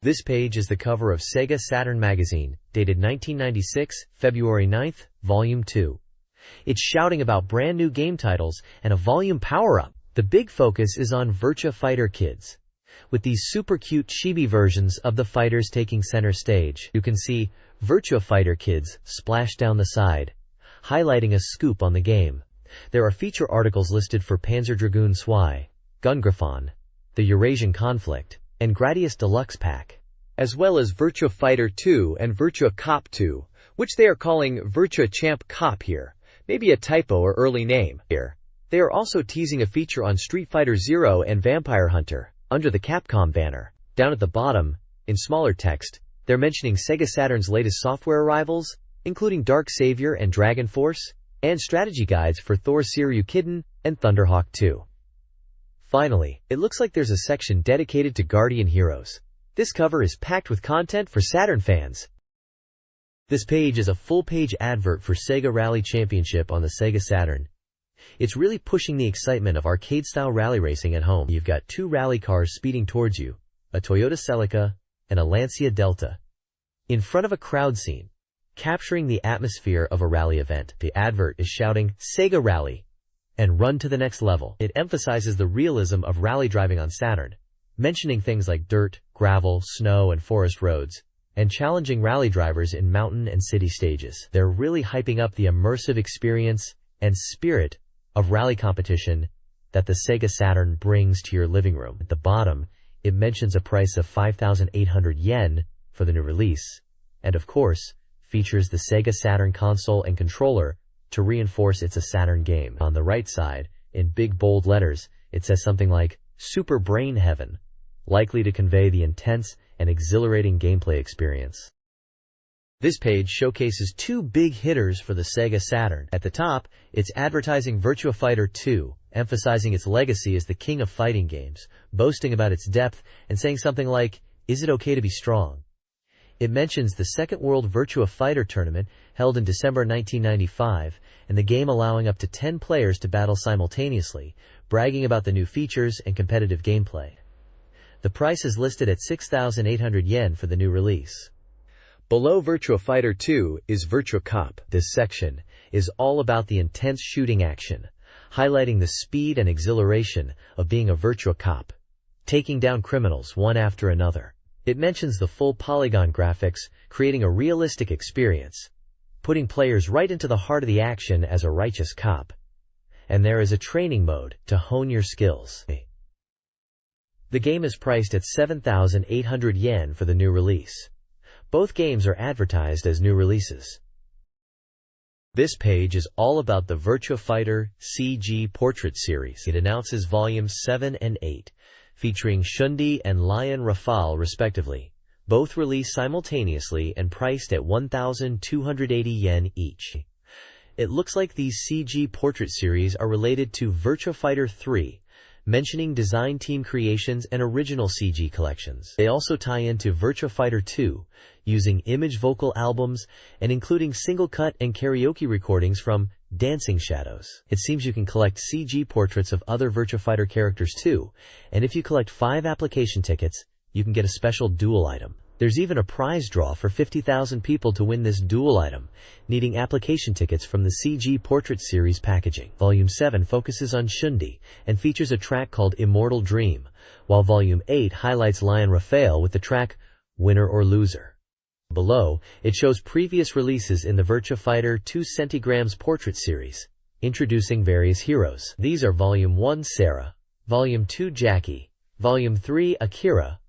This page is the cover of SEGA Saturn magazine, dated 1996, February 9th, Volume 2. It's shouting about brand new game titles and a volume power-up. The big focus is on Virtua Fighter Kids. With these super cute chibi versions of the fighters taking center stage, you can see Virtua Fighter Kids splashed down the side, highlighting a scoop on the game. There are feature articles listed for Panzer Dragoon Zwei, Gungrafon, the Eurasian Conflict, and Gradius Deluxe Pack, as well as Virtua Fighter 2 and Virtua Cop 2, which they are calling Virtua Champ Cop here. Maybe a typo or early name here. They are also teasing a feature on Street Fighter Zero and Vampire Hunter, under the Capcom banner. Down at the bottom, in smaller text, they're mentioning SEGA Saturn's latest software arrivals, including Dark Savior and Dragon Force, and strategy guides for Thor Seryukiden and Thunderhawk 2. Finally, it looks like there's a section dedicated to Guardian Heroes. This cover is packed with content for Saturn fans. This page is a full-page advert for Sega Rally Championship on the Sega Saturn. It's really pushing the excitement of arcade-style rally racing at home. You've got two rally cars speeding towards you, a Toyota Celica and a Lancia Delta, in front of a crowd scene, capturing the atmosphere of a rally event. The advert is shouting, "Sega Rally," and "Run to the next level." It emphasizes the realism of rally driving on Saturn, mentioning things like dirt, gravel, snow, and forest roads, and challenging rally drivers in mountain and city stages. They're really hyping up the immersive experience and spirit of rally competition that the Sega Saturn brings to your living room. At the bottom, it mentions a price of 5,800 yen for the new release, and of course, features the Sega Saturn console and controller to reinforce it's a Saturn game. On the right side, in big bold letters, it says something like, "Super Brain Heaven," likely to convey the intense and exhilarating gameplay experience. This page showcases two big hitters for the Sega Saturn. At the top, it's advertising Virtua Fighter 2, emphasizing its legacy as the king of fighting games, boasting about its depth and saying something like, "Is it okay to be strong?" It mentions the Second World Virtua Fighter Tournament held in December 1995, and the game allowing up to 10 players to battle simultaneously, bragging about the new features and competitive gameplay. The price is listed at 6,800 yen for the new release. Below Virtua Fighter 2 is Virtua Cop. This section is all about the intense shooting action, highlighting the speed and exhilaration of being a Virtua Cop, taking down criminals one after another. It mentions the full polygon graphics, creating a realistic experience, putting players right into the heart of the action as a righteous cop. And there is a training mode to hone your skills. The game is priced at 7,800 yen for the new release. Both games are advertised as new releases. This page is all about the Virtua Fighter CG Portrait series. It announces volumes 7 and 8. Featuring Shundi and Lion Rafale respectively, both released simultaneously and priced at 1,280 yen each. It looks like these CG Portrait series are related to Virtua Fighter 3, mentioning Design Team Creations and original CG collections. They also tie into Virtua Fighter 2, using image vocal albums and including single cut and karaoke recordings from Dancing Shadows. It seems you can collect CG portraits of other Virtua Fighter characters too, and if you collect 5 application tickets, you can get a special duel item. There's even a prize draw for 50,000 people to win this duel item, needing application tickets from the CG Portrait series packaging. Volume 7 focuses on Shundi and features a track called Immortal Dream, while Volume 8 highlights Lion Rafale with the track Winner or Loser. Below, it shows previous releases in the Virtua Fighter 2 Centigrams Portrait series, introducing various heroes. These are Volume 1 Sarah, Volume 2 Jackie, Volume 3 Akira,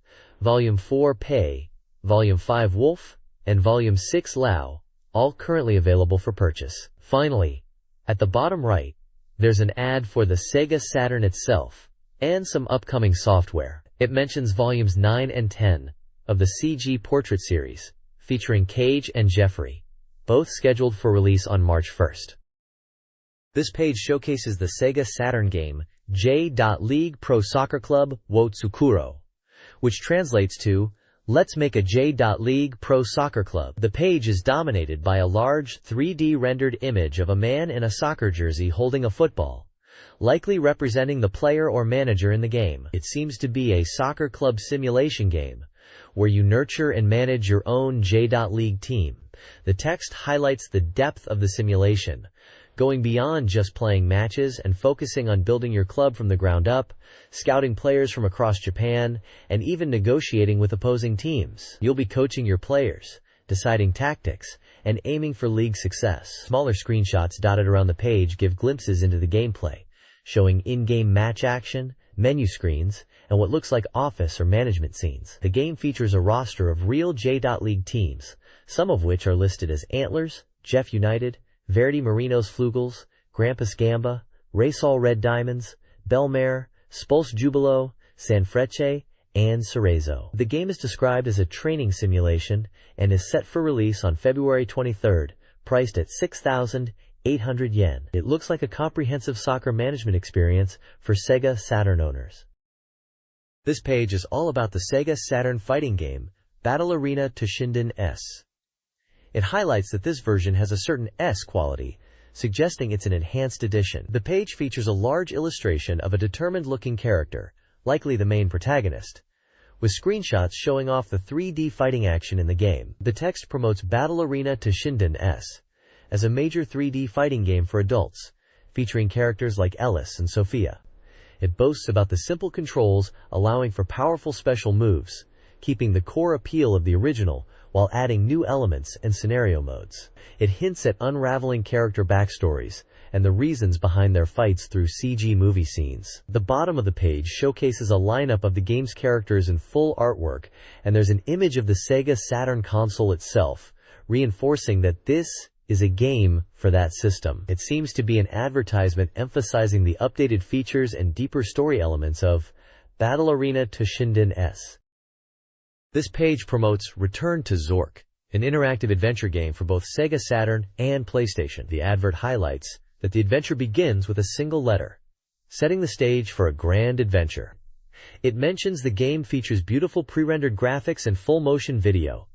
Volume 4 Pei, Volume 5 Wolf, and Volume 6 Lao, all currently available for purchase. Finally, at the bottom right, there's an ad for the Sega Saturn itself, and some upcoming software. It mentions Volumes 9 and 10 of the CG Portrait series, featuring Cage and Jeffrey, both scheduled for release on March 1st. This page showcases the Sega Saturn game J.League Pro Soccer Club wo Tsukuro, which translates to "Let's make a J.League Pro Soccer Club." The page is dominated by a large 3D rendered image of a man in a soccer jersey holding a football, likely representing the player or manager in the game. It seems to be a soccer club simulation game, where you nurture and manage your own J.League team. The text highlights the depth of the simulation, going beyond just playing matches and focusing on building your club from the ground up, scouting players from across Japan, and even negotiating with opposing teams. You'll be coaching your players, deciding tactics, and aiming for league success. Smaller screenshots dotted around the page give glimpses into the gameplay, showing in-game match action, menu screens, and what looks like office or management scenes. The game features a roster of real J.League teams, some of which are listed as Antlers, Jeff United, Verdi Marinos Flugels, Grampus Gamba, Racall Red Diamonds, Belmare, Spulse Jubilo, Sanfrecce, and Cerezo. The game is described as a training simulation and is set for release on February 23rd, priced at 6,800 yen. It looks like a comprehensive soccer management experience for SEGA Saturn owners. This page is all about the SEGA Saturn fighting game, Battle Arena Toshinden S. It highlights that this version has a certain S quality, suggesting it's an enhanced edition. The page features a large illustration of a determined-looking character, likely the main protagonist, with screenshots showing off the 3D fighting action in the game. The text promotes Battle Arena Toshinden S as a major 3D fighting game for adults, featuring characters like Ellis and Sophia. It boasts about the simple controls, allowing for powerful special moves, keeping the core appeal of the original while adding new elements and scenario modes. It hints at unraveling character backstories and the reasons behind their fights through CG movie scenes. The bottom of the page showcases a lineup of the game's characters in full artwork, and there's an image of the Sega Saturn console itself, reinforcing that this is a game for that system. It seems to be an advertisement emphasizing the updated features and deeper story elements of Battle Arena Toshinden S. This page promotes Return to Zork, an interactive adventure game for both Sega Saturn and PlayStation. The advert highlights that the adventure begins with a single letter, setting the stage for a grand adventure. It mentions the game features beautiful pre-rendered graphics and full-motion video,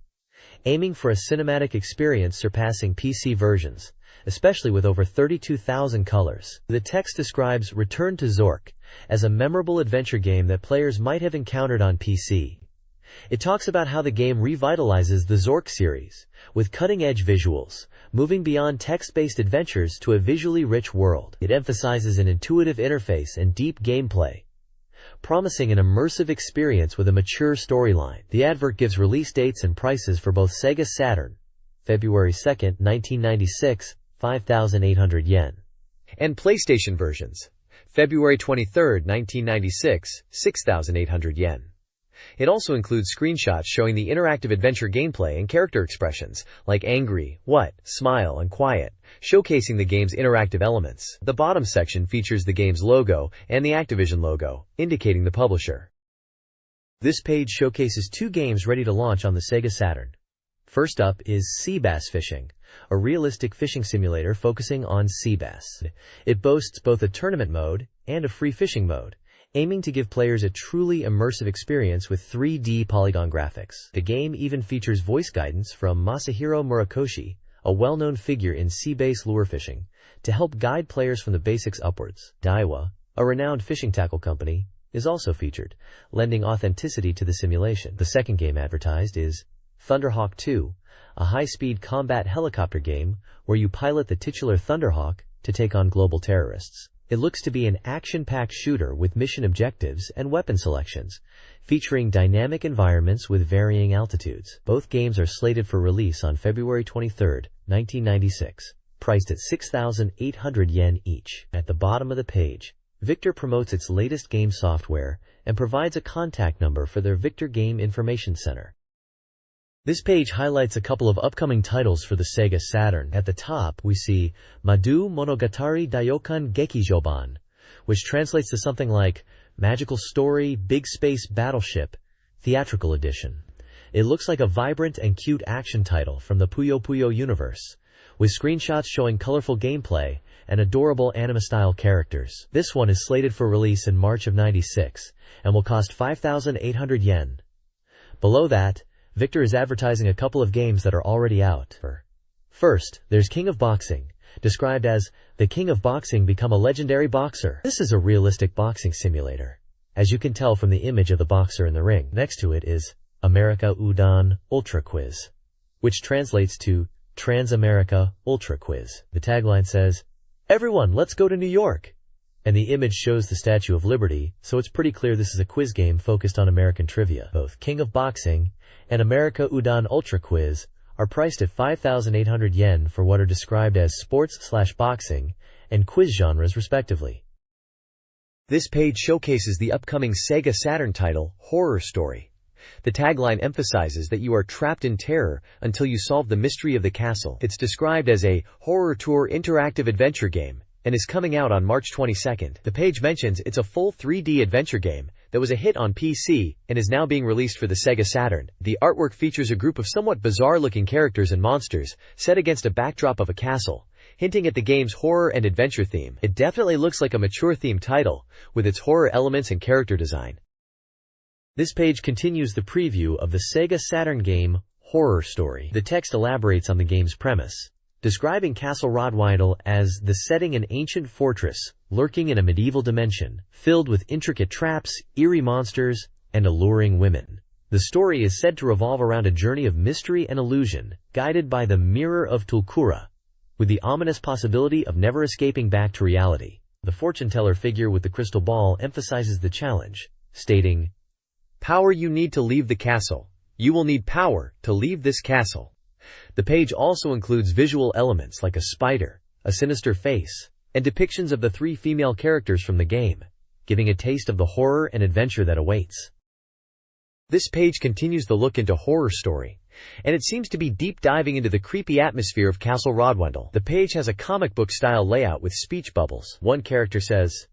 aiming for a cinematic experience surpassing PC versions, especially with over 32,000 colors. The text describes Return to Zork as a memorable adventure game that players might have encountered on PC. It talks about how the game revitalizes the Zork series, with cutting-edge visuals, moving beyond text-based adventures to a visually rich world. It emphasizes an intuitive interface and deep gameplay, promising an immersive experience with a mature storyline. The advert gives release dates and prices for both Sega Saturn, February 2, 1996, 5,800 yen, and PlayStation versions, February 23, 1996, 6,800 yen. It also includes screenshots showing the interactive adventure gameplay and character expressions, like angry, what, smile, and quiet, showcasing the game's interactive elements. The bottom section features the game's logo and the Activision logo, indicating the publisher. This page showcases two games ready to launch on the Sega Saturn. First up is Sea Bass Fishing, a realistic fishing simulator focusing on sea bass. It boasts both a tournament mode and a free fishing mode, aiming to give players a truly immersive experience with 3D polygon graphics. The game even features voice guidance from Masahiro Murakoshi, a well-known figure in sea-based lure fishing, to help guide players from the basics upwards. Daiwa, a renowned fishing tackle company, is also featured, lending authenticity to the simulation. The second game advertised is Thunderhawk 2, a high-speed combat helicopter game where you pilot the titular Thunderhawk to take on global terrorists. It looks to be an action-packed shooter with mission objectives and weapon selections, featuring dynamic environments with varying altitudes. Both games are slated for release on February 23, 1996, priced at 6,800 yen each. At the bottom of the page, Victor promotes its latest game software and provides a contact number for their Victor Game Information Center. This page highlights a couple of upcoming titles for the Sega Saturn. At the top, we see Madu Monogatari Daiokan Gekijoban, which translates to something like Magical Story, Big Space Battleship, Theatrical Edition. It looks like a vibrant and cute action title from the Puyo Puyo universe, with screenshots showing colorful gameplay and adorable anime-style characters. This one is slated for release in March of '96 and will cost 5,800 yen. Below that, Victor is advertising a couple of games that are already out. First, there's King of Boxing, described as the King of Boxing become a legendary boxer. This is a realistic boxing simulator, as you can tell from the image of the boxer in the ring. Next to it is America Udon Ultra Quiz, which translates to Trans-America Ultra Quiz. The tagline says, "Everyone, let's go to New York." And the image shows the Statue of Liberty, so it's pretty clear this is a quiz game focused on American trivia. Both King of Boxing and America Udon Ultra Quiz are priced at 5,800 yen for what are described as sports/boxing and quiz genres respectively. This page showcases the upcoming Sega Saturn title, Horror Story. The tagline emphasizes that you are trapped in terror until you solve the mystery of the castle. It's described as a horror tour interactive adventure game and is coming out on March 22nd. The page mentions it's a full 3D adventure game that was a hit on PC and is now being released for the Sega Saturn. The artwork features a group of somewhat bizarre-looking characters and monsters set against a backdrop of a castle, hinting at the game's horror and adventure theme. It definitely looks like a mature-themed title, with its horror elements and character design. This page continues the preview of the Sega Saturn game, Horror Story. The text elaborates on the game's premise, describing Castle Rodweindel as the setting an ancient fortress, lurking in a medieval dimension, filled with intricate traps, eerie monsters, and alluring women. The story is said to revolve around a journey of mystery and illusion, guided by the Mirror of Tulkura, with the ominous possibility of never escaping back to reality. The fortune teller figure with the crystal ball emphasizes the challenge, stating, "Power you need to leave the castle. You will need power to leave this castle." The page also includes visual elements like a spider, a sinister face, and depictions of the 3 female characters from the game, giving a taste of the horror and adventure that awaits. This page continues the look into Horror Story, and it seems to be deep diving into the creepy atmosphere of Castle Rodweindel. The page has a comic book style layout with speech bubbles. One character says,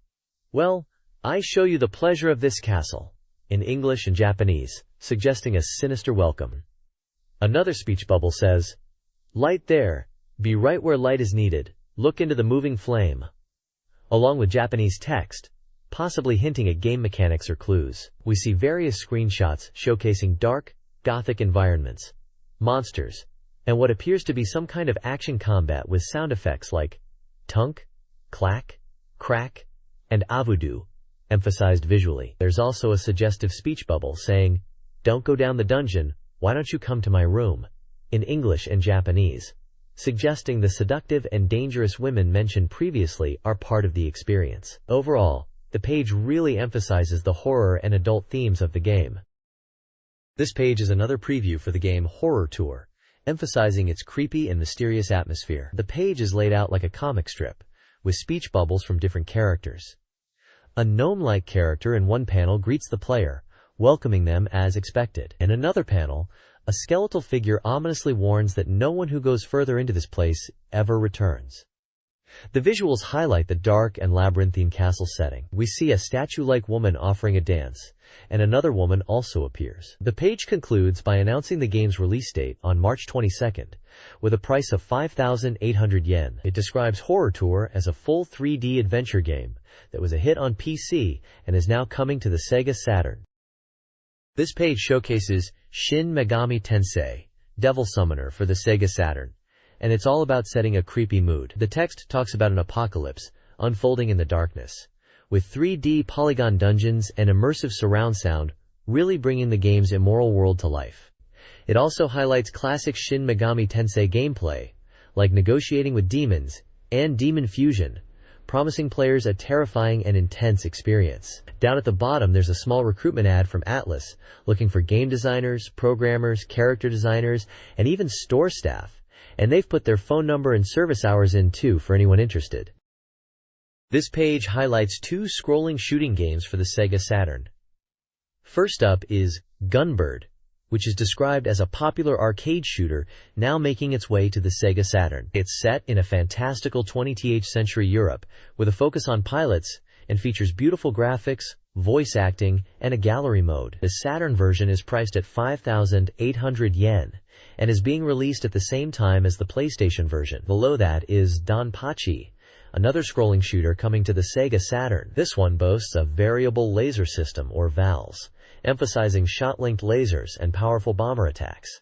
"Well, I show you the pleasure of this castle," in English and Japanese, suggesting a sinister welcome. Another speech bubble says, "Light there, be right where light is needed, look into the moving flame," along with Japanese text, possibly hinting at game mechanics or clues. We see various screenshots showcasing dark, gothic environments, monsters, and what appears to be some kind of action combat with sound effects like tunk, clack, crack, and avudu, emphasized visually. There's also a suggestive speech bubble saying, "Don't go down the dungeon, why don't you come to my room," in English and Japanese, suggesting the seductive and dangerous women mentioned previously are part of the experience. Overall, the page really emphasizes the horror and adult themes of the game. This page is another preview for the game Horror Tour, emphasizing its creepy and mysterious atmosphere. The page is laid out like a comic strip, with speech bubbles from different characters. A gnome-like character in one panel greets the player, welcoming them as expected. In another panel, a skeletal figure ominously warns that no one who goes further into this place ever returns. The visuals highlight the dark and labyrinthine castle setting. We see a statue-like woman offering a dance, and another woman also appears. The page concludes by announcing the game's release date on March 22nd, with a price of 5,800 yen. It describes Horror Tour as a full 3D adventure game that was a hit on PC and is now coming to the Sega Saturn. This page showcases Shin Megami Tensei, Devil Summoner for the Sega Saturn, and it's all about setting a creepy mood. The text talks about an apocalypse unfolding in the darkness, with 3D polygon dungeons and immersive surround sound really bringing the game's immoral world to life. It also highlights classic Shin Megami Tensei gameplay, like negotiating with demons and demon fusion, promising players a terrifying and intense experience. Down at the bottom, there's a small recruitment ad from Atlas, looking for game designers, programmers, character designers, and even store staff, and they've put their phone number and service hours in too for anyone interested. This page highlights 2 scrolling shooting games for the Sega Saturn. First up is Gunbird, which is described as a popular arcade shooter now making its way to the Sega Saturn. It's set in a fantastical 20th century Europe, with a focus on pilots, and features beautiful graphics, voice acting, and a gallery mode. The Saturn version is priced at 5,800 yen, and is being released at the same time as the PlayStation version. Below that is Danpachi, another scrolling shooter coming to the Sega Saturn. This one boasts a variable laser system, or VALS, emphasizing shot-linked lasers and powerful bomber attacks.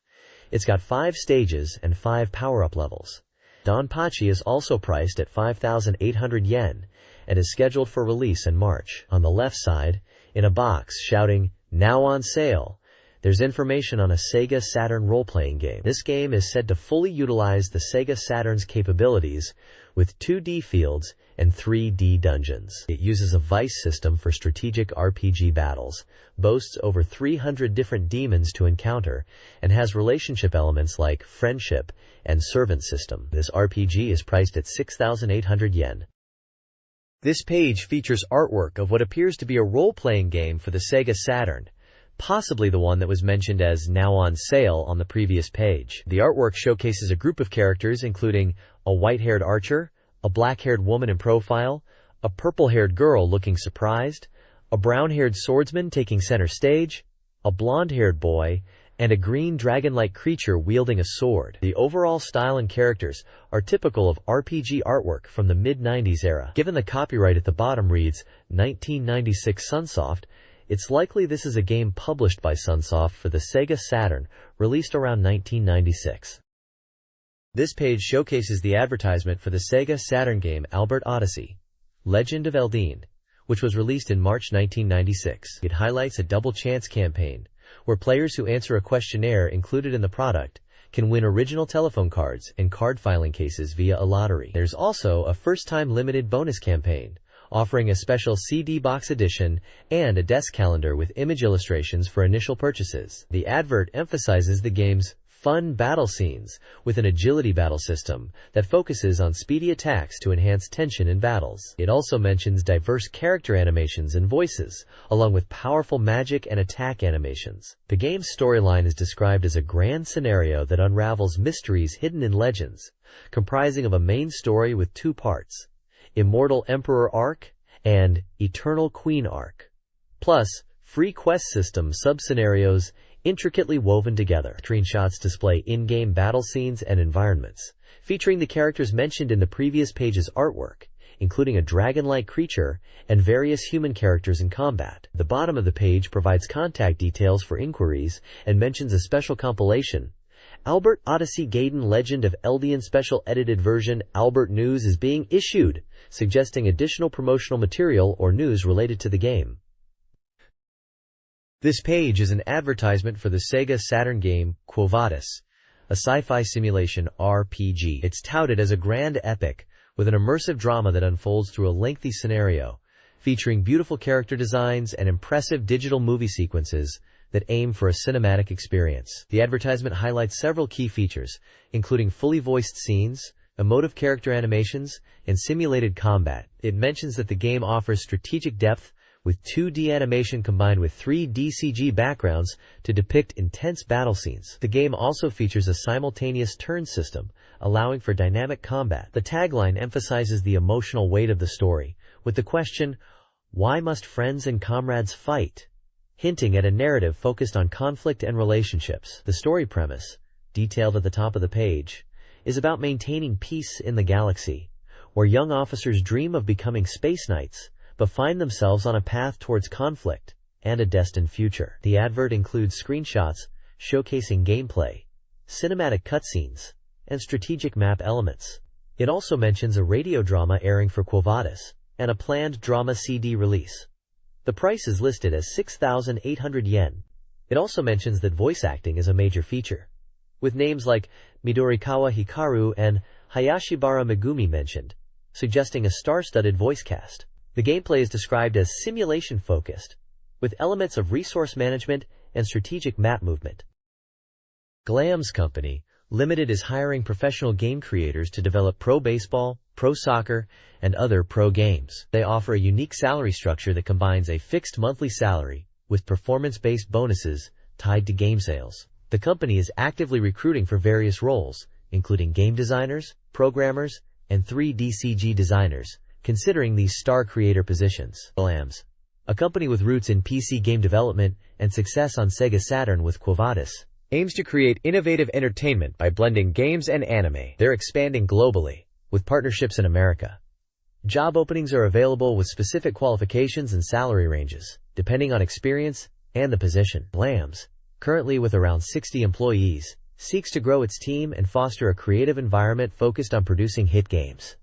It's got 5 stages and 5 power-up levels. Danpachi is also priced at 5,800 yen and is scheduled for release in March. On the left side, in a box shouting, "Now on sale," There's information on a SEGA Saturn role-playing game. This game is said to fully utilize the SEGA Saturn's capabilities with 2D fields and 3D dungeons. It uses a vice system for strategic RPG battles, boasts over 300 different demons to encounter, and has relationship elements like friendship and servant system. This RPG is priced at 6,800 yen. This page features artwork of what appears to be a role-playing game for the SEGA Saturn, possibly the one that was mentioned as now on sale on the previous page. The artwork showcases a group of characters including a white-haired archer, a black-haired woman in profile, a purple-haired girl looking surprised, a brown-haired swordsman taking center stage, a blonde-haired boy, and a green dragon-like creature wielding a sword. The overall style and characters are typical of RPG artwork from the mid-90s era. Given the copyright at the bottom reads 1996 Sunsoft, it's likely this is a game published by Sunsoft for the SEGA Saturn, released around 1996. This page showcases the advertisement for the SEGA Saturn game Albert Odyssey, Legend of Eldine, which was released in March 1996. It highlights a double chance campaign, where players who answer a questionnaire included in the product can win original telephone cards and card filing cases via a lottery. There's also a first-time limited bonus campaign, offering a special CD box edition and a desk calendar with image illustrations for initial purchases. The advert emphasizes the game's fun battle scenes with an agility battle system that focuses on speedy attacks to enhance tension in battles. It also mentions diverse character animations and voices, along with powerful magic and attack animations. The game's storyline is described as a grand scenario that unravels mysteries hidden in legends, comprising of a main story with two parts: Immortal Emperor Arc and Eternal Queen Arc, plus free quest system sub-scenarios intricately woven together. Screenshots display in-game battle scenes and environments, featuring the characters mentioned in the previous page's artwork, including a dragon-like creature and various human characters in combat. The bottom of the page provides contact details for inquiries and mentions a special compilation, Albert Odyssey Gaiden Legend of Eldine Special Edited Version Albert News is being issued, suggesting additional promotional material or news related to the game. This page is an advertisement for the SEGA Saturn game Quo Vadis, a sci-fi simulation RPG. It's touted as a grand epic with an immersive drama that unfolds through a lengthy scenario, featuring beautiful character designs and impressive digital movie sequences that aim for a cinematic experience. The advertisement highlights several key features, including fully voiced scenes, emotive character animations, and simulated combat. It mentions that the game offers strategic depth with 2D animation combined with 3D CG backgrounds to depict intense battle scenes. The game also features a simultaneous turn system, allowing for dynamic combat. The tagline emphasizes the emotional weight of the story, with the question, "Why must friends and comrades fight?" hinting at a narrative focused on conflict and relationships. The story premise, detailed at the top of the page, is about maintaining peace in the galaxy, where young officers dream of becoming space knights, but find themselves on a path towards conflict and a destined future. The advert includes screenshots showcasing gameplay, cinematic cutscenes, and strategic map elements. It also mentions a radio drama airing for Quo Vadis and a planned drama CD release. The price is listed as 6,800 yen. It also mentions that voice acting is a major feature, with names like Midorikawa Hikaru and Hayashibara Megumi mentioned, suggesting a star-studded voice cast. The gameplay is described as simulation-focused, with elements of resource management and strategic map movement. Glams Company Limited is hiring professional game creators to develop pro baseball, pro soccer, and other pro games. They offer a unique salary structure that combines a fixed monthly salary with performance-based bonuses tied to game sales. The company is actively recruiting for various roles, including game designers, programmers, and 3D CG designers, considering these star creator positions. Glams, a company with roots in PC game development and success on SEGA Saturn with Quo Vadis, aims to create innovative entertainment by blending games and anime. They're expanding globally, with partnerships in America. Job openings are available with specific qualifications and salary ranges, depending on experience and the position. Glams, currently with around 60 employees, seeks to grow its team and foster a creative environment focused on producing hit games.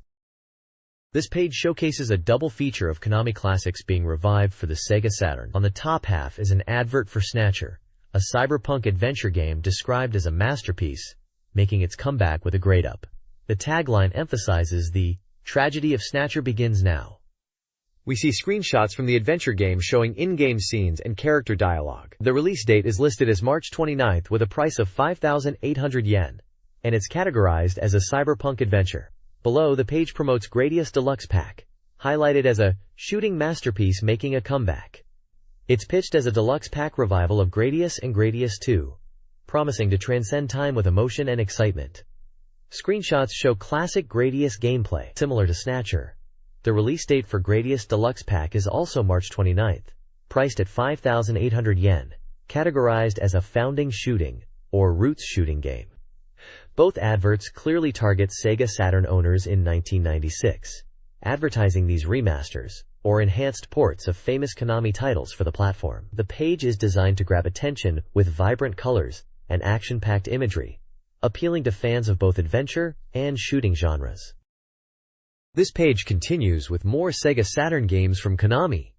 This page showcases a double feature of Konami classics being revived for the SEGA Saturn. On the top half is an advert for Snatcher, a cyberpunk adventure game described as a masterpiece, making its comeback with a grade up. The tagline emphasizes the tragedy of Snatcher begins now. We see screenshots from the adventure game showing in-game scenes and character dialogue. The release date is listed as March 29th with a price of 5,800 yen, and it's categorized as a cyberpunk adventure. Below, the page promotes Gradius Deluxe Pack, highlighted as a shooting masterpiece making a comeback. It's pitched as a deluxe pack revival of Gradius and Gradius 2, promising to transcend time with emotion and excitement. Screenshots show classic Gradius gameplay, similar to Snatcher. The release date for Gradius Deluxe Pack is also March 29th, priced at 5,800 yen, categorized as a founding shooting or roots shooting game. Both adverts clearly target Sega Saturn owners in 1996, advertising these remasters or enhanced ports of famous Konami titles for the platform. The page is designed to grab attention with vibrant colors and action-packed imagery, appealing to fans of both adventure and shooting genres. This page continues with more Sega Saturn games from Konami.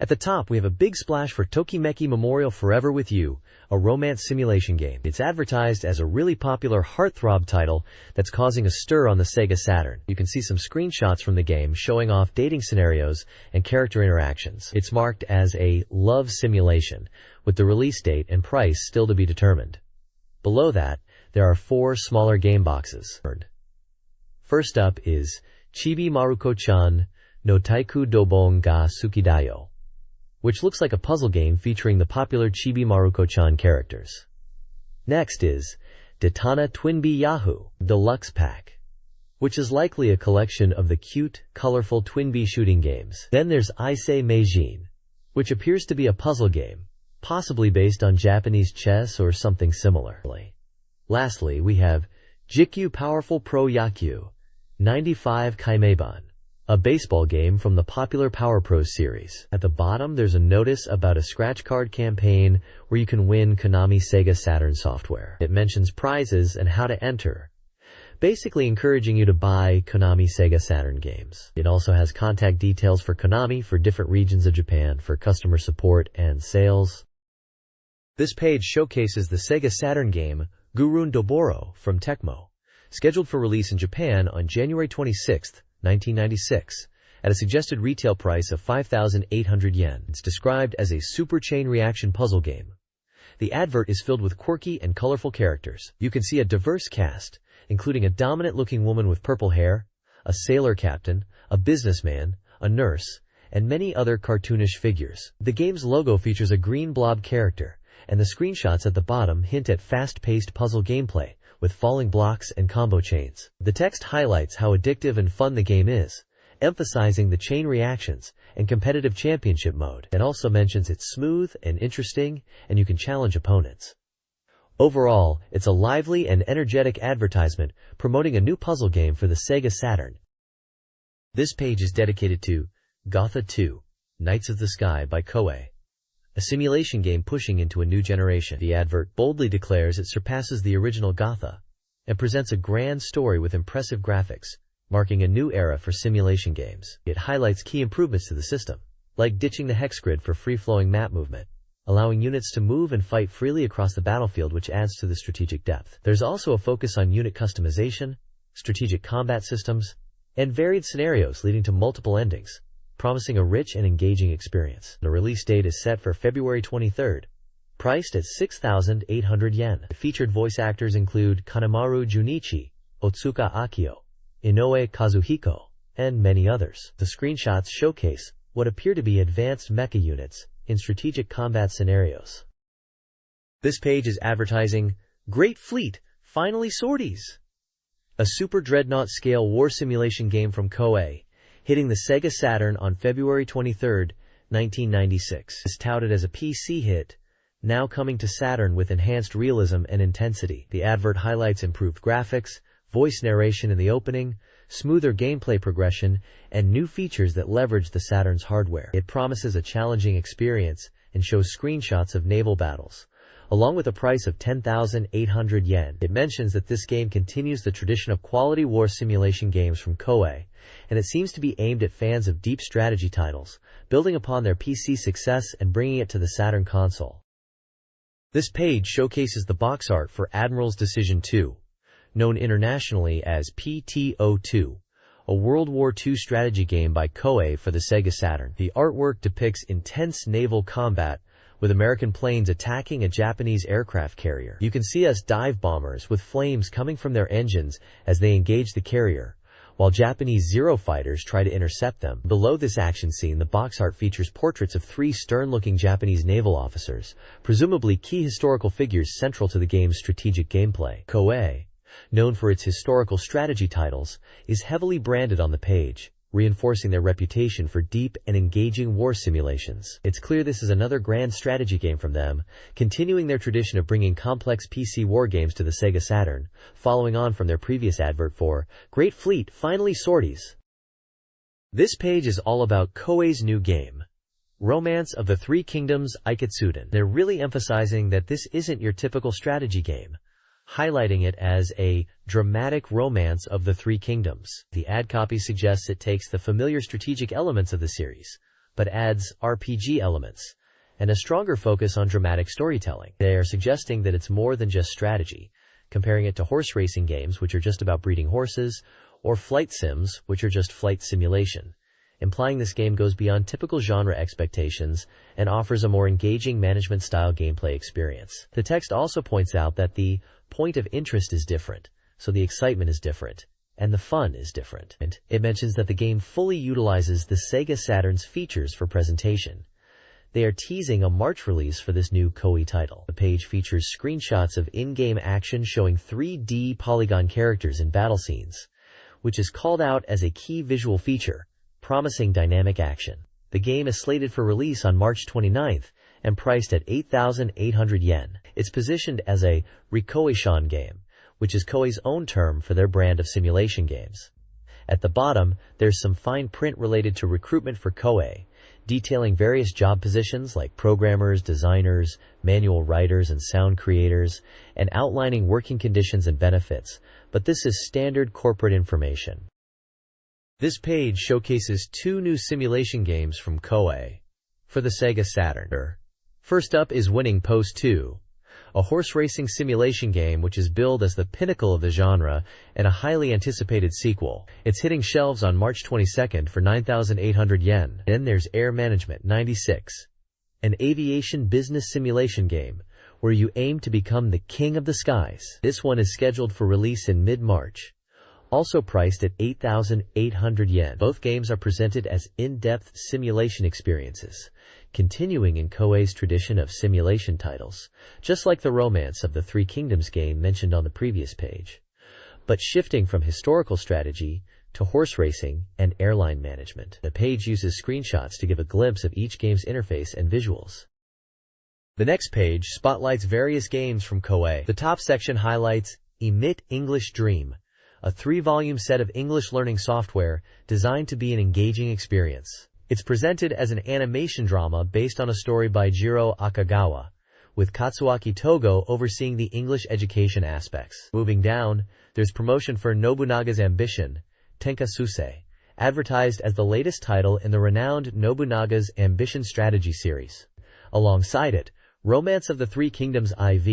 At the top we have a big splash for Tokimeki Memorial Forever With You, a romance simulation game. It's advertised as a really popular heartthrob title that's causing a stir on the Sega Saturn. You can see some screenshots from the game showing off dating scenarios and character interactions. It's marked as a love simulation, with the release date and price still to be determined. Below that, there are 4 smaller game boxes. First up is Chibi Maruko-chan no Taiku Dobon ga Sukidayo, which looks like a puzzle game featuring the popular Chibi Maruko-chan characters. Next is Datana Twinbee Yahoo Deluxe Pack, which is likely a collection of the cute, colorful Twinbee shooting games. Then there's Issei Meijin, which appears to be a puzzle game, possibly based on Japanese chess or something similar. Lastly, we have Jikyu Powerful Pro Yakyu 95 Kaimeban, a baseball game from the popular Power Pro series. At the bottom, there's a notice about a scratch card campaign where you can win Konami Sega Saturn software. It mentions prizes and how to enter, basically encouraging you to buy Konami Sega Saturn games. It also has contact details for Konami for different regions of Japan for customer support and sales. This page showcases the Sega Saturn game Gurun Doboro from Tecmo, scheduled for release in Japan on January 26, 1996, at a suggested retail price of 5,800 yen. It's described as a super chain reaction puzzle game. The advert is filled with quirky and colorful characters. You can see a diverse cast, including a dominant-looking woman with purple hair, a sailor captain, a businessman, a nurse, and many other cartoonish figures. The game's logo features a green blob character, and the screenshots at the bottom hint at fast-paced puzzle gameplay with falling blocks and combo chains. The text highlights how addictive and fun the game is, emphasizing the chain reactions and competitive championship mode. It also mentions it's smooth and interesting, and you can challenge opponents. Overall, it's a lively and energetic advertisement promoting a new puzzle game for the Sega Saturn. This page is dedicated to Gotha 2, Knights of the Sky by Koei, a simulation game pushing into a new generation. The advert boldly declares it surpasses the original Gotha and presents a grand story with impressive graphics, marking a new era for simulation games. It highlights key improvements to the system, like ditching the hex grid for free-flowing map movement, allowing units to move and fight freely across the battlefield, which adds to the strategic depth. There's also a focus on unit customization, strategic combat systems, and varied scenarios leading to multiple endings, promising a rich and engaging experience. The release date is set for February 23rd, priced at 6,800 yen. The featured voice actors include Kanemaru Junichi, Otsuka Akio, Inoue Kazuhiko, and many others. The screenshots showcase what appear to be advanced mecha units in strategic combat scenarios. This page is advertising Great Fleet, Finally Sorties, a Super Dreadnought scale war simulation game from Koei, hitting the Sega Saturn on February 23, 1996. It's touted as a PC hit, now coming to Saturn with enhanced realism and intensity. The advert highlights improved graphics, voice narration in the opening, smoother gameplay progression, and new features that leverage the Saturn's hardware. It promises a challenging experience and shows screenshots of naval battles, along with a price of 10,800 yen. It mentions that this game continues the tradition of quality war simulation games from Koei, and it seems to be aimed at fans of deep strategy titles, building upon their PC success and bringing it to the Saturn console. This page showcases the box art for Admiral's Decision 2, known internationally as PTO2, a World War II strategy game by Koei for the Sega Saturn. The artwork depicts intense naval combat with American planes attacking a Japanese aircraft carrier. You can see us dive bombers with flames coming from their engines as they engage the carrier, while Japanese Zero fighters try to intercept them. Below this action scene, the box art features portraits of 3 stern-looking Japanese naval officers, presumably key historical figures central to the game's strategic gameplay. Koei, known for its historical strategy titles, is heavily branded on the page, reinforcing their reputation for deep and engaging war simulations. It's clear this is another grand strategy game from them, continuing their tradition of bringing complex PC war games to the Sega Saturn, following on from their previous advert for Great Fleet Finally Sorties. This page is all about Koei's new game, Romance of the Three Kingdoms Ikitsuden. They're really emphasizing that this isn't your typical strategy game, highlighting it as a dramatic romance of the three kingdoms. The ad copy suggests it takes the familiar strategic elements of the series, but adds RPG elements and a stronger focus on dramatic storytelling. They are suggesting that it's more than just strategy, comparing it to horse racing games, which are just about breeding horses, or flight sims, which are just flight simulation, implying this game goes beyond typical genre expectations and offers a more engaging management-style gameplay experience. The text also points out that the point of interest is different, so the excitement is different, and the fun is different. And it mentions that the game fully utilizes the Sega Saturn's features for presentation. They are teasing a March release for this new Koei title. The page features screenshots of in-game action showing 3D polygon characters in battle scenes, which is called out as a key visual feature, promising dynamic action. The game is slated for release on March 29th and priced at 8,800 yen. It's positioned as a Rikoishan game, which is Koei's own term for their brand of simulation games. At the bottom, there's some fine print related to recruitment for Koei, detailing various job positions like programmers, designers, manual writers, and sound creators, and outlining working conditions and benefits, but this is standard corporate information. This page showcases 2 new simulation games from Koei for the Sega Saturn. First up is Winning Post 2, a horse racing simulation game which is billed as the pinnacle of the genre and a highly anticipated sequel. It's hitting shelves on March 22nd for 9,800 yen. Then there's Air Management 96, an aviation business simulation game where you aim to become the king of the skies. This one is scheduled for release in mid-March, also priced at 8,800 yen. Both games are presented as in-depth simulation experiences, continuing in Koei's tradition of simulation titles, just like the Romance of the Three Kingdoms game mentioned on the previous page, but shifting from historical strategy to horse racing and airline management. The page uses screenshots to give a glimpse of each game's interface and visuals. The next page spotlights various games from Koei. The top section highlights Emit English Dream, a 3-volume set of English learning software designed to be an engaging experience. It's presented as an animation drama based on a story by Jiro Akagawa, with Katsuaki Togo overseeing the English education aspects. Moving down, there's promotion for Nobunaga's Ambition, Tenka Susei, advertised as the latest title in the renowned Nobunaga's Ambition strategy series. Alongside it, Romance of the Three Kingdoms IV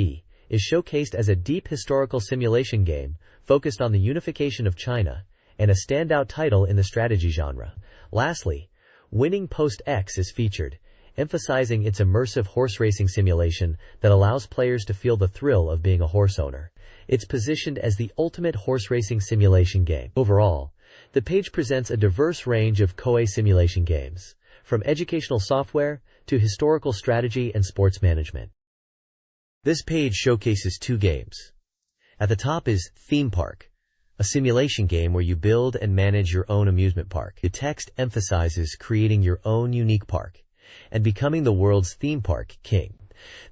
is showcased as a deep historical simulation game focused on the unification of China and a standout title in the strategy genre. Lastly, Winning Post X is featured, emphasizing its immersive horse racing simulation that allows players to feel the thrill of being a horse owner. It's positioned as the ultimate horse racing simulation game. Overall, the page presents a diverse range of Koei simulation games, from educational software to historical strategy and sports management. This page showcases 2 games. At the top is Theme Park, a simulation game where you build and manage your own amusement park. The text emphasizes creating your own unique park and becoming the world's theme park king.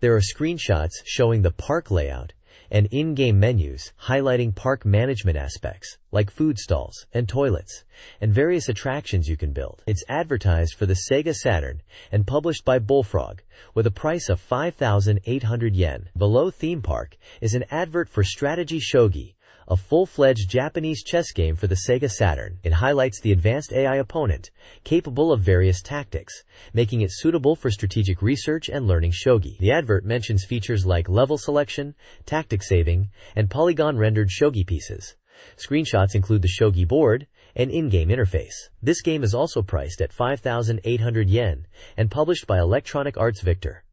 There are screenshots showing the park layout and in-game menus highlighting park management aspects like food stalls and toilets and various attractions you can build. It's advertised for the Sega Saturn and published by Bullfrog with a price of 5,800 yen. Below Theme Park is an advert for Strategy Shogi, a full-fledged Japanese chess game for the Sega Saturn. It highlights the advanced AI opponent, capable of various tactics, making it suitable for strategic research and learning shogi. The advert mentions features like level selection, tactic saving, and polygon-rendered shogi pieces. Screenshots include the shogi board and in-game interface. This game is also priced at 5,800 yen and published by Electronic Arts Victor.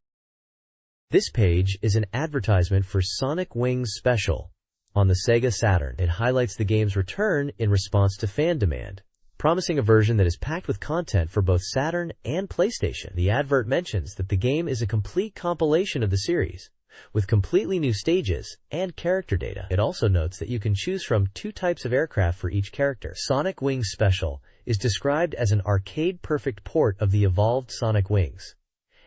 This page is an advertisement for Sonic Wings Special on the Sega Saturn. It highlights the game's return in response to fan demand, promising a version that is packed with content for both Saturn and PlayStation. The advert mentions that the game is a complete compilation of the series, with completely new stages and character data. It also notes that you can choose from 2 types of aircraft for each character. Sonic Wings Special is described as an arcade-perfect port of the evolved Sonic Wings,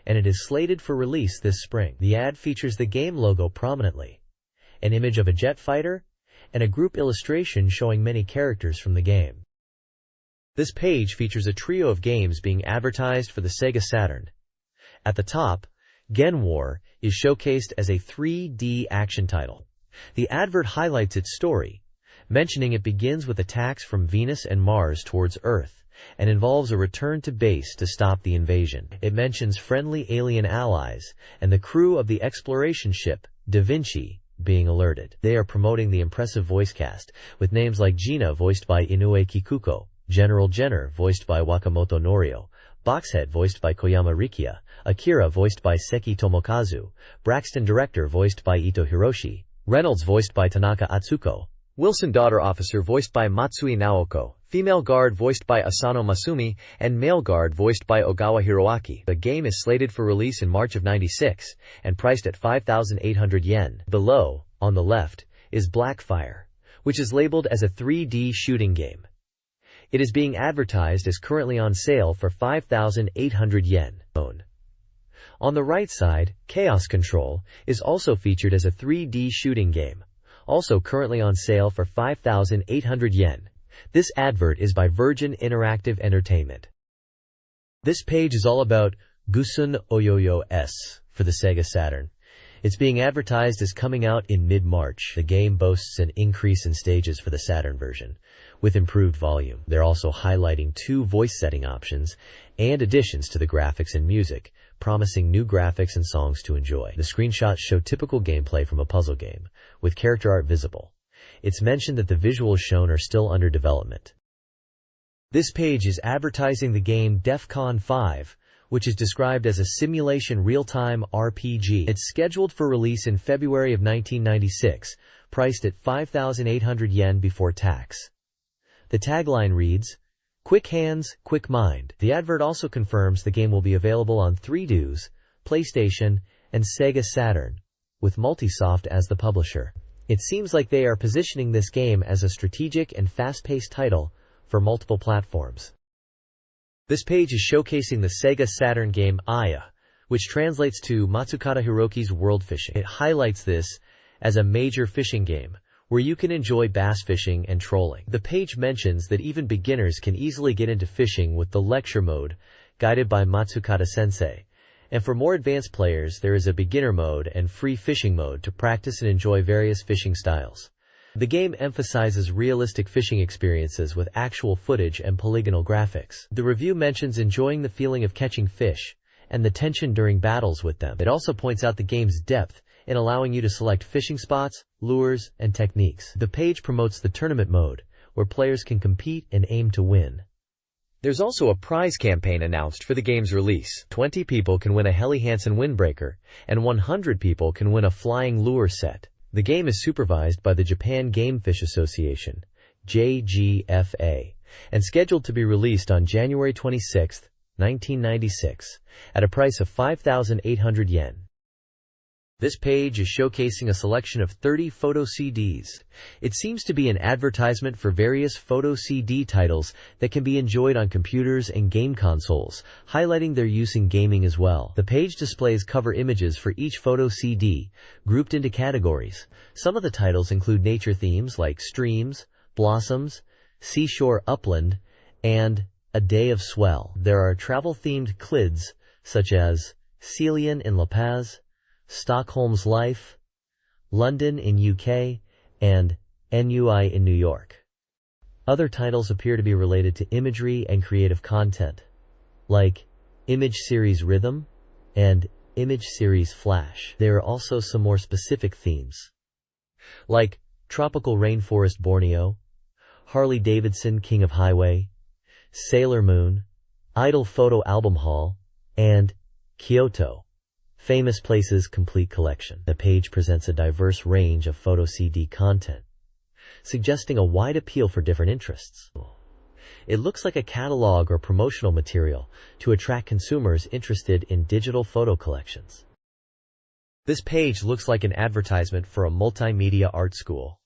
and it is slated for release this spring. The ad features the game logo prominently, an image of a jet fighter, and a group illustration showing many characters from the game. This page features a trio of games being advertised for the Sega Saturn. At the top, Gen War is showcased as a 3D action title. The advert highlights its story, mentioning it begins with attacks from Venus and Mars towards Earth, and involves a return to base to stop the invasion. It mentions friendly alien allies and the crew of the exploration ship Da Vinci being alerted. They are promoting the impressive voice cast, with names like Gina voiced by Inoue Kikuko, General Jenner voiced by Wakamoto Norio, Boxhead voiced by Koyama Rikia, Akira voiced by Seki Tomokazu, Braxton Director voiced by Ito Hiroshi, Reynolds voiced by Tanaka Atsuko, Wilson Daughter Officer voiced by Matsui Naoko, Female Guard voiced by Asano Masumi, and Male Guard voiced by Ogawa Hiroaki. The game is slated for release in March of '96 and priced at 5,800 yen. Below, on the left, is Blackfire, which is labeled as a 3D shooting game. It is being advertised as currently on sale for 5,800 yen. On the right side, Chaos Control is also featured as a 3D shooting game, also currently on sale for 5,800 yen. This advert is by Virgin Interactive Entertainment. This page is all about Gusun Oyoyo S for the Sega Saturn. It's being advertised as coming out in mid-March. The game boasts an increase in stages for the Saturn version, with improved volume. They're also highlighting 2 voice setting options and additions to the graphics and music, promising new graphics and songs to enjoy. The screenshots show typical gameplay from a puzzle game, with character art visible. It's mentioned that the visuals shown are still under development. This page is advertising the game DEFCON 5, which is described as a simulation real-time RPG. It's scheduled for release in February of 1996, priced at 5,800 yen before tax. The tagline reads, "Quick hands, quick mind." The advert also confirms the game will be available on 3DOs, PlayStation, and Sega Saturn, with Multisoft as the publisher. It seems like they are positioning this game as a strategic and fast-paced title for multiple platforms. This page is showcasing the Sega Saturn game Aya, which translates to Matsukata Hiroki's World Fishing. It highlights this as a major fishing game, where you can enjoy bass fishing and trolling. The page mentions that even beginners can easily get into fishing with the lecture mode, guided by Matsukata Sensei. And for more advanced players, there is a beginner mode and free fishing mode to practice and enjoy various fishing styles. The game emphasizes realistic fishing experiences with actual footage and polygonal graphics. The review mentions enjoying the feeling of catching fish and the tension during battles with them. It also points out the game's depth in allowing you to select fishing spots, lures, and techniques. The page promotes the tournament mode, where players can compete and aim to win. There's also a prize campaign announced for the game's release. 20 people can win a Helly Hansen windbreaker, and 100 people can win a flying lure set. The game is supervised by the Japan Game Fish Association, JGFA, and scheduled to be released on January 26, 1996, at a price of 5,800 yen. This page is showcasing a selection of 30 photo CDs. It seems to be an advertisement for various photo CD titles that can be enjoyed on computers and game consoles, highlighting their use in gaming as well. The page displays cover images for each photo CD, grouped into categories. Some of the titles include nature themes like streams, blossoms, seashore upland, and a day of swell. There are travel-themed clids such as Celian in La Paz, Stockholm's Life, London in UK, and NUI in New York. Other titles appear to be related to imagery and creative content, like Image Series Rhythm and Image Series Flash. There are also some more specific themes, like Tropical Rainforest Borneo, Harley Davidson King of Highway, Sailor Moon, Idol Photo Album Hall, and Kyoto, Famous Places Complete Collection. The page presents a diverse range of photo CD content, suggesting a wide appeal for different interests. It looks like a catalog or promotional material to attract consumers interested in digital photo collections. This page looks like an advertisement for a multimedia art school.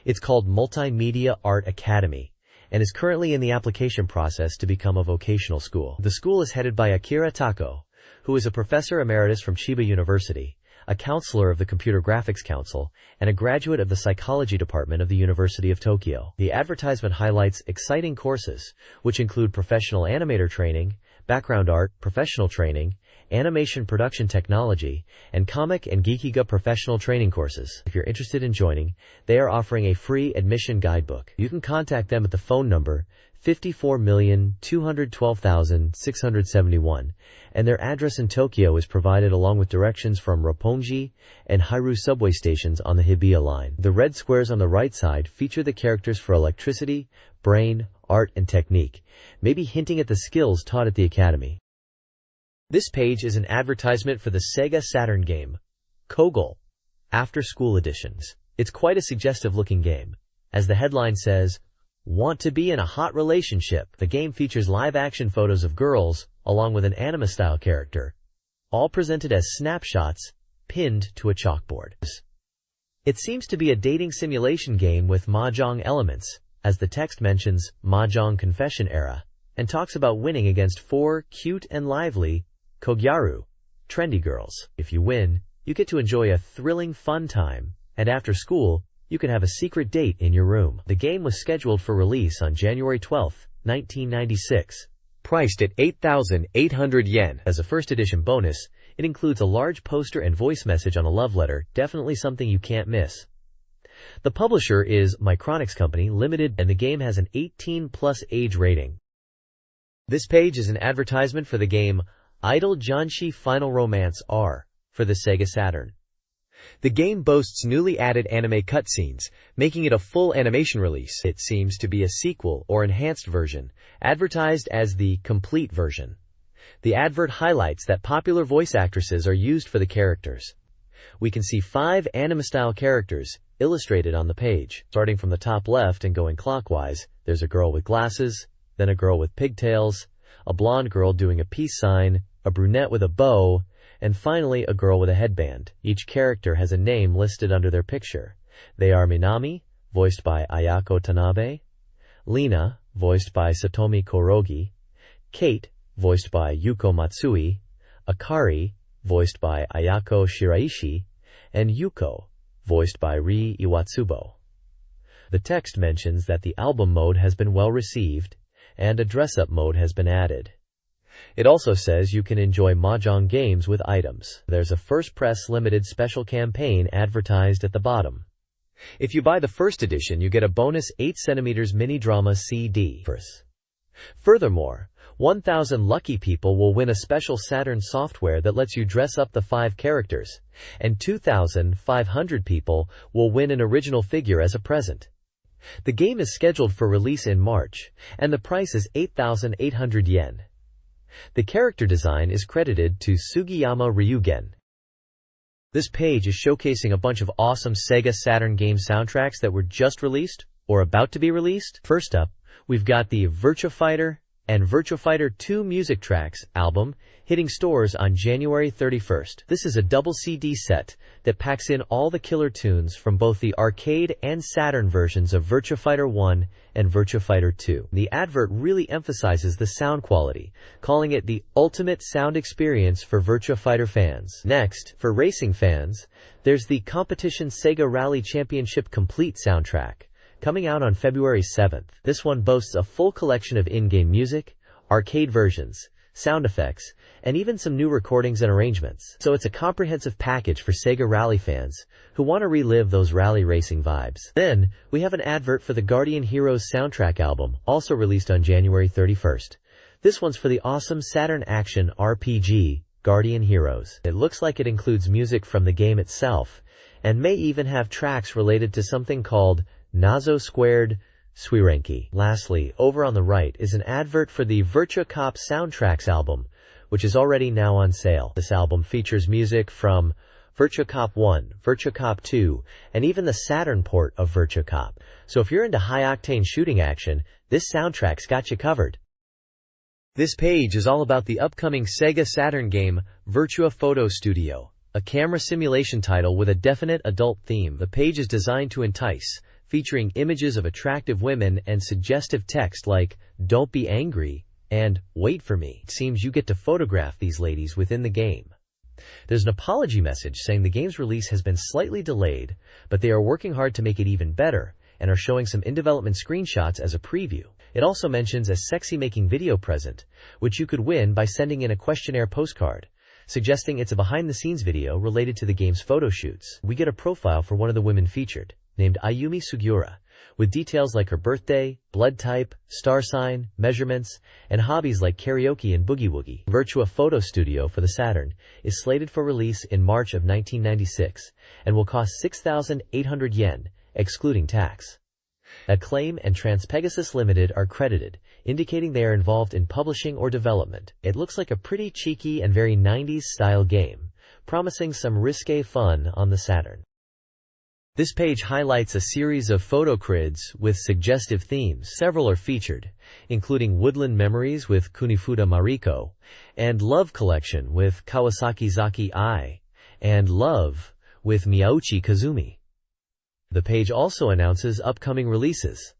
It's called Multimedia Art Academy and is currently in the application process to become a vocational school. The school is headed by Akira Tako, who is a professor emeritus from Chiba University, a counselor of the Computer Graphics Council, and a graduate of the Psychology Department of the University of Tokyo. The advertisement highlights exciting courses, which include professional animator training, background art, professional training, animation production technology, and comic and geekiga professional training courses. If you're interested in joining, they are offering a free admission guidebook. You can contact them at the phone number 54,212,671, and their address in Tokyo is provided along with directions from Roppongi and Hairu subway stations on the Hibiya line. The red squares on the right side feature the characters for electricity, brain, art, and technique, maybe hinting at the skills taught at the academy. This page is an advertisement for the SEGA Saturn game, Kogel, After School Editions. It's quite a suggestive-looking game. As the headline says, "Want to be in a hot relationship?" The game features live-action photos of girls, along with an anime-style character, all presented as snapshots pinned to a chalkboard. It seems to be a dating simulation game with mahjong elements, as the text mentions Mahjong Confession Era, and talks about winning against 4 cute and lively Kogyaru, trendy girls. If you win, you get to enjoy a thrilling fun time, and after school, you can have a secret date in your room. The game was scheduled for release on January 12, 1996, priced at 8,800 yen. As a first edition bonus, it includes a large poster and voice message on a love letter, definitely something you can't miss. The publisher is Micronix Company Limited, and the game has an 18+ age rating. This page is an advertisement for the game Idol Janshi Final Romance R for the SEGA Saturn. The game boasts newly added anime cutscenes, making it a full animation release. It seems to be a sequel or enhanced version, advertised as the complete version. The advert highlights that popular voice actresses are used for the characters. We can see 5 anime-style characters illustrated on the page. Starting from the top left and going clockwise, there's a girl with glasses, then a girl with pigtails, a blonde girl doing a peace sign, a brunette with a bow, and finally a girl with a headband. Each character has a name listed under their picture. They are Minami, voiced by Ayako Tanabe, Lina, voiced by Satomi Korogi, Kate, voiced by Yuko Matsui, Akari, voiced by Ayako Shiraishi, and Yuko, voiced by Rii Iwatsubo. The text mentions that the album mode has been well received, and a dress-up mode has been added. It also says you can enjoy mahjong games with items. There's a First Press Limited special campaign advertised at the bottom. If you buy the first edition, you get a bonus 8 cm mini-drama CD. Furthermore, 1,000 lucky people will win a special Saturn software that lets you dress up the 5 characters, and 2,500 people will win an original figure as a present. The game is scheduled for release in March, and the price is 8,800 yen. The character design is credited to Sugiyama Ryugen. This page is showcasing a bunch of awesome SEGA Saturn game soundtracks that were just released or about to be released. First up, we've got the Virtua Fighter and Virtua Fighter 2 Music Tracks album hitting stores on January 31st. This is a double CD set that packs in all the killer tunes from both the arcade and Saturn versions of Virtua Fighter 1 and Virtua Fighter 2. The advert really emphasizes the sound quality, calling it the ultimate sound experience for Virtua Fighter fans. Next, for racing fans, there's the Competition Sega Rally Championship Complete soundtrack, coming out on February 7th. This one boasts a full collection of in-game music, arcade versions, sound effects, and even some new recordings and arrangements. So it's a comprehensive package for Sega Rally fans who want to relive those rally racing vibes. Then, we have an advert for the Guardian Heroes soundtrack album, also released on January 31st. This one's for the awesome Saturn action RPG, Guardian Heroes. It looks like it includes music from the game itself, and may even have tracks related to something called Nazo Squared Swirenki. Lastly, over on the right is an advert for the Virtua Cop Soundtracks album, which is already now on sale. This album features music from Virtua Cop 1, Virtua Cop 2, and even the Saturn port of Virtua Cop. So if you're into high-octane shooting action, this soundtrack's got you covered. This page is all about the upcoming Sega Saturn game, Virtua Photo Studio, a camera simulation title with a definite adult theme. The page is designed to entice, featuring images of attractive women and suggestive text like, "Don't be angry," and "Wait for me." It seems you get to photograph these ladies within the game. There's an apology message saying the game's release has been slightly delayed, but they are working hard to make it even better, and are showing some in-development screenshots as a preview. It also mentions a sexy-making video present, which you could win by sending in a questionnaire postcard, suggesting it's a behind-the-scenes video related to the game's photo shoots. We get a profile for one of the women featured, named Ayumi Sugiura, with details like her birthday, blood type, star sign, measurements, and hobbies like karaoke and boogie-woogie. Virtua Photo Studio for the Saturn is slated for release in March of 1996 and will cost 6,800 yen, excluding tax. Acclaim and Transpegasus Limited are credited, indicating they are involved in publishing or development. It looks like a pretty cheeky and very 90s style game, promising some risque fun on the Saturn. This page highlights a series of photo crids with suggestive themes. Several are featured, including Woodland Memories with Kunifuda Mariko, and Love Collection with Kawasaki Zaki Ai, and Love with Miyauchi Kazumi. The page also announces upcoming releases: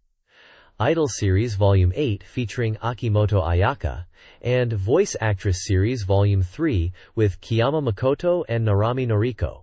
Idol Series Volume 8 featuring Akimoto Ayaka, and Voice Actress Series Volume 3 with Kiyama Makoto and Narami Noriko.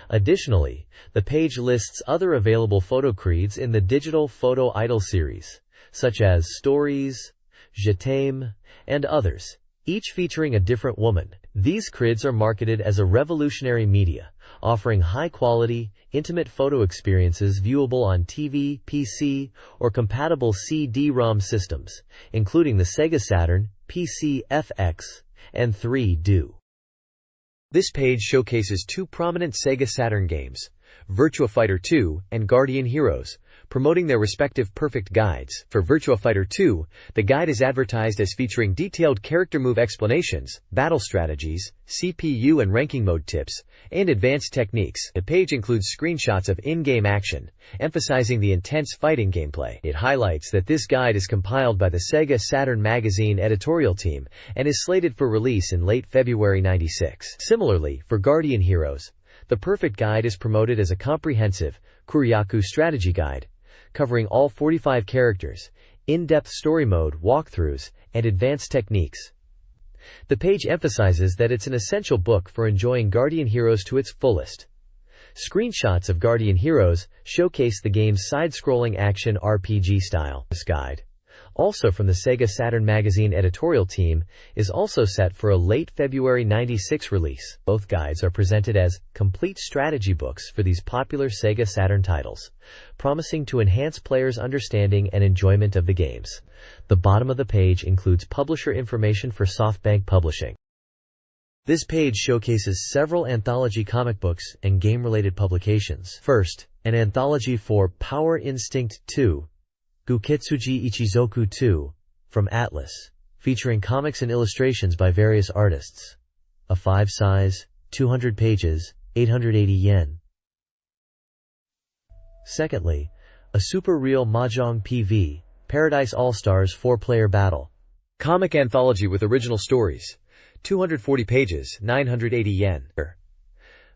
Additionally, the page lists other available photo creeds in the Digital Photo Idol series, such as Stories, Je t'aime, and others, each featuring a different woman. These crids are marketed as a revolutionary media, offering high-quality, intimate photo experiences viewable on TV, PC, or compatible CD-ROM systems, including the Sega Saturn, PC, FX, and 3Do. This page showcases two prominent Sega Saturn games, Virtua Fighter 2 and Guardian Heroes, promoting their respective perfect guides. For Virtua Fighter 2, the guide is advertised as featuring detailed character move explanations, battle strategies, CPU and ranking mode tips, and advanced techniques. The page includes screenshots of in-game action, emphasizing the intense fighting gameplay. It highlights that this guide is compiled by the SEGA Saturn Magazine editorial team and is slated for release in late February '96. Similarly, for Guardian Heroes, the perfect guide is promoted as a comprehensive Kuryaku strategy guide, covering all 45 characters, in-depth story mode, walkthroughs, and advanced techniques. The page emphasizes that it's an essential book for enjoying Guardian Heroes to its fullest. Screenshots of Guardian Heroes showcase the game's side-scrolling action RPG style. This guide, also from the Sega Saturn Magazine editorial team, is also set for a late February '96 release. Both guides are presented as complete strategy books for these popular Sega Saturn titles, promising to enhance players' understanding and enjoyment of the games. The bottom of the page includes publisher information for SoftBank Publishing. This page showcases several anthology comic books and game-related publications. First, an anthology for Power Instinct 2, Guketsuji Ichizoku 2, from Atlas, featuring comics and illustrations by various artists. A 5-size, 200 pages, 880 yen. Secondly, a Super Real Mahjong PV, Paradise All-Stars 4-player battle. Comic anthology with original stories, 240 pages, 980 yen.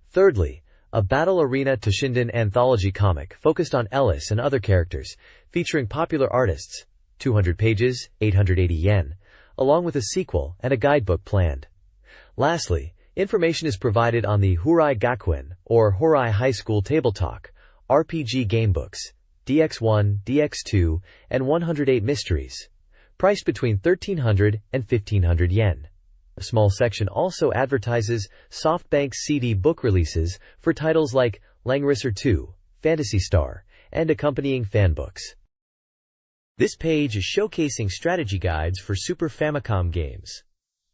Thirdly, a Battle Arena Toshinden anthology comic focused on Ellis and other characters, featuring popular artists, 200 pages, 880 yen, along with a sequel and a guidebook planned. Lastly, information is provided on the Hurai Gakuen, or Hurai High School Table Talk, RPG gamebooks, DX1, DX2, and 108 Mysteries, priced between 1,300 and 1,500 yen. A small section also advertises SoftBank CD book releases for titles like Langrisser 2, Phantasy Star, and accompanying fanbooks. This page is showcasing strategy guides for Super Famicom games.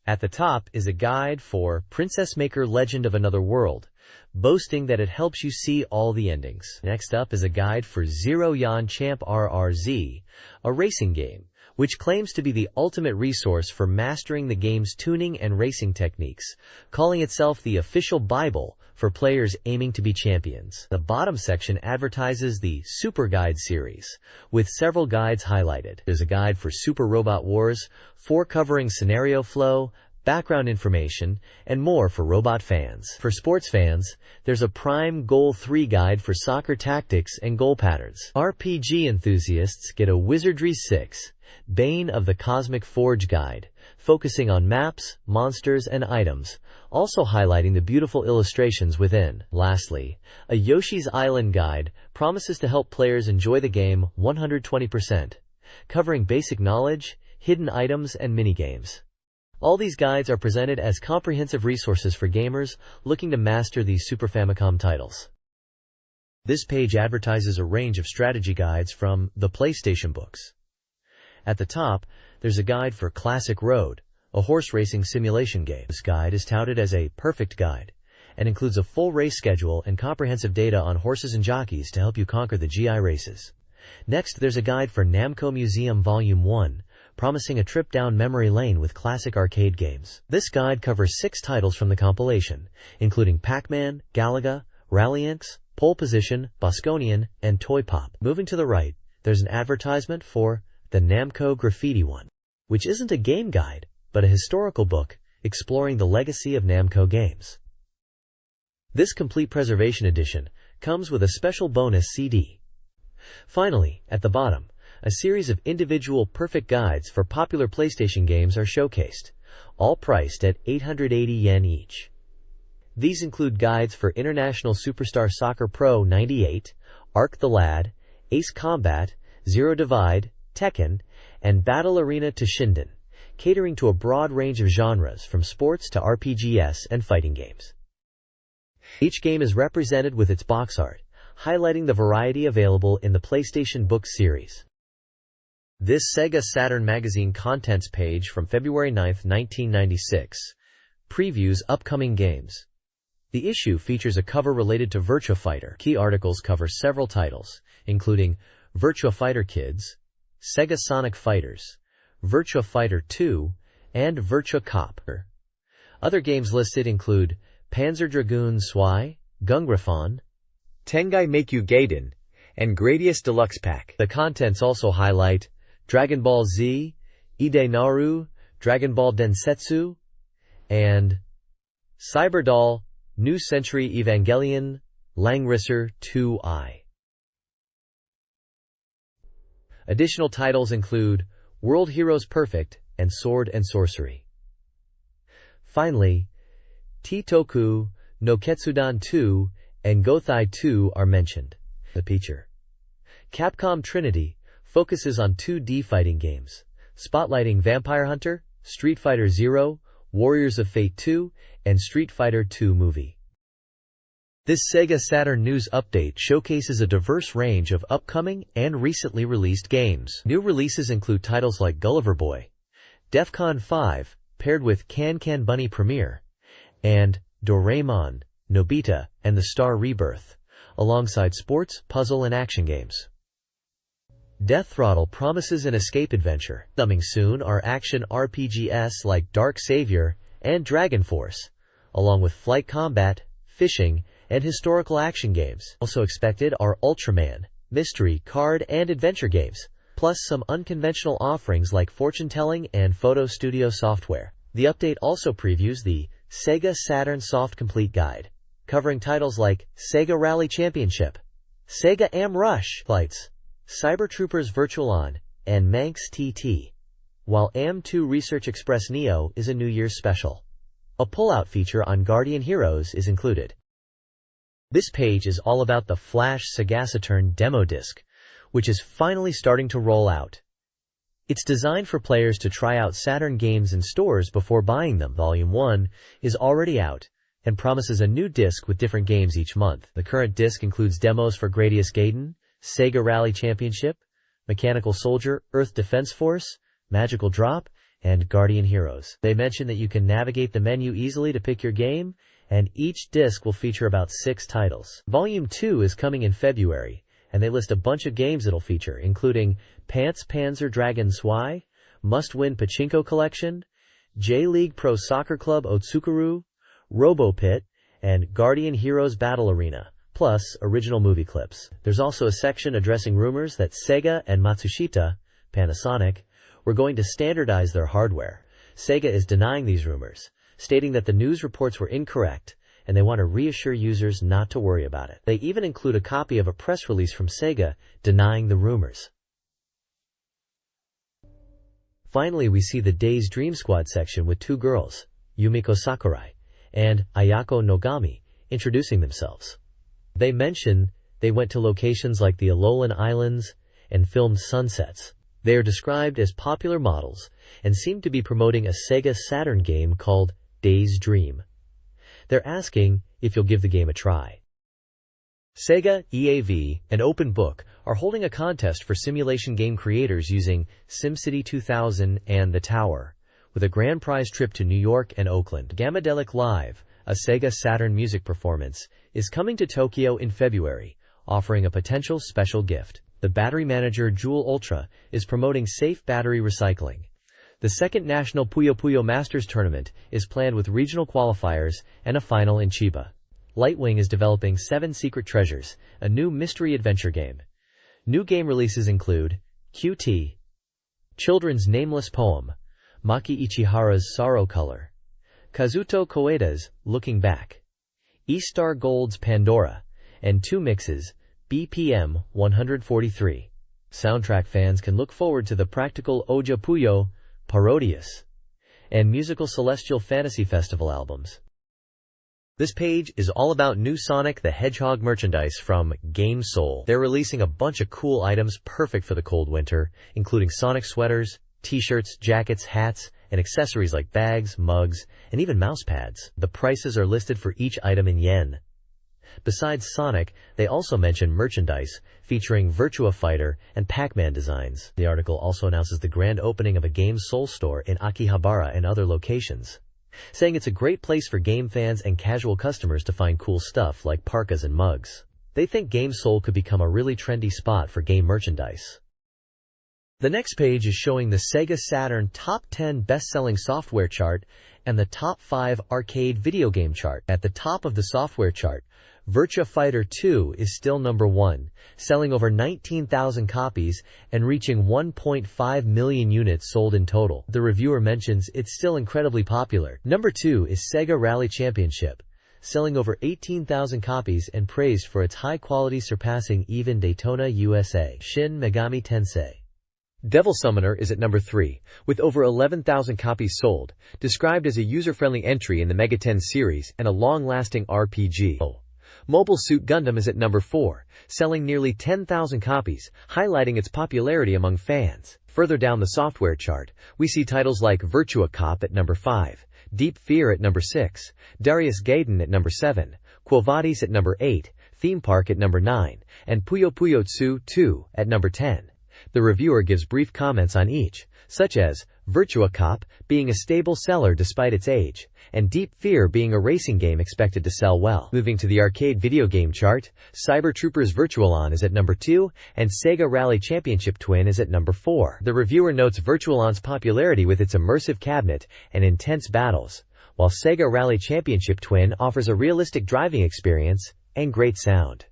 At the top is a guide for Princess Maker Legend of Another World, boasting that it helps you see all the endings. Next up is a guide for Zero Yan Champ RRZ, a racing game, which claims to be the ultimate resource for mastering the game's tuning and racing techniques, calling itself the official Bible for players aiming to be champions. The bottom section advertises the Super Guide series, with several guides highlighted. There's a guide for Super Robot Wars, 4 covering scenario flow, background information, and more for robot fans. For sports fans, there's a Prime Goal 3 guide for soccer tactics and goal patterns. RPG enthusiasts get a Wizardry 6, Bane of the Cosmic Forge guide, focusing on maps, monsters, and items, also highlighting the beautiful illustrations within. Lastly, a Yoshi's Island guide promises to help players enjoy the game 120%, covering basic knowledge, hidden items, and minigames. All these guides are presented as comprehensive resources for gamers looking to master these Super Famicom titles. This page advertises a range of strategy guides from the PlayStation books. At the top, there's a guide for Classic Road, a horse racing simulation game. This guide is touted as a perfect guide and includes a full race schedule and comprehensive data on horses and jockeys to help you conquer the GI races. Next, there's a guide for Namco Museum Volume 1, promising a trip down memory lane with classic arcade games. This guide covers 6 titles from the compilation, including Pac-Man, Galaga, Rallyinx, Pole Position, Bosconian, and Toy Pop. Moving to the right, there's an advertisement for the Namco Graffiti One, which isn't a game guide, but a historical book exploring the legacy of Namco games. This complete preservation edition comes with a special bonus CD. Finally, at the bottom, a series of individual perfect guides for popular PlayStation games are showcased, all priced at 880 yen each. These include guides for International Superstar Soccer Pro 98, Arc the Lad, Ace Combat, Zero Divide, Tekken, and Battle Arena to Shinden, catering to a broad range of genres from sports to RPGs and fighting games. Each game is represented with its box art, highlighting the variety available in the PlayStation book series. This SEGA Saturn Magazine contents page from February 9, 1996, previews upcoming games. The issue features a cover related to Virtua Fighter. Key articles cover several titles, including Virtua Fighter Kids, Sega Sonic Fighters, Virtua Fighter 2, and Virtua Cop. Other games listed include Panzer Dragoon Zwei, Gungrafon, Tengai Meikyu Gaiden, and Gradius Deluxe Pack. The contents also highlight Dragon Ball Z, Ide Naru, Dragon Ball Densetsu, and Cyberdoll, New Century Evangelion, Langrisser 2i. Additional titles include World Heroes Perfect and Sword and Sorcery. Finally, T-Toku, no Ketsudan 2, and Gothai 2 are mentioned. The feature. Capcom Trinity focuses on 2D fighting games, spotlighting Vampire Hunter, Street Fighter Zero, Warriors of Fate 2, and Street Fighter 2 movie. This Sega Saturn news update showcases a diverse range of upcoming and recently released games. New releases include titles like Gulliver Boy, Defcon 5, paired with Can Can Bunny Premiere, and Doraemon, Nobita, and the Star Rebirth, alongside sports, puzzle, and action games. Death Throttle promises an escape adventure. Coming soon are action RPGs like Dark Savior and Dragon Force, along with flight combat, fishing, and historical action games. Also expected are Ultraman, mystery, card, and adventure games, plus some unconventional offerings like fortune-telling and photo studio software. The update also previews the SEGA Saturn Soft Complete Guide, covering titles like Sega Rally Championship, Sega Am Rush Flights, Cyber Troopers Virtual On, and Manx TT, while AM2 Research Express Neo is a New Year's special. A pull-out feature on Guardian Heroes is included. This page is all about the Flash SEGA Saturn demo disc, which is finally starting to roll out. It's designed for players to try out Saturn games in stores before buying them. Volume 1 is already out and promises a new disc with different games each month. The current disc includes demos for Gradius Gaiden, SEGA Rally Championship, Mechanical Soldier, Earth Defense Force, Magical Drop, and Guardian Heroes. They mention that you can navigate the menu easily to pick your game, and each disc will feature about 6 titles. Volume 2 is coming in February, and they list a bunch of games it'll feature, including Pants Panzer Dragon Zwei, Must Win Pachinko Collection, J-League Pro Soccer Club Otsukuru, RoboPit, and Guardian Heroes Battle Arena, plus original movie clips. There's also a section addressing rumors that Sega and Matsushita, Panasonic, were going to standardize their hardware. Sega is denying these rumors, stating that the news reports were incorrect, and they want to reassure users not to worry about it. They even include a copy of a press release from Sega denying the rumors. Finally, we see the Days Dream Squad section with 2 girls, Yumiko Sakurai and Ayako Nogami, introducing themselves. They mention they went to locations like the Alolan Islands and filmed sunsets. They are described as popular models and seem to be promoting a Sega Saturn game called Days Dream. They're asking if you'll give the game a try. Sega, EAV, and Open Book are holding a contest for simulation game creators using SimCity 2000 and The Tower, with a grand prize trip to New York and Oakland. Gamadelic Live, a Sega Saturn music performance, is coming to Tokyo in February, offering a potential special gift. The battery manager Joule Ultra is promoting safe battery recycling. The second National Puyo Puyo Masters Tournament is planned with regional qualifiers and a final in Chiba. Lightwing is developing 7 Secret Treasures, a new mystery adventure game. New game releases include QT, Children's Nameless Poem, Maki Ichihara's Sorrow Color, Kazuto Koeda's Looking Back, E-Star Gold's Pandora, and 2 mixes, BPM 143. Soundtrack fans can look forward to the practical Oja Puyo, Parodius, and musical Celestial Fantasy Festival albums. This page is all about new Sonic the Hedgehog merchandise from Game Soul. They're releasing a bunch of cool items perfect for the cold winter, including Sonic sweaters, t-shirts, jackets, hats, and accessories like bags, mugs, and even mouse pads. The prices are listed for each item in yen. Besides Sonic, they also mention merchandise featuring Virtua Fighter and Pac-Man designs. The article also announces the grand opening of a Game Soul store in Akihabara and other locations, saying it's a great place for game fans and casual customers to find cool stuff like parkas and mugs. They think Game Soul could become a really trendy spot for game merchandise. The next page is showing the Sega Saturn Top 10 Best-Selling Software chart and the Top 5 Arcade Video Game chart. At the top of the software chart, Virtua Fighter 2 is still number 1, selling over 19,000 copies and reaching 1.5 million units sold in total. The reviewer mentions it's still incredibly popular. Number 2 is Sega Rally Championship, selling over 18,000 copies and praised for its high quality, surpassing even Daytona USA. Shin Megami Tensei Devil Summoner is at number 3, with over 11,000 copies sold, described as a user-friendly entry in the Mega 10 series and a long-lasting RPG. Mobile Suit Gundam is at number 4, selling nearly 10,000 copies, highlighting its popularity among fans. Further down the software chart, we see titles like Virtua Cop at number 5, Deep Fear at number 6, Darius Gaiden at number 7, Quo Vadis at number 8, Theme Park at number 9, and Puyo Puyo 2 at number 10. The reviewer gives brief comments on each, such as Virtua Cop being a stable seller despite its age, and Deep Fear being a racing game expected to sell well. Moving to the arcade video game chart, Cyber Troopers Virtualon is at number 2, and Sega Rally Championship Twin is at number 4. The reviewer notes Virtualon's popularity with its immersive cabinet and intense battles, while Sega Rally Championship Twin offers a realistic driving experience and great sound.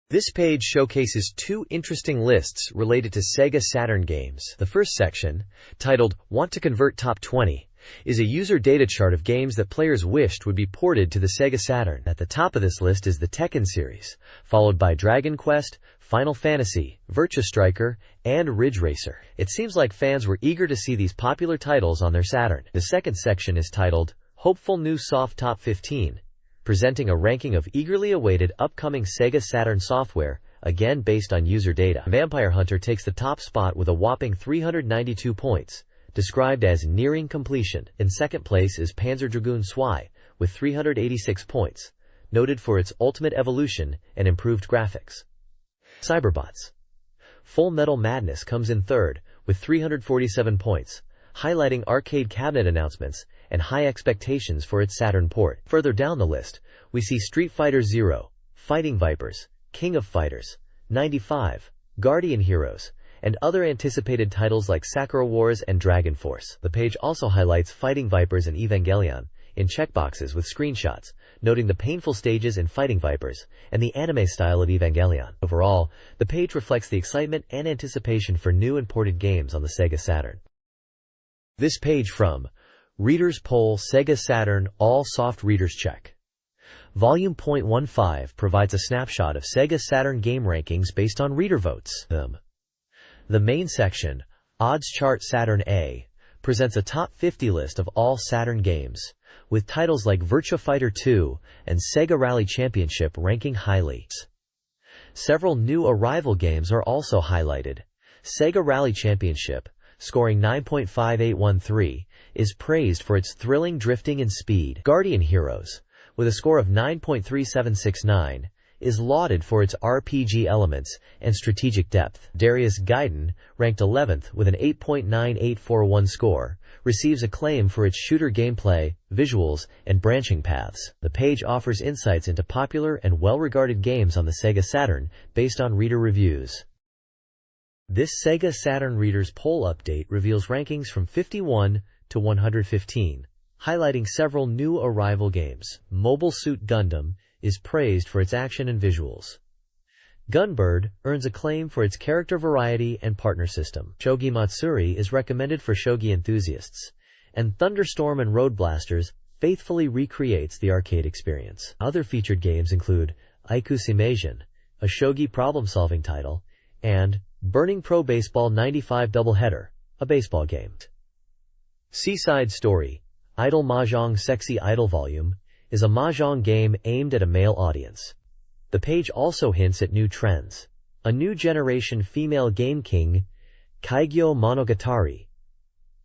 This page showcases 2 interesting lists related to Sega Saturn games. The first section, titled Want to Convert Top 20, is a user data chart of games that players wished would be ported to the Sega Saturn. At the top of this list is the Tekken series, followed by Dragon Quest, Final Fantasy, Virtua Striker, and Ridge Racer. It seems like fans were eager to see these popular titles on their Saturn. The second section is titled Hopeful New Soft Top 15, presenting a ranking of eagerly awaited upcoming Sega Saturn software again based on user data. Vampire Hunter takes the top spot with a whopping 392 points, described as nearing completion. In second place is Panzer Dragoon Zwei, with 386 points, noted for its ultimate evolution and improved graphics. Cyberbots. Full Metal Madness comes in third, with 347 points, highlighting arcade cabinet announcements and high expectations for its Saturn port. Further down the list, we see Street Fighter Zero, Fighting Vipers, King of Fighters, 95, Guardian Heroes, and other anticipated titles like Sakura Wars and Dragon Force. The page also highlights Fighting Vipers and Evangelion in checkboxes with screenshots, noting the painful stages in Fighting Vipers and the anime style of Evangelion. Overall, the page reflects the excitement and anticipation for new and ported games on the Sega Saturn. This page from Readers Poll SEGA Saturn All Soft Readers Check. Volume .15 provides a snapshot of Sega Saturn game rankings based on reader votes. The main section, Odds Chart Saturn A, presents a top 50 list of all Saturn games, with titles like Virtua Fighter 2 and Sega Rally Championship ranking highly. Several new arrival games are also highlighted. Sega Rally Championship, scoring 9.5813, is praised for its thrilling drifting and speed. Guardian Heroes, with a score of 9.3769, is lauded for its RPG elements and strategic depth. Darius Gaiden, ranked 11th with an 8.9841 score, receives acclaim for its shooter gameplay, visuals, and branching paths. The page offers insights into popular and well-regarded games on the Sega Saturn based on reader reviews. This Sega Saturn Readers Poll update reveals rankings from 51 to 115, highlighting several new arrival games. Mobile Suit Gundam is praised for its action and visuals. Gunbird earns acclaim for its character variety and partner system. Shogi Matsuri is recommended for shogi enthusiasts, and Thunderstorm and Road Blasters faithfully recreates the arcade experience. Other featured games include Aiku Seimeijen, a shogi problem-solving title, and Burning Pro Baseball 95 Doubleheader, a baseball game. Seaside Story, Idol Mahjong Sexy Idol Volume, is a mahjong game aimed at a male audience. The page also hints at new trends. A new generation female game king, Kaigyo Monogatari,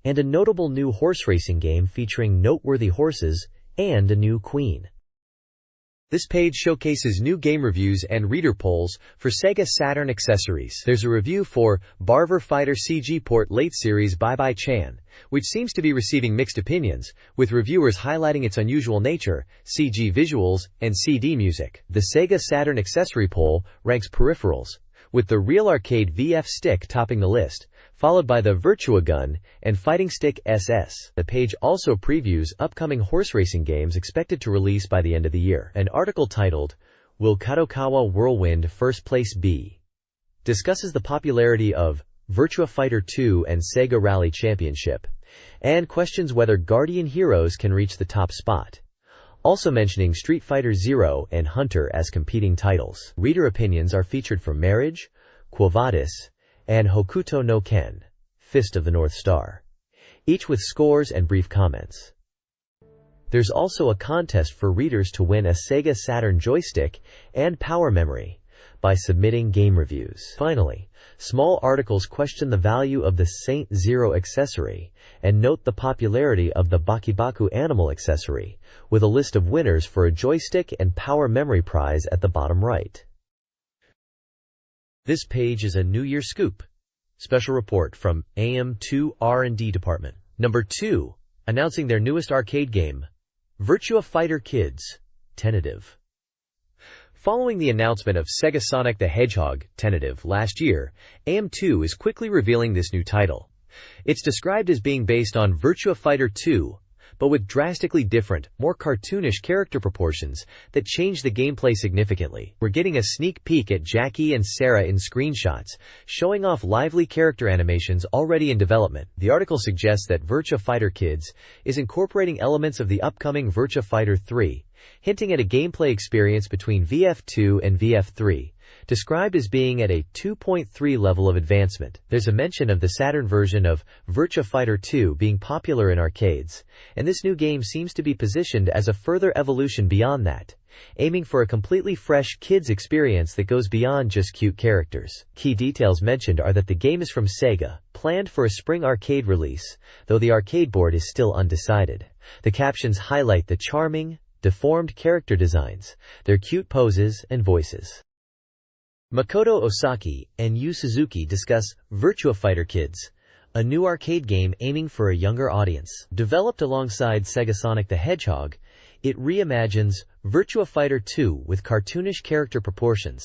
and a notable new horse racing game featuring noteworthy horses and a new queen. This page showcases new game reviews and reader polls for Sega Saturn accessories. There's a review for Barver Fighter CG Port Late Series Bye Bye Chan, which seems to be receiving mixed opinions, with reviewers highlighting its unusual nature, CG visuals, and CD music. The Sega Saturn accessory poll ranks peripherals, with the Real Arcade VF Stick topping the list, followed by the Virtua Gun and Fighting Stick SS. The page also previews upcoming horse racing games expected to release by the end of the year. An article titled, Will Kadokawa Whirlwind First Place Be?, discusses the popularity of Virtua Fighter 2 and Sega Rally Championship, and questions whether Guardian Heroes can reach the top spot, also mentioning Street Fighter Zero and Hunter as competing titles. Reader opinions are featured for Marriage, Quo Vadis, and Hokuto no Ken, Fist of the North Star, each with scores and brief comments. There's also a contest for readers to win a Sega Saturn joystick and power memory by submitting game reviews. Finally, small articles question the value of the Saint Zero accessory and note the popularity of the Bakibaku Animal accessory, with a list of winners for a joystick and power memory prize at the bottom right. This page is a New Year scoop. Special report from AM2 R&D Department. Number 2, announcing their newest arcade game, Virtua Fighter Kids, tentative. Following the announcement of Sega Sonic the Hedgehog, tentative, last year, AM2 is quickly revealing this new title. It's described as being based on Virtua Fighter 2, but with drastically different, more cartoonish character proportions that change the gameplay significantly. We're getting a sneak peek at Jackie and Sarah in screenshots, showing off lively character animations already in development. The article suggests that Virtua Fighter Kids is incorporating elements of the upcoming Virtua Fighter 3, hinting at a gameplay experience between VF2 and VF3, described as being at a 2.3 level of advancement. There's a mention of the Saturn version of Virtua Fighter 2 being popular in arcades, and this new game seems to be positioned as a further evolution beyond that, aiming for a completely fresh kids experience that goes beyond just cute characters. Key details mentioned are that the game is from SEGA, planned for a spring arcade release, though the arcade board is still undecided. The captions highlight the charming, deformed character designs, their cute poses and voices. Makoto Osaki and Yu Suzuki discuss Virtua Fighter Kids, a new arcade game aiming for a younger audience. Developed alongside Sega Sonic the Hedgehog, it reimagines Virtua Fighter 2 with cartoonish character proportions,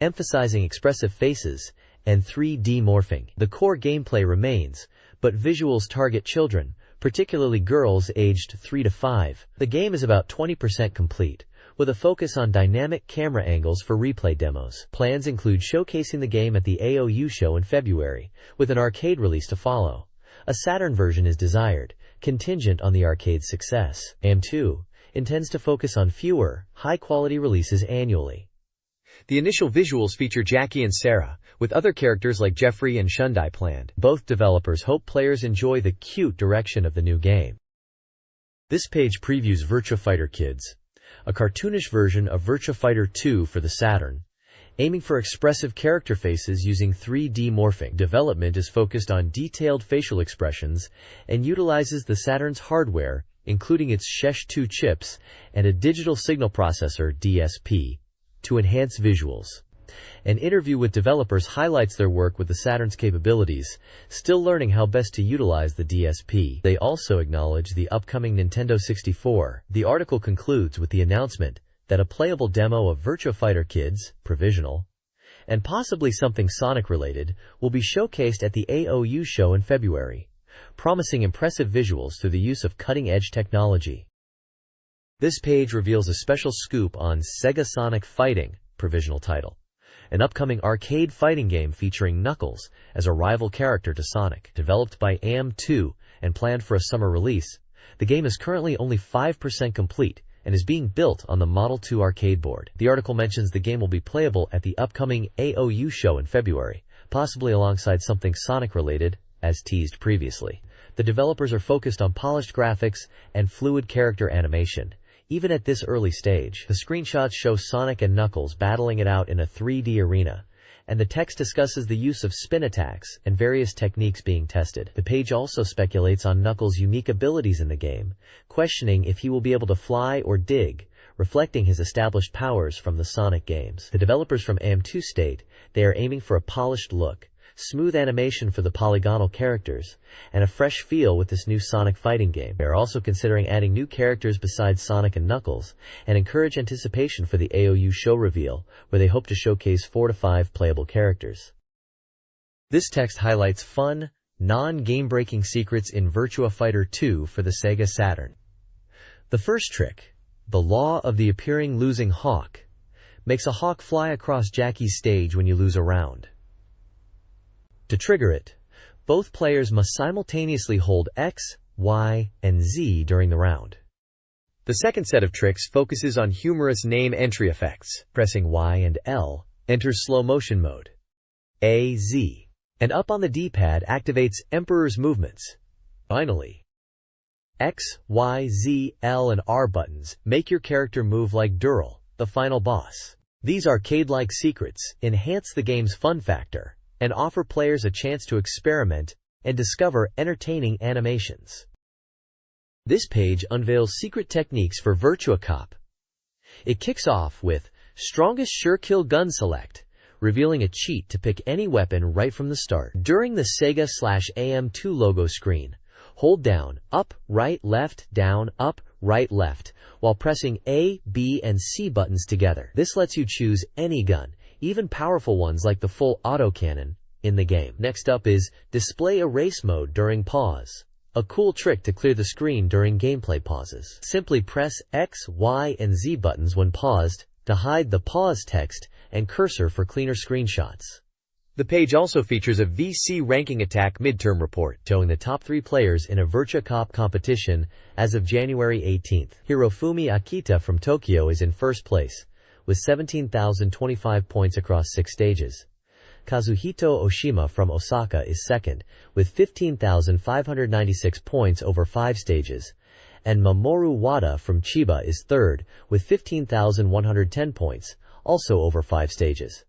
emphasizing expressive faces and 3D morphing. The core gameplay remains, but visuals target children, particularly girls aged 3 to 5. The game is about 20% complete, with a focus on dynamic camera angles for replay demos. Plans include showcasing the game at the AOU show in February, with an arcade release to follow. A Saturn version is desired, contingent on the arcade's success. AM2 intends to focus on fewer, high-quality releases annually. The initial visuals feature Jackie and Sarah, with other characters like Jeffrey and Shundai planned. Both developers hope players enjoy the cute direction of the new game. This page previews Virtua Fighter Kids, a cartoonish version of Virtua Fighter 2 for the Saturn, aiming for expressive character faces using 3D morphing. Development is focused on detailed facial expressions and utilizes the Saturn's hardware, including its SHESH-2 chips and a digital signal processor (DSP), to enhance visuals. An interview with developers highlights their work with the Saturn's capabilities, still learning how best to utilize the DSP. They also acknowledge the upcoming Nintendo 64. The article concludes with the announcement that a playable demo of Virtua Fighter Kids, provisional, and possibly something Sonic-related, will be showcased at the AOU show in February, promising impressive visuals through the use of cutting-edge technology. This page reveals a special scoop on SEGA Sonic Fighting, provisional title, an upcoming arcade fighting game featuring Knuckles as a rival character to Sonic. Developed by AM2 and planned for a summer release, the game is currently only 5% complete and is being built on the Model 2 arcade board. The article mentions the game will be playable at the upcoming AOU show in February, possibly alongside something Sonic-related, as teased previously. The developers are focused on polished graphics and fluid character animation. Even at this early stage, the screenshots show Sonic and Knuckles battling it out in a 3D arena, and the text discusses the use of spin attacks and various techniques being tested. The page also speculates on Knuckles' unique abilities in the game, questioning if he will be able to fly or dig, reflecting his established powers from the Sonic games. The developers from AM2 state they are aiming for a polished look, smooth animation for the polygonal characters, and a fresh feel with this new Sonic fighting game. They are also considering adding new characters besides Sonic and Knuckles, and encourage anticipation for the AOU show reveal, where they hope to showcase 4 to 5 playable characters. This text highlights fun, non-game-breaking secrets in Virtua Fighter 2 for the Sega Saturn. The first trick, the law of the appearing losing hawk, makes a hawk fly across Jackie's stage when you lose a round. To trigger it, both players must simultaneously hold X, Y, and Z during the round. The second set of tricks focuses on humorous name entry effects. Pressing Y and L enters slow motion mode. A, Z, and up on the D-pad activates Emperor's movements. Finally, X, Y, Z, L, and R buttons make your character move like Dural, the final boss. These arcade-like secrets enhance the game's fun factor and offer players a chance to experiment and discover entertaining animations. This page unveils secret techniques for Virtua Cop. It kicks off with Strongest Sure Kill Gun Select, revealing a cheat to pick any weapon right from the start. During the Sega/AM2 logo screen, hold down, up, right, left, down, up, right, left, while pressing A, B, and C buttons together. This lets you choose any gun, even powerful ones like the full autocannon, in the game. Next up is Display Erase Mode during pause, a cool trick to clear the screen during gameplay pauses. Simply press X, Y, and Z buttons when paused to hide the pause text and cursor for cleaner screenshots. The page also features a VC ranking attack midterm report, showing the top 3 players in a Virtua Cop competition as of January 18th. Hirofumi Akita from Tokyo is in first place, with 17,025 points across 6 stages. Kazuhito Oshima from Osaka is second, with 15,596 points over 5 stages. and Mamoru Wada from Chiba is third, with 15,110 points, also over 5 stages.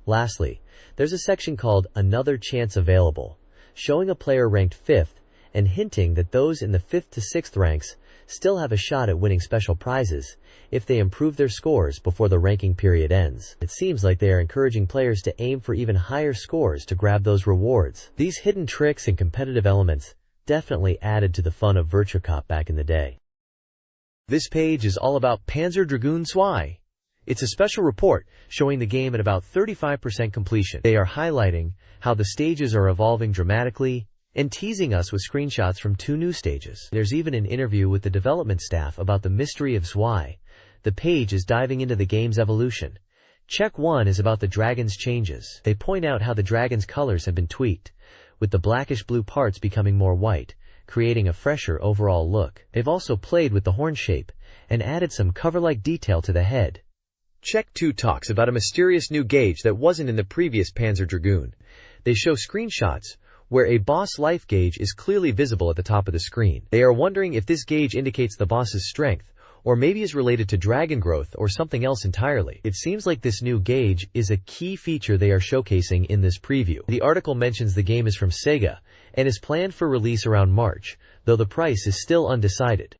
Lastly, there's a section called Another Chance Available, showing a player ranked 5th and hinting that those in the 5th to 6th ranks still have a shot at winning special prizes if they improve their scores before the ranking period ends. It seems like they are encouraging players to aim for even higher scores to grab those rewards. These hidden tricks and competitive elements definitely added to the fun of Virtua Cop back in the day. This page is all about Panzer Dragoon Zwei. It's a special report showing the game at about 35% completion. They are highlighting how the stages are evolving dramatically and teasing us with screenshots from 2 new stages. There's even an interview with the development staff about the mystery of Zwei. The page is diving into the game's evolution. Check 1 is about the dragon's changes. They point out how the dragon's colors have been tweaked, with the blackish-blue parts becoming more white, creating a fresher overall look. They've also played with the horn shape and added some cover-like detail to the head. Check 2 talks about a mysterious new gauge that wasn't in the previous Panzer Dragoon. They show screenshots where a boss life gauge is clearly visible at the top of the screen. They are wondering if this gauge indicates the boss's strength, or maybe is related to dragon growth or something else entirely. It seems like this new gauge is a key feature they are showcasing in this preview. The article mentions the game is from SEGA and is planned for release around March, though the price is still undecided.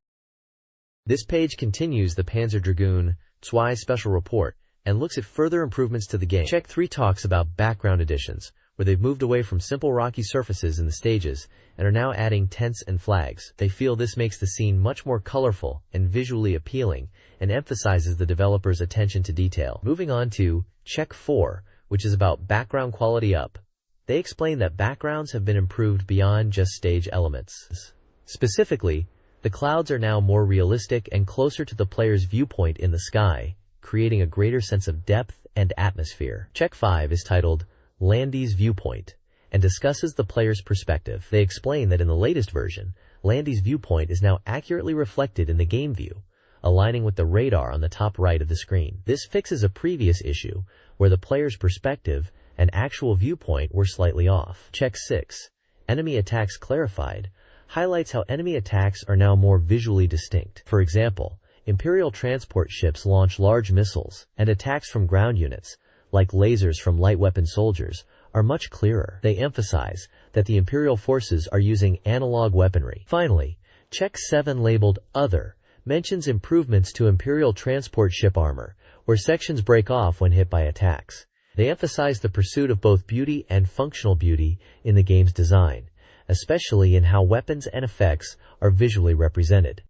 This page continues the Panzer Dragoon Zwei special report and looks at further improvements to the game. Check 3 talks about background additions, where they've moved away from simple rocky surfaces in the stages and are now adding tents and flags. They feel this makes the scene much more colorful and visually appealing and emphasizes the developer's attention to detail. Moving on to Check 4, which is about background quality up. They explain that backgrounds have been improved beyond just stage elements. Specifically, the clouds are now more realistic and closer to the player's viewpoint in the sky, creating a greater sense of depth and atmosphere. Check 5 is titled Landy's Viewpoint and discusses the player's perspective. They explain that in the latest version, Landy's viewpoint is now accurately reflected in the game view, aligning with the radar on the top right of the screen. This fixes a previous issue where the player's perspective and actual viewpoint were slightly off. Check 6, Enemy Attacks Clarified, highlights how enemy attacks are now more visually distinct. For example, Imperial transport ships launch large missiles, and attacks from ground units, like lasers from light weapon soldiers, are much clearer. They emphasize that the Imperial forces are using analog weaponry. Finally, Check 7 labeled Other mentions improvements to Imperial transport ship armor, where sections break off when hit by attacks. They emphasize the pursuit of both beauty and functional beauty in the game's design, especially in how weapons and effects are visually represented.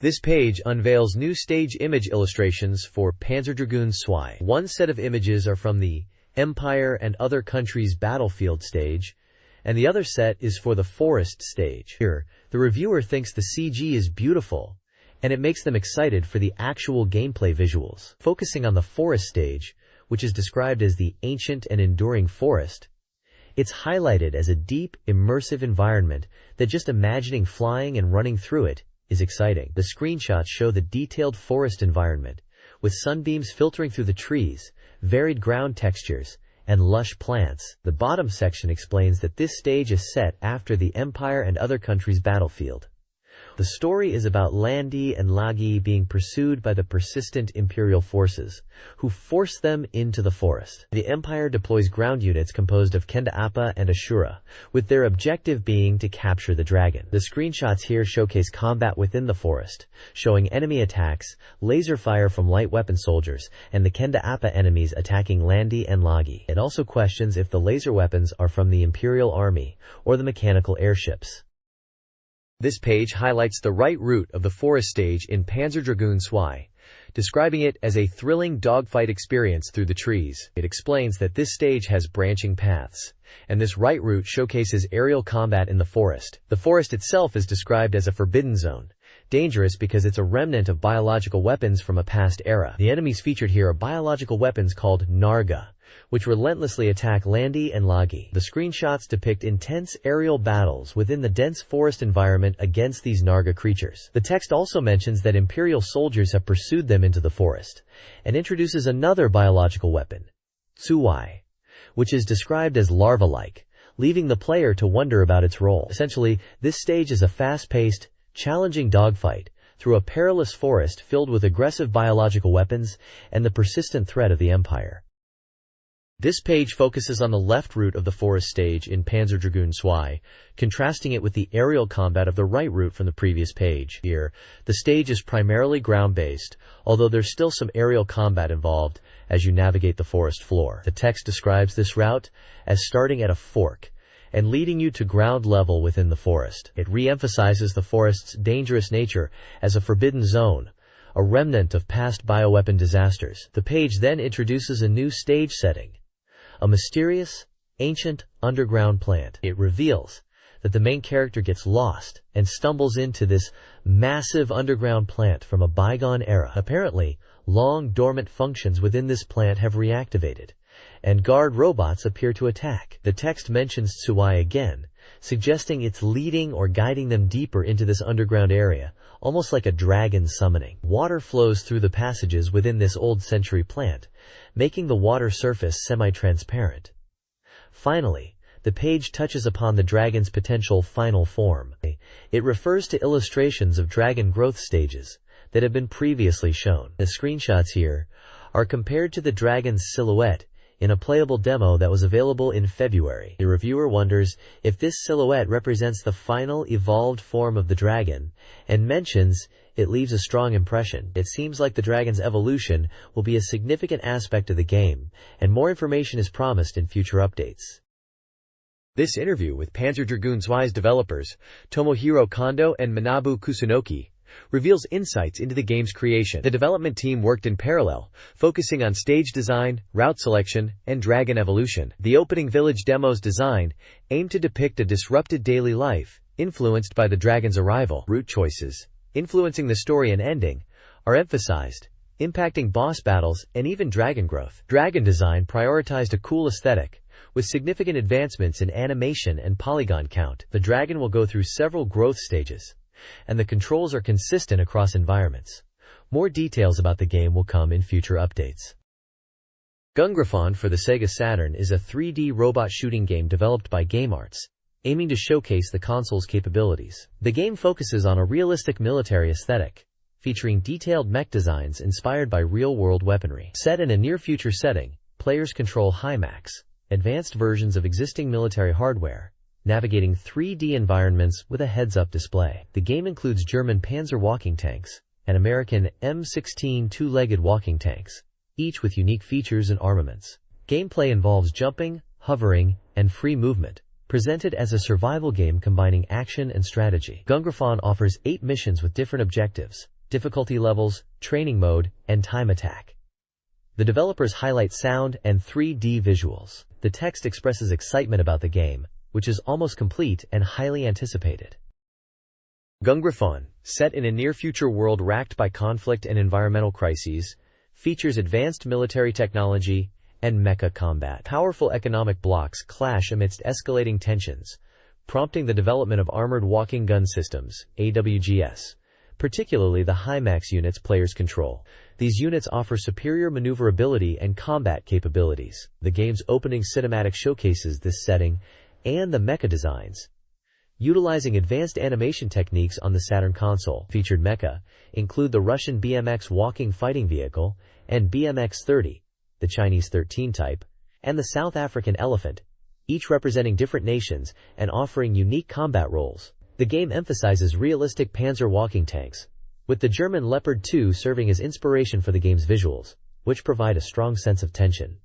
This page unveils new stage image illustrations for Panzer Dragoon Zwei. One set of images are from the Empire and Other Countries Battlefield stage, and the other set is for the Forest stage. Here, the reviewer thinks the CG is beautiful, and it makes them excited for the actual gameplay visuals. Focusing on the Forest stage, which is described as the ancient and enduring forest, it's highlighted as a deep, immersive environment that just imagining flying and running through it is exciting. The screenshots show the detailed forest environment, with sunbeams filtering through the trees, varied ground textures, and lush plants. The bottom section explains that this stage is set after the Empire and Other Countries battlefield. The story is about Landy and Lagi being pursued by the persistent Imperial forces, who force them into the forest. The Empire deploys ground units composed of Kenda Appa and Ashura, with their objective being to capture the dragon. The screenshots here showcase combat within the forest, showing enemy attacks, laser fire from light weapon soldiers, and the Kenda Appa enemies attacking Landy and Lagi. It also questions if the laser weapons are from the Imperial army or the mechanical airships. This page highlights the right route of the forest stage in Panzer Dragoon Zwei, describing it as a thrilling dogfight experience through the trees. It explains that this stage has branching paths, and this right route showcases aerial combat in the forest. The forest itself is described as a forbidden zone, dangerous because it's a remnant of biological weapons from a past era. The enemies featured here are biological weapons called Narga, which relentlessly attack Landy and Lagi. The screenshots depict intense aerial battles within the dense forest environment against these Narga creatures. The text also mentions that Imperial soldiers have pursued them into the forest, and introduces another biological weapon, Tsuwai, which is described as larva-like, leaving the player to wonder about its role. Essentially, this stage is a fast-paced, challenging dogfight through a perilous forest filled with aggressive biological weapons and the persistent threat of the Empire. This page focuses on the left route of the forest stage in Panzer Dragoon Zwei, contrasting it with the aerial combat of the right route from the previous page. Here, the stage is primarily ground-based, although there's still some aerial combat involved as you navigate the forest floor. The text describes this route as starting at a fork and leading you to ground level within the forest. It re-emphasizes the forest's dangerous nature as a forbidden zone, a remnant of past bioweapon disasters. The page then introduces a new stage setting, a mysterious, ancient, underground plant. It reveals that the main character gets lost and stumbles into this massive underground plant from a bygone era. Apparently, long dormant functions within this plant have reactivated, and guard robots appear to attack. The text mentions Tsuwai again, suggesting it's leading or guiding them deeper into this underground area, almost like a dragon summoning. Water flows through the passages within this old-century plant, making the water surface semi-transparent. Finally, the page touches upon the dragon's potential final form. It refers to illustrations of dragon growth stages that have been previously shown. The screenshots here are compared to the dragon's silhouette in a playable demo that was available in February. The reviewer wonders if this silhouette represents the final evolved form of the dragon, and mentions it leaves a strong impression. It seems like the dragon's evolution will be a significant aspect of the game, and more information is promised in future updates. This interview with Panzer Dragoon Zwei's developers, Tomohiro Kondo and Manabu Kusunoki, reveals insights into the game's creation. The development team worked in parallel, focusing on stage design, route selection, and dragon evolution. The opening village demo's design aimed to depict a disrupted daily life, influenced by the dragon's arrival. Route choices, influencing the story and ending, are emphasized, impacting boss battles and even dragon growth. Dragon design prioritized a cool aesthetic, with significant advancements in animation and polygon count. The dragon will go through several growth stages, and the controls are consistent across environments. More details about the game will come in future updates. Gungraphon for the SEGA Saturn is a 3D robot shooting game developed by GameArts, aiming to showcase the console's capabilities. The game focuses on a realistic military aesthetic, featuring detailed mech designs inspired by real-world weaponry. Set in a near-future setting, players control HIMAX, advanced versions of existing military hardware, navigating 3D environments with a heads-up display. The game includes German Panzer walking tanks and American M16 two-legged walking tanks, each with unique features and armaments. Gameplay involves jumping, hovering, and free movement, presented as a survival game combining action and strategy. Gungraphon offers 8 missions with different objectives, difficulty levels, training mode, and time attack. The developers highlight sound and 3D visuals. The text expresses excitement about the game, which is almost complete and highly anticipated. Gungraphon, set in a near-future world racked by conflict and environmental crises, features advanced military technology and mecha combat. Powerful economic blocks clash amidst escalating tensions, prompting the development of armored walking gun systems, AWGS, particularly the HIMAX units players control. These units offer superior maneuverability and combat capabilities. The game's opening cinematic showcases this setting and the mecha designs, utilizing advanced animation techniques on the Saturn console. Featured mecha include the Russian BMX walking fighting vehicle and BMX-30, the Chinese 13 type, and the South African elephant, each representing different nations and offering unique combat roles. The game emphasizes realistic Panzer walking tanks, with the German Leopard 2 serving as inspiration for the game's visuals, which provide a strong sense of tension.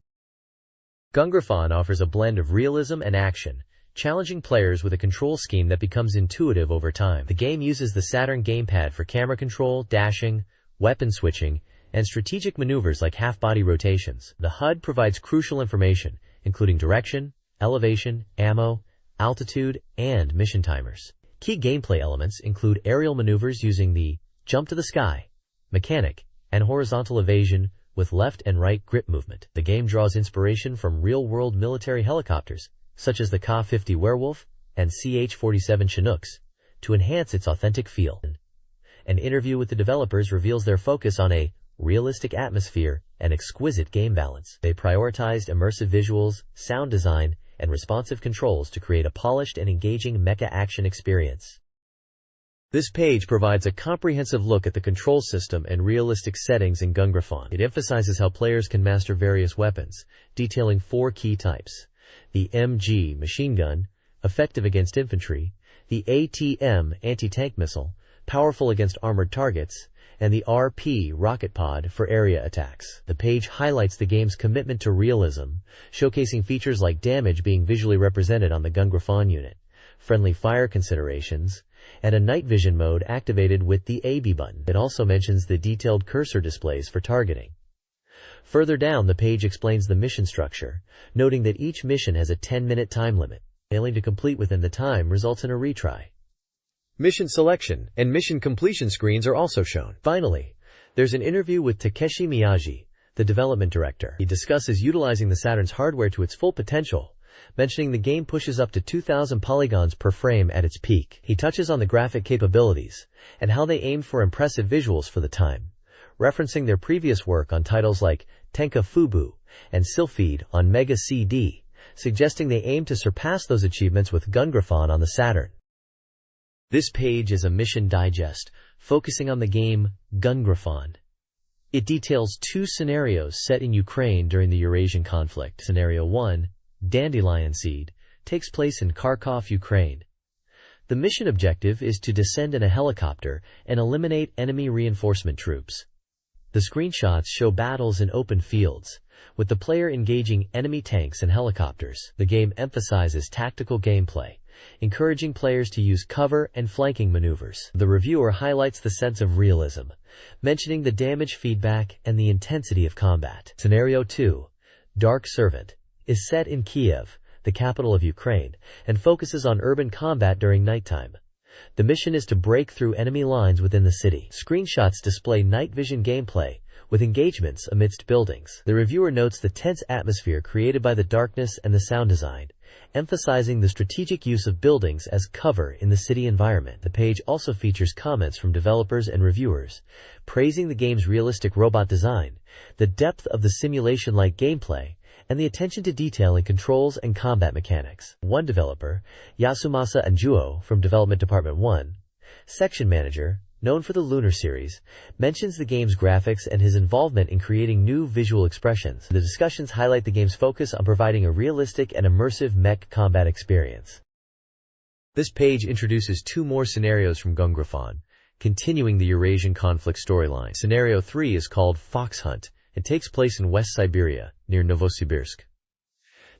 Gungraphon offers a blend of realism and action, challenging players with a control scheme that becomes intuitive over time. The game uses the Saturn gamepad for camera control, dashing, weapon switching, and strategic maneuvers like half-body rotations. The HUD provides crucial information, including direction, elevation, ammo, altitude, and mission timers. Key gameplay elements include aerial maneuvers using the jump to the sky mechanic and horizontal evasion with left and right grip movement. The game draws inspiration from real-world military helicopters, such as the Ka-50 Werewolf and CH-47 Chinooks, to enhance its authentic feel. An interview with the developers reveals their focus on a realistic atmosphere and exquisite game balance. They prioritized immersive visuals, sound design, and responsive controls to create a polished and engaging mecha action experience. This page provides a comprehensive look at the control system and realistic settings in Gun Graphan. It emphasizes how players can master various weapons, detailing 4 key types: the MG machine gun, effective against infantry; the ATM anti-tank missile, powerful against armored targets; and the RP rocket pod for area attacks. The page highlights the game's commitment to realism, showcasing features like damage being visually represented on the Gun Graphan unit, friendly fire considerations, and a night vision mode activated with the AB button. It also mentions the detailed cursor displays for targeting. Further down, the page explains the mission structure, noting that each mission has a 10-minute time limit. Failing to complete within the time results in a retry. Mission selection and mission completion screens are also shown. Finally, there's an interview with Takeshi Miyagi, the development director. He discusses utilizing the Saturn's hardware to its full potential, mentioning the game pushes up to 2,000 polygons per frame at its peak. He touches on the graphic capabilities and how they aimed for impressive visuals for the time, referencing their previous work on titles like Tenka Fubu and Sylphide on Mega CD, suggesting they aim to surpass those achievements with Gun Graphan on the Saturn. This page is a mission digest, focusing on the game Gun Graphan. It details 2 scenarios set in Ukraine during the Eurasian conflict. Scenario 1, Dandelion Seed, takes place in Kharkov, Ukraine. The mission objective is to descend in a helicopter and eliminate enemy reinforcement troops. The screenshots show battles in open fields, with the player engaging enemy tanks and helicopters. The game emphasizes tactical gameplay, encouraging players to use cover and flanking maneuvers. The reviewer highlights the sense of realism, mentioning the damage feedback and the intensity of combat. Scenario 2, Dark Servant, is set in Kiev, the capital of Ukraine, and focuses on urban combat during nighttime. The mission is to break through enemy lines within the city. Screenshots display night vision gameplay, with engagements amidst buildings. The reviewer notes the tense atmosphere created by the darkness and the sound design, emphasizing the strategic use of buildings as cover in the city environment. The page also features comments from developers and reviewers, praising the game's realistic robot design, the depth of the simulation-like gameplay, and the attention to detail in controls and combat mechanics. One developer, Yasumasa Anjuo from Development Department 1, section manager, known for the Lunar series, mentions the game's graphics and his involvement in creating new visual expressions. The discussions highlight the game's focus on providing a realistic and immersive mech combat experience. This page introduces 2 more scenarios from Gun Graphan, continuing the Eurasian conflict storyline. Scenario 3 is called Fox Hunt. It takes place in West Siberia, near Novosibirsk.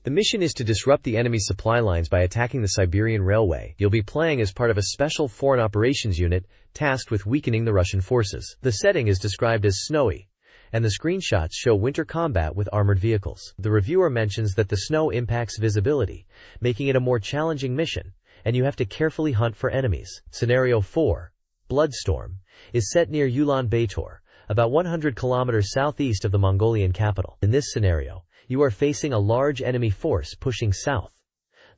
The mission is to disrupt the enemy's supply lines by attacking the Siberian Railway. You'll be playing as part of a special foreign operations unit tasked with weakening the Russian forces. The setting is described as snowy, and the screenshots show winter combat with armored vehicles. The reviewer mentions that the snow impacts visibility, making it a more challenging mission, and you have to carefully hunt for enemies. Scenario 4, Bloodstorm, is set near Ulaanbaatar, about 100 kilometers southeast of the Mongolian capital. In this scenario, you are facing a large enemy force pushing south.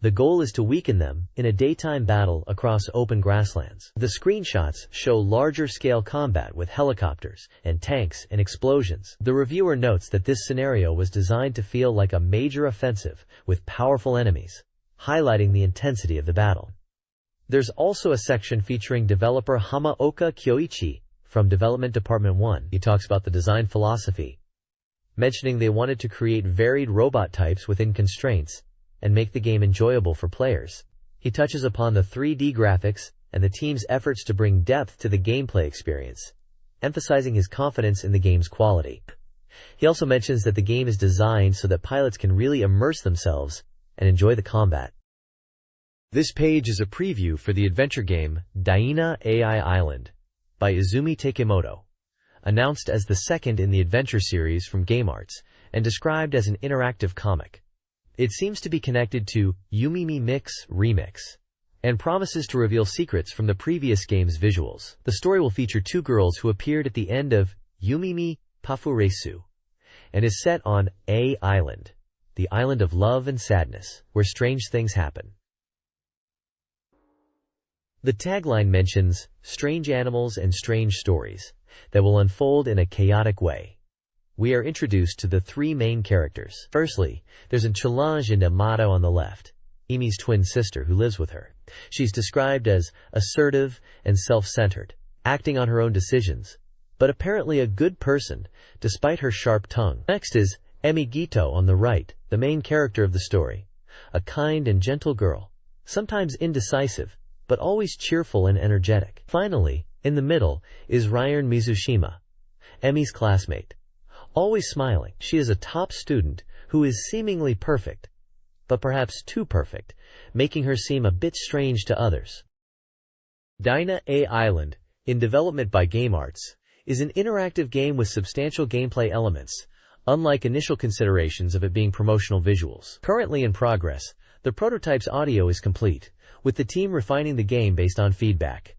The goal is to weaken them in a daytime battle across open grasslands. The screenshots show larger-scale combat with helicopters and tanks and explosions. The reviewer notes that this scenario was designed to feel like a major offensive with powerful enemies, highlighting the intensity of the battle. There's also a section featuring developer Hamaoka Kyoichi from Development Department 1. He talks about the design philosophy, mentioning they wanted to create varied robot types within constraints and make the game enjoyable for players. He touches upon the 3D graphics and the team's efforts to bring depth to the gameplay experience, emphasizing his confidence in the game's quality. He also mentions that the game is designed so that pilots can really immerse themselves and enjoy the combat. This page is a preview for the adventure game Daina AI Island by Izumi Takemoto, announced as the second in the adventure series from Game Arts and described as an interactive comic. It seems to be connected to Yumimi Mix Remix and promises to reveal secrets from the previous game's visuals. The story will feature 2 girls who appeared at the end of Yumimi Pafuresu and is set on A Island, the island of love and sadness, where strange things happen. The tagline mentions strange animals and strange stories that will unfold in a chaotic way. We are introduced to the 3 main characters. Firstly, there's Challenge and Amato on the left, Imi's twin sister who lives with her. She's described as assertive and self-centered, acting on her own decisions, but apparently a good person, despite her sharp tongue. Next is Emi Gito on the right, the main character of the story. A kind and gentle girl, sometimes indecisive, but always cheerful and energetic. Finally, in the middle, is Ryan Mizushima, Emi's classmate. Always smiling, she is a top student who is seemingly perfect, but perhaps too perfect, making her seem a bit strange to others. Dyna A Island, in development by Game Arts, is an interactive game with substantial gameplay elements, unlike initial considerations of it being promotional visuals. Currently in progress, the prototype's audio is complete, with the team refining the game based on feedback.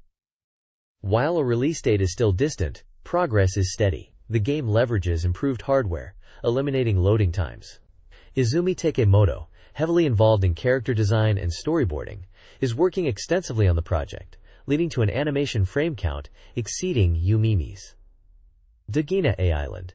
While a release date is still distant, progress is steady. The game leverages improved hardware, eliminating loading times. Izumi Takemoto, heavily involved in character design and storyboarding, is working extensively on the project, leading to an animation frame count exceeding Yumimi's. Dagina A Island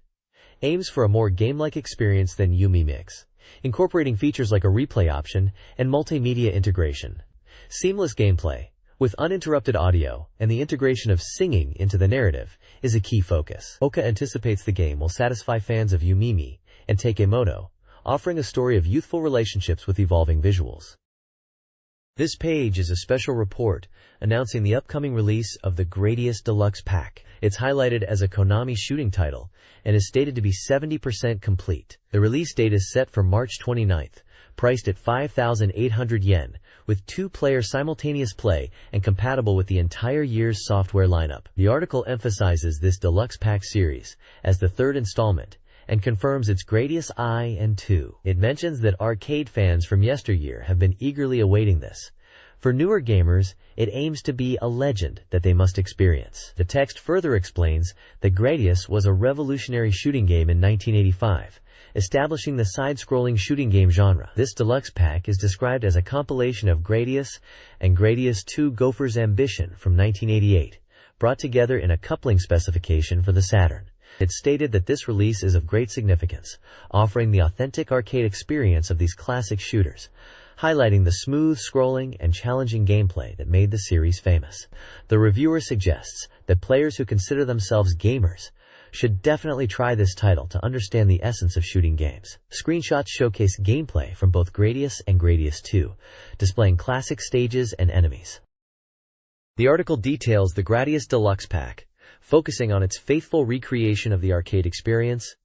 aims for a more game-like experience than Yumi Mix, incorporating features like a replay option and multimedia integration. Seamless gameplay, with uninterrupted audio and the integration of singing into the narrative, is a key focus. Oka anticipates the game will satisfy fans of Yumimi and Takemoto, offering a story of youthful relationships with evolving visuals. This page is a special report announcing the upcoming release of the Gradius Deluxe Pack. It's highlighted as a Konami shooting title and is stated to be 70% complete. The release date is set for March 29th, priced at 5,800 yen, with 2-player simultaneous play and compatible with the entire year's software lineup. The article emphasizes this Deluxe Pack series as the third installment and confirms its Gradius I and II. It mentions that arcade fans from yesteryear have been eagerly awaiting this. For newer gamers, it aims to be a legend that they must experience. The text further explains that Gradius was a revolutionary shooting game in 1985, establishing the side-scrolling shooting game genre. This deluxe pack is described as a compilation of Gradius and Gradius II Gopher's Ambition from 1988, brought together in a coupling specification for the Saturn. It stated that this release is of great significance, offering the authentic arcade experience of these classic shooters, highlighting the smooth scrolling and challenging gameplay that made the series famous. The reviewer suggests that players who consider themselves gamers should definitely try this title to understand the essence of shooting games. Screenshots showcase gameplay from both Gradius and Gradius II, displaying classic stages and enemies. The article details the Gradius Deluxe Pack, focusing on its faithful recreation of the arcade experience,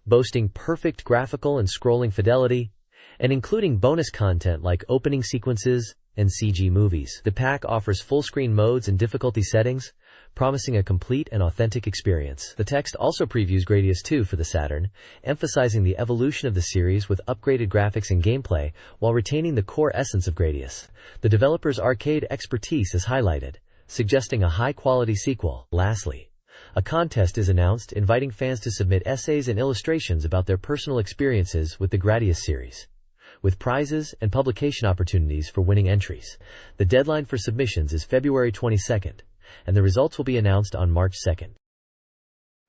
boasting perfect graphical and scrolling fidelity, and including bonus content like opening sequences and CG movies. The pack offers full-screen modes and difficulty settings, promising a complete and authentic experience. The text also previews Gradius II for the Saturn, emphasizing the evolution of the series with upgraded graphics and gameplay while retaining the core essence of Gradius. The developer's arcade expertise is highlighted, suggesting a high-quality sequel. Lastly, a contest is announced inviting fans to submit essays and illustrations about their personal experiences with the Gradius series, with prizes and publication opportunities for winning entries. The deadline for submissions is February 22nd, and the results will be announced on March 2nd.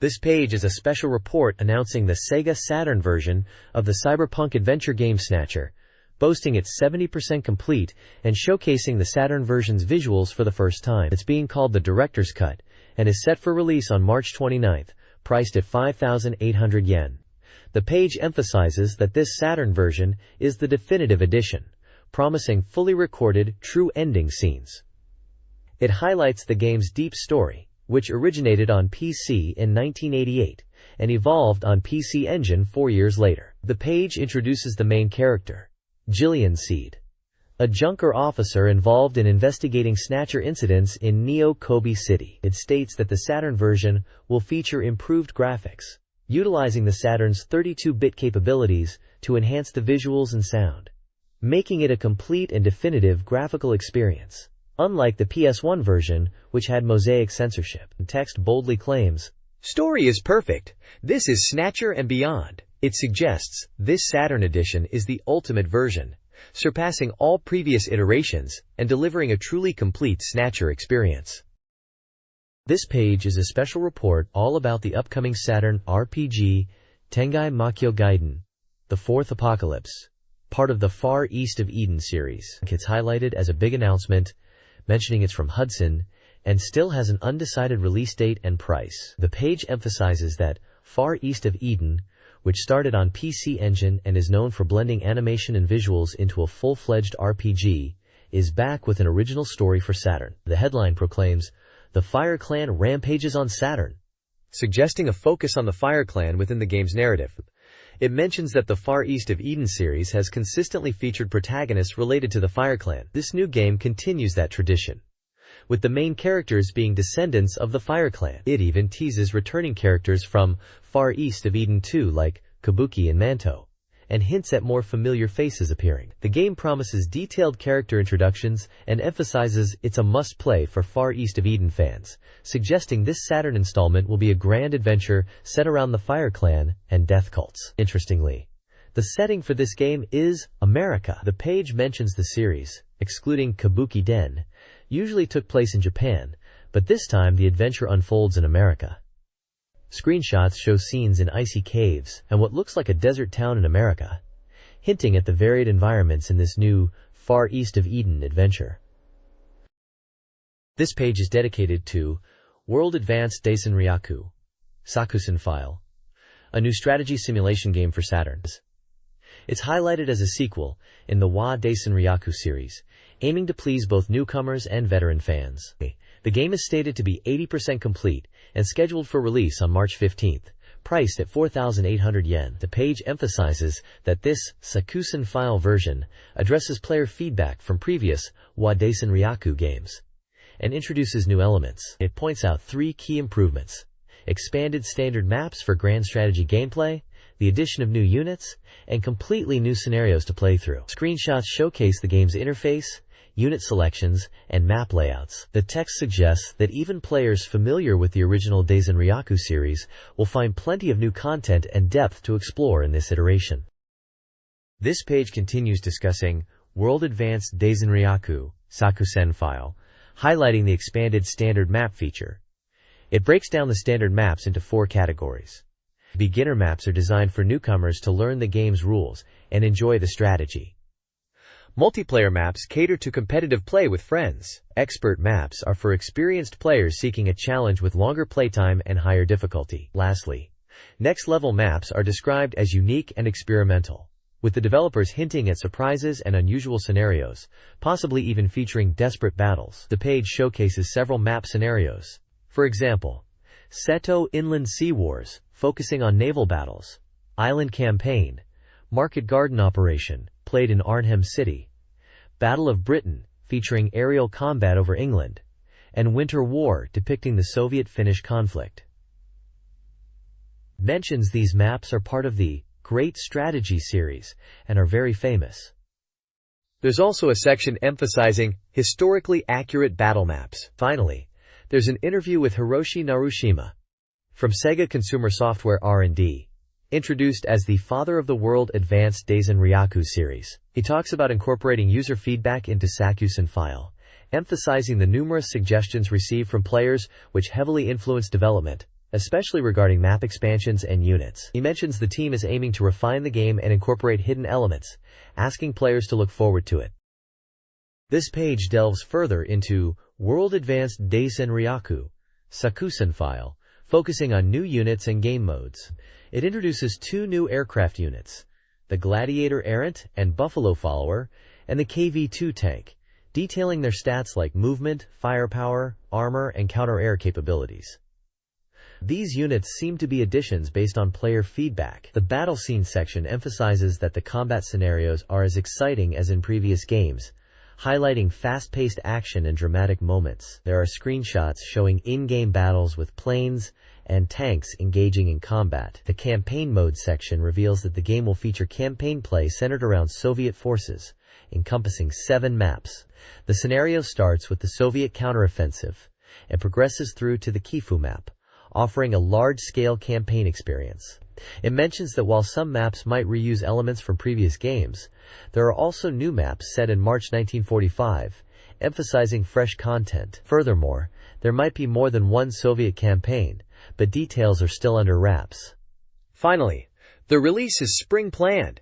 This page is a special report announcing the SEGA Saturn version of the cyberpunk adventure game Snatcher, boasting it's 70% complete and showcasing the Saturn version's visuals for the first time. It's being called the Director's Cut and is set for release on March 29th, priced at 5,800 yen. The page emphasizes that this Saturn version is the definitive edition, promising fully recorded, true ending scenes. It highlights the game's deep story, which originated on PC in 1988 and evolved on PC Engine 4 years later. The page introduces the main character, Jillian Seed, a junker officer involved in investigating Snatcher incidents in Neo Kobe City. It states that the Saturn version will feature improved graphics, utilizing the Saturn's 32-bit capabilities to enhance the visuals and sound, making it a complete and definitive graphical experience, unlike the PS1 version, which had mosaic censorship. The text boldly claims, "Story is perfect. This is Snatcher and beyond." It suggests this Saturn edition is the ultimate version, surpassing all previous iterations and delivering a truly complete Snatcher experience. This page is a special report all about the upcoming Saturn RPG, Tengai Makyo Gaiden, The Fourth Apocalypse, part of the Far East of Eden series. It's highlighted as a big announcement, mentioning it's from Hudson, and still has an undecided release date and price. The page emphasizes that Far East of Eden, which started on PC Engine and is known for blending animation and visuals into a full-fledged RPG, is back with an original story for Saturn. The headline proclaims, "The Fire Clan rampages on Saturn," suggesting a focus on the Fire Clan within the game's narrative. It mentions that the Far East of Eden series has consistently featured protagonists related to the Fire Clan. This new game continues that tradition, with the main characters being descendants of the Fire Clan. It even teases returning characters from Far East of Eden 2 like Kabuki and Manto, and hints at more familiar faces appearing. The game promises detailed character introductions and emphasizes it's a must-play for Far East of Eden fans, suggesting this Saturn installment will be a grand adventure set around the Fire Clan and death cults. Interestingly, the setting for this game is America. The page mentions the series, excluding Kabuki Den, usually took place in Japan, but this time the adventure unfolds in America. Screenshots show scenes in icy caves and what looks like a desert town in America, hinting at the varied environments in this new Far East of Eden adventure. This page is dedicated to World Advanced Daisen Ryaku, Sakusen File, a new strategy simulation game for Saturn. It's highlighted as a sequel in the WA Daisen Ryaku series, aiming to please both newcomers and veteran fans. The game is stated to be 80% complete and scheduled for release on March 15th, priced at 4,800 yen. The page emphasizes that this Sakusen File version addresses player feedback from previous WA Daisen Ryaku games and introduces new elements. It points out 3 key improvements: expanded standard maps for grand strategy gameplay, the addition of new units, and completely new scenarios to play through. Screenshots showcase the game's interface, unit selections, and map layouts. The text suggests that even players familiar with the original Daisen Ryaku series will find plenty of new content and depth to explore in this iteration. This page continues discussing World Advanced Daisen Ryaku, Sakusen File, highlighting the expanded standard map feature. It breaks down the standard maps into 4 categories. Beginner maps are designed for newcomers to learn the game's rules and enjoy the strategy. Multiplayer maps cater to competitive play with friends. Expert maps are for experienced players seeking a challenge with longer playtime and higher difficulty. Lastly, next-level maps are described as unique and experimental, with the developers hinting at surprises and unusual scenarios, possibly even featuring desperate battles. The page showcases several map scenarios. For example, Seto Inland Sea Wars, focusing on naval battles; Island Campaign, Market Garden Operation, played in Arnhem City; Battle of Britain, featuring aerial combat over England; and Winter War, depicting the Soviet-Finnish conflict. Mentions these maps are part of the Great Strategy series and are very famous. There's also a section emphasizing historically accurate battle maps. Finally, there's an interview with Hiroshi Narushima from SEGA Consumer Software R&D, introduced as the father of the World Advanced Daisen Ryaku series. He talks about incorporating user feedback into Sakusen File, emphasizing the numerous suggestions received from players which heavily influence development, especially regarding map expansions and units. He mentions the team is aiming to refine the game and incorporate hidden elements, asking players to look forward to it. This page delves further into World Advanced Daisen Ryaku, Sakusen File, focusing on new units and game modes. It introduces 2 new aircraft units, the Gladiator Errant and Buffalo Follower, and the KV-2 tank, detailing their stats like movement, firepower, armor, and counter-air capabilities. These units seem to be additions based on player feedback. The battle scene section emphasizes that the combat scenarios are as exciting as in previous games, highlighting fast-paced action and dramatic moments. There are screenshots showing in-game battles with planes and tanks engaging in combat. The campaign mode section reveals that the game will feature campaign play centered around Soviet forces, encompassing 7 maps. The scenario starts with the Soviet counteroffensive and progresses through to the Kifu map, offering a large-scale campaign experience. It mentions that while some maps might reuse elements from previous games, there are also new maps set in March 1945, emphasizing fresh content. Furthermore, there might be more than one Soviet campaign, but details are still under wraps. Finally, the release is spring planned.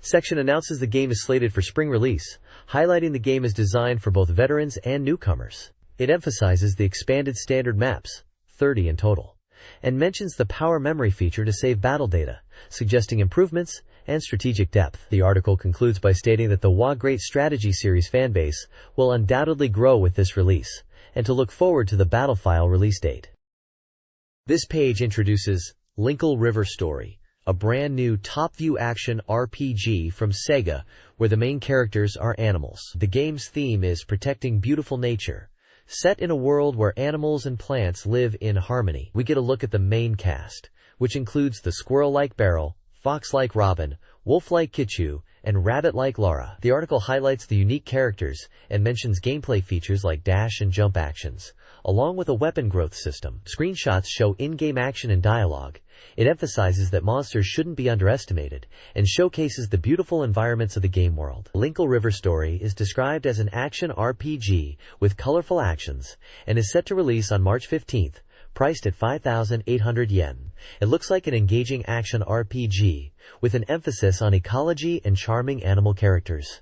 section announces the game is slated for spring release, highlighting the game is designed for both veterans and newcomers. It emphasizes the expanded standard maps, 30 in total, and mentions the power memory feature to save battle data, suggesting improvements and strategic depth. The article concludes by stating that the WoW Great Strategy series fanbase will undoubtedly grow with this release, and to look forward to the Battlefile release date. This page introduces Linkle River Story, a brand new top-view action RPG from SEGA where the main characters are animals. The game's theme is protecting beautiful nature, set in a world where animals and plants live in harmony. We get a look at the main cast, which includes the squirrel-like Beryl, fox-like Robin, wolf-like Kichu, and rabbit-like Lara. The article highlights the unique characters and mentions gameplay features like dash and jump actions, along with a weapon growth system. Screenshots show in-game action and dialogue. It emphasizes that monsters shouldn't be underestimated and showcases the beautiful environments of the game world. Linkle River Story is described as an action RPG with colorful actions and is set to release on March 15th, priced at 5,800 yen. It looks like an engaging action RPG with an emphasis on ecology and charming animal characters.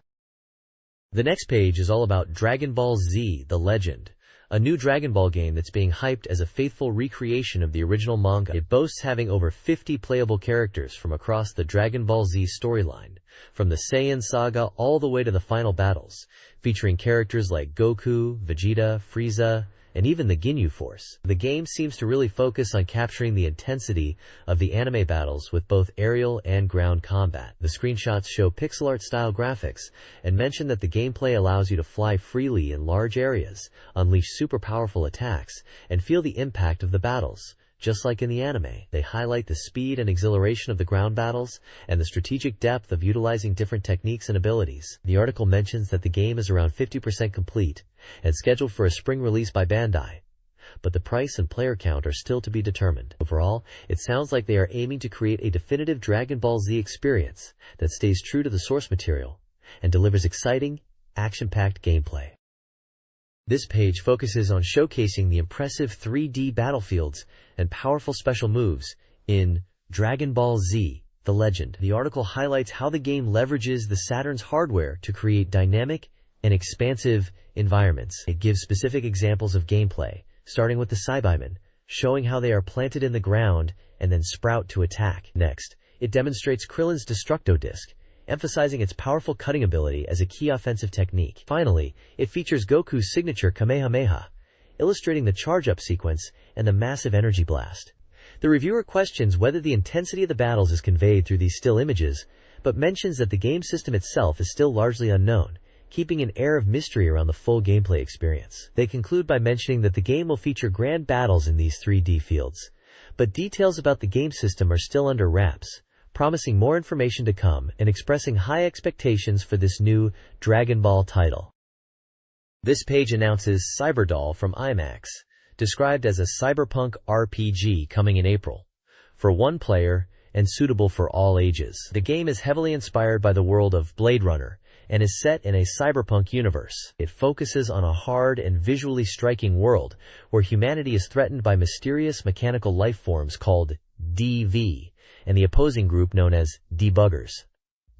The next page is all about Dragon Ball Z: The Legend, a new Dragon Ball game that's being hyped as a faithful recreation of the original manga. It boasts having over 50 playable characters from across the Dragon Ball Z storyline, from the Saiyan saga all the way to the final battles, featuring characters like Goku, Vegeta, Frieza, and even the Ginyu Force. The game seems to really focus on capturing the intensity of the anime battles with both aerial and ground combat. The screenshots show pixel art style graphics and mention that the gameplay allows you to fly freely in large areas, unleash super powerful attacks, and feel the impact of the battles. Just like in the anime, they highlight the speed and exhilaration of the ground battles and the strategic depth of utilizing different techniques and abilities. The article mentions that the game is around 50% complete and scheduled for a spring release by Bandai, but the price and player count are still to be determined. Overall, it sounds like they are aiming to create a definitive Dragon Ball Z experience that stays true to the source material and delivers exciting, action-packed gameplay. This page focuses on showcasing the impressive 3D battlefields and powerful special moves in Dragon Ball Z: The Legend. The article highlights how the game leverages the Saturn's hardware to create dynamic and expansive environments. It gives specific examples of gameplay, starting with the Saibamen, showing how they are planted in the ground and then sprout to attack. Next, it demonstrates Krillin's Destructo Disc, emphasizing its powerful cutting ability as a key offensive technique. Finally, it features Goku's signature Kamehameha, illustrating the charge-up sequence and the massive energy blast. The reviewer questions whether the intensity of the battles is conveyed through these still images, but mentions that the game system itself is still largely unknown, keeping an air of mystery around the full gameplay experience. They conclude by mentioning that the game will feature grand battles in these 3D fields, but details about the game system are still under wraps, promising more information to come and expressing high expectations for this new Dragon Ball title. This page announces Cyberdoll from IMAX, described as a cyberpunk RPG coming in April, for one player and suitable for all ages. The game is heavily inspired by the world of Blade Runner and is set in a cyberpunk universe. It focuses on a hard and visually striking world where humanity is threatened by mysterious mechanical life forms called DV, and the opposing group known as debuggers.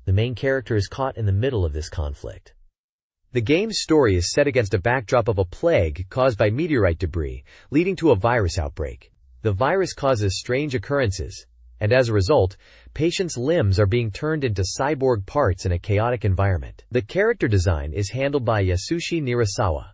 The main character is caught in the middle of this conflict. The game's story is set against a backdrop of a plague caused by meteorite debris, leading to a virus outbreak. The virus causes strange occurrences, and as a result, patients' limbs are being turned into cyborg parts in a chaotic environment. The character design is handled by Yasushi Nirasawa,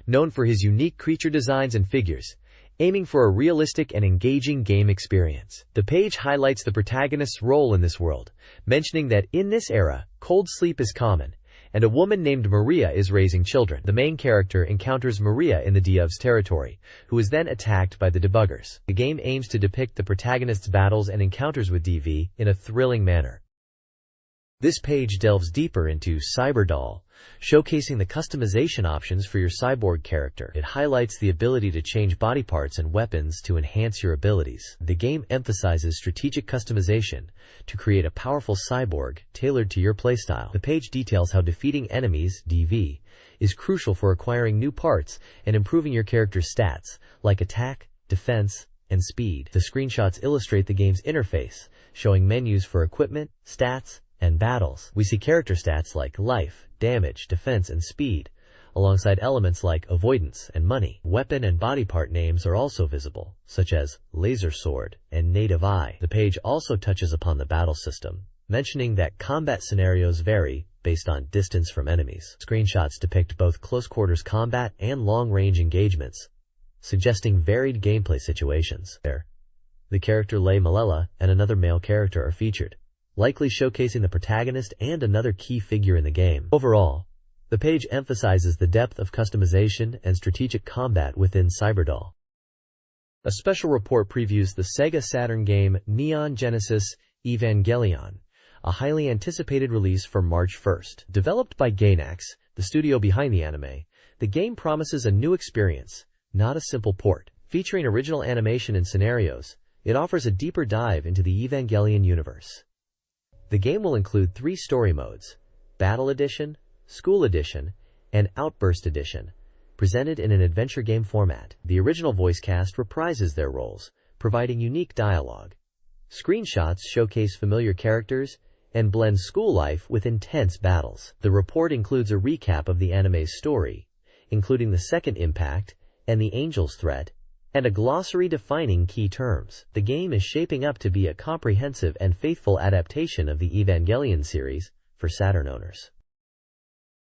known for his unique creature designs and figures, aiming for a realistic and engaging game experience. The page highlights the protagonist's role in this world, mentioning that in this era, cold sleep is common, and a woman named Maria is raising children. The main character encounters Maria in the Diev's territory, who is then attacked by the debuggers. The game aims to depict the protagonist's battles and encounters with DV in a thrilling manner. This page delves deeper into Cyberdoll, showcasing the customization options for your cyborg character. It highlights the ability to change body parts and weapons to enhance your abilities. The game emphasizes strategic customization to create a powerful cyborg tailored to your playstyle. The page details how defeating enemies, DV, is crucial for acquiring new parts and improving your character's stats, like attack, defense, and speed. The screenshots illustrate the game's interface, showing menus for equipment, stats, and battles. We see character stats like life, damage, defense, and speed, alongside elements like avoidance and money. Weapon and body part names are also visible, such as laser sword and native eye. The page also touches upon the battle system, mentioning that combat scenarios vary based on distance from enemies. Screenshots depict both close-quarters combat and long-range engagements, suggesting varied gameplay situations. There, the character Lei Malela and another male character are featured, likely showcasing the protagonist and another key figure in the game. Overall, the page emphasizes the depth of customization and strategic combat within Cyberdoll. A special report previews the SEGA Saturn game Neon Genesis Evangelion, a highly anticipated release for March 1st. Developed by Gainax, the studio behind the anime, the game promises a new experience, not a simple port. Featuring original animation and scenarios, it offers a deeper dive into the Evangelion universe. The game will include 3 story modes: Battle Edition, School Edition, and Outburst Edition, presented in an adventure game format. The original voice cast reprises their roles, providing unique dialogue. Screenshots showcase familiar characters and blend school life with intense battles. The report includes a recap of the anime's story, including the second impact and the Angel's threat, and a glossary defining key terms. The game is shaping up to be a comprehensive and faithful adaptation of the Evangelion series for Saturn owners.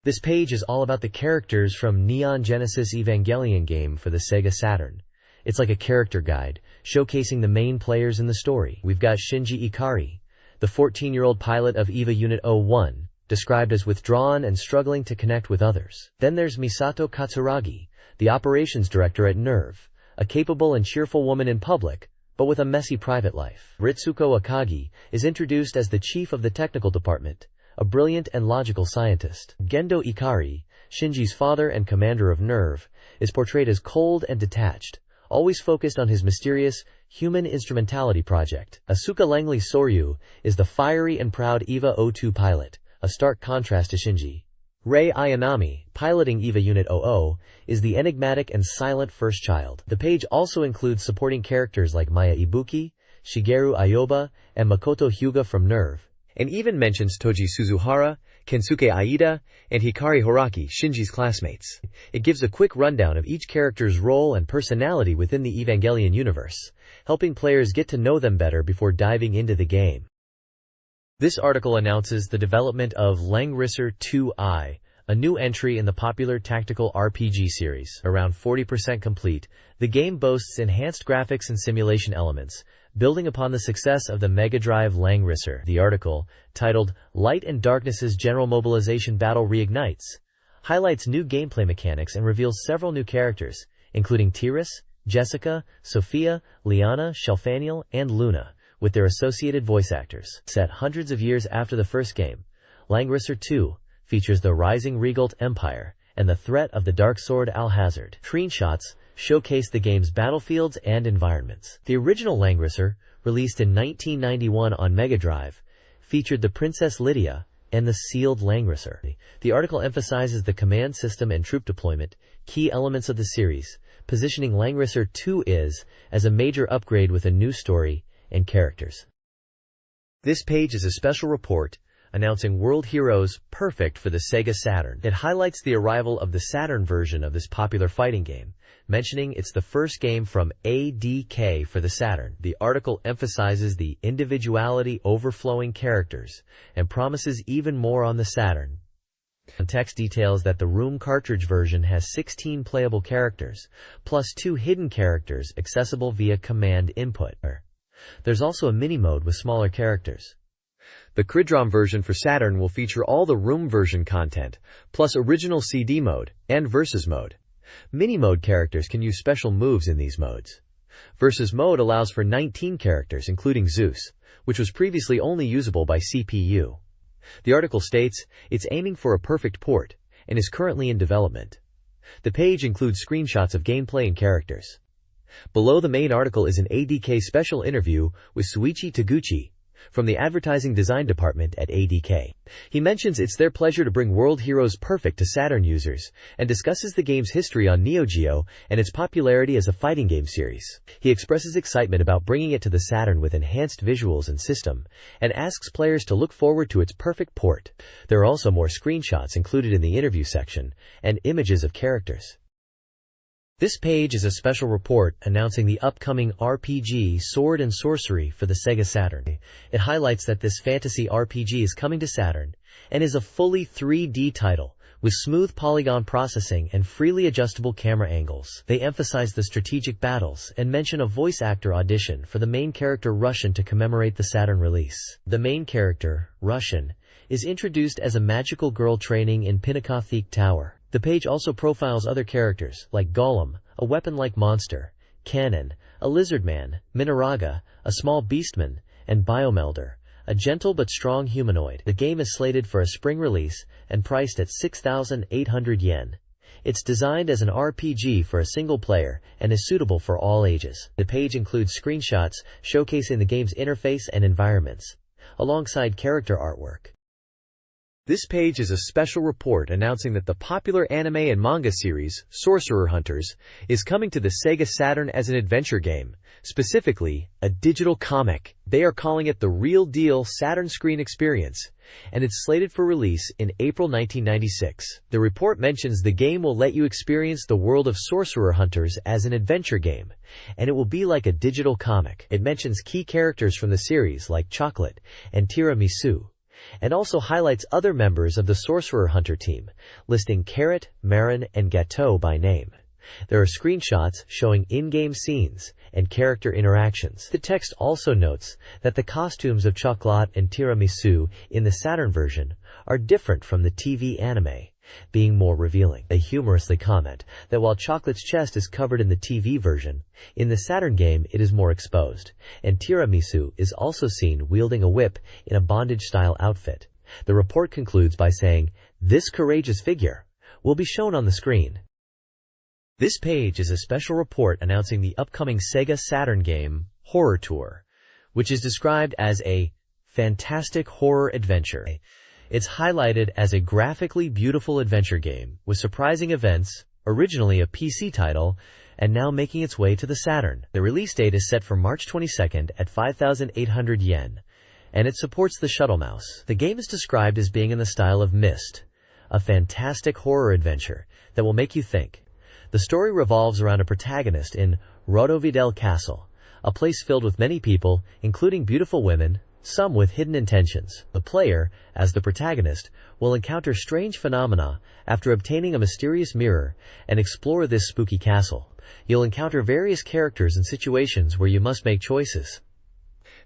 This page is all about the characters from Neon Genesis Evangelion game for the Sega Saturn. It's like a character guide, showcasing the main players in the story. We've got Shinji Ikari, the 14-year-old pilot of EVA Unit 01, described as withdrawn and struggling to connect with others. Then there's Misato Katsuragi, the operations director at NERV, a capable and cheerful woman in public, but with a messy private life. Ritsuko Akagi is introduced as the chief of the technical department, a brilliant and logical scientist. Gendo Ikari, Shinji's father and commander of NERV, is portrayed as cold and detached, always focused on his mysterious human instrumentality project. Asuka Langley Soryu is the fiery and proud EVA 02 pilot, a stark contrast to Shinji. Rei Ayanami, piloting EVA Unit 00, is the enigmatic and silent first child. The page also includes supporting characters like Maya Ibuki, Shigeru Ayoba, and Makoto Hyuga from NERV, and even mentions Toji Suzuhara, Kensuke Aida, and Hikari Horaki, Shinji's classmates. It gives a quick rundown of each character's role and personality within the Evangelion universe, helping players get to know them better before diving into the game. This article announces the development of Langrisser 2i, a new entry in the popular tactical RPG series. Around 40% complete, the game boasts enhanced graphics and simulation elements, building upon the success of the Mega Drive Langrisser. The article, titled Light and Darkness's General Mobilization Battle Reignites, highlights new gameplay mechanics and reveals several new characters, including Tiris, Jessica, Sophia, Liana, Shelfaniel, and Luna, with their associated voice actors. Set hundreds of years after the first game, Langrisser 2 features the rising Regalt Empire and the threat of the Dark Sword Alhazard. Screenshots showcase the game's battlefields and environments. The original Langrisser, released in 1991 on Mega Drive, featured the Princess Lydia and the sealed Langrisser. The article emphasizes the command system and troop deployment, key elements of the series, positioning Langrisser 2 as a major upgrade with a new story and characters. This page is a special report announcing World Heroes perfect for the Sega Saturn. It highlights the arrival of the Saturn version of this popular fighting game, mentioning it's the first game from ADK for the Saturn. The article emphasizes the individuality overflowing characters and promises even more on the Saturn. The text details that the Room cartridge version has 16 playable characters, plus 2 hidden characters accessible via command input. There's also a mini-mode with smaller characters. The Cridrom version for Saturn will feature all the Room version content, plus original CD mode and Versus mode. Mini-mode characters can use special moves in these modes. Versus mode allows for 19 characters including Zeus, which was previously only usable by CPU. The article states it's aiming for a perfect port and is currently in development. The page includes screenshots of gameplay and characters. Below the main article is an ADK special interview with Suichi Taguchi, from the advertising design department at ADK. He mentions it's their pleasure to bring World Heroes Perfect to Saturn users, and discusses the game's history on Neo Geo and its popularity as a fighting game series. He expresses excitement about bringing it to the Saturn with enhanced visuals and system, and asks players to look forward to its perfect port. There are also more screenshots included in the interview section, and images of characters. This page is a special report announcing the upcoming RPG Sword and Sorcery for the SEGA Saturn. It highlights that this fantasy RPG is coming to Saturn, and is a fully 3D title, with smooth polygon processing and freely adjustable camera angles. They emphasize the strategic battles, and mention a voice actor audition for the main character Russian to commemorate the Saturn release. The main character, Russian, is introduced as a magical girl training in Pinakothique Tower. The page also profiles other characters, like Golem, a weapon-like monster, Cannon, a lizardman, Minaraga, a small beastman, and Biomelder, a gentle but strong humanoid. The game is slated for a spring release, and priced at 6,800 yen. It's designed as an RPG for a single player, and is suitable for all ages. The page includes screenshots showcasing the game's interface and environments, alongside character artwork. This page is a special report announcing that the popular anime and manga series, Sorcerer Hunters, is coming to the SEGA Saturn as an adventure game, specifically, a digital comic. They are calling it the real deal Saturn screen experience, and it's slated for release in April 1996. The report mentions the game will let you experience the world of Sorcerer Hunters as an adventure game, and it will be like a digital comic. It mentions key characters from the series like Chocolate and Tiramisu, and also highlights other members of the Sorcerer Hunter team, listing Carrot, Marin, and Gateau by name. There are screenshots showing in-game scenes and character interactions. The text also notes that the costumes of Chocolat and Tiramisu in the Saturn version are different from the TV anime, being more revealing. They humorously comment that while Chocolate's chest is covered in the TV version, in the Saturn game it is more exposed, and Tiramisu is also seen wielding a whip in a bondage-style outfit. The report concludes by saying, "This courageous figure will be shown on the screen." This page is a special report announcing the upcoming SEGA Saturn game, Horror Tour, which is described as a fantastic horror adventure. It's highlighted as a graphically beautiful adventure game with surprising events, originally a PC title, and now making its way to the Saturn. The release date is set for March 22nd at 5,800 yen, and it supports the shuttle mouse. The game is described as being in the style of Myst, a fantastic horror adventure that will make you think. The story revolves around a protagonist in Rodovidel Castle, a place filled with many people, including beautiful women, some with hidden intentions. The player, as the protagonist, will encounter strange phenomena after obtaining a mysterious mirror and explore this spooky castle. You'll encounter various characters and situations where you must make choices.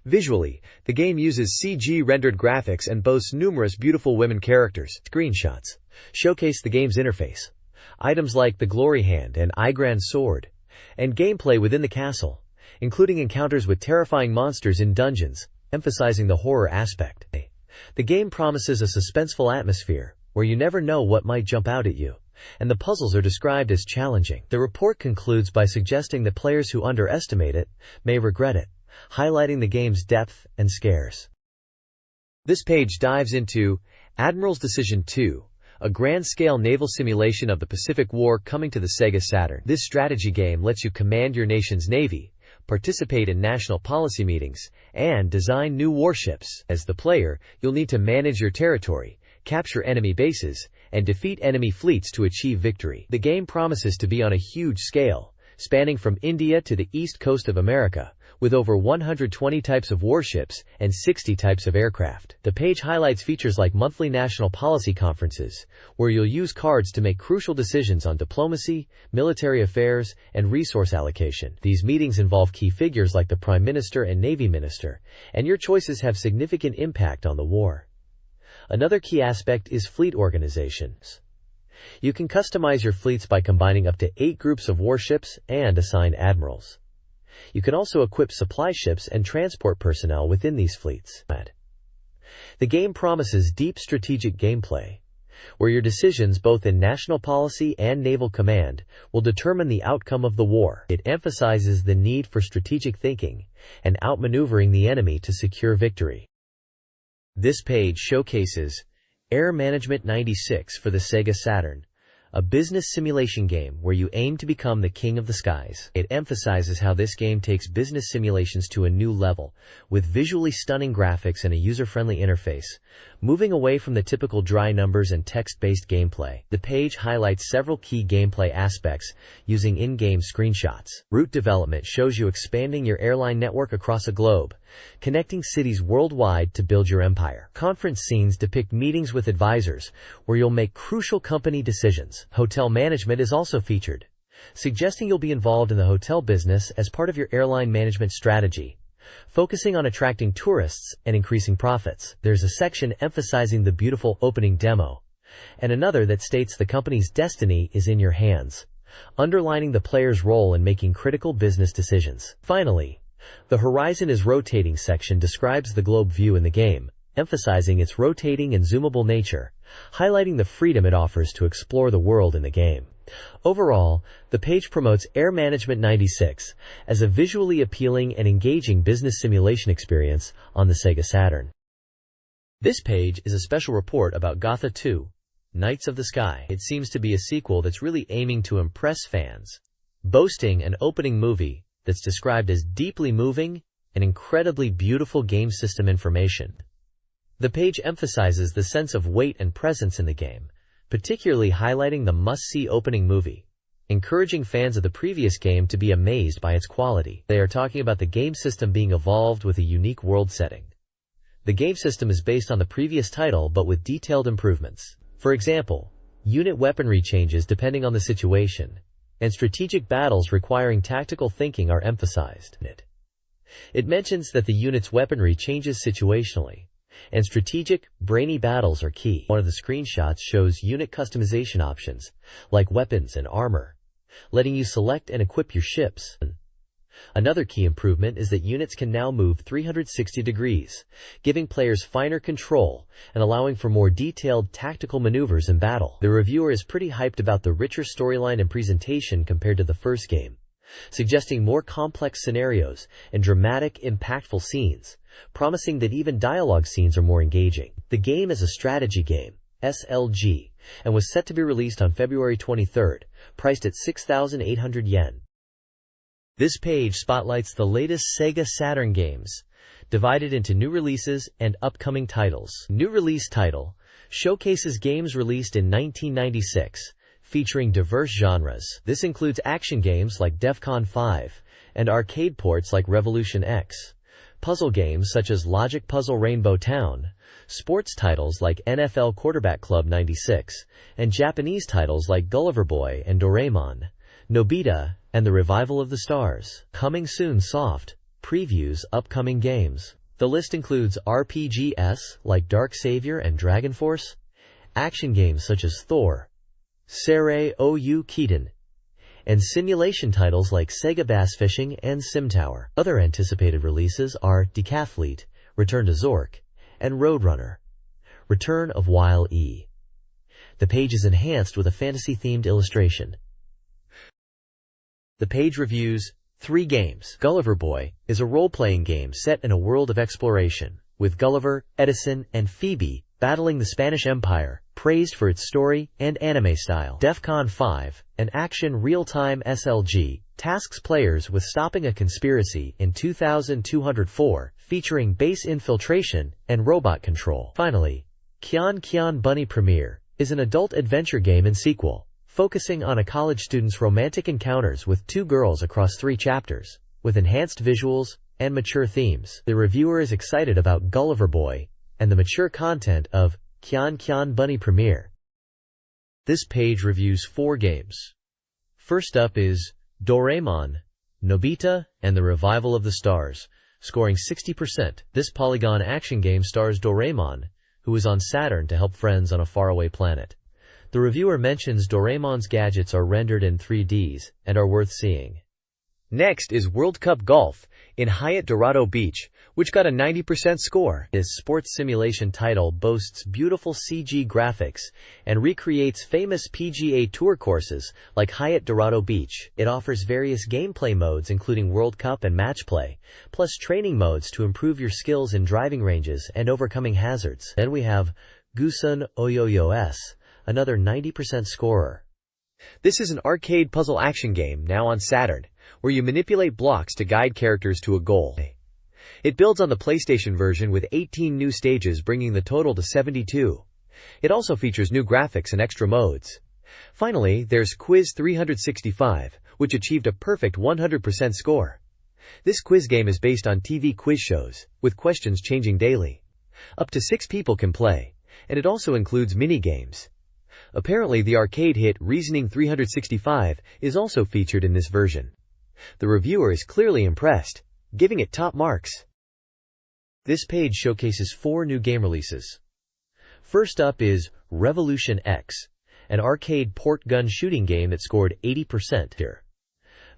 Visually, the game uses CG-rendered graphics and boasts numerous beautiful women characters. Screenshots showcase the game's interface. Items like the Glory Hand and Igrand Sword, and gameplay within the castle, including encounters with terrifying monsters in dungeons, emphasizing the horror aspect. The game promises a suspenseful atmosphere, where you never know what might jump out at you, and the puzzles are described as challenging. The report concludes by suggesting that players who underestimate it may regret it, highlighting the game's depth and scares. This page dives into Admiral's Decision 2, a grand-scale naval simulation of the Pacific War coming to the SEGA Saturn. This strategy game lets you command your nation's navy, participate in national policy meetings, and design new warships. As the player, you'll need to manage your territory, capture enemy bases, and defeat enemy fleets to achieve victory. The game promises to be on a huge scale, spanning from India to the east coast of America, with over 120 types of warships and 60 types of aircraft. The page highlights features like monthly national policy conferences, where you'll use cards to make crucial decisions on diplomacy, military affairs, and resource allocation. These meetings involve key figures like the Prime Minister and Navy Minister, and your choices have significant impact on the war. Another key aspect is fleet organizations. You can customize your fleets by combining up to 8 groups of warships and assign admirals. You can also equip supply ships and transport personnel within these fleets. The game promises deep strategic gameplay, where your decisions both in national policy and naval command will determine the outcome of the war. It emphasizes the need for strategic thinking and outmaneuvering the enemy to secure victory. This page showcases Air Management 96 for the SEGA Saturn, a business simulation game where you aim to become the king of the skies. It emphasizes how this game takes business simulations to a new level, with visually stunning graphics and a user-friendly interface, moving away from the typical dry numbers and text-based gameplay. The page highlights several key gameplay aspects using in-game screenshots. Route development shows you expanding your airline network across a globe, connecting cities worldwide to build your empire. Conference scenes depict meetings with advisors, where you'll make crucial company decisions. Hotel management is also featured, suggesting you'll be involved in the hotel business as part of your airline management strategy, focusing on attracting tourists and increasing profits. There's a section emphasizing the beautiful opening demo, and another that states the company's destiny is in your hands, underlining the player's role in making critical business decisions. Finally, the Horizon is Rotating section describes the globe view in the game, emphasizing its rotating and zoomable nature, highlighting the freedom it offers to explore the world in the game. Overall, the page promotes Air Management 96 as a visually appealing and engaging business simulation experience on the SEGA Saturn. This page is a special report about Gotha 2, Knights of the Sky. It seems to be a sequel that's really aiming to impress fans, boasting an opening movie that's described as deeply moving and incredibly beautiful game system information. The page emphasizes the sense of weight and presence in the game, particularly highlighting the must-see opening movie, encouraging fans of the previous game to be amazed by its quality. They are talking about the game system being evolved with a unique world setting. The game system is based on the previous title but with detailed improvements. For example, unit weaponry changes depending on the situation, and strategic battles requiring tactical thinking are emphasized. It mentions that the unit's weaponry changes situationally, and strategic, brainy battles are key. One of the screenshots shows unit customization options, like weapons and armor, letting you select and equip your ships. Another key improvement is that units can now move 360 degrees, giving players finer control and allowing for more detailed tactical maneuvers in battle. The reviewer is pretty hyped about the richer storyline and presentation compared to the first game, suggesting more complex scenarios and dramatic, impactful scenes, promising that even dialogue scenes are more engaging. The game is a strategy game, SLG, and was set to be released on February 23rd, priced at 6,800 yen. This page spotlights the latest SEGA Saturn games, divided into new releases and upcoming titles. New release title showcases games released in 1996, featuring diverse genres. This includes action games like DEFCON 5 and arcade ports like Revolution X, puzzle games such as Logic Puzzle Rainbow Town, sports titles like NFL Quarterback Club 96, and Japanese titles like Gulliver Boy and Doraemon, Nobita, and the Revival of the Stars. Coming soon soft previews upcoming games. The list includes RPGs like Dark Savior and Dragon Force, action games such as Thor, Seirei ou Kitten, and simulation titles like Sega Bass Fishing and Sim Tower. Other anticipated releases are Decathlete, Return to Zork, and Roadrunner, Return of Wile-E. The page is enhanced with a fantasy-themed illustration. The page reviews 3 games. Gulliver Boy is a role-playing game set in a world of exploration, with Gulliver, Edison, and Phoebe battling the Spanish Empire, praised for its story and anime style. DEFCON 5, an action real-time SLG, tasks players with stopping a conspiracy in 2204, featuring base infiltration and robot control. Finally, Kion Kion Bunny Premiere is an adult adventure game and sequel, focusing on a college student's romantic encounters with 2 girls across 3 chapters, with enhanced visuals and mature themes. The reviewer is excited about Gulliver Boy and the mature content of Kion Kion Bunny Premiere. This page reviews 4 games. First up is Doraemon, Nobita, and the Revival of the Stars, scoring 60%. This polygon action game stars Doraemon, who is on Saturn to help friends on a faraway planet. The reviewer mentions Doraemon's gadgets are rendered in 3Ds and are worth seeing. Next is World Cup Golf in Hyatt Dorado Beach, which got a 90% score. This sports simulation title boasts beautiful CG graphics and recreates famous PGA Tour courses like Hyatt Dorado Beach. It offers various gameplay modes including World Cup and Match Play, plus training modes to improve your skills in driving ranges and overcoming hazards. Then we have Gusun Oyoyo-S, another 90% scorer. This is an arcade puzzle action game now on Saturn, where you manipulate blocks to guide characters to a goal. It builds on the PlayStation version with 18 new stages, bringing the total to 72. It also features new graphics and extra modes. Finally, there's Quiz 365, which achieved a perfect 100% score. This quiz game is based on TV quiz shows, with questions changing daily. Up to 6 people can play, and it also includes mini-games. Apparently, the arcade hit Reasoning 365 is also featured in this version. The reviewer is clearly impressed, giving it top marks. This page showcases 4 new game releases. First up is Revolution X, an arcade port gun shooting game that scored 80% here.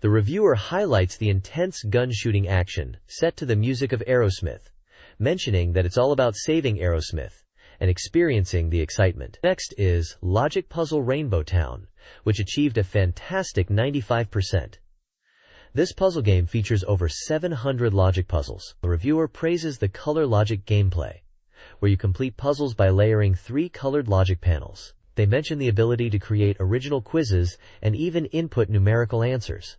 The reviewer highlights the intense gun shooting action set to the music of Aerosmith, mentioning that it's all about saving Aerosmith and experiencing the excitement. Next is Logic Puzzle Rainbow Town, which achieved a fantastic 95%. This puzzle game features over 700 logic puzzles. The reviewer praises the color logic gameplay, where you complete puzzles by layering 3 colored logic panels. They mention the ability to create original quizzes and even input numerical answers.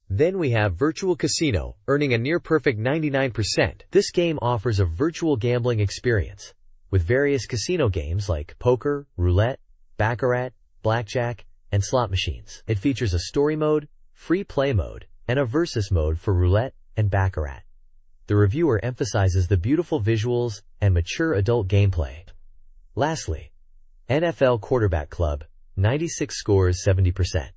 Then we have Virtual Casino, earning a near-perfect 99%. This game offers a virtual gambling experience, with various casino games like poker, roulette, baccarat, blackjack, and slot machines. It features a story mode, free play mode, and a versus mode for roulette and baccarat. The reviewer emphasizes the beautiful visuals and mature adult gameplay. Lastly, NFL Quarterback Club, 96 scores 70%.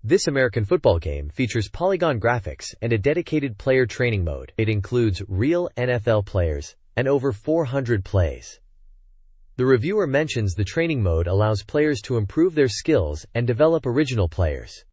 This American football game features polygon graphics and a dedicated player training mode. It includes real NFL players and over 400 plays. The reviewer mentions the training mode allows players to improve their skills and develop original players.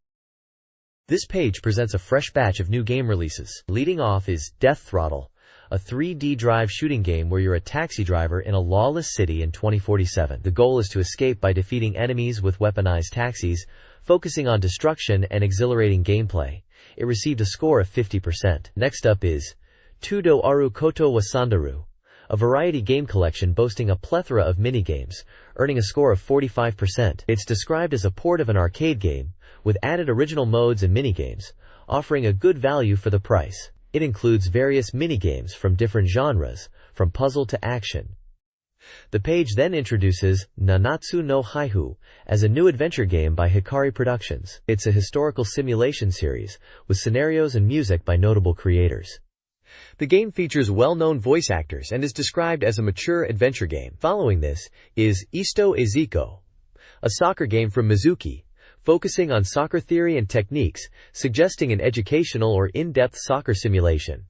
This page presents a fresh batch of new game releases. Leading off is Death Throttle, a 3D drive shooting game where you're a taxi driver in a lawless city in 2047. The goal is to escape by defeating enemies with weaponized taxis, focusing on destruction and exhilarating gameplay. It received a score of 50%. Next up is Tudo Aru Koto Wasandaru, a variety game collection boasting a plethora of mini-games, earning a score of 45%. It's described as a port of an arcade game, with added original modes and mini-games, offering a good value for the price. It includes various mini-games from different genres, from puzzle to action. The page then introduces Nanatsu no Haihu as a new adventure game by Hikari Productions. It's a historical simulation series, with scenarios and music by notable creators. The game features well-known voice actors and is described as a mature adventure game. Following this is Isto Eziko, a soccer game from Mizuki, focusing on soccer theory and techniques, suggesting an educational or in-depth soccer simulation.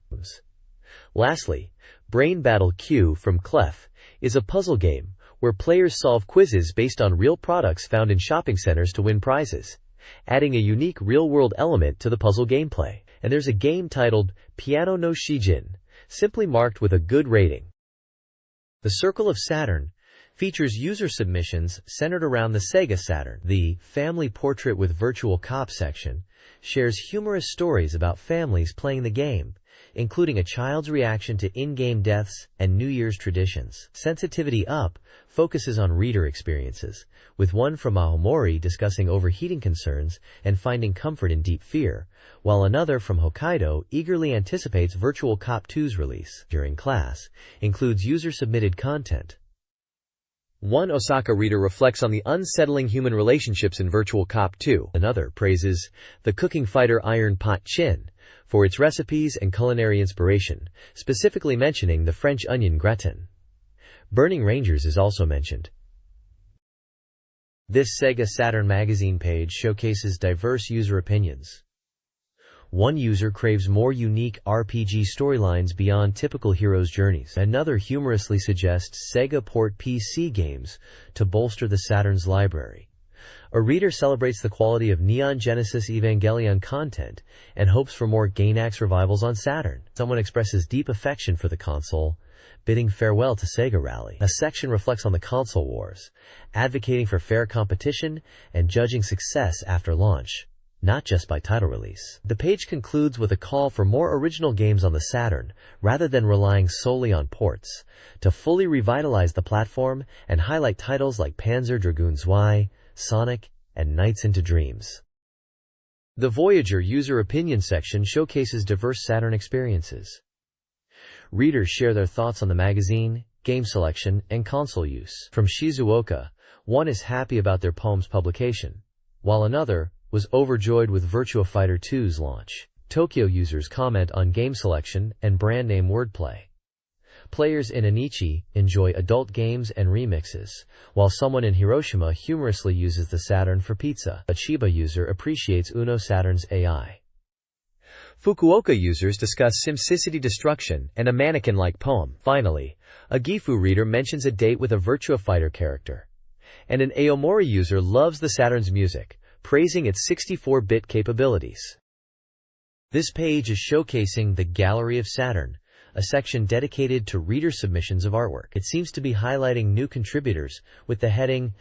Lastly, Brain Battle Q from Clef is a puzzle game where players solve quizzes based on real products found in shopping centers to win prizes, adding a unique real-world element to the puzzle gameplay. And there's a game titled Piano no Shijin, simply marked with a good rating. The Circle of Saturn features user submissions centered around the SEGA Saturn. The Family Portrait with Virtual Cop section shares humorous stories about families playing the game, including a child's reaction to in-game deaths and New Year's traditions. Sensitivity Up focuses on reader experiences, with one from Aomori discussing overheating concerns and finding comfort in deep fear, while another from Hokkaido eagerly anticipates Virtual Cop 2's release. During class includes user-submitted content. One Osaka reader reflects on the unsettling human relationships in Virtual Cop 2. Another praises the cooking fighter Iron Pot Chin for its recipes and culinary inspiration, specifically mentioning the French onion gratin. Burning Rangers is also mentioned. This SEGA Saturn magazine page showcases diverse user opinions. One user craves more unique RPG storylines beyond typical heroes' journeys. Another humorously suggests SEGA port PC games to bolster the Saturn's library, A reader celebrates the quality of Neon Genesis Evangelion content and hopes for more Gainax revivals on Saturn. Someone expresses deep affection for the console, bidding farewell to Sega Rally. A section reflects on the console wars, advocating for fair competition and judging success after launch, not just by title release. The page concludes with a call for more original games on the Saturn, rather than relying solely on ports, to fully revitalize the platform and highlight titles like Panzer Dragoon Zwei, Sonic, and Nights into Dreams. The Voyager user opinion section showcases diverse Saturn experiences. Readers share their thoughts on the magazine, game selection, and console use. From Shizuoka, one is happy about their poem's publication, while another was overjoyed with Virtua Fighter 2's launch. Tokyo users comment on game selection and brand name wordplay. Players in Anichi enjoy adult games and remixes, while someone in Hiroshima humorously uses the Saturn for pizza. A Chiba user appreciates Uno Saturn's AI. Fukuoka users discuss SimCity destruction and a mannequin-like poem. Finally, a Gifu reader mentions a date with a Virtua Fighter character. And an Aomori user loves the Saturn's music, praising its 64-bit capabilities. This page is showcasing the Gallery of Saturn, a section dedicated to reader submissions of artwork. It seems to be highlighting new contributors with the heading,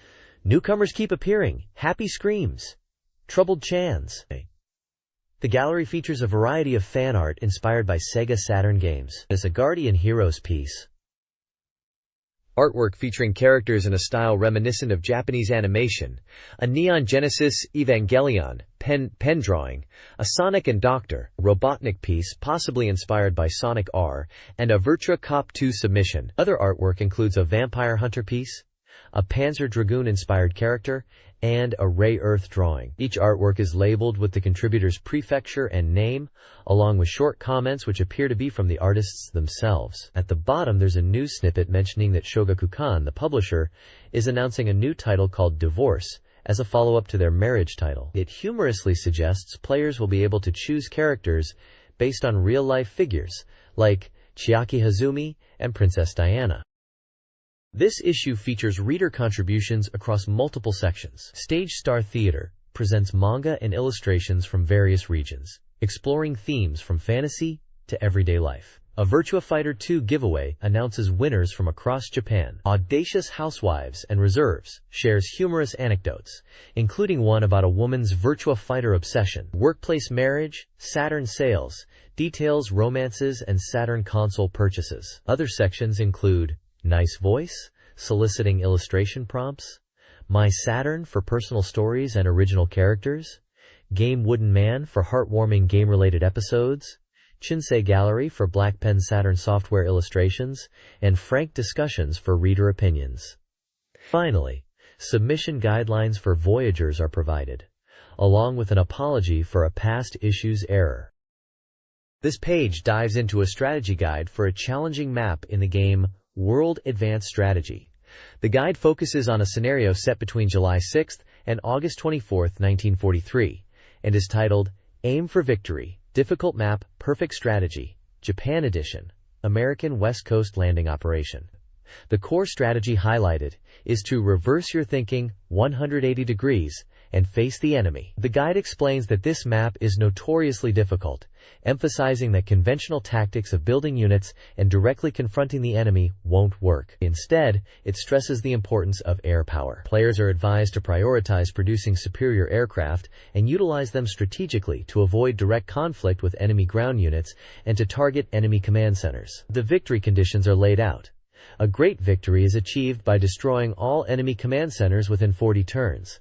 "Newcomers keep appearing, happy screams, troubled chans." The gallery features a variety of fan art inspired by Sega Saturn games. It's a Guardian Heroes piece. Artwork featuring characters in a style reminiscent of Japanese animation, a Neon Genesis Evangelion pen drawing, a Sonic and Dr. Robotnik piece possibly inspired by Sonic R, and a Virtua Cop 2 submission. Other artwork includes a Vampire Hunter piece, a Panzer Dragoon-inspired character, and a Ray Earth drawing. Each artwork is labeled with the contributor's prefecture and name, along with short comments which appear to be from the artists themselves. At the bottom there's a news snippet mentioning that Shogakukan, the publisher, is announcing a new title called Divorce, as a follow-up to their marriage title. It humorously suggests players will be able to choose characters based on real-life figures, like Chiaki Hazumi and Princess Diana. This issue features reader contributions across multiple sections. Stage Star Theater presents manga and illustrations from various regions, exploring themes from fantasy to everyday life. A Virtua Fighter 2 giveaway announces winners from across Japan. Audacious Housewives and Reserves shares humorous anecdotes, including one about a woman's Virtua Fighter obsession. Workplace Marriage, Saturn Sales, details romances and Saturn console purchases. Other sections include Nice Voice, soliciting illustration prompts, My Saturn for personal stories and original characters, Game Wooden Man for heartwarming game-related episodes, Chinsei Gallery for Black Pen Saturn software illustrations, and frank discussions for reader opinions. Finally, submission guidelines for Voyagers are provided, along with an apology for a past issue's error. This page dives into a strategy guide for a challenging map in the game World Advanced Strategy. The guide focuses on a scenario set between July 6th and August 24, 1943, and is titled Aim for Victory, Difficult Map, Perfect Strategy, Japan Edition, American West Coast Landing Operation. The core strategy highlighted is to reverse your thinking 180 degrees and face the enemy. The guide explains that this map is notoriously difficult, emphasizing that conventional tactics of building units and directly confronting the enemy won't work. Instead, it stresses the importance of air power. Players are advised to prioritize producing superior aircraft and utilize them strategically to avoid direct conflict with enemy ground units and to target enemy command centers. The victory conditions are laid out. A great victory is achieved by destroying all enemy command centers within 40 turns.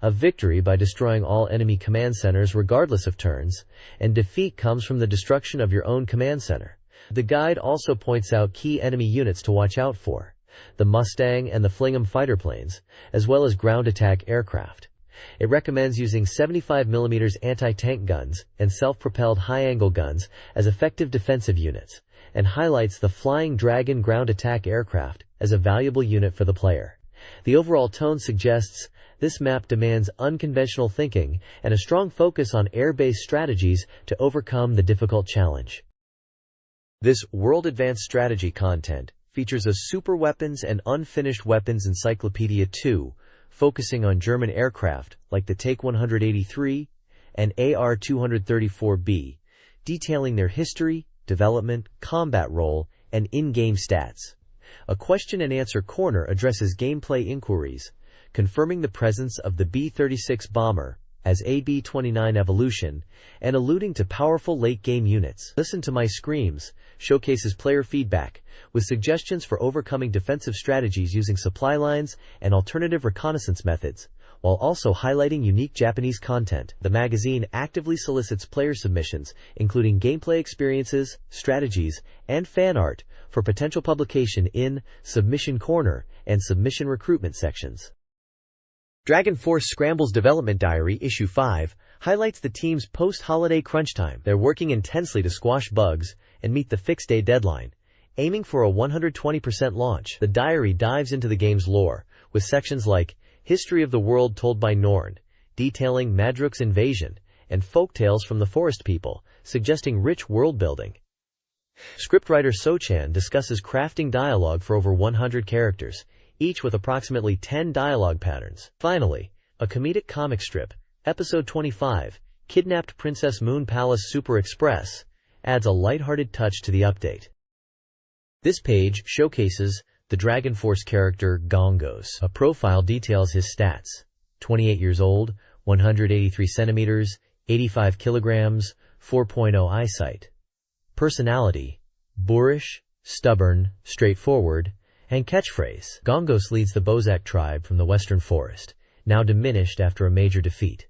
A victory by destroying all enemy command centers regardless of turns, and defeat comes from the destruction of your own command center. The guide also points out key enemy units to watch out for, the Mustang and the Flingham fighter planes, as well as ground attack aircraft. It recommends using 75mm anti-tank guns and self-propelled high-angle guns as effective defensive units, and highlights the Flying Dragon ground attack aircraft as a valuable unit for the player. The overall tone suggests this map demands unconventional thinking and a strong focus on air-based strategies to overcome the difficult challenge. This World Advanced Strategy content features a Super Weapons and Unfinished Weapons Encyclopedia 2, focusing on German aircraft like the Take-183 and AR-234B, detailing their history, development, combat role, and in-game stats. A question-and-answer corner addresses gameplay inquiries, confirming the presence of the B-36 bomber as a B-29 evolution and alluding to powerful late-game units. Listen to My Screams showcases player feedback with suggestions for overcoming defensive strategies using supply lines and alternative reconnaissance methods, while also highlighting unique Japanese content. The magazine actively solicits player submissions, including gameplay experiences, strategies, and fan art for potential publication in Submission Corner and Submission Recruitment sections. Dragon Force Scramble's Development Diary Issue 5 highlights the team's post-holiday crunch time. They're working intensely to squash bugs and meet the fixed day deadline, aiming for a 120% launch. The diary dives into the game's lore, with sections like History of the World Told by Norn, detailing Madruk's invasion, and folktales from the Forest People, suggesting rich world-building. Scriptwriter Sochan discusses crafting dialogue for over 100 characters, each with approximately 10 dialogue patterns. Finally, a comedic comic strip, Episode 25, Kidnapped Princess Moon Palace Super Express, adds a lighthearted touch to the update. This page showcases the Dragon Force character Gongos. A profile details his stats: 28 years old, 183 centimeters, 85 kilograms, 4.0 eyesight. Personality: boorish, stubborn, straightforward, and catchphrase: Gongos leads the Bozak tribe from the Western Forest, now diminished after a major defeat.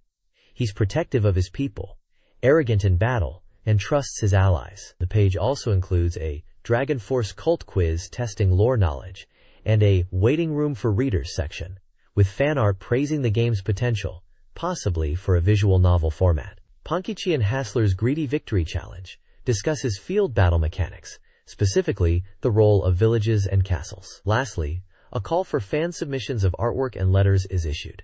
He's protective of his people, arrogant in battle, and trusts his allies. The page also includes a Dragon Force cult quiz testing lore knowledge and a waiting room for readers section, with fan art praising the game's potential, possibly for a visual novel format. Ponkichi and Hassler's Greedy Victory Challenge discusses field battle mechanics, specifically the role of villages and castles. Lastly, a call for fan submissions of artwork and letters is issued.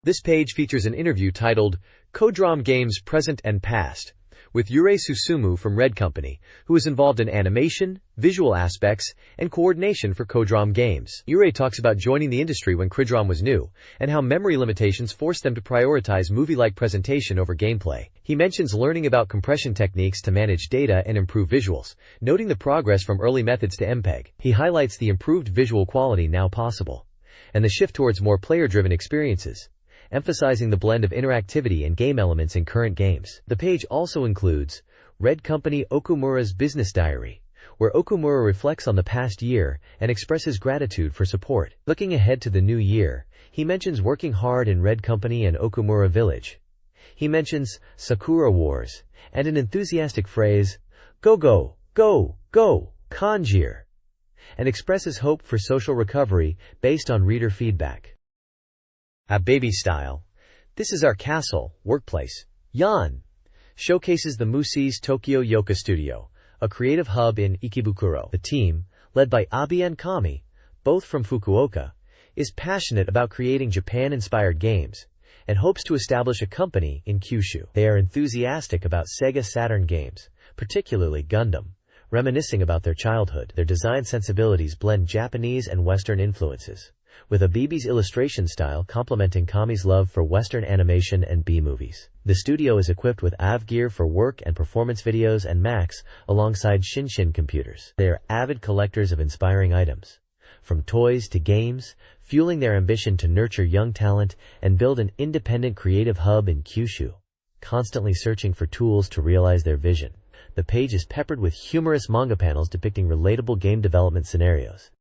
This page features an interview titled Kodram Games Present and Past with Yurei Susumu from Red Company, who is involved in animation, visual aspects, and coordination for Kodram Games. Yurei talks about joining the industry when Kodram was new, and how memory limitations forced them to prioritize movie-like presentation over gameplay. He mentions learning about compression techniques to manage data and improve visuals, noting the progress from early methods to MPEG. He highlights the improved visual quality now possible, and the shift towards more player-driven experiences, emphasizing the blend of interactivity and game elements in current games. The page also includes Red Company Okumura's Business Diary, where Okumura reflects on the past year and expresses gratitude for support. Looking ahead to the new year, he mentions working hard in Red Company and Okumura Village. He mentions Sakura Wars and an enthusiastic phrase, "Go, go, go, go, Kanjir," and expresses hope for social recovery based on reader feedback. At Baby Style, This Is Our Castle, Workplace, Yan, showcases the Musi's Tokyo Yoka Studio, a creative hub in Ikebukuro. The team, led by Abi and Kami, both from Fukuoka, is passionate about creating Japan-inspired games and hopes to establish a company in Kyushu. They are enthusiastic about SEGA Saturn games, particularly Gundam, reminiscing about their childhood. Their design sensibilities blend Japanese and Western influences, with Abibi's illustration style complementing Kami's love for Western animation and B-movies. The studio is equipped with AV gear for work and performance videos and Macs alongside Shinshin computers. They are avid collectors of inspiring items, from toys to games, fueling their ambition to nurture young talent and build an independent creative hub in Kyushu, constantly searching for tools to realize their vision. The page is peppered with humorous manga panels depicting relatable game development scenarios.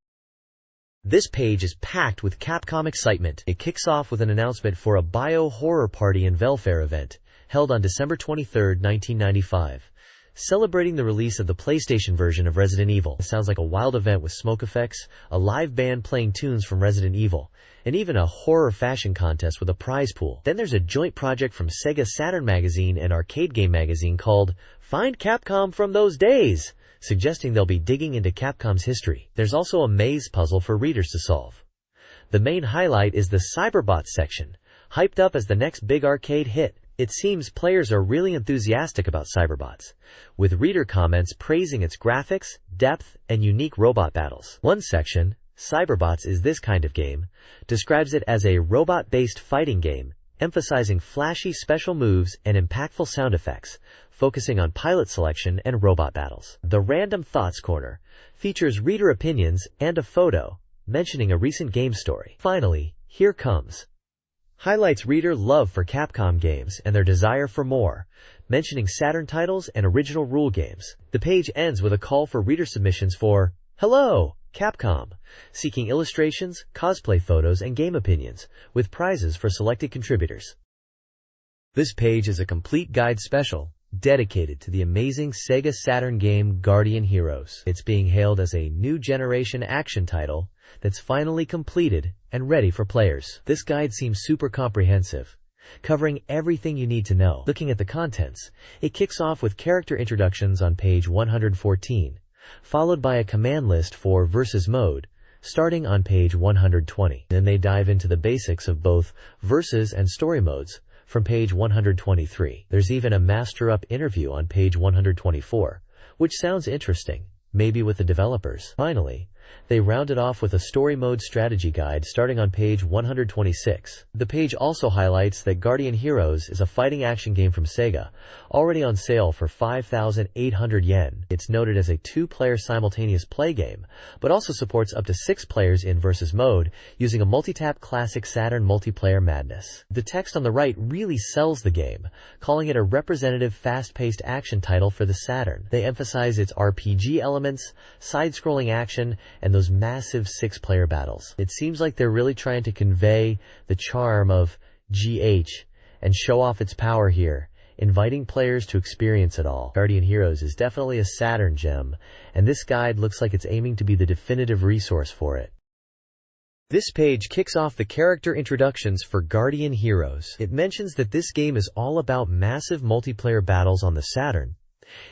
This page is packed with Capcom excitement. It kicks off with an announcement for a bio-horror party and Velfair event, held on December 23, 1995, celebrating the release of the PlayStation version of Resident Evil. It sounds like a wild event with smoke effects, a live band playing tunes from Resident Evil, and even a horror fashion contest with a prize pool. Then there's a joint project from SEGA Saturn Magazine and Arcade Game Magazine called Find Capcom from Those Days, suggesting they'll be digging into Capcom's history. There's also a maze puzzle for readers to solve. The main highlight is the Cyberbots section, hyped up as the next big arcade hit. It seems players are really enthusiastic about Cyberbots, with reader comments praising its graphics, depth, and unique robot battles. One section, Cyberbots is this kind of game, describes it as a robot-based fighting game, emphasizing flashy special moves and impactful sound effects, focusing on pilot selection and robot battles. The Random Thoughts Corner features reader opinions and a photo, mentioning a recent game story. Finally, Here Comes highlights reader love for Capcom games and their desire for more, mentioning Saturn titles and original rule games. The page ends with a call for reader submissions for Hello, Capcom, seeking illustrations, cosplay photos, and game opinions, with prizes for selected contributors. This page is a complete guide special, dedicated to the amazing SEGA Saturn game Guardian Heroes. It's being hailed as a new generation action title that's finally completed and ready for players. This guide seems super comprehensive, covering everything you need to know. Looking at the contents, it kicks off with character introductions on page 114, followed by a command list for versus mode, starting on page 120. Then they dive into the basics of both versus and story modes from page 123. There's even a Master Up interview on page 124, which sounds interesting, maybe with the developers. Finally, they round it off with a story mode strategy guide starting on page 126. The page also highlights that Guardian Heroes is a fighting action game from SEGA, already on sale for 5,800 yen. It's noted as a 2-player simultaneous play game, but also supports up to 6 players in versus mode using a multi-tap classic Saturn multiplayer madness. The text on the right really sells the game, calling it a representative fast-paced action title for the Saturn. They emphasize its RPG elements, side-scrolling action, and those massive 6-player battles. It seems like they're really trying to convey the charm of GH and show off its power here, inviting players to experience it all. Guardian Heroes is definitely a Saturn gem, and this guide looks like it's aiming to be the definitive resource for it. This page kicks off the character introductions for Guardian Heroes. It mentions that this game is all about massive multiplayer battles on the Saturn,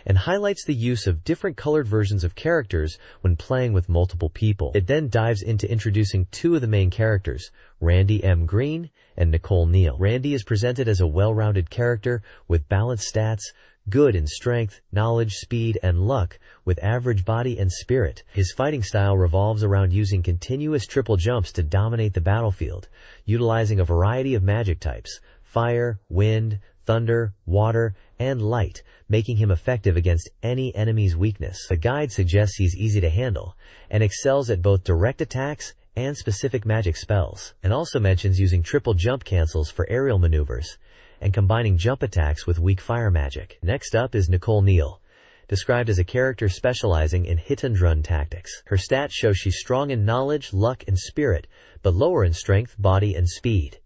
and highlights the use of different colored versions of characters when playing with multiple people. It then dives into introducing 2 of the main characters, Randy M. Green and Nicole Neal. Randy is presented as a well-rounded character with balanced stats, good in strength, knowledge, speed, and luck, with average body and spirit. His fighting style revolves around using continuous triple jumps to dominate the battlefield, utilizing a variety of magic types, fire, wind, thunder, water, and light, making him effective against any enemy's weakness. The guide suggests he's easy to handle, and excels at both direct attacks and specific magic spells, and also mentions using triple jump cancels for aerial maneuvers, and combining jump attacks with weak fire magic. Next up is Nicole Neal, described as a character specializing in hit-and-run tactics. Her stats show she's strong in knowledge, luck, and spirit, but lower in strength, body, and speed.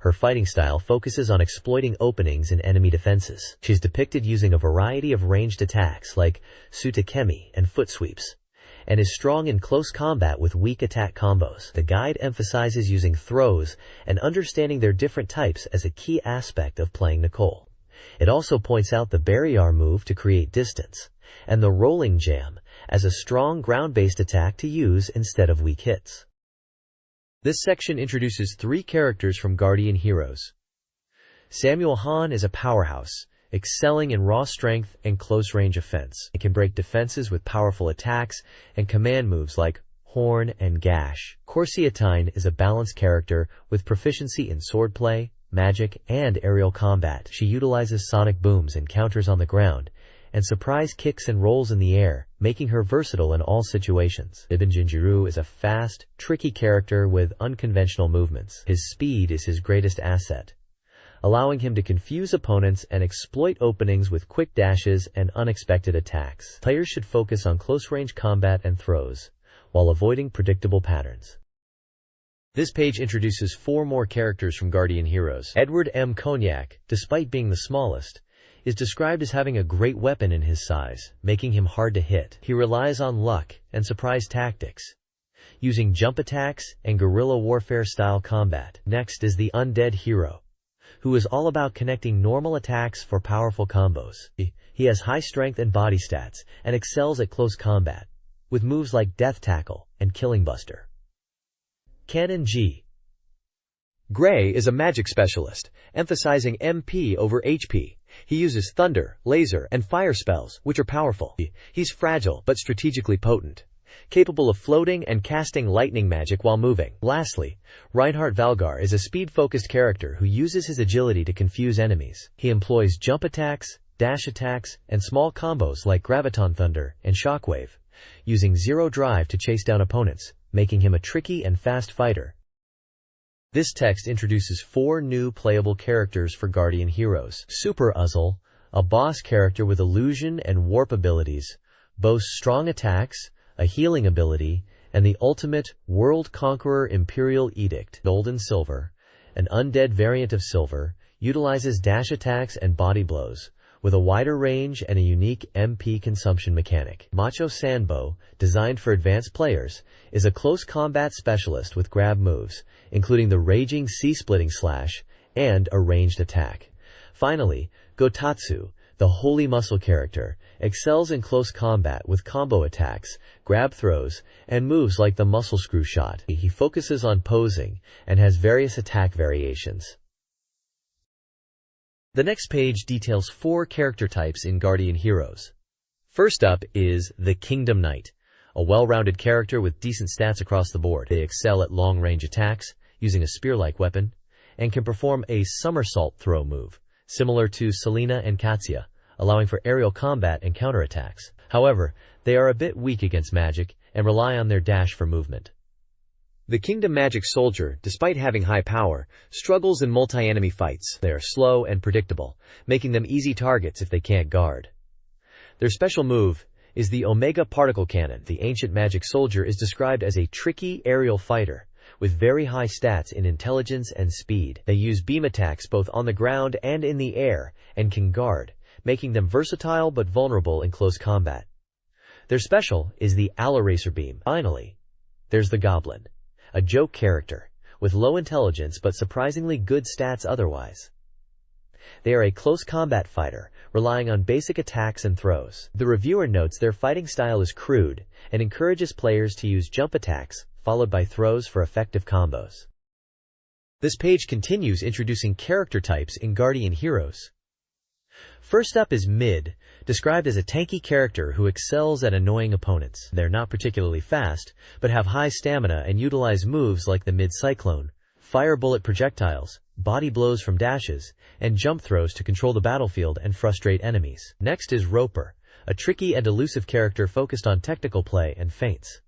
Her fighting style focuses on exploiting openings in enemy defenses. She's depicted using a variety of ranged attacks like Sutakemi and foot sweeps, and is strong in close combat with weak attack combos. The guide emphasizes using throws and understanding their different types as a key aspect of playing Nicole. It also points out the barrier move to create distance, and the rolling jam as a strong ground-based attack to use instead of weak hits. This section introduces 3 characters from Guardian Heroes. Samuel Hahn is a powerhouse, excelling in raw strength and close-range offense. It can break defenses with powerful attacks and command moves like Horn and Gash. Corsiatine is a balanced character with proficiency in swordplay, magic, and aerial combat. She utilizes sonic booms and counters on the ground, and surprise kicks and rolls in the air, making her versatile in all situations. Ibn Jinjiru is a fast, tricky character with unconventional movements. His speed is his greatest asset, allowing him to confuse opponents and exploit openings with quick dashes and unexpected attacks. Players should focus on close-range combat and throws, while avoiding predictable patterns. This page introduces 4 more characters from Guardian Heroes. Edward M. Cognac, despite being the smallest, is described as having a great weapon in his size, making him hard to hit. He relies on luck and surprise tactics, using jump attacks and guerrilla warfare-style combat. Next is the Undead Hero, who is all about connecting normal attacks for powerful combos. He has high strength and body stats, and excels at close combat, with moves like Death Tackle and Killing Buster. Canon G. Gray is a magic specialist, emphasizing MP over HP. He uses thunder, laser, and fire spells, which are powerful. He's fragile but strategically potent, capable of floating and casting lightning magic while moving. Lastly, Reinhardt Valgar is a speed-focused character who uses his agility to confuse enemies. He employs jump attacks, dash attacks, and small combos like Graviton Thunder and Shockwave, using zero drive to chase down opponents, making him a tricky and fast fighter. This text introduces 4 new playable characters for Guardian Heroes. Super Uzzle, a boss character with illusion and warp abilities, boasts strong attacks, a healing ability, and the ultimate World Conqueror Imperial Edict. Gold and Silver, an undead variant of Silver, utilizes dash attacks and body blows, with a wider range and a unique MP consumption mechanic. Macho Sanbo, designed for advanced players, is a close combat specialist with grab moves, including the Raging Sea-Splitting Slash and a ranged attack. Finally, Gotatsu, the Holy Muscle character, excels in close combat with combo attacks, grab throws, and moves like the Muscle Screw Shot. He focuses on posing and has various attack variations. The next page details 4 character types in Guardian Heroes. First up is the Kingdom Knight, a well-rounded character with decent stats across the board. They excel at long-range attacks, using a spear-like weapon, and can perform a somersault throw move, similar to Selena and Katsuya, allowing for aerial combat and counterattacks. However, they are a bit weak against magic and rely on their dash for movement. The Kingdom Magic Soldier, despite having high power, struggles in multi-enemy fights. They are slow and predictable, making them easy targets if they can't guard. Their special move is the Omega Particle Cannon. The Ancient Magic Soldier is described as a tricky aerial fighter, with very high stats in intelligence and speed. They use beam attacks both on the ground and in the air, and can guard, making them versatile but vulnerable in close combat. Their special is the Alloracer Beam. Finally, there's the Goblin, a joke character, with low intelligence but surprisingly good stats otherwise. They are a close combat fighter, relying on basic attacks and throws. The reviewer notes their fighting style is crude, and encourages players to use jump attacks, followed by throws for effective combos. This page continues introducing character types in Guardian Heroes. First up is Mid, described as a tanky character who excels at annoying opponents. They're not particularly fast, but have high stamina and utilize moves like the Mid-Cyclone, fire bullet projectiles, body blows from dashes, and jump throws to control the battlefield and frustrate enemies. Next is Roper, a tricky and elusive character focused on technical play and feints.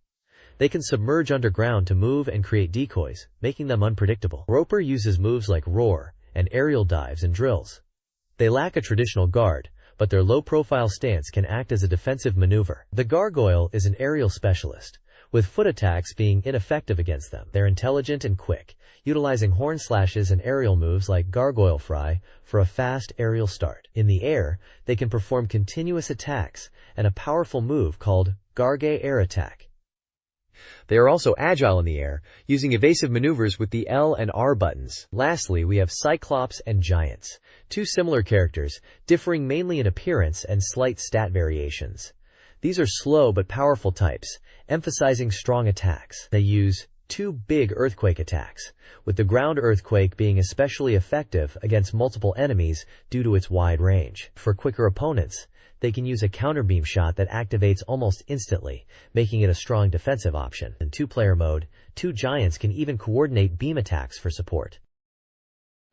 They can submerge underground to move and create decoys, making them unpredictable. Roper uses moves like Roar and aerial dives and drills. They lack a traditional guard, but their low-profile stance can act as a defensive maneuver. The Gargoyle is an aerial specialist, with foot attacks being ineffective against them. They're intelligent and quick, utilizing horn slashes and aerial moves like Gargoyle Fry for a fast aerial start. In the air, they can perform continuous attacks and a powerful move called Garge Air Attack. They are also agile in the air, using evasive maneuvers with the L and R buttons. Lastly, we have Cyclops and Giants, 2 similar characters, differing mainly in appearance and slight stat variations. These are slow but powerful types, emphasizing strong attacks. They use 2 big earthquake attacks, with the ground earthquake being especially effective against multiple enemies due to its wide range. For quicker opponents, they can use a counter-beam shot that activates almost instantly, making it a strong defensive option. In 2-player mode, 2 giants can even coordinate beam attacks for support.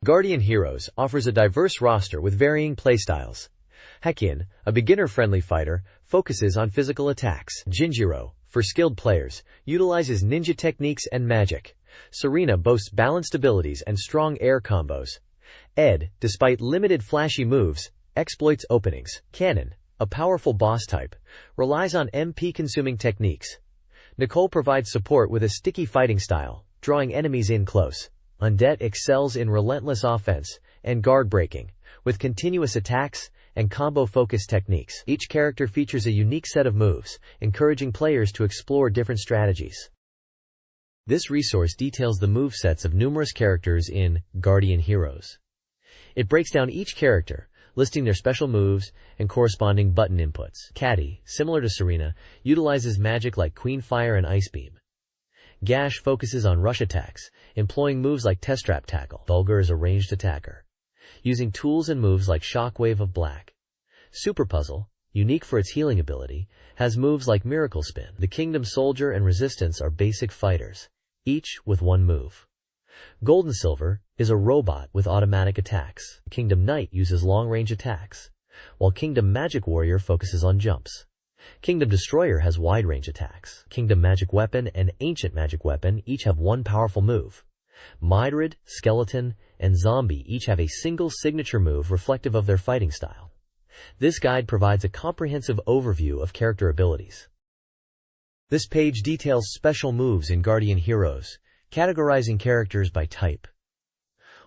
Guardian Heroes offers a diverse roster with varying playstyles. Hekian, a beginner-friendly fighter, focuses on physical attacks. Jinjiro, for skilled players, utilizes ninja techniques and magic. Serena boasts balanced abilities and strong air combos. Ed, despite limited flashy moves, exploits openings. Cannon, a powerful boss type, relies on MP-consuming techniques. Nicole provides support with a sticky fighting style, drawing enemies in close. Undead excels in relentless offense and guard breaking, with continuous attacks and combo-focused techniques. Each character features a unique set of moves, encouraging players to explore different strategies. This resource details the movesets of numerous characters in Guardian Heroes. It breaks down each character, listing their special moves and corresponding button inputs. Caddy, similar to Serena, utilizes magic like Queen Fire and Ice Beam. Gash focuses on rush attacks, employing moves like Test Trap Tackle. Bulgur is a ranged attacker, using tools and moves like Shockwave of Black. Super Puzzle, unique for its healing ability, has moves like Miracle Spin. The Kingdom Soldier and Resistance are basic fighters, each with one move. Golden Silver is a robot with automatic attacks. Kingdom Knight uses long-range attacks, while Kingdom Magic Warrior focuses on jumps. Kingdom Destroyer has wide-range attacks. Kingdom Magic Weapon and Ancient Magic Weapon each have one powerful move. Narrated, Skeleton, and Zombie each have a single signature move reflective of their fighting style. This guide provides a comprehensive overview of character abilities. This page details special moves in Guardian Heroes, categorizing characters by type.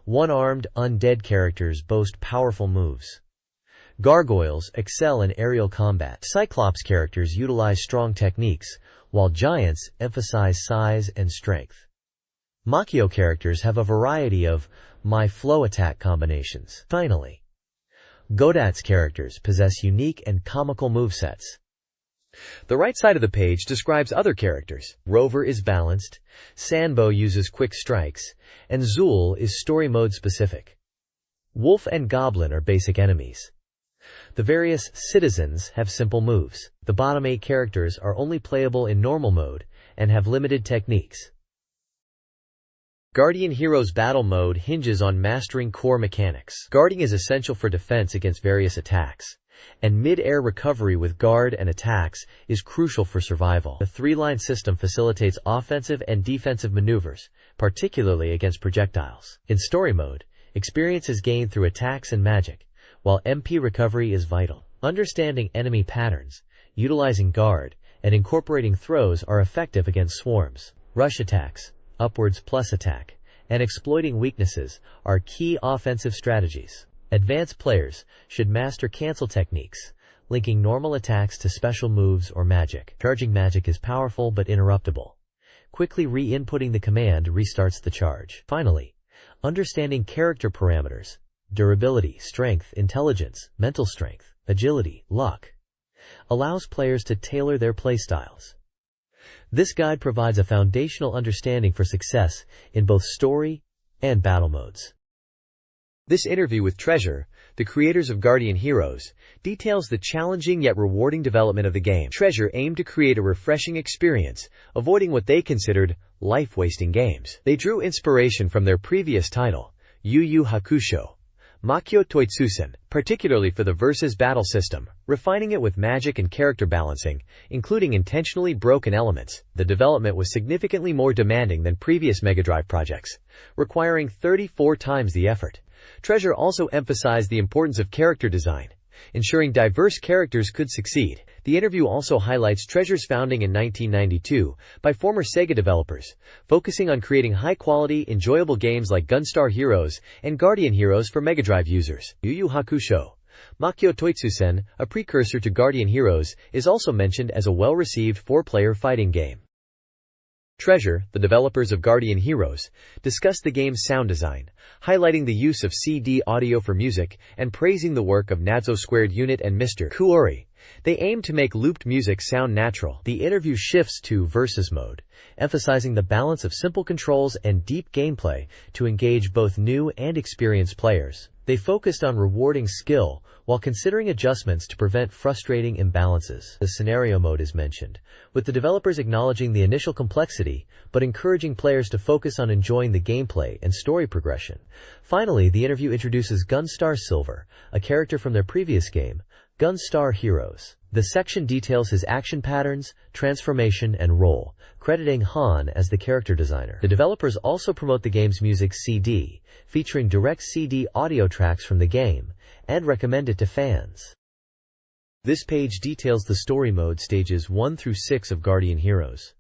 One-armed, undead characters boast powerful moves. Gargoyles excel in aerial combat. Cyclops characters utilize strong techniques, while giants emphasize size and strength. Machio characters have a variety of flow attack combinations. Finally, Godot's characters possess unique and comical movesets. The right side of the page describes other characters. Rover is balanced, Sanbo uses quick strikes, and Zool is story mode specific. Wolf and Goblin are basic enemies. The various citizens have simple moves. The bottom 8 characters are only playable in normal mode and have limited techniques. Guardian Heroes Battle Mode hinges on mastering core mechanics. Guarding is essential for defense against various attacks, and mid-air recovery with guard and attacks is crucial for survival. The 3-line system facilitates offensive and defensive maneuvers, particularly against projectiles. In story mode, experience is gained through attacks and magic, while MP recovery is vital. Understanding enemy patterns, utilizing guard, and incorporating throws are effective against swarms. Rush attacks, upwards plus attack, and exploiting weaknesses are key offensive strategies. Advanced players should master cancel techniques, linking normal attacks to special moves or magic. Charging magic is powerful but interruptible. Quickly re-inputting the command restarts the charge. Finally, understanding character parameters, durability, strength, intelligence, mental strength, agility, luck, allows players to tailor their playstyles. This guide provides a foundational understanding for success in both story and battle modes. This interview with Treasure, the creators of Guardian Heroes, details the challenging yet rewarding development of the game. Treasure aimed to create a refreshing experience, avoiding what they considered life-wasting games. They drew inspiration from their previous title, Yu Yu Hakusho, Makyo Toitsusen, particularly for the versus battle system, refining it with magic and character balancing, including intentionally broken elements. The development was significantly more demanding than previous Mega Drive projects, requiring 34 times the effort. Treasure also emphasized the importance of character design, ensuring diverse characters could succeed. The interview also highlights Treasure's founding in 1992 by former SEGA developers, focusing on creating high-quality, enjoyable games like Gunstar Heroes and Guardian Heroes for Mega Drive users. Yu Yu Hakusho, Makyo Toitsusen, a precursor to Guardian Heroes, is also mentioned as a well-received 4-player fighting game. Treasure, the developers of Guardian Heroes, discussed the game's sound design, highlighting the use of CD audio for music and praising the work of Nadzo Squared Unit and Mr. Kuori. They aim to make looped music sound natural. The interview shifts to versus mode, emphasizing the balance of simple controls and deep gameplay to engage both new and experienced players. They focused on rewarding skill while considering adjustments to prevent frustrating imbalances. The scenario mode is mentioned, with the developers acknowledging the initial complexity but encouraging players to focus on enjoying the gameplay and story progression. Finally, the interview introduces Gunstar Silver, a character from their previous game, Gunstar Heroes. The section details his action patterns, transformation, and role, crediting Han as the character designer. The developers also promote the game's music CD, featuring direct CD audio tracks from the game, and recommend it to fans. This page details the story mode stages 1 through 6 of Guardian Heroes.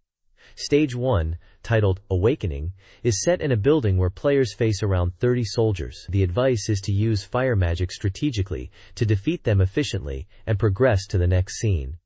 Stage 1, titled Awakening, is set in a building where players face around 30 soldiers. The advice is to use fire magic strategically to defeat them efficiently and progress to the next scene.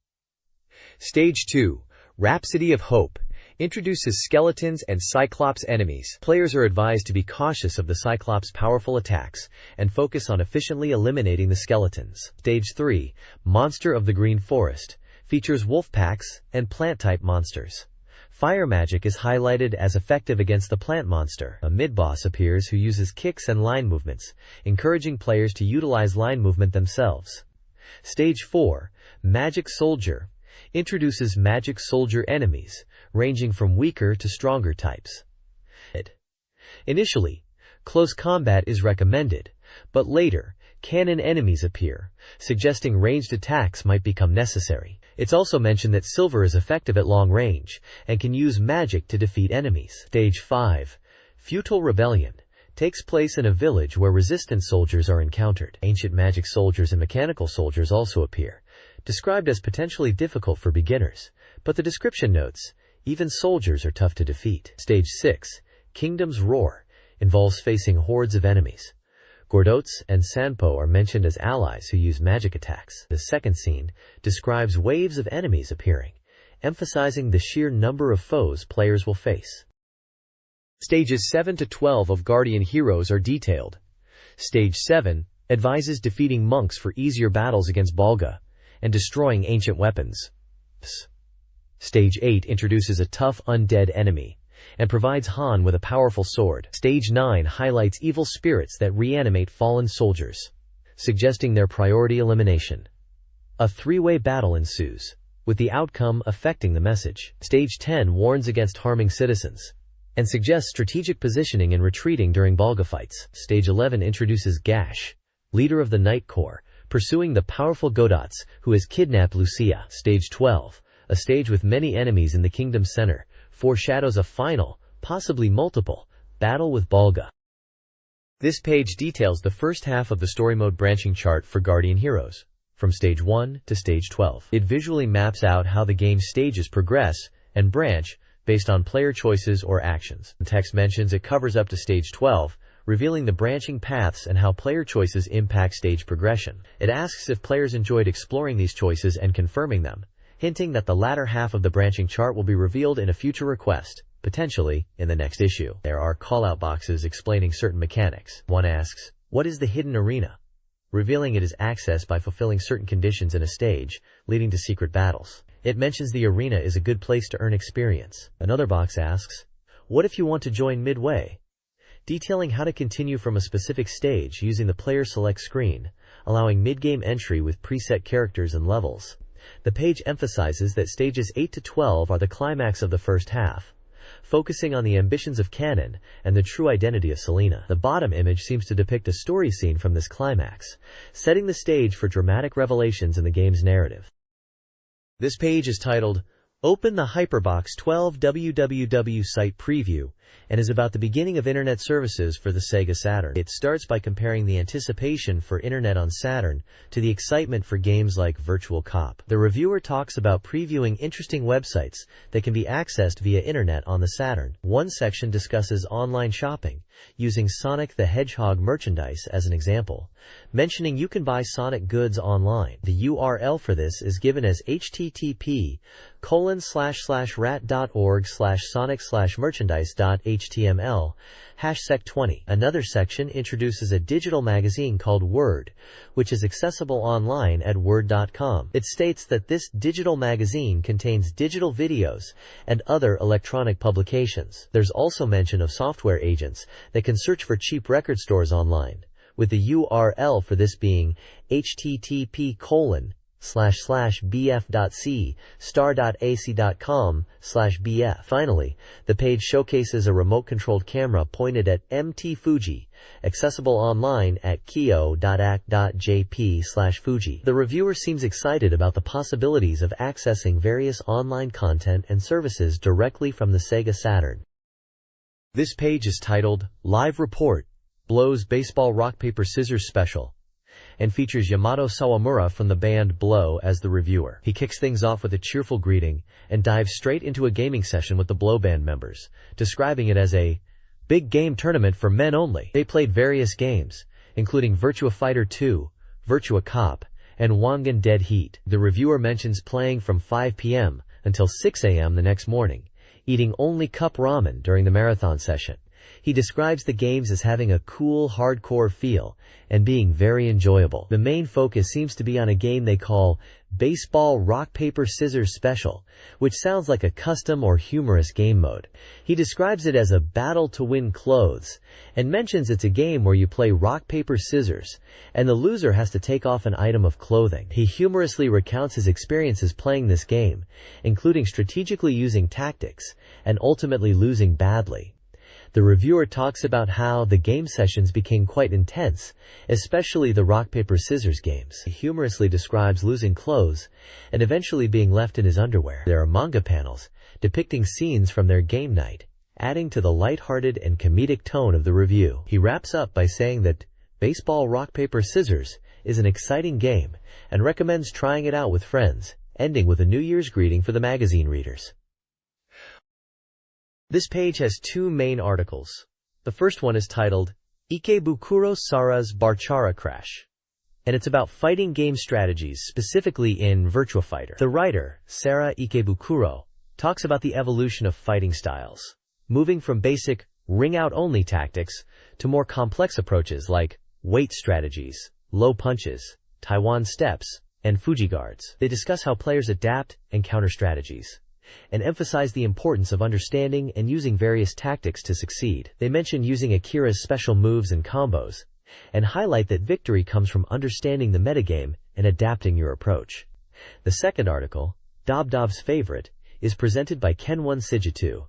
Stage 2, Rhapsody of Hope, introduces skeletons and Cyclops enemies. Players are advised to be cautious of the Cyclops' powerful attacks and focus on efficiently eliminating the skeletons. Stage 3, Monster of the Green Forest, features wolf packs and plant-type monsters. Fire magic is highlighted as effective against the plant monster. A mid-boss appears who uses kicks and line movements, encouraging players to utilize line movement themselves. Stage 4, Magic Soldier, introduces Magic Soldier enemies, ranging from weaker to stronger types. Initially, close combat is recommended, but later, cannon enemies appear, suggesting ranged attacks might become necessary. It's also mentioned that silver is effective at long range, and can use magic to defeat enemies. Stage 5, Futile Rebellion, takes place in a village where resistance soldiers are encountered. Ancient magic soldiers and mechanical soldiers also appear, described as potentially difficult for beginners, but the description notes, even soldiers are tough to defeat. Stage 6, Kingdom's Roar, involves facing hordes of enemies. Gordots and Sanpo are mentioned as allies who use magic attacks. The second scene describes waves of enemies appearing, emphasizing the sheer number of foes players will face. Stages 7 to 12 of Guardian Heroes are detailed. Stage 7 advises defeating monks for easier battles against Balga, and destroying ancient weapons. Stage 8 introduces a tough undead enemy, and provides Han with a powerful sword. Stage 9 highlights evil spirits that reanimate fallen soldiers, suggesting their priority elimination. A three-way battle ensues, with the outcome affecting the message. Stage 10 warns against harming citizens, and suggests strategic positioning and retreating during Balga fights. Stage 11 introduces Gash, leader of the Night Corps, pursuing the powerful Godots, who has kidnapped Lucia. Stage 12, a stage with many enemies in the kingdom's center, foreshadows a final, possibly multiple, battle with Balga. This page details the first half of the story mode branching chart for Guardian Heroes, from Stage 1 to Stage 12. It visually maps out how the game's stages progress and branch based on player choices or actions. The text mentions it covers up to Stage 12, revealing the branching paths and how player choices impact stage progression. It asks if players enjoyed exploring these choices and confirming them, hinting that the latter half of the branching chart will be revealed in a future request, potentially in the next issue. There are call-out boxes explaining certain mechanics. One asks, what is the hidden arena? Revealing it is accessed by fulfilling certain conditions in a stage, leading to secret battles. It mentions the arena is a good place to earn experience. Another box asks, what if you want to join midway? Detailing how to continue from a specific stage using the player select screen, allowing mid-game entry with preset characters and levels. The page emphasizes that stages 8 to 12 are the climax of the first half, focusing on the ambitions of Canon and the true identity of Selena. The bottom image seems to depict a story scene from this climax, setting the stage for dramatic revelations in the game's narrative. This page is titled, Open the Hyperbox 12 www site preview, and is about the beginning of Internet services for the Sega Saturn. It starts by comparing the anticipation for Internet on Saturn to the excitement for games like Virtual Cop. The reviewer talks about previewing interesting websites that can be accessed via Internet on the Saturn. One section discusses online shopping, using Sonic the Hedgehog merchandise as an example, mentioning you can buy Sonic goods online. The URL for this is given as http://rat.org/sonic/merchandise.html #sec20. Another section introduces a digital magazine called Word, which is accessible online at word.com. It states that this digital magazine contains digital videos and other electronic publications. There's also mention of software agents that can search for cheap record stores online, with the URL for this being http://bf.c*.ac.com/bf. Finally, the page showcases a remote-controlled camera pointed at MT Fuji, accessible online at kyo.act.jp/Fuji. The reviewer seems excited about the possibilities of accessing various online content and services directly from the Sega Saturn. This page is titled, Live Report, Blow's Baseball Rock Paper Scissors Special, and features Yamato Sawamura from the band Blow as the reviewer. He kicks things off with a cheerful greeting and dives straight into a gaming session with the Blow band members, describing it as a big game tournament for men only. They played various games, including Virtua Fighter 2, Virtua Cop, and Wangan Dead Heat. The reviewer mentions playing from 5 p.m. until 6 a.m. the next morning, eating only cup ramen during the marathon session, He describes the games as having a cool, hardcore feel and being very enjoyable. The main focus seems to be on a game they call Baseball Rock Paper Scissors Special, which sounds like a custom or humorous game mode. He describes it as a battle to win clothes and mentions it's a game where you play rock, paper, scissors, and the loser has to take off an item of clothing. He humorously recounts his experiences playing this game, including strategically using tactics and ultimately losing badly. The reviewer talks about how the game sessions became quite intense, especially the rock, paper, scissors games. He humorously describes losing clothes and eventually being left in his underwear. There are manga panels depicting scenes from their game night, adding to the lighthearted and comedic tone of the review. He wraps up by saying that Baseball Rock Paper Scissors is an exciting game and recommends trying it out with friends, ending with a New Year's greeting for the magazine readers. This page has two main articles. The first one is titled Ikebukuro Sara's Barchara Crash, and it's about fighting game strategies, specifically in Virtua Fighter. The writer, Sara Ikebukuro, talks about the evolution of fighting styles, moving from basic ring-out-only tactics to more complex approaches like weight strategies, low punches, Taiwan steps, and Fuji guards. They discuss how players adapt and counter strategies, and emphasize the importance of understanding and using various tactics to succeed. They mention using Akira's special moves and combos, and highlight that victory comes from understanding the metagame and adapting your approach. The second article, Dobdob's Favorite, is presented by Kenwon Sijitu.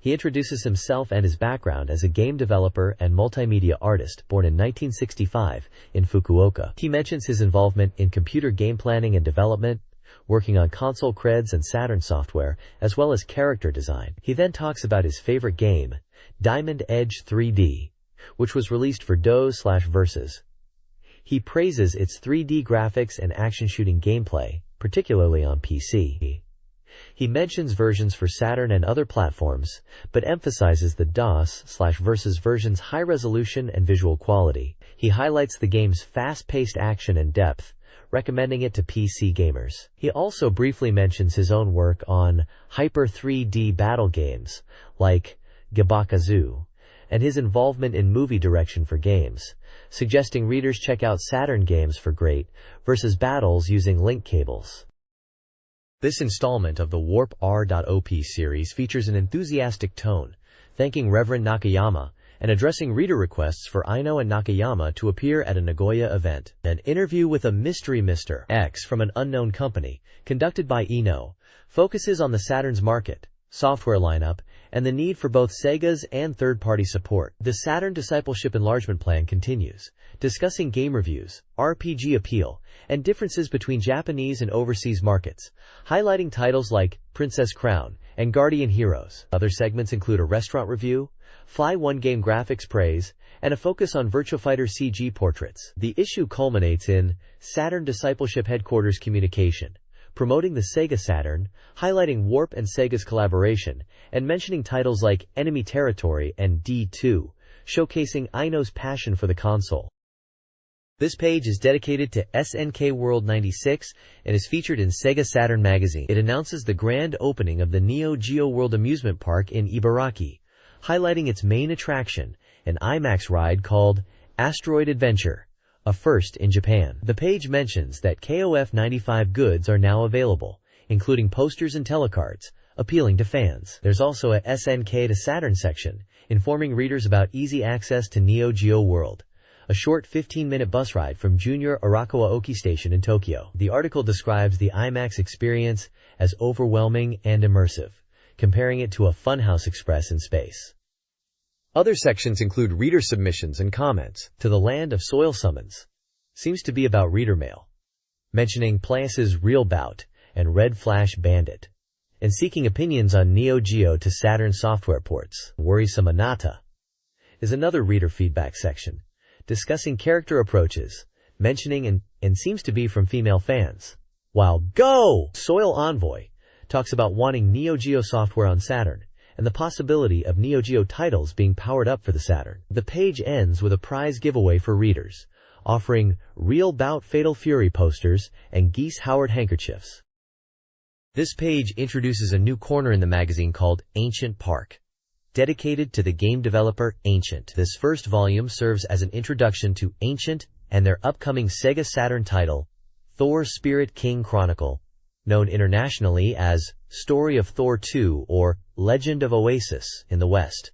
He introduces himself and his background as a game developer and multimedia artist born in 1965 in Fukuoka. He mentions his involvement in computer game planning and development, working on console creds and Saturn software, as well as character design. He then talks about his favorite game, Diamond Edge 3D, which was released for DOS/Versus. He praises its 3D graphics and action-shooting gameplay, particularly on PC. He mentions versions for Saturn and other platforms, but emphasizes the DOS/Versus version's high resolution and visual quality. He highlights the game's fast-paced action and depth, recommending it to PC gamers. He also briefly mentions his own work on Hyper 3D battle games, like Gabakazu, and his involvement in movie direction for games, suggesting readers check out Saturn games for great versus battles using link cables. This installment of the Warp R.OP series features an enthusiastic tone, thanking Reverend Nakayama and addressing reader requests for Aino and Nakayama to appear at a Nagoya event. An interview with a mystery Mr. X from an unknown company, conducted by Eno, focuses on the Saturn's market, software lineup, and the need for both Sega's and third-party support. The Saturn Discipleship Enlargement Plan continues, discussing game reviews, RPG appeal, and differences between Japanese and overseas markets, highlighting titles like Princess Crown and Guardian Heroes. Other segments include a restaurant review, Fly One game graphics praise, and a focus on Virtua Fighter CG portraits. The issue culminates in Saturn Discipleship Headquarters communication, promoting the Sega Saturn, highlighting Warp and Sega's collaboration, and mentioning titles like Enemy Territory and D2, showcasing Aino's passion for the console. This page is dedicated to SNK World 96 and is featured in SEGA Saturn Magazine. It announces the grand opening of the Neo Geo World Amusement Park in Ibaraki, highlighting its main attraction, an IMAX ride called Asteroid Adventure, a first in Japan. The page mentions that KOF 95 goods are now available, including posters and telecards, appealing to fans. There's also a SNK to Saturn section, informing readers about easy access to Neo Geo World, a short 15-minute bus ride from Junior Arakawa Oki Station in Tokyo. The article describes the IMAX experience as overwhelming and immersive, comparing it to a Funhouse Express in space. Other sections include reader submissions and comments. To the Land of Soil Summons seems to be about reader mail, mentioning Playas's Real Bout and Red Flash Bandit, and seeking opinions on Neo Geo to Saturn software ports. Worrisome Anata is another reader feedback section, discussing character approaches, mentioning and seems to be from female fans. While Go! Soil Envoy talks about wanting Neo Geo software on Saturn, and the possibility of Neo Geo titles being powered up for the Saturn. The page ends with a prize giveaway for readers, offering Real Bout Fatal Fury posters and Geese Howard handkerchiefs. This page introduces a new corner in the magazine called Ancient Park. dedicated to the game developer Ancient. This first volume serves as an introduction to Ancient and their upcoming Sega Saturn title, Thor Spirit King Chronicle, known internationally as Story of Thor 2 or Legend of Oasis in the West,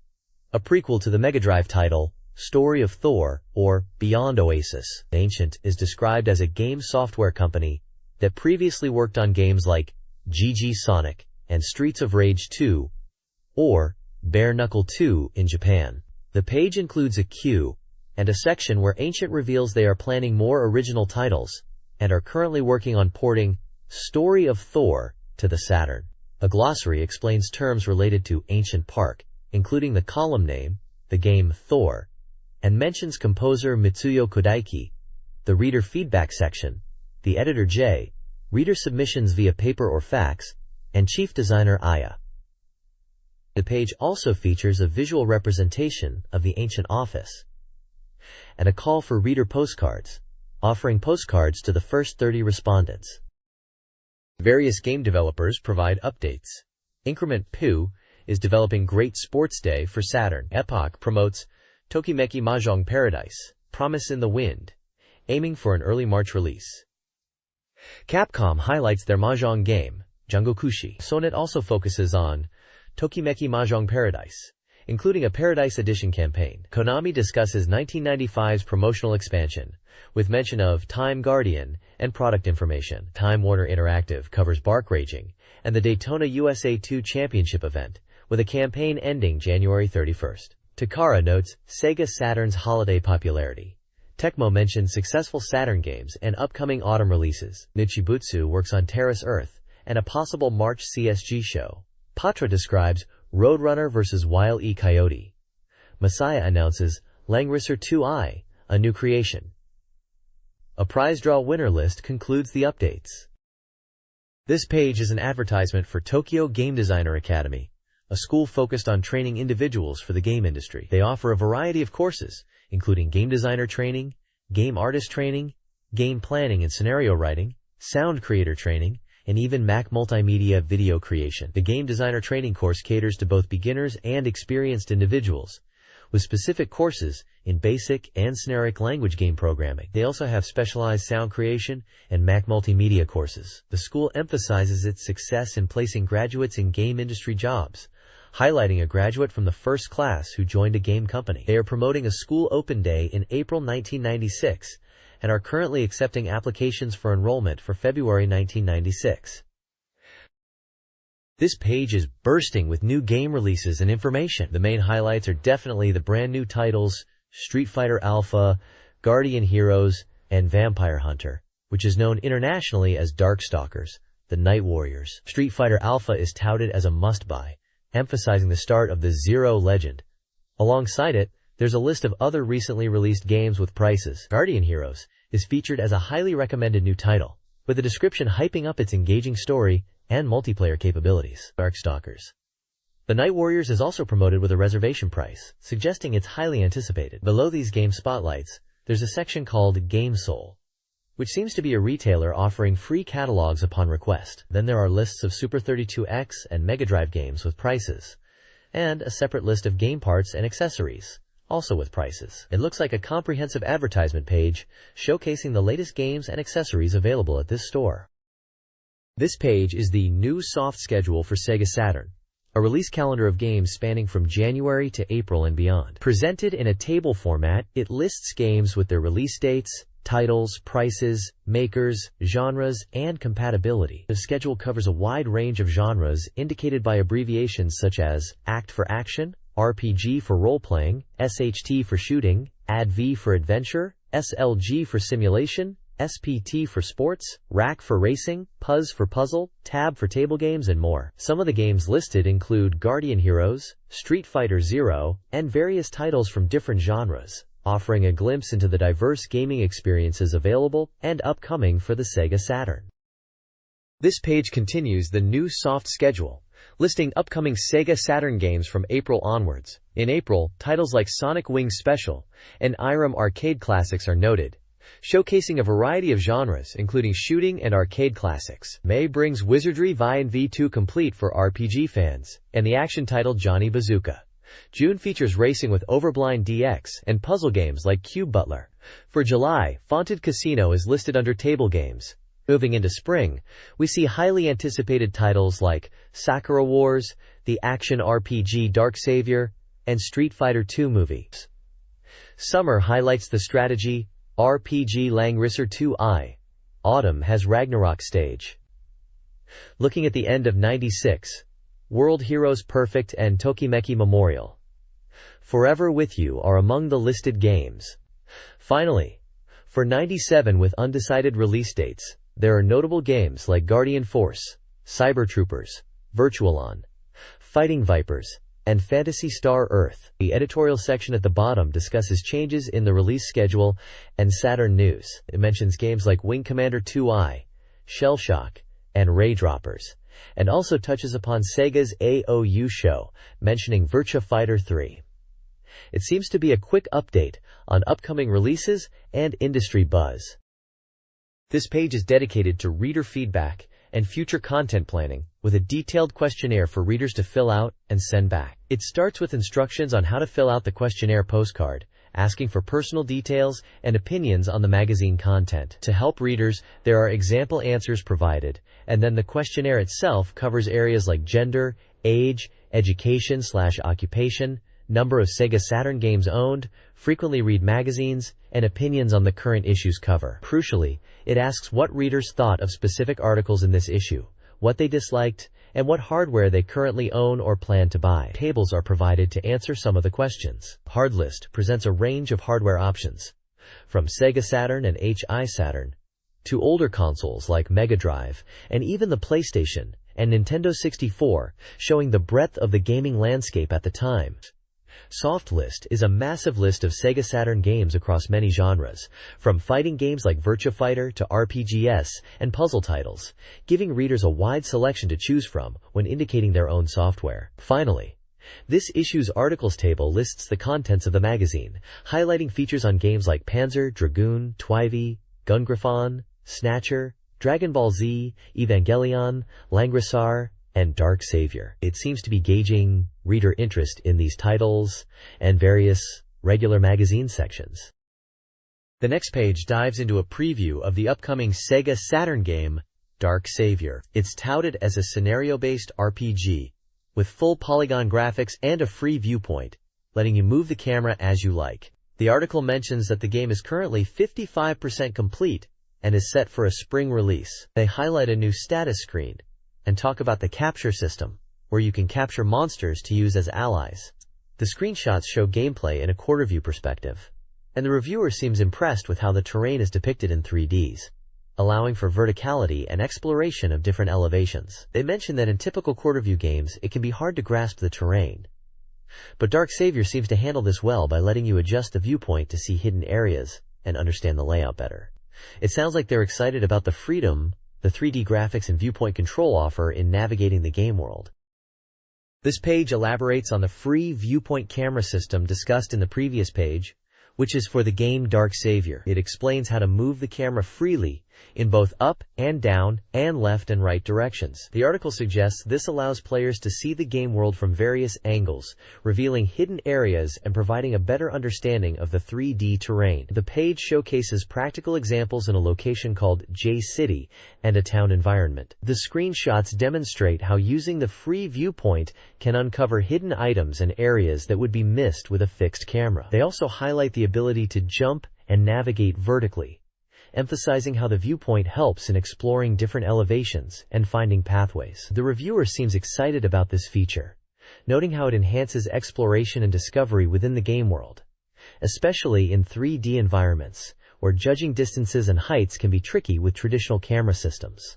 a prequel to the Mega Drive title, Story of Thor or Beyond Oasis. Ancient is described as a game software company that previously worked on games like GG Sonic and Streets of Rage 2 or Bare Knuckle 2 in Japan. The page includes a queue and a section where Ancient reveals they are planning more original titles and are currently working on porting Story of Thor to the Saturn. A glossary explains terms related to Ancient Park, including the column name, the game Thor, and mentions composer Mitsuyo Kodaiki, the reader feedback section, the editor J, reader submissions via paper or fax, and chief designer Aya. The page also features a visual representation of the Ancient office and a call for reader postcards, offering postcards to the first 30 respondents. Various game developers provide updates. Increment Poo is developing Great Sports Day for Saturn. Epoch promotes Tokimeki Mahjong Paradise, Promise in the Wind, aiming for an early March release. Capcom highlights their Mahjong game, Jungokushi. Sonet also focuses on Tokimeki Mahjong Paradise, including a Paradise Edition campaign. Konami discusses 1995's promotional expansion, with mention of Time Guardian and product information. Time Warner Interactive covers Bark Raging and the Daytona USA 2 Championship event, with a campaign ending January 31st. Takara notes Sega Saturn's holiday popularity. Tecmo mentions successful Saturn games and upcoming autumn releases. Nichibutsu works on Terrace Earth and a possible March CSG show. Patra describes Roadrunner vs. Wile E. Coyote. Messiah announces Langrisser 2i, a new creation. A prize draw winner list concludes the updates. This page is an advertisement for Tokyo Game Designer Academy, a school focused on training individuals for the game industry. They offer a variety of courses, including game designer training, game artist training, game planning and scenario writing, sound creator training, and even Mac multimedia video creation. The game designer training course caters to both beginners and experienced individuals, with specific courses in basic and generic language game programming. They also have specialized sound creation and Mac multimedia courses. The school emphasizes its success in placing graduates in game industry jobs, highlighting a graduate from the first class who joined a game company. They are promoting a school open day in April 1996 and are currently accepting applications for enrollment for February 1996. This page is bursting with new game releases and information. The main highlights are definitely the brand new titles Street Fighter Alpha, Guardian Heroes, and Vampire Hunter, which is known internationally as Darkstalkers, the Night Warriors. Street Fighter Alpha is touted as a must-buy, emphasizing the start of the Zero legend. Alongside it, there's a list of other recently released games with prices. Guardian Heroes is featured as a highly recommended new title, with a description hyping up its engaging story and multiplayer capabilities. Darkstalkers. The Night Warriors is also promoted with a reservation price, suggesting it's highly anticipated. Below these game spotlights, there's a section called Game Soul, which seems to be a retailer offering free catalogs upon request. Then there are lists of Super 32X and Mega Drive games with prices, and a separate list of game parts and accessories, also with prices. It looks like a comprehensive advertisement page showcasing the latest games and accessories available at this store. This page is the new soft schedule for Sega Saturn, a release calendar of games spanning from January to April and beyond. Presented in a table format, it lists games with their release dates, titles, prices, makers, genres, and compatibility. The schedule covers a wide range of genres indicated by abbreviations such as ACT for action, RPG for role-playing, SHT for shooting, ADV for adventure, SLG for simulation, SPT for sports, RAC for racing, PUZ for puzzle, TAB for table games, and more. Some of the games listed include Guardian Heroes, Street Fighter Zero, and various titles from different genres, offering a glimpse into the diverse gaming experiences available and upcoming for the Sega Saturn. This page continues the new soft schedule, listing upcoming Sega Saturn games from April onwards. In April, titles like Sonic Wings Special and Irem Arcade Classics are noted, showcasing a variety of genres including shooting and arcade classics. May brings Wizardry Vian V2 Complete for RPG fans, and the action title Johnny Bazooka, June features racing with Overblind DX and puzzle games like Cube Butler. For July, Fonted Casino is listed under table games. Moving into spring, we see highly anticipated titles like Sakura Wars, the action RPG Dark Savior, and Street Fighter II movies. Summer highlights the strategy RPG Langrisser 2i. Autumn has Ragnarok Stage. Looking at the end of 96, World Heroes Perfect and Tokimeki Memorial. Forever With You are among the listed games. Finally, for 97 with undecided release dates, there are notable games like Guardian Force, Cyber Troopers, Virtualon, Fighting Vipers, and Phantasy Star Earth. The editorial section at the bottom discusses changes in the release schedule and Saturn news. It mentions games like Wing Commander 2i, Shell Shock, and Raydroppers, and also touches upon Sega's AOU show, mentioning Virtua Fighter 3. It seems to be a quick update on upcoming releases and industry buzz. This page is dedicated to reader feedback and future content planning, with a detailed questionnaire for readers to fill out and send back. It starts with instructions on how to fill out the questionnaire postcard, asking for personal details and opinions on the magazine content. To help readers, there are example answers provided, and then the questionnaire itself covers areas like gender, age, education/occupation, number of SEGA Saturn games owned, frequently read magazines, and opinions on the current issue's cover. Crucially, it asks what readers thought of specific articles in this issue, what they disliked, and what hardware they currently own or plan to buy. Tables are provided to answer some of the questions. Hardlist presents a range of hardware options, from SEGA Saturn and HI Saturn, to older consoles like Mega Drive, and even the PlayStation and Nintendo 64, showing the breadth of the gaming landscape at the time. Soft List is a massive list of SEGA Saturn games across many genres, from fighting games like Virtua Fighter to RPGs and puzzle titles, giving readers a wide selection to choose from when indicating their own software. Finally, this issue's articles table lists the contents of the magazine, highlighting features on games like Panzer, Dragoon, Twyvee, Gungriffon, Snatcher, Dragon Ball Z, Evangelion, Langrisser, and Dark Savior. It seems to be gauging reader interest in these titles and various regular magazine sections. The next page dives into a preview of the upcoming SEGA Saturn game, Dark Savior. It's touted as a scenario-based RPG, with full polygon graphics and a free viewpoint, letting you move the camera as you like. The article mentions that the game is currently 55% complete and is set for a spring release. They highlight a new status screen and talk about the capture system, where you can capture monsters to use as allies. The screenshots show gameplay in a quarter-view perspective, and the reviewer seems impressed with how the terrain is depicted in 3Ds, allowing for verticality and exploration of different elevations. They mention that in typical quarter-view games, it can be hard to grasp the terrain, but Dark Savior seems to handle this well by letting you adjust the viewpoint to see hidden areas and understand the layout better. It sounds like they're excited about the freedom the 3D graphics and viewpoint control offer in navigating the game world. This page elaborates on the free viewpoint camera system discussed in the previous page, which is for the game Dark Savior. It explains how to move the camera freely in both up and down and left and right directions. The article suggests this allows players to see the game world from various angles, revealing hidden areas and providing a better understanding of the 3D terrain. The page showcases practical examples in a location called J City and a town environment. The screenshots demonstrate how using the free viewpoint can uncover hidden items and areas that would be missed with a fixed camera. They also highlight the ability to jump and navigate vertically, emphasizing how the viewpoint helps in exploring different elevations and finding pathways. The reviewer seems excited about this feature, noting how it enhances exploration and discovery within the game world, especially in 3D environments, where judging distances and heights can be tricky with traditional camera systems.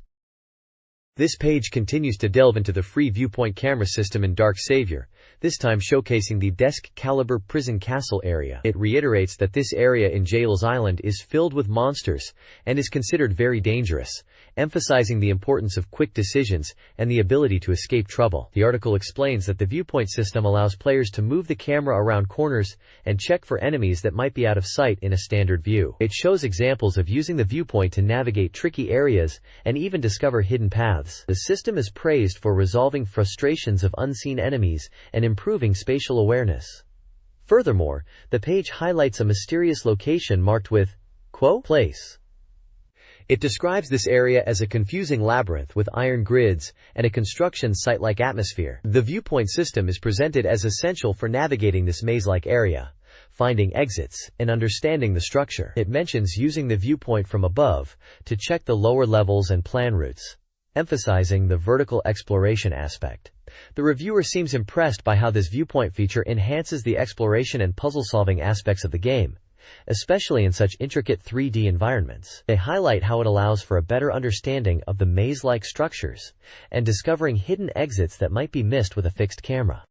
This page continues to delve into the free viewpoint camera system in Dark Savior, this time showcasing the Desk Caliber Prison Castle area. It reiterates that this area in Jail's Island is filled with monsters and is considered very dangerous, emphasizing the importance of quick decisions and the ability to escape trouble. The article explains that the viewpoint system allows players to move the camera around corners and check for enemies that might be out of sight in a standard view. It shows examples of using the viewpoint to navigate tricky areas and even discover hidden paths. The system is praised for resolving frustrations of unseen enemies and improving spatial awareness. Furthermore, the page highlights a mysterious location marked with, quote, place. It describes this area as a confusing labyrinth with iron grids and a construction site-like atmosphere. The viewpoint system is presented as essential for navigating this maze-like area, finding exits, and understanding the structure. It mentions using the viewpoint from above to check the lower levels and plan routes, emphasizing the vertical exploration aspect. The reviewer seems impressed by how this viewpoint feature enhances the exploration and puzzle-solving aspects of the game, especially in such intricate 3D environments. They highlight how it allows for a better understanding of the maze-like structures and discovering hidden exits that might be missed with a fixed camera.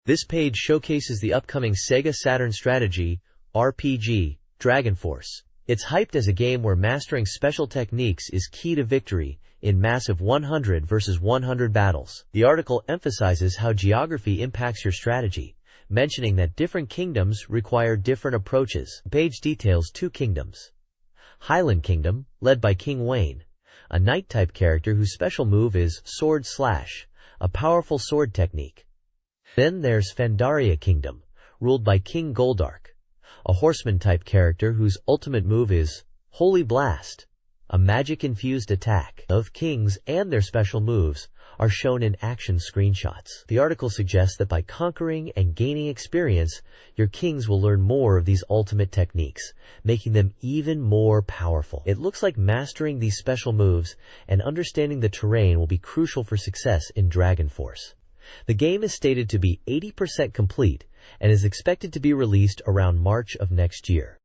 This page showcases the upcoming SEGA Saturn strategy RPG, Dragon Force. It's hyped as a game where mastering special techniques is key to victory in massive 100 versus 100 battles. The article emphasizes how geography impacts your strategy, mentioning that different kingdoms require different approaches. The page details 2 kingdoms. Highland Kingdom, led by King Wayne, a knight-type character whose special move is Sword Slash, a powerful sword technique. Then there's Fandaria Kingdom, ruled by King Goldark, a horseman-type character whose ultimate move is Holy Blast, a magic-infused attack. Both kings and their special moves are shown in action screenshots. The article suggests that by conquering and gaining experience, your kings will learn more of these ultimate techniques, making them even more powerful. It looks like mastering these special moves and understanding the terrain will be crucial for success in Dragon Force. The game is stated to be 80% complete and is expected to be released around March of next year.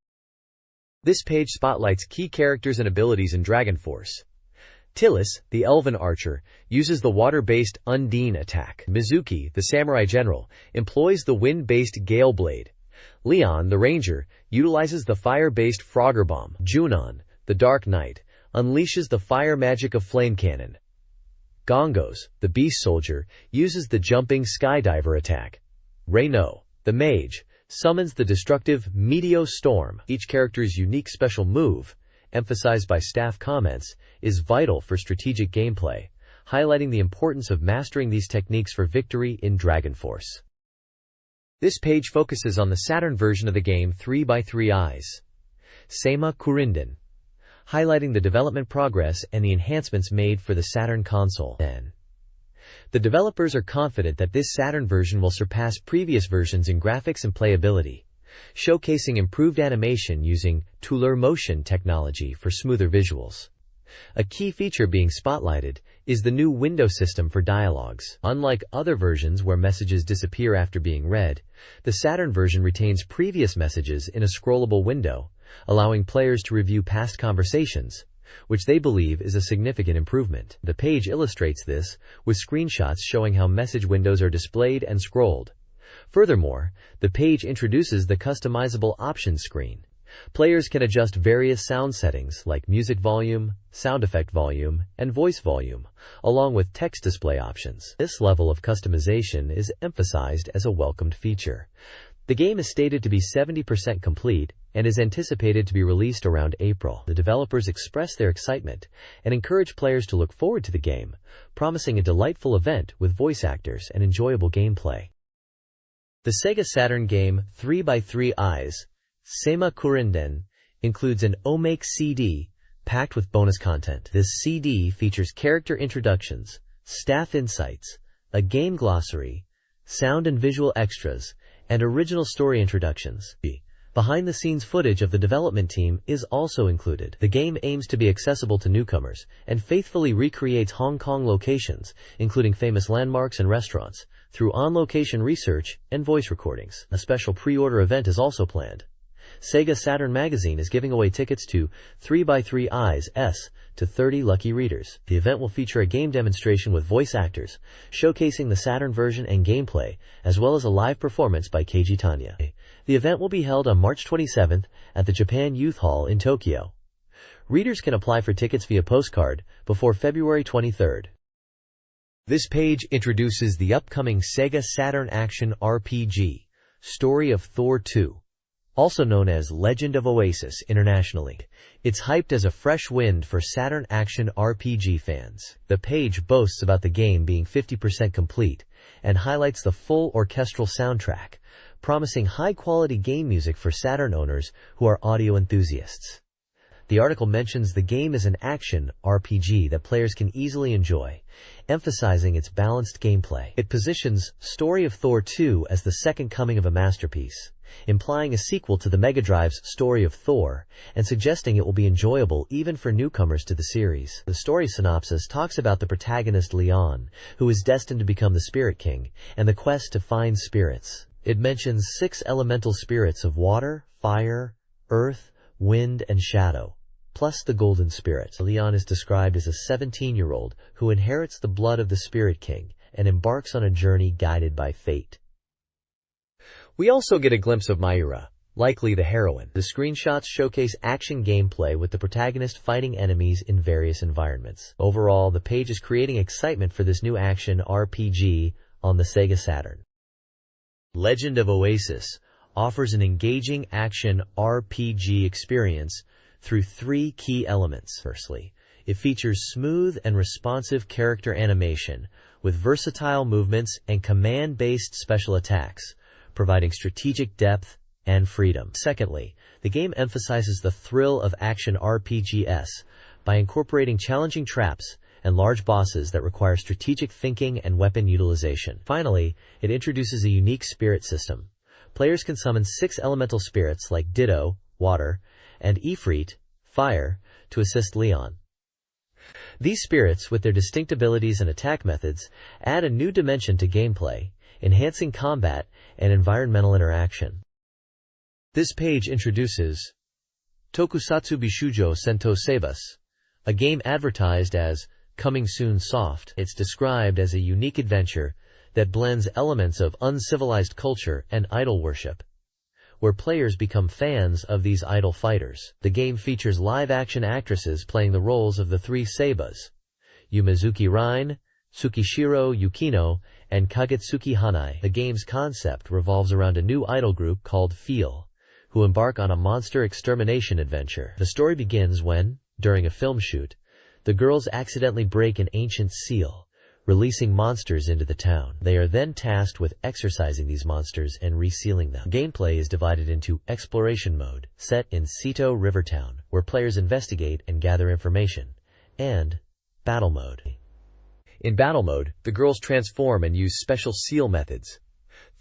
This page spotlights key characters and abilities in Dragon Force. Tillis, the elven archer, uses the water-based Undine attack. Mizuki, the samurai general, employs the wind-based Gale Blade. Leon, the ranger, utilizes the fire-based Frogger Bomb. Junon, the Dark Knight, unleashes the fire magic of Flame Cannon. Gongos, the beast soldier, uses the jumping Skydiver attack. Reno, the mage, summons the destructive Meteo Storm. Each character's unique special move, emphasized by staff comments, is vital for strategic gameplay, highlighting the importance of mastering these techniques for victory in Dragon Force. This page focuses on the Saturn version of the game 3x3 Eyes, Seima Kurinden, highlighting the development progress and the enhancements made for the Saturn console. The developers are confident that this Saturn version will surpass previous versions in graphics and playability, showcasing improved animation using Touler motion technology for smoother visuals. A key feature being spotlighted is the new window system for dialogues. Unlike other versions where messages disappear after being read, the Saturn version retains previous messages in a scrollable window, allowing players to review past conversations, which they believe is a significant improvement. The page illustrates this with screenshots showing how message windows are displayed and scrolled. Furthermore, the page introduces the customizable options screen. Players can adjust various sound settings like music volume, sound effect volume, and voice volume, along with text display options. This level of customization is emphasized as a welcomed feature. The game is stated to be 70% complete and is anticipated to be released around April. The developers express their excitement and encourage players to look forward to the game, promising a delightful event with voice actors and enjoyable gameplay. The SEGA Saturn game 3x3 Eyes, Seima Kurinden, includes an Omake CD packed with bonus content. This CD features character introductions, staff insights, a game glossary, sound and visual extras, and original story introductions. Behind-the-scenes footage of the development team is also included. The game aims to be accessible to newcomers and faithfully recreates Hong Kong locations, including famous landmarks and restaurants, through on-location research and voice recordings. A special pre-order event is also planned. SEGA Saturn Magazine is giving away tickets to 3x3 Eyes S to 30 lucky readers. The event will feature a game demonstration with voice actors, showcasing the Saturn version and gameplay, as well as a live performance by Keiji Tanya. The event will be held on March 27th at the Japan Youth Hall in Tokyo. Readers can apply for tickets via postcard before February 23rd. This page introduces the upcoming SEGA Saturn action RPG, Story of Thor 2, also known as Legend of Oasis internationally. It's hyped as a fresh wind for Saturn action RPG fans. The page boasts about the game being 50% complete and highlights the full orchestral soundtrack, promising high-quality game music for Saturn owners who are audio enthusiasts. The article mentions the game is an action RPG that players can easily enjoy, emphasizing its balanced gameplay. It positions Story of Thor 2 as the second coming of a masterpiece, implying a sequel to the Mega Drive's Story of Thor, and suggesting it will be enjoyable even for newcomers to the series. The story synopsis talks about the protagonist Leon, who is destined to become the Spirit King, and the quest to find spirits. It mentions 6 elemental spirits of water, fire, earth, wind, and shadow, plus the golden spirit. Leon is described as a 17-year-old who inherits the blood of the Spirit King and embarks on a journey guided by fate. We also get a glimpse of Mayura, likely the heroine. The screenshots showcase action gameplay with the protagonist fighting enemies in various environments. Overall, the page is creating excitement for this new action RPG on the SEGA Saturn. Legend of Oasis offers an engaging action RPG experience through 3 key elements. Firstly, it features smooth and responsive character animation with versatile movements and command-based special attacks, providing strategic depth and freedom. Secondly, the game emphasizes the thrill of action RPGs by incorporating challenging traps and large bosses that require strategic thinking and weapon utilization. Finally, it introduces a unique spirit system. Players can summon 6 elemental spirits like Ditto, water, and Ifrit, fire, to assist Leon. These spirits, with their distinct abilities and attack methods, add a new dimension to gameplay, enhancing combat and environmental interaction. This page introduces Tokusatsu Bishujo Sento Seibus, a game advertised as Coming Soon Soft. It's described as a unique adventure that blends elements of uncivilized culture and idol worship, where players become fans of these idol fighters. The game features live-action actresses playing the roles of the 3 Seibas, Yumizuki Rein, Tsukishiro Yukino, and Kagetsuki Hanai. The game's concept revolves around a new idol group called Feel, who embark on a monster extermination adventure. The story begins when, during a film shoot, the girls accidentally break an ancient seal, releasing monsters into the town. They are then tasked with exorcising these monsters and resealing them. Gameplay is divided into Exploration Mode, set in Seto Rivertown, where players investigate and gather information, and Battle Mode. In Battle Mode, the girls transform and use special seal methods: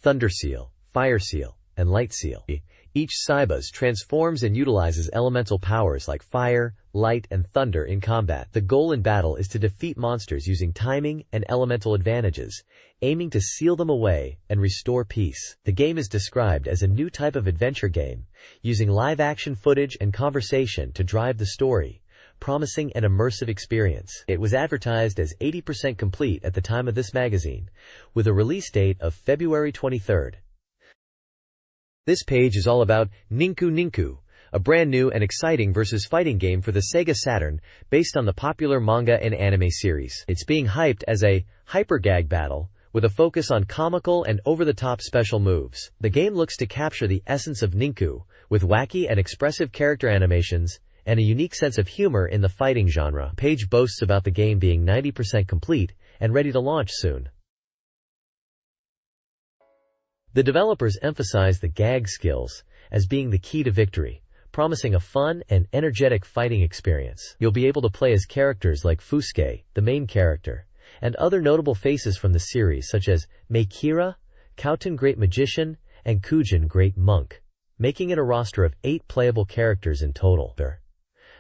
Thunder Seal, Fire Seal, and Light Seal. Each Saibas transforms and utilizes elemental powers like fire, light, and thunder in combat. The goal in battle is to defeat monsters using timing and elemental advantages, aiming to seal them away and restore peace. The game is described as a new type of adventure game, using live-action footage and conversation to drive the story, promising an immersive experience. It was advertised as 80% complete at the time of this magazine, with a release date of February 23rd. This page is all about Ninku Ninku, a brand new and exciting versus fighting game for the SEGA Saturn based on the popular manga and anime series. It's being hyped as a hyper-gag battle with a focus on comical and over-the-top special moves. The game looks to capture the essence of Ninku, with wacky and expressive character animations and a unique sense of humor in the fighting genre. The page boasts about the game being 90% complete and ready to launch soon. The developers emphasize the gag skills as being the key to victory, promising a fun and energetic fighting experience. You'll be able to play as characters like Fusuke, the main character, and other notable faces from the series such as Meikira, Kauten Great Magician, and Kujin Great Monk, making it a roster of 8 playable characters in total.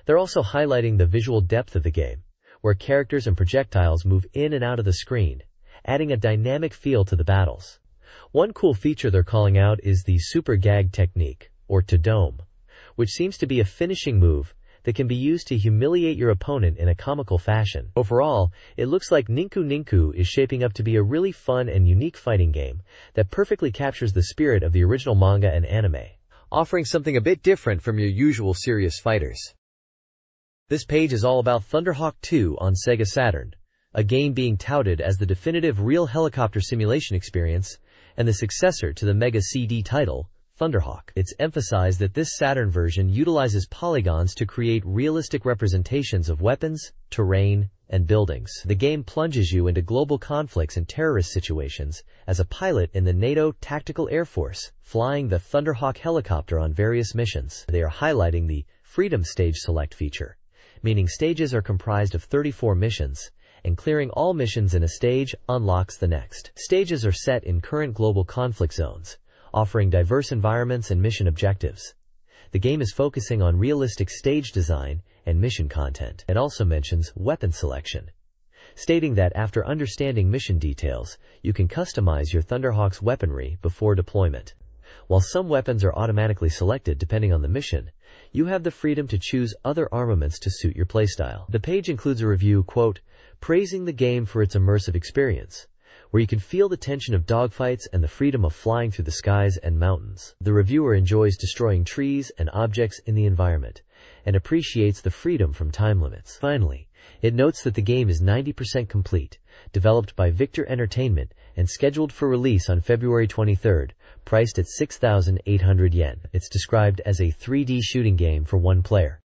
They're also highlighting the visual depth of the game, where characters and projectiles move in and out of the screen, adding a dynamic feel to the battles. One cool feature they're calling out is the super gag technique, or Todome, which seems to be a finishing move that can be used to humiliate your opponent in a comical fashion. Overall, it looks like Ninku Ninku is shaping up to be a really fun and unique fighting game that perfectly captures the spirit of the original manga and anime, offering something a bit different from your usual serious fighters. This page is all about Thunderhawk 2 on Sega Saturn, a game being touted as the definitive real helicopter simulation experience and the successor to the Mega CD title, Thunderhawk. It's emphasized that this Saturn version utilizes polygons to create realistic representations of weapons, terrain, and buildings. The game plunges you into global conflicts and terrorist situations as a pilot in the NATO Tactical Air Force, flying the Thunderhawk helicopter on various missions. They are highlighting the Freedom Stage Select feature, meaning stages are comprised of 34 missions, and clearing all missions in a stage unlocks the next. Stages are set in current global conflict zones, offering diverse environments and mission objectives. The game is focusing on realistic stage design and mission content. It also mentions weapon selection, stating that after understanding mission details, you can customize your Thunderhawk's weaponry before deployment. While some weapons are automatically selected depending on the mission, you have the freedom to choose other armaments to suit your playstyle. The page includes a review, quote, praising the game for its immersive experience, where you can feel the tension of dogfights and the freedom of flying through the skies and mountains. The reviewer enjoys destroying trees and objects in the environment, and appreciates the freedom from time limits. Finally, it notes that the game is 90% complete, developed by Victor Entertainment, and scheduled for release on February 23rd, priced at 6,800 yen. It's described as a 3D shooting game for one player.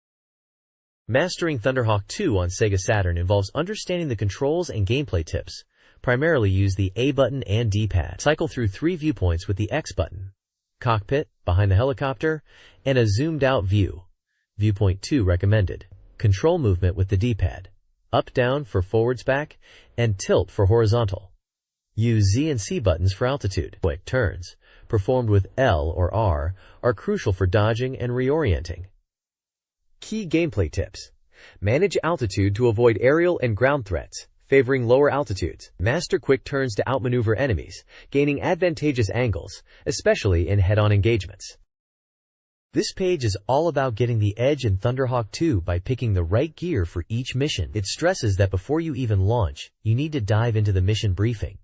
Mastering Thunderhawk 2 on Sega Saturn involves understanding the controls and gameplay tips. Primarily use the A button and D-pad. Cycle through 3 viewpoints with the X button: cockpit, behind the helicopter, and a zoomed-out view. Viewpoint 2 recommended. Control movement with the D-pad: up-down for forwards-back, and tilt for horizontal. Use Z and C buttons for altitude. Quick turns, performed with L or R, are crucial for dodging and reorienting. Key gameplay tips: manage altitude to avoid aerial and ground threats, favoring lower altitudes. Master quick turns to outmaneuver enemies, gaining advantageous angles, especially in head-on engagements. This page is all about getting the edge in Thunderhawk 2 by picking the right gear for each mission. It stresses that before you even launch, you need to dive into the mission briefing.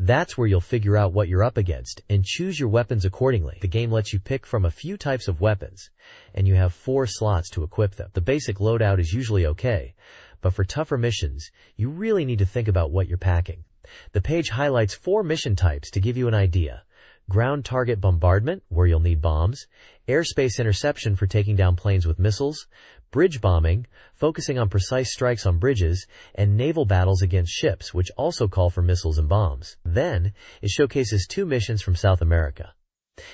That's where you'll figure out what you're up against and choose your weapons accordingly. The game lets you pick from a few types of weapons, and you have 4 slots to equip them. The basic loadout is usually okay, but for tougher missions, you really need to think about what you're packing. The page highlights 4 mission types to give you an idea: ground target bombardment, where you'll need bombs; airspace interception for taking down planes with missiles; bridge bombing, focusing on precise strikes on bridges; and naval battles against ships, which also call for missiles and bombs. Then, it showcases 2 missions from South America.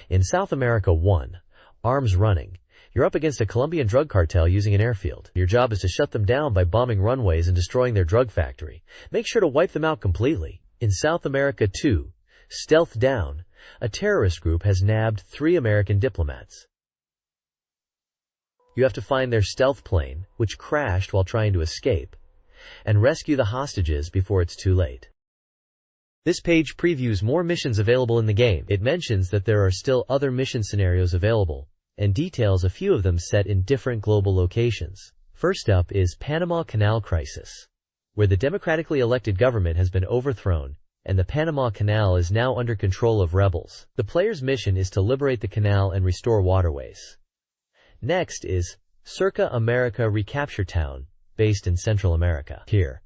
In South America 1, Arms Running, you're up against a Colombian drug cartel using an airfield. Your job is to shut them down by bombing runways and destroying their drug factory. Make sure to wipe them out completely. In South America 2, Stealth Down, a terrorist group has nabbed 3 American diplomats. You have to find their stealth plane, which crashed while trying to escape, and rescue the hostages before it's too late. This page previews more missions available in the game. It mentions that there are still other mission scenarios available, and details a few of them set in different global locations. First up is Panama Canal Crisis, where the democratically elected government has been overthrown, and the Panama Canal is now under control of rebels. The player's mission is to liberate the canal and restore waterways. Next is Circa America Recapture Town, based in Central America. Here,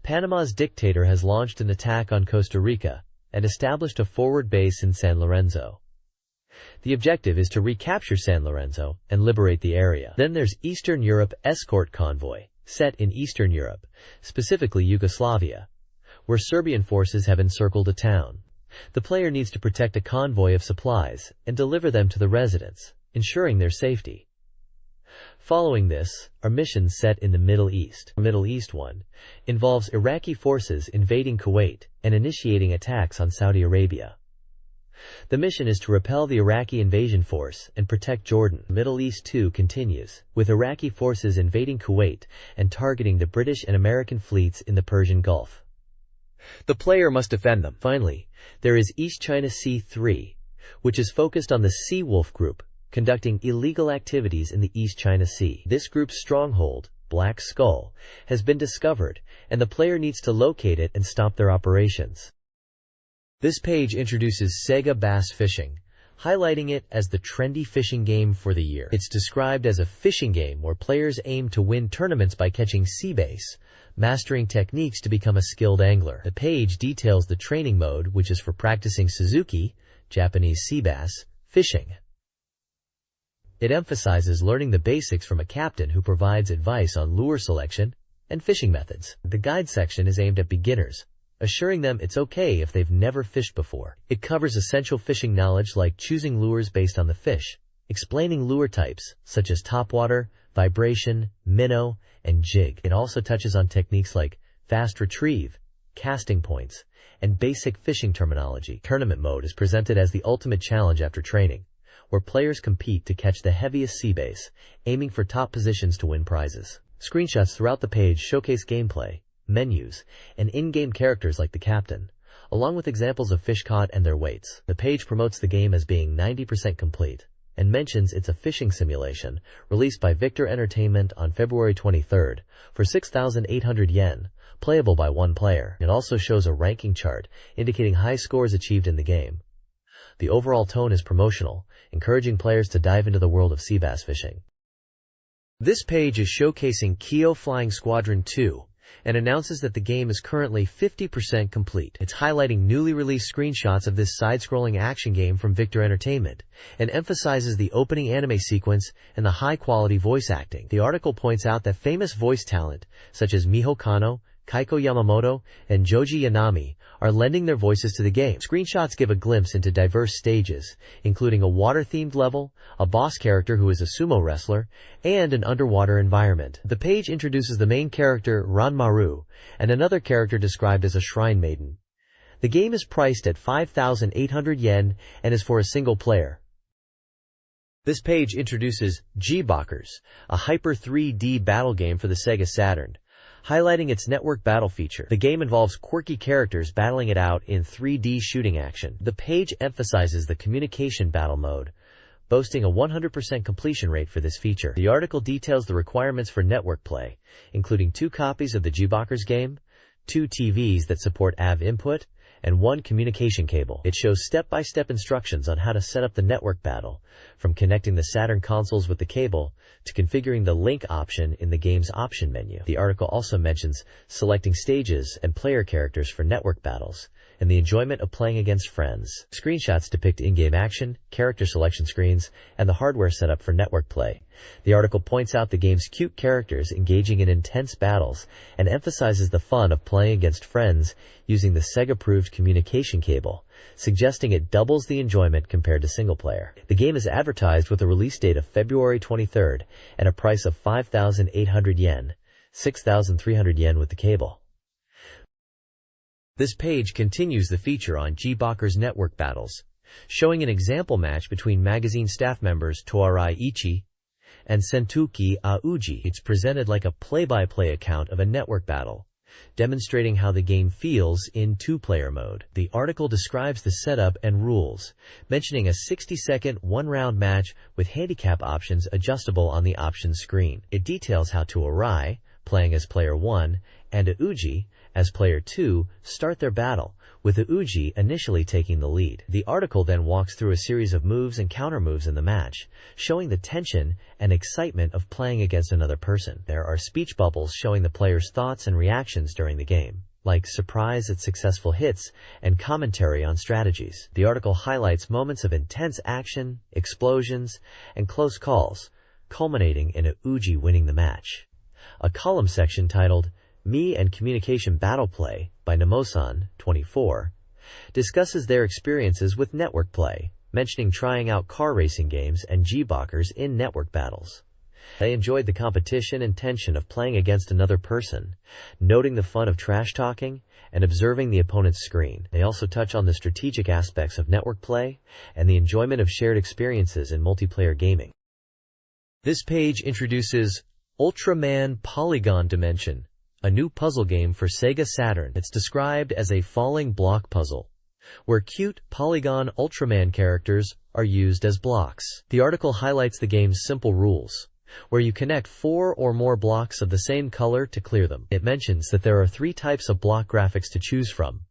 Panama's dictator has launched an attack on Costa Rica and established a forward base in San Lorenzo. The objective is to recapture San Lorenzo and liberate the area. Then there's Eastern Europe Escort Convoy, set in Eastern Europe, specifically Yugoslavia, where Serbian forces have encircled a town. The player needs to protect a convoy of supplies and deliver them to the residents, ensuring their safety. Following this are missions set in the Middle East. The Middle East one involves Iraqi forces invading Kuwait and initiating attacks on Saudi Arabia. The mission is to repel the Iraqi invasion force and protect Jordan. Middle East 2 continues, with Iraqi forces invading Kuwait and targeting the British and American fleets in the Persian Gulf. The player must defend them. Finally, there is East China Sea 3, which is focused on the Sea Wolf Group, conducting illegal activities in the East China Sea. This group's stronghold, Black Skull, has been discovered, and the player needs to locate it and stop their operations. This page introduces SEGA Bass Fishing, highlighting it as the trendy fishing game for the year. It's described as a fishing game where players aim to win tournaments by catching sea bass, mastering techniques to become a skilled angler. The page details the training mode, which is for practicing Suzuki, Japanese sea bass, fishing. It emphasizes learning the basics from a captain who provides advice on lure selection and fishing methods. The guide section is aimed at beginners, assuring them it's okay if they've never fished before. It covers essential fishing knowledge like choosing lures based on the fish, explaining lure types such as topwater, vibration, minnow, and jig. It also touches on techniques like fast retrieve, casting points, and basic fishing terminology. Tournament mode is presented as the ultimate challenge after training, where players compete to catch the heaviest sea bass, aiming for top positions to win prizes. Screenshots throughout the page showcase gameplay, menus, and in-game characters like the captain, along with examples of fish caught and their weights. The page promotes the game as being 90% complete, and mentions it's a fishing simulation, released by Victor Entertainment on February 23rd, for 6,800 yen, playable by one player. It also shows a ranking chart, indicating high scores achieved in the game. The overall tone is promotional, encouraging players to dive into the world of sea bass fishing. This page is showcasing Kyo Flying Squadron 2, and announces that the game is currently 50% complete. It's highlighting newly released screenshots of this side-scrolling action game from Victor Entertainment, and emphasizes the opening anime sequence and the high-quality voice acting. The article points out that famous voice talent, such as Miho Kano, Kaiko Yamamoto, and Joji Yanami, are lending their voices to the game. Screenshots give a glimpse into diverse stages, including a water-themed level, a boss character who is a sumo wrestler, and an underwater environment. The page introduces the main character, Ranmaru, and another character described as a shrine maiden. The game is priced at 5,800 yen and is for a single player. This page introduces G-Bockers, a Hyper 3D battle game for the SEGA Saturn, highlighting its network battle feature. The game involves quirky characters battling it out in 3D shooting action. The page emphasizes the communication battle mode, boasting a 100% completion rate for this feature. The article details the requirements for network play, including 2 copies of the G-Bockers game, 2 TVs that support AV input, and 1 communication cable. It shows step-by-step instructions on how to set up the network battle, from connecting the Saturn consoles with the cable to configuring the link option in the game's option menu. The article also mentions selecting stages and player characters for network battles, and the enjoyment of playing against friends. Screenshots depict in-game action, character selection screens, and the hardware setup for network play. The article points out the game's cute characters engaging in intense battles and emphasizes the fun of playing against friends using the SEGA-approved communication cable, suggesting it doubles the enjoyment compared to single player. The game is advertised with a release date of February 23rd and a price of 5,800 yen, 6,300 yen with the cable. This page continues the feature on G-Bockers network battles, showing an example match between magazine staff members Toarai Ichi and Sentuki Auji. It's presented like a play-by-play account of a network battle, demonstrating how the game feels in 2-player mode. The article describes the setup and rules, mentioning a 60-second one-round match with handicap options adjustable on the options screen. It details how Toarai, playing as player 1, and Auji, as player 2, start their battle, with Auji initially taking the lead. The article then walks through a series of moves and counter-moves in the match, showing the tension and excitement of playing against another person. There are speech bubbles showing the player's thoughts and reactions during the game, like surprise at successful hits and commentary on strategies. The article highlights moments of intense action, explosions, and close calls, culminating in Auji winning the match. A column section titled Me and Communication Battle Play by Namosan, 24, discusses their experiences with network play, mentioning trying out car racing games and G-Bockers in network battles. They enjoyed the competition and tension of playing against another person, noting the fun of trash-talking and observing the opponent's screen. They also touch on the strategic aspects of network play and the enjoyment of shared experiences in multiplayer gaming. This page introduces Ultraman Polygon Dimension, a new puzzle game for SEGA Saturn. It's described as a falling block puzzle, where cute polygon Ultraman characters are used as blocks. The article highlights the game's simple rules, where you connect 4 or more blocks of the same color to clear them. It mentions that there are 3 types of block graphics to choose from,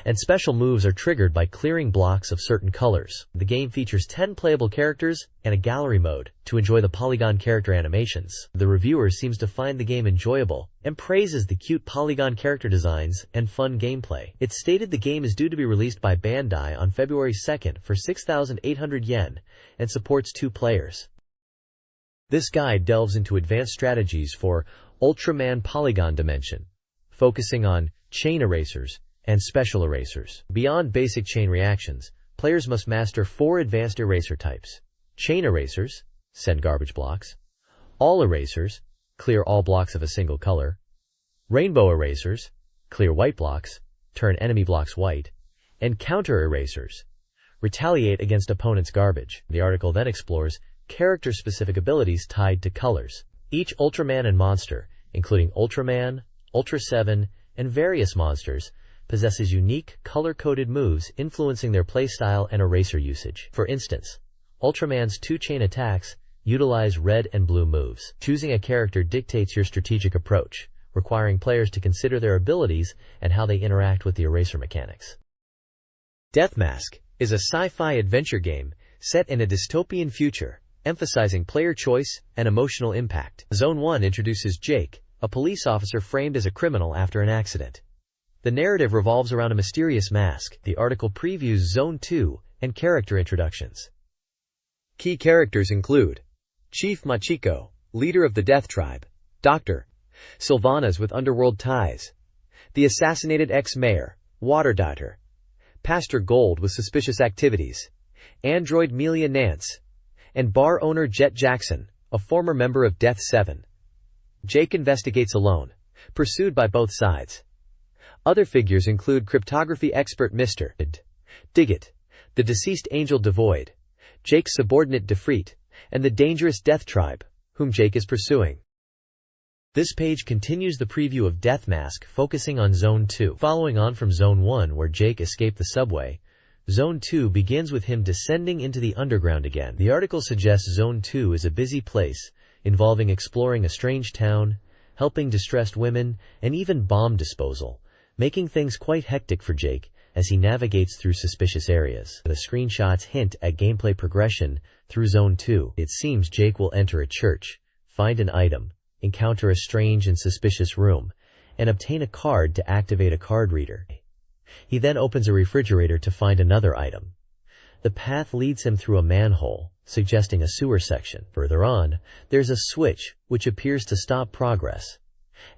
and special moves are triggered by clearing blocks of certain colors. The game features 10 playable characters and a gallery mode to enjoy the polygon character animations. The reviewer seems to find the game enjoyable and praises the cute polygon character designs and fun gameplay. It's stated the game is due to be released by Bandai on February 2nd for 6,800 yen and supports 2 players. This guide delves into advanced strategies for Ultraman Polygon Dimension, focusing on chain erasers and special erasers. Beyond basic chain reactions, players must master 4 advanced eraser types. Chain erasers, send garbage blocks. All erasers, clear all blocks of a single color. Rainbow erasers, clear white blocks, turn enemy blocks white. And counter erasers, retaliate against opponents' garbage. The article then explores character-specific abilities tied to colors. Each Ultraman and monster, including Ultraman, Ultra 7, and various monsters, possesses unique, color-coded moves influencing their playstyle and eraser usage. For instance, Ultraman's 2 chain attacks utilize red and blue moves. Choosing a character dictates your strategic approach, requiring players to consider their abilities and how they interact with the eraser mechanics. Death Mask is a sci-fi adventure game set in a dystopian future, emphasizing player choice and emotional impact. Zone 1 introduces Jake, a police officer framed as a criminal after an accident. The narrative revolves around a mysterious mask. The article previews Zone 2 and character introductions. Key characters include Chief Machiko, leader of the Death Tribe, Dr. Sylvanas with underworld ties, the assassinated ex-mayor, Water Daughter, Pastor Gold with suspicious activities, Android Melia Nance, and bar owner Jet Jackson, a former member of Death 7. Jake investigates alone, pursued by both sides. Other figures include cryptography expert Mr. Diggit, the deceased angel Devoid, Jake's subordinate Defreet, and the dangerous Death Tribe, whom Jake is pursuing. This page continues the preview of Death Mask, focusing on Zone 2. Following on from Zone 1, where Jake escaped the subway, Zone 2 begins with him descending into the underground again. The article suggests Zone 2 is a busy place, involving exploring a strange town, helping distressed women, and even bomb disposal, making things quite hectic for Jake as he navigates through suspicious areas. The screenshots hint at gameplay progression through Zone 2. It seems Jake will enter a church, find an item, encounter a strange and suspicious room, and obtain a card to activate a card reader. He then opens a refrigerator to find another item. The path leads him through a manhole, suggesting a sewer section. Further on, there's a switch which appears to stop progress,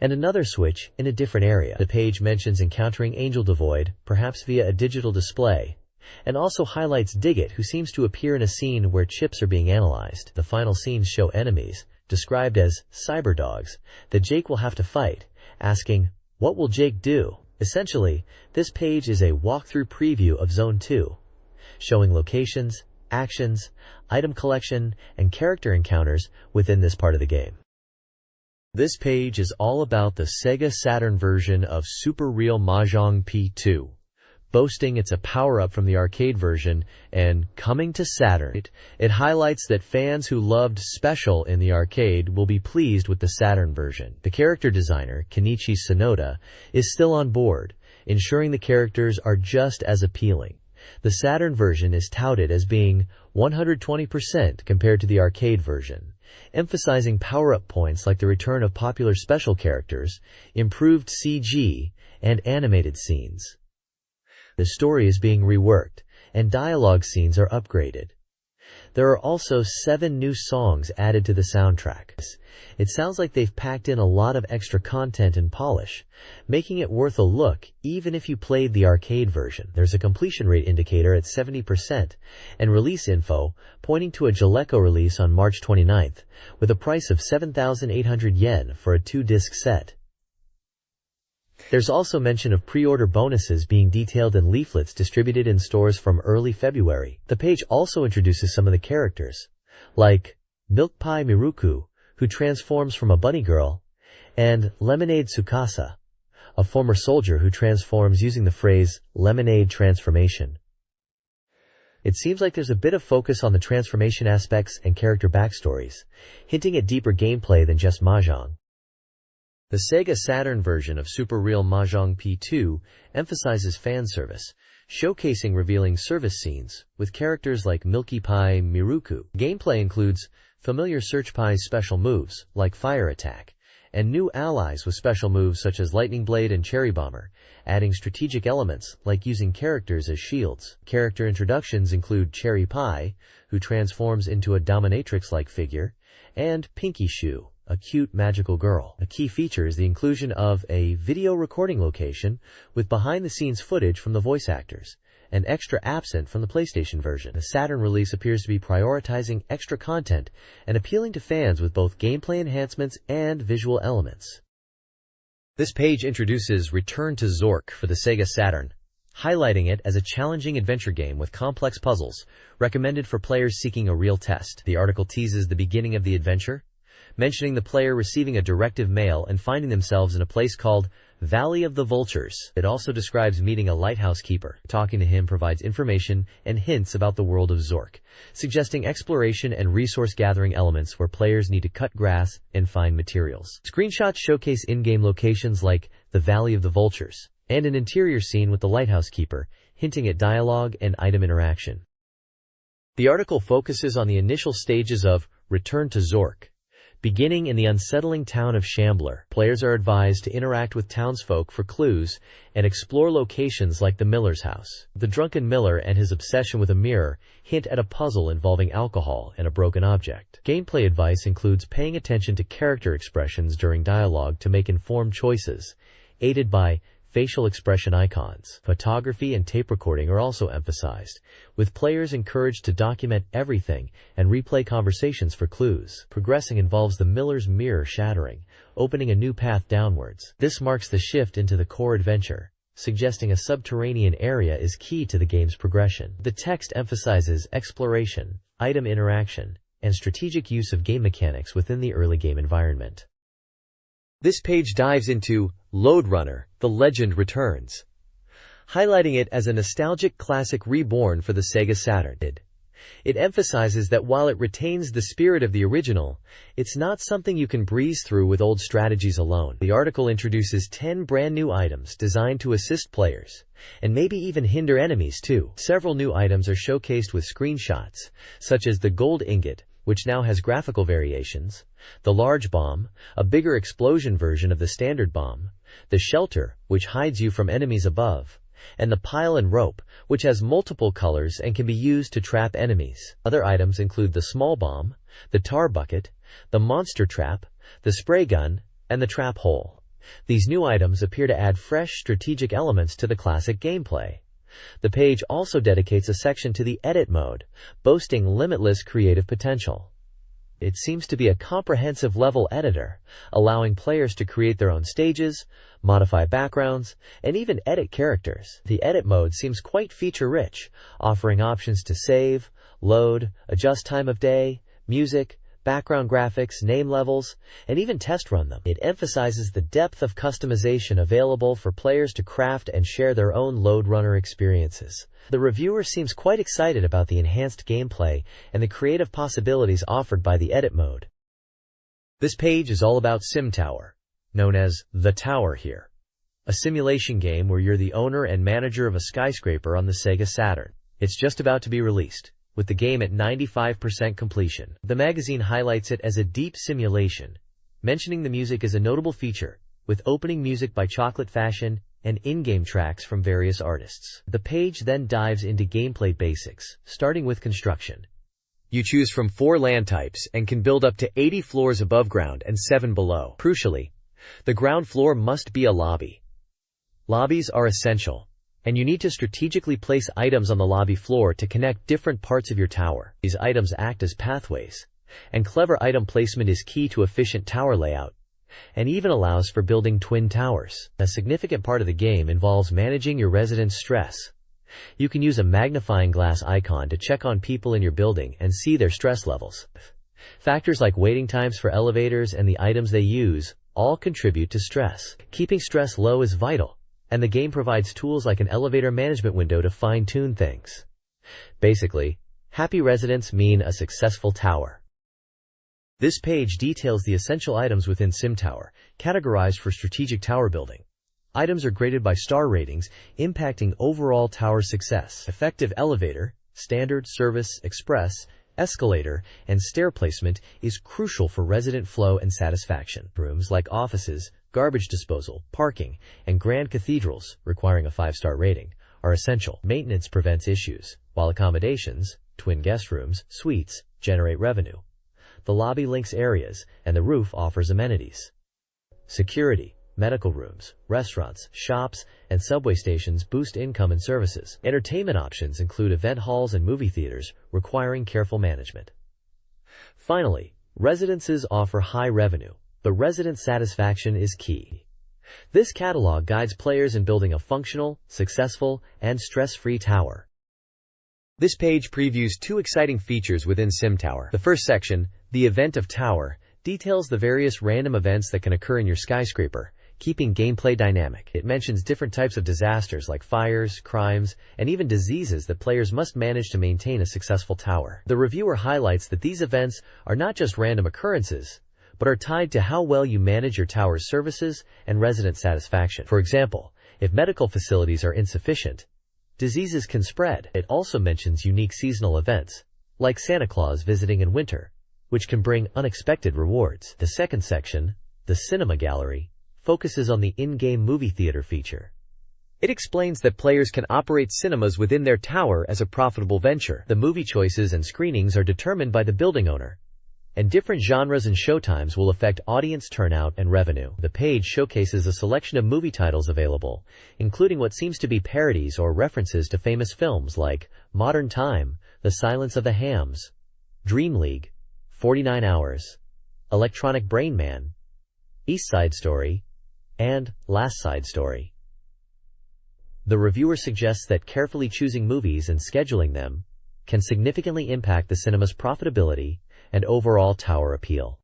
and another switch in a different area. The page mentions encountering Angel Devoid, perhaps via a digital display, and also highlights Diggit, who seems to appear in a scene where chips are being analyzed. The final scenes show enemies, described as cyberdogs, that Jake will have to fight, asking, what will Jake do? Essentially, this page is a walkthrough preview of Zone 2, showing locations, actions, item collection, and character encounters within this part of the game. This page is all about the SEGA Saturn version of Super Real Mahjong P2, boasting it's a power-up from the arcade version and coming to Saturn. It highlights that fans who loved Special in the arcade will be pleased with the Saturn version. The character designer, Kenichi Sonoda, is still on board, ensuring the characters are just as appealing. The Saturn version is touted as being 120% compared to the arcade version, emphasizing power-up points like the return of popular special characters, improved CG, and animated scenes. The story is being reworked, and dialogue scenes are upgraded. There are also 7 new songs added to the soundtrack. It sounds like they've packed in a lot of extra content and polish, making it worth a look even if you played the arcade version. There's a completion rate indicator at 70% and release info pointing to a Jaleco release on March 29th with a price of 7,800 yen for a 2-disc set. There's also mention of pre-order bonuses being detailed in leaflets distributed in stores from early February. The page also introduces some of the characters, like Milk Pie Miruku, who transforms from a bunny girl, and Lemonade Tsukasa, a former soldier who transforms using the phrase lemonade transformation. It seems like there's a bit of focus on the transformation aspects and character backstories, hinting at deeper gameplay than just mahjong. The Sega Saturn version of Super Real Mahjong P2 emphasizes fan service, showcasing revealing service scenes with characters like Milky Pie Miruku. Gameplay includes familiar Search Pie's special moves like Fire Attack, and new allies with special moves such as Lightning Blade and Cherry Bomber, adding strategic elements like using characters as shields. Character introductions include Cherry Pie, who transforms into a dominatrix-like figure, and Pinky Shoe, a cute magical girl. A key feature is the inclusion of a video recording location with behind-the-scenes footage from the voice actors, an extra absent from the PlayStation version. The Saturn release appears to be prioritizing extra content and appealing to fans with both gameplay enhancements and visual elements. This page introduces Return to Zork for the Sega Saturn, highlighting it as a challenging adventure game with complex puzzles, recommended for players seeking a real test. The article teases the beginning of the adventure, mentioning the player receiving a directive mail and finding themselves in a place called Valley of the Vultures. It also describes meeting a lighthouse keeper. Talking to him provides information and hints about the world of Zork, suggesting exploration and resource-gathering elements where players need to cut grass and find materials. Screenshots showcase in-game locations like the Valley of the Vultures and an interior scene with the lighthouse keeper, hinting at dialogue and item interaction. The article focuses on the initial stages of Return to Zork. Beginning in the unsettling town of Shambler, players are advised to interact with townsfolk for clues and explore locations like the miller's house. The drunken miller and his obsession with a mirror hint at a puzzle involving alcohol and a broken object. Gameplay advice includes paying attention to character expressions during dialogue to make informed choices, aided by facial expression icons. Photography and tape recording are also emphasized, with players encouraged to document everything and replay conversations for clues. Progressing involves the miller's mirror shattering, opening a new path downwards. This marks the shift into the core adventure, suggesting a subterranean area is key to the game's progression. The text emphasizes exploration, item interaction, and strategic use of game mechanics within the early game environment. This page dives into Lode Runner: The Legend Returns, highlighting it as a nostalgic classic reborn for the Sega Saturn. It emphasizes that while it retains the spirit of the original, it's not something you can breeze through with old strategies alone. The article introduces 10 brand new items designed to assist players, and maybe even hinder enemies too. Several new items are showcased with screenshots, such as the gold ingot, which now has graphical variations, the large bomb, a bigger explosion version of the standard bomb, the shelter, which hides you from enemies above, and the pile and rope, which has multiple colors and can be used to trap enemies. Other items include the small bomb, the tar bucket, the monster trap, the spray gun, and the trap hole. These new items appear to add fresh strategic elements to the classic gameplay. The page also dedicates a section to the edit mode, boasting limitless creative potential. It seems to be a comprehensive level editor, allowing players to create their own stages, modify backgrounds, and even edit characters. The edit mode seems quite feature-rich, offering options to save, load, adjust time of day, music, background graphics, name levels, and even test run them. It emphasizes the depth of customization available for players to craft and share their own Lode Runner experiences. The reviewer seems quite excited about the enhanced gameplay and the creative possibilities offered by the edit mode. This page is all about Sim Tower, known as The Tower here, a simulation game where you're the owner and manager of a skyscraper on the Sega Saturn. It's just about to be released, with the game at 95% completion. The magazine highlights it as a deep simulation, mentioning the music as a notable feature, with opening music by Chocolate Fashion and in-game tracks from various artists. The page then dives into gameplay basics, starting with construction. You choose from 4 land types and can build up to 80 floors above ground and 7 below. Crucially, the ground floor must be a lobby. Lobbies are essential, and you need to strategically place items on the lobby floor to connect different parts of your tower. These items act as pathways, and clever item placement is key to efficient tower layout, and even allows for building twin towers. A significant part of the game involves managing your residents' stress. You can use a magnifying glass icon to check on people in your building and see their stress levels. Factors like waiting times for elevators and the items they use all contribute to stress. Keeping stress low is vital, and the game provides tools like an elevator management window to fine-tune things. Basically, happy residents mean a successful tower. This page details the essential items within SimTower, categorized for strategic tower building. Items are graded by star ratings, impacting overall tower success. Effective elevator, standard, service, express, escalator, and stair placement is crucial for resident flow and satisfaction. Rooms like offices, garbage disposal, parking, and grand cathedrals, requiring a 5-star rating, are essential. Maintenance prevents issues, while accommodations, twin guest rooms, suites, generate revenue. The lobby links areas, and the roof offers amenities. Security, medical rooms, restaurants, shops, and subway stations boost income and services. Entertainment options include event halls and movie theaters, requiring careful management. Finally, residences offer high revenue, but resident satisfaction is key. This catalog guides players in building a functional, successful, and stress-free tower. This page previews 2 exciting features within SimTower. The first section, the Event of Tower, details the various random events that can occur in your skyscraper, keeping gameplay dynamic. It mentions different types of disasters like fires, crimes, and even diseases that players must manage to maintain a successful tower. The reviewer highlights that these events are not just random occurrences, but are tied to how well you manage your tower's services and resident satisfaction. For example, if medical facilities are insufficient, diseases can spread. It also mentions unique seasonal events, like Santa Claus visiting in winter, which can bring unexpected rewards. The second section, the Cinema Gallery, focuses on the in-game movie theater feature. It explains that players can operate cinemas within their tower as a profitable venture. The movie choices and screenings are determined by the building owner, and different genres and showtimes will affect audience turnout and revenue. The page showcases a selection of movie titles available, including what seems to be parodies or references to famous films like Modern Time, The Silence of the Hams, Dream League, 49 Hours, Electronic Brain Man, East Side Story, and Last Side Story. The reviewer suggests that carefully choosing movies and scheduling them can significantly impact the cinema's profitability and overall tower appeal.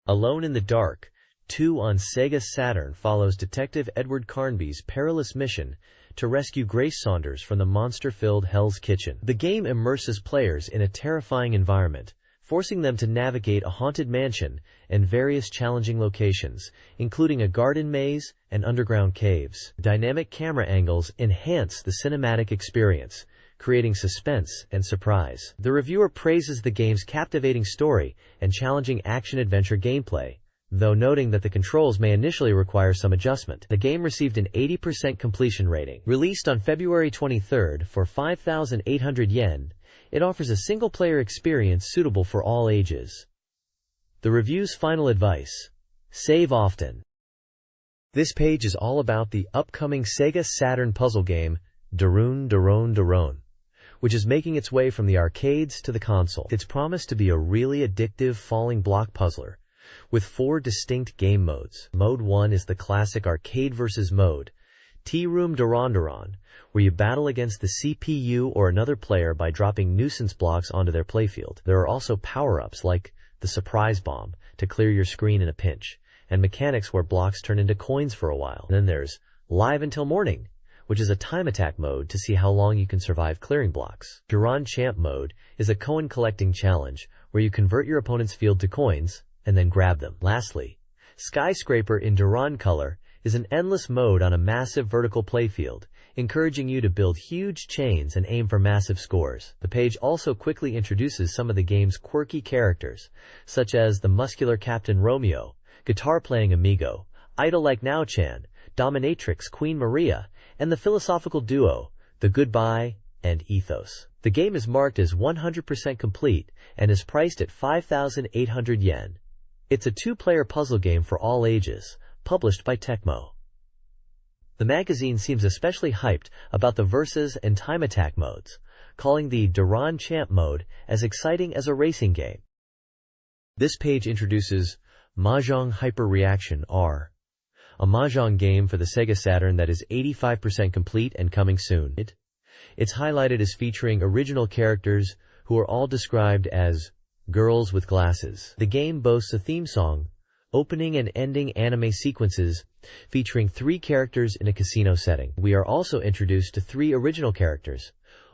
Alone in the Dark 2 on SEGA Saturn follows Detective Edward Carnby's perilous mission to rescue Grace Saunders from the monster-filled Hell's Kitchen. The game immerses players in a terrifying environment, forcing them to navigate a haunted mansion and various challenging locations, including a garden maze and underground caves. Dynamic camera angles enhance the cinematic experience, creating suspense and surprise. The reviewer praises the game's captivating story and challenging action-adventure gameplay, though noting that the controls may initially require some adjustment. The game received an 80% completion rating. Released on February 23 for 5,800 yen, it offers a single-player experience suitable for all ages. The review's final advice: save often. This page is all about the upcoming SEGA Saturn puzzle game, Daron, which is making its way from the arcades to the console. It's promised to be a really addictive falling block puzzler, with 4 distinct game modes. Mode 1 is the classic arcade versus mode, Tea Room Daron, where you battle against the CPU or another player by dropping nuisance blocks onto their playfield. There are also power-ups like the surprise bomb to clear your screen in a pinch, and mechanics where blocks turn into coins for a while. And then there's Live Until Morning, which is a time attack mode to see how long you can survive clearing blocks. Daron Champ mode is a coin collecting challenge where you convert your opponent's field to coins and then grab them. Lastly, Skyscraper in Daron Color is an endless mode on a massive vertical playfield, encouraging you to build huge chains and aim for massive scores. The page also quickly introduces some of the game's quirky characters, such as the muscular Captain Romeo, guitar-playing Amigo, idol-like Now-chan, dominatrix Queen Maria, and the philosophical duo, the Goodbye and Ethos. The game is marked as 100% complete and is priced at 5,800 yen. It's a 2-player puzzle game for all ages, published by Tecmo. The magazine seems especially hyped about the Versus and Time Attack modes, calling the Daron Champ mode as exciting as a racing game. This page introduces Mahjong Hyper Reaction R, a Mahjong game for the SEGA Saturn that is 85% complete and coming soon. It's highlighted as featuring original characters who are all described as girls with glasses. The game boasts a theme song, opening and ending anime sequences featuring 3 characters in a casino setting. We are also introduced to 3 original characters: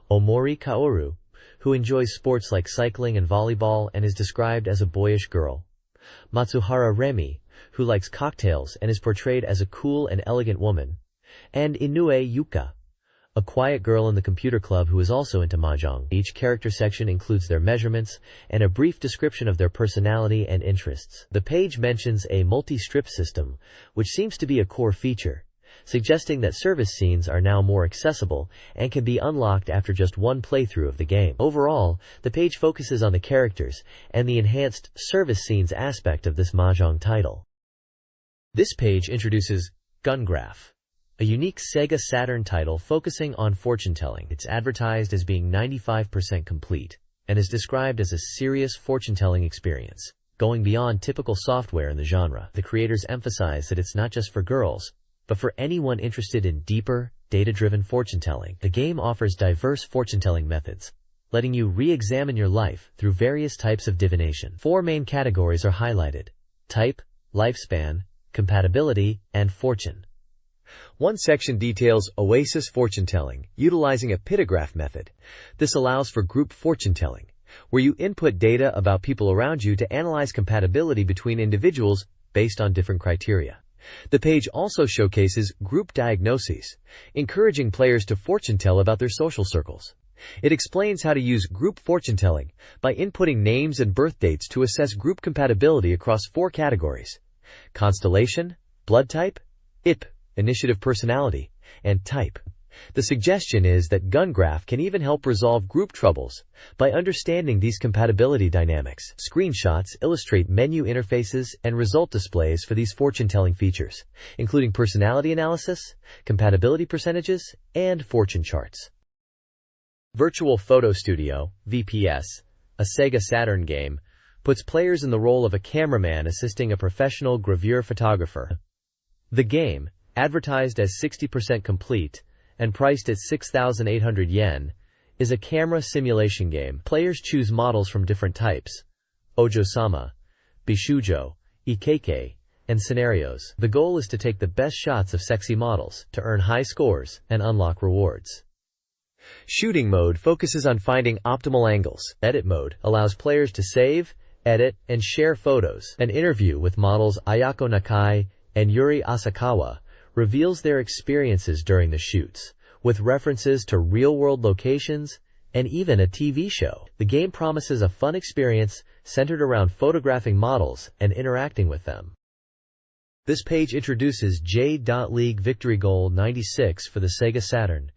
Omori Kaoru, who enjoys sports like cycling and volleyball and is described as a boyish girl. Matsuhara Remi, who likes cocktails and is portrayed as a cool and elegant woman. And Inoue Yuka, a quiet girl in the computer club who is also into mahjong. Each character section includes their measurements and a brief description of their personality and interests. The page mentions a multi-strip system, which seems to be a core feature, suggesting that service scenes are now more accessible and can be unlocked after just one playthrough of the game. Overall, the page focuses on the characters and the enhanced service scenes aspect of this mahjong title. This page introduces Gungraph, a unique SEGA Saturn title focusing on fortune-telling. It's advertised as being 95% complete and is described as a serious fortune-telling experience, going beyond typical software in the genre. The creators emphasize that it's not just for girls, but for anyone interested in deeper, data-driven fortune-telling. The game offers diverse fortune-telling methods, letting you re-examine your life through various types of divination. 4 main categories are highlighted: type, lifespan, compatibility, and fortune. One section details Oasis fortune-telling, utilizing a pictograph method. This allows for group fortune-telling, where you input data about people around you to analyze compatibility between individuals based on different criteria. The page also showcases group diagnoses, encouraging players to fortune-tell about their social circles. It explains how to use group fortune-telling by inputting names and birth dates to assess group compatibility across 4 categories: constellation, blood type, IP, initiative personality, and type. The suggestion is that Gungraph can even help resolve group troubles by understanding these compatibility dynamics. Screenshots illustrate menu interfaces and result displays for these fortune-telling features, including personality analysis, compatibility percentages, and fortune charts. Virtual Photo Studio, VPS, a SEGA Saturn game, puts players in the role of a cameraman assisting a professional gravure photographer. The game, advertised as 60% complete and priced at 6,800 yen, is a camera simulation game. Players choose models from different types: Ojo-sama, Bishujo, Ikeke, and scenarios. The goal is to take the best shots of sexy models to earn high scores and unlock rewards. Shooting mode focuses on finding optimal angles. Edit mode allows players to save, edit, and share photos. An interview with models Ayako Nakai and Yuri Asakawa reveals their experiences during the shoots, with references to real-world locations and even a TV show. The game promises a fun experience centered around photographing models and interacting with them. This page introduces J.League Victory Goal 96 for the SEGA Saturn,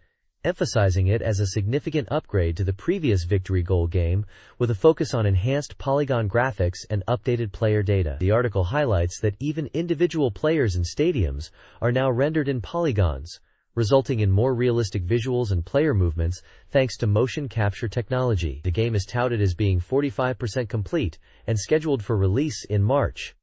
emphasizing it as a significant upgrade to the previous Victory Goal game with a focus on enhanced polygon graphics and updated player data. The article highlights that even individual players in stadiums are now rendered in polygons, resulting in more realistic visuals and player movements thanks to motion capture technology. The game is touted as being 45% complete and scheduled for release in March.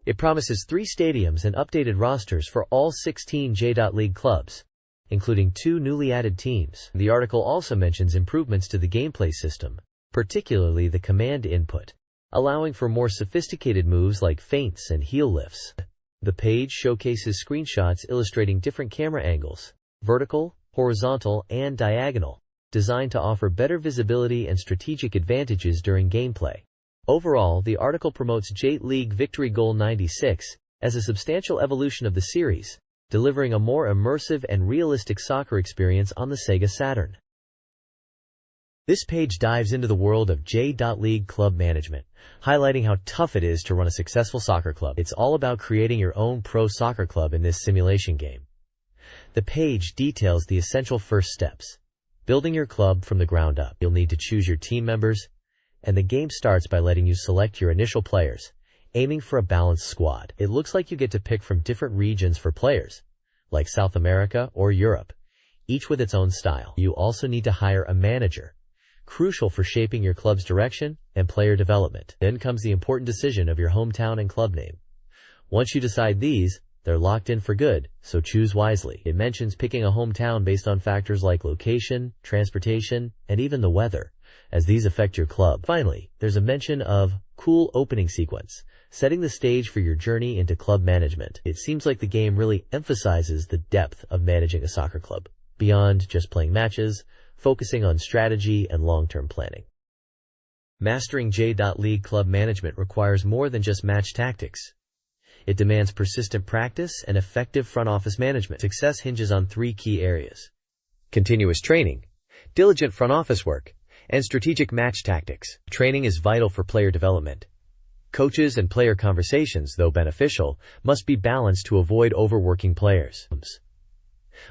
It promises 3 stadiums and updated rosters for all 16 J.League clubs, including 2 newly added teams. The article also mentions improvements to the gameplay system, particularly the command input, allowing for more sophisticated moves like feints and heel lifts. The page showcases screenshots illustrating different camera angles: vertical, horizontal, and diagonal, designed to offer better visibility and strategic advantages during gameplay. Overall, the article promotes J.League Victory Goal 96 as a substantial evolution of the series, delivering a more immersive and realistic soccer experience on the SEGA Saturn. This page dives into the world of J.League club management, highlighting how tough it is to run a successful soccer club. It's all about creating your own pro soccer club in this simulation game. The page details the essential first steps: building your club from the ground up. You'll need to choose your team members, and the game starts by letting you select your initial players, aiming for a balanced squad. It looks like you get to pick from different regions for players, like South America or Europe, each with its own style. You also need to hire a manager, crucial for shaping your club's direction and player development. Then comes the important decision of your hometown and club name. Once you decide these, they're locked in for good, so choose wisely. It mentions picking a hometown based on factors like location, transportation, and even the weather, as these affect your club. Finally, there's a mention of cool opening sequence, setting the stage for your journey into club management. It seems like the game really emphasizes the depth of managing a soccer club. Beyond just playing matches, focusing on strategy and long-term planning. Mastering J.League club management requires more than just match tactics. It demands persistent practice and effective front office management. Success hinges on three key areas: continuous training, diligent front office work, and strategic match tactics. Training is vital for player development. Coaches and player conversations, though beneficial, must be balanced to avoid overworking players.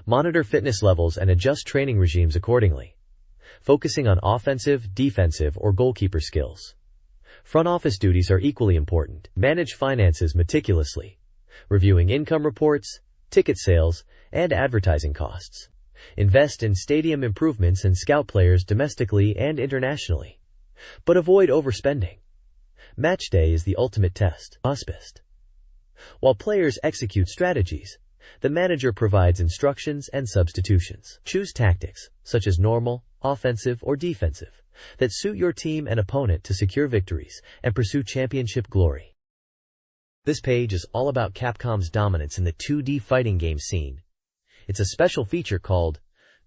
Monitor fitness levels and adjust training regimes accordingly, focusing on offensive, defensive, or goalkeeper skills. Front office duties are equally important. Manage finances meticulously, reviewing income reports, ticket sales, and advertising costs. Invest in stadium improvements and scout players domestically and internationally, but avoid overspending. Match day is the ultimate test. Auspiced. While players execute strategies, the manager provides instructions and substitutions. Choose tactics, such as normal, offensive, or defensive, that suit your team and opponent to secure victories and pursue championship glory. This page is all about Capcom's dominance in the 2D fighting game scene. It's a special feature called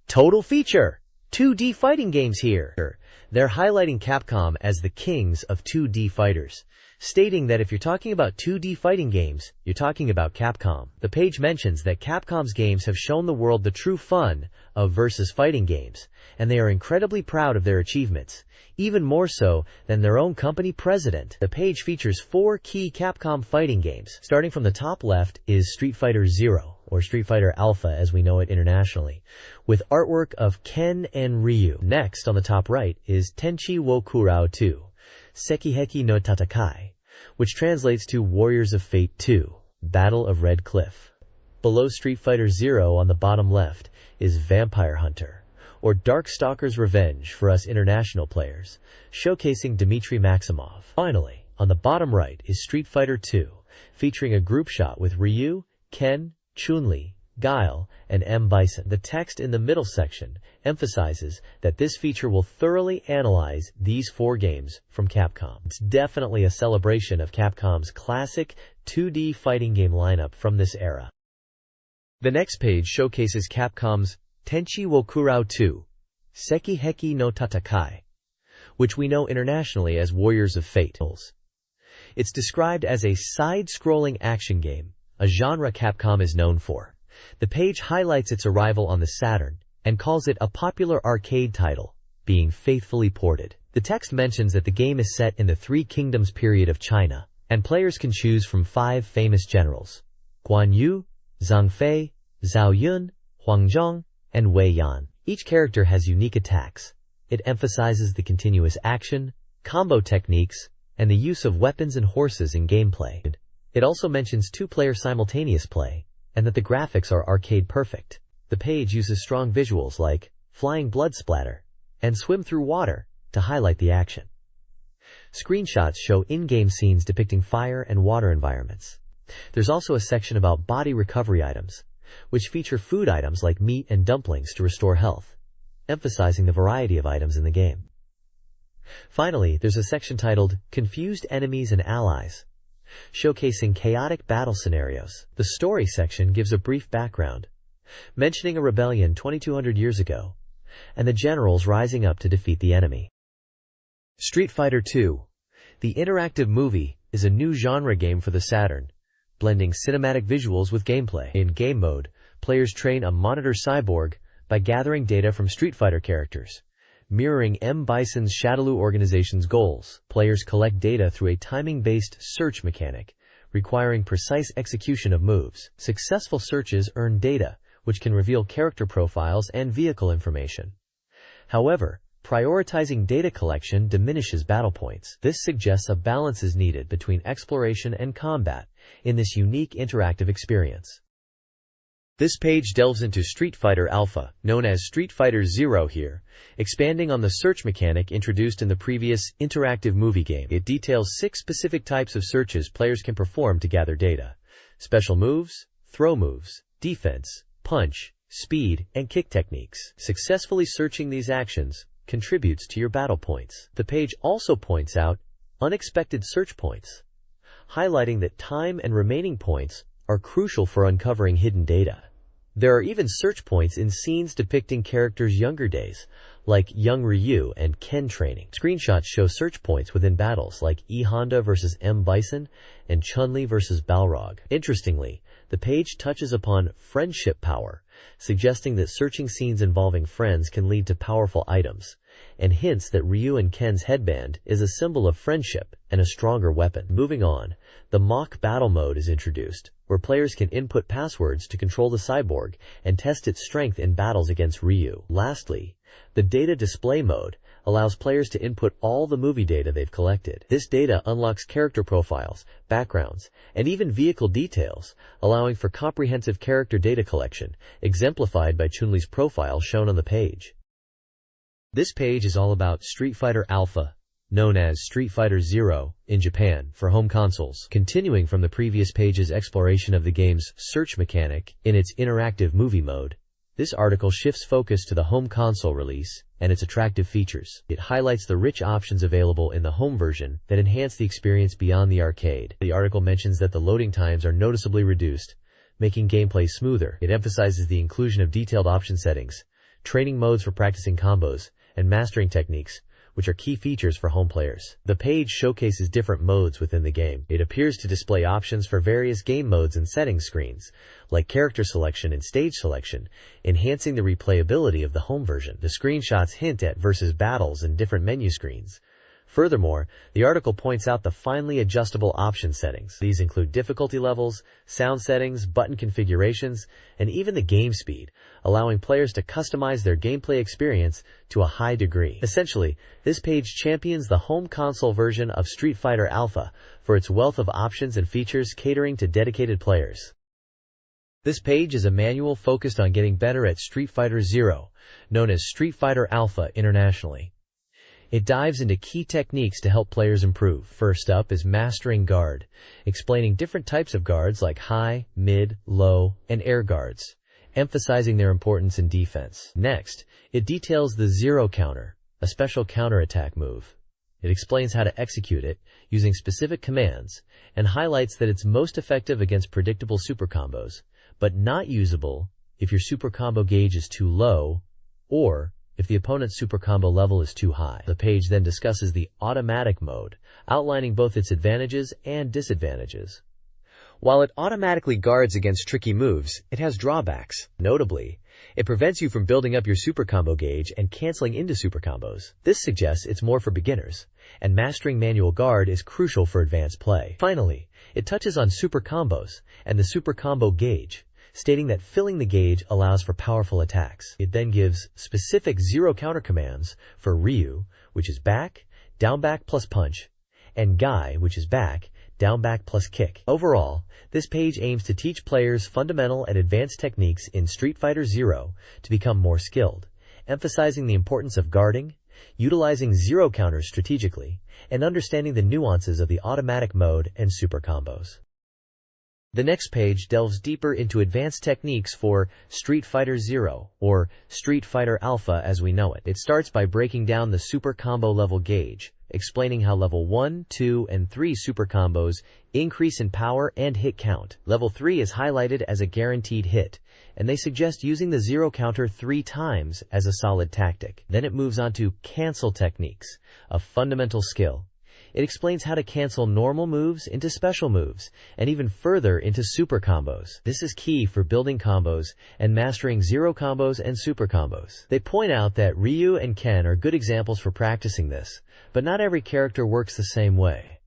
Total Feature 2D Fighting Games here. They're highlighting Capcom as the kings of 2D fighters, stating that if you're talking about 2D fighting games, you're talking about Capcom. The page mentions that Capcom's games have shown the world the true fun of versus fighting games, and they are incredibly proud of their achievements, even more so than their own company president. The page features 4 key Capcom fighting games. Starting from the top left is Street Fighter Zero, or Street Fighter Alpha as we know it internationally, with artwork of Ken and Ryu. Next, on the top right, is Tenchi wo Kurao 2, Sekiheki no Tatakai, which translates to Warriors of Fate 2, Battle of Red Cliff. Below Street Fighter Zero on the bottom left is Vampire Hunter, or Darkstalker's Revenge for us international players, showcasing Dmitry Maximov. Finally, on the bottom right is Street Fighter 2, featuring a group shot with Ryu, Ken, Chun-Li, Guile, and M. Bison. The text in the middle section emphasizes that this feature will thoroughly analyze these 4 games from Capcom. It's definitely a celebration of Capcom's classic 2D fighting game lineup from this era. The next page showcases Capcom's Tenchi wo Kurao 2, Sekiheki no Tatakai, which we know internationally as Warriors of Fate. It's described as a side-scrolling action game, a genre Capcom is known for. The page highlights its arrival on the Saturn and calls it a popular arcade title, being faithfully ported. The text mentions that the game is set in the Three Kingdoms period of China, and players can choose from 5 famous generals: Guan Yu, Zhang Fei, Zhao Yun, Huang Zhong, and Wei Yan. Each character has unique attacks. It emphasizes the continuous action, combo techniques, and the use of weapons and horses in gameplay. It also mentions 2-player simultaneous play, and that the graphics are arcade perfect. The page uses strong visuals like flying blood splatter and swim through water to highlight the action. Screenshots show in-game scenes depicting fire and water environments. There's also a section about body recovery items, which feature food items like meat and dumplings to restore health, emphasizing the variety of items in the game. Finally, there's a section titled Confused Enemies and Allies, showcasing chaotic battle scenarios. The story section gives a brief background, mentioning a rebellion 2200 years ago, and the generals rising up to defeat the enemy. Street Fighter 2, the interactive movie, is a new genre game for the Saturn, blending cinematic visuals with gameplay. In game mode, players train a monitor cyborg by gathering data from Street Fighter characters, mirroring M. Bison's Shadaloo organization's goals. Players collect data through a timing-based search mechanic, requiring precise execution of moves. Successful searches earn data, which can reveal character profiles and vehicle information. However, prioritizing data collection diminishes battle points. This suggests a balance is needed between exploration and combat in this unique interactive experience. This page delves into Street Fighter Alpha, known as Street Fighter Zero here, expanding on the search mechanic introduced in the previous interactive movie game. It details 6 specific types of searches players can perform to gather data: special moves, throw moves, defense, punch, speed, and kick techniques. Successfully searching these actions contributes to your battle points. The page also points out unexpected search points, highlighting that time and remaining points are crucial for uncovering hidden data. There are even search points in scenes depicting characters' younger days, like young Ryu and Ken training. Screenshots show search points within battles like E Honda vs. M Bison and Chun-Li vs. Balrog. Interestingly, the page touches upon friendship power, suggesting that searching scenes involving friends can lead to powerful items, and hints that Ryu and Ken's headband is a symbol of friendship and a stronger weapon. Moving on, the mock battle mode is introduced, where players can input passwords to control the cyborg and test its strength in battles against Ryu. Lastly, the data display mode allows players to input all the movie data they've collected. This data unlocks character profiles, backgrounds, and even vehicle details, allowing for comprehensive character data collection, exemplified by Chun-Li's profile shown on the page. This page is all about Street Fighter Alpha, known as Street Fighter Zero in Japan, for home consoles. Continuing from the previous page's exploration of the game's search mechanic in its interactive movie mode, this article shifts focus to the home console release and its attractive features. It highlights the rich options available in the home version that enhance the experience beyond the arcade. The article mentions that the loading times are noticeably reduced, making gameplay smoother. It emphasizes the inclusion of detailed option settings, training modes for practicing combos, and mastering techniques, which are key features for home players. The page showcases different modes within the game. It appears to display options for various game modes and settings screens, like character selection and stage selection, enhancing the replayability of the home version. The screenshots hint at versus battles and different menu screens. Furthermore, the article points out the finely adjustable option settings. These include difficulty levels, sound settings, button configurations, and even the game speed, allowing players to customize their gameplay experience to a high degree. Essentially, this page champions the home console version of Street Fighter Alpha for its wealth of options and features catering to dedicated players. This page is a manual focused on getting better at Street Fighter Zero, known as Street Fighter Alpha internationally. It dives into key techniques to help players improve. First up is Mastering Guard, explaining different types of guards like high, mid, low, and air guards, emphasizing their importance in defense. Next, it details the Zero Counter, a special counterattack move. It explains how to execute it using specific commands and highlights that it's most effective against predictable super combos, but not usable if your super combo gauge is too low or if the opponent's super combo level is too high. The page then discusses the automatic mode, outlining both its advantages and disadvantages. While it automatically guards against tricky moves, it has drawbacks. Notably, it prevents you from building up your super combo gauge and canceling into super combos. This suggests it's more for beginners, and mastering manual guard is crucial for advanced play. Finally, it touches on super combos and the super combo gauge, stating that filling the gauge allows for powerful attacks. It then gives specific zero counter commands for Ryu, which is back, down back plus punch, and Guy, which is back, down back plus kick. Overall, this page aims to teach players fundamental and advanced techniques in Street Fighter Zero to become more skilled, emphasizing the importance of guarding, utilizing zero counters strategically, and understanding the nuances of the automatic mode and super combos. The next page delves deeper into advanced techniques for Street Fighter Zero, or Street Fighter Alpha as we know it. It starts by breaking down the super combo level gauge, explaining how level 1, 2, and 3 super combos increase in power and hit count. Level 3 is highlighted as a guaranteed hit, and they suggest using the zero counter 3 times as a solid tactic. Then it moves on to cancel techniques, a fundamental skill. It explains how to cancel normal moves into special moves, and even further into super combos. This is key for building combos and mastering zero combos and super combos. They point out that Ryu and Ken are good examples for practicing this, but not every character works the same way.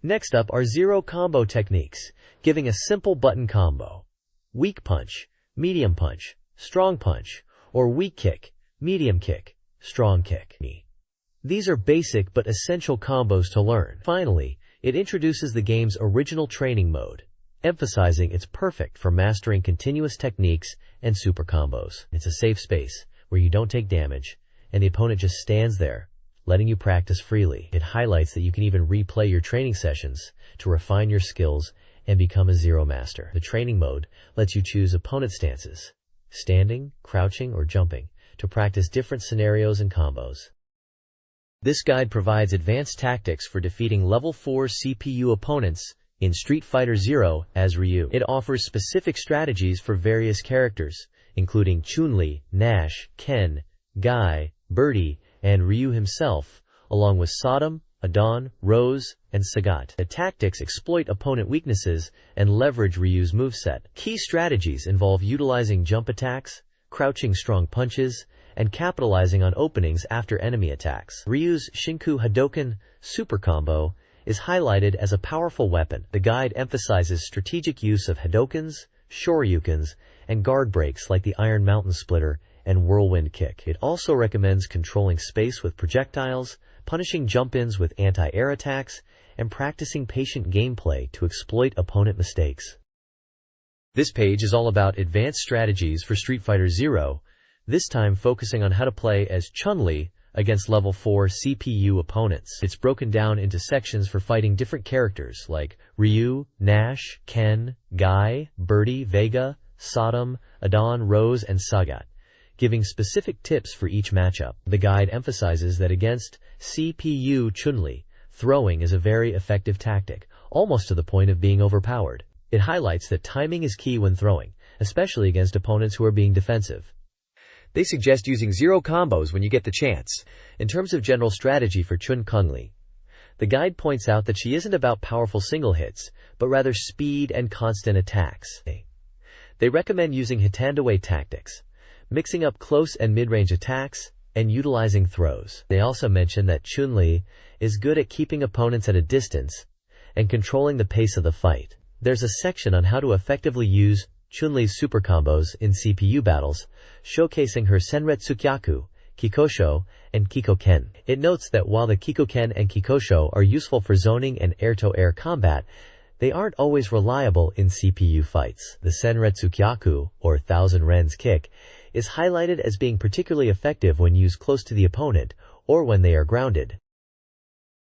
Next up are zero combo techniques, giving a simple button combo: weak punch, medium punch, strong punch, or weak kick, medium kick, strong kick. These are basic but essential combos to learn. Finally, it introduces the game's original training mode, emphasizing it's perfect for mastering continuous techniques and super combos. It's a safe space where you don't take damage, and the opponent just stands there, letting you practice freely. It highlights that you can even replay your training sessions to refine your skills and become a zero master. The training mode lets you choose opponent stances, standing, crouching, or jumping, to practice different scenarios and combos. This guide provides advanced tactics for defeating level 4 CPU opponents in Street Fighter Zero as Ryu. It offers specific strategies for various characters, including Chun-Li, Nash, Ken, Guy, Birdie, and Ryu himself, along with Saddam, Adon, Rose, and Sagat. The tactics exploit opponent weaknesses and leverage Ryu's moveset. Key strategies involve utilizing jump attacks, crouching strong punches, and capitalizing on openings after enemy attacks. Ryu's Shinku Hadoken super combo is highlighted as a powerful weapon. The guide emphasizes strategic use of Hadokens, Shoryukens, and guard breaks like the Iron Mountain Splitter and Whirlwind Kick. It also recommends controlling space with projectiles, punishing jump-ins with anti-air attacks, and practicing patient gameplay to exploit opponent mistakes. This page is all about advanced strategies for Street Fighter Zero, this time focusing on how to play as Chun-Li against level 4 CPU opponents. It's broken down into sections for fighting different characters like Ryu, Nash, Ken, Guy, Birdie, Vega, Saddam, Adon, Rose, and Sagat, giving specific tips for each matchup. The guide emphasizes that against CPU Chun-Li, throwing is a very effective tactic, almost to the point of being overpowered. It highlights that timing is key when throwing, especially against opponents who are being defensive. They suggest using zero combos when you get the chance. In terms of general strategy for Chun-Li, the guide points out that she isn't about powerful single hits, but rather speed and constant attacks. They recommend using Hitandaway tactics, mixing up close and mid-range attacks, and utilizing throws. They also mention that Chun-Li is good at keeping opponents at a distance and controlling the pace of the fight. There's a section on how to effectively use Chun-Li's super combos in CPU battles, showcasing her Senretsukaku, Kikosho, and Kikoken. It notes that while the Kikoken and Kikosho are useful for zoning and air-to-air combat, they aren't always reliable in CPU fights. The Senretsukaku, or Thousand Ren's kick, is highlighted as being particularly effective when used close to the opponent or when they are grounded.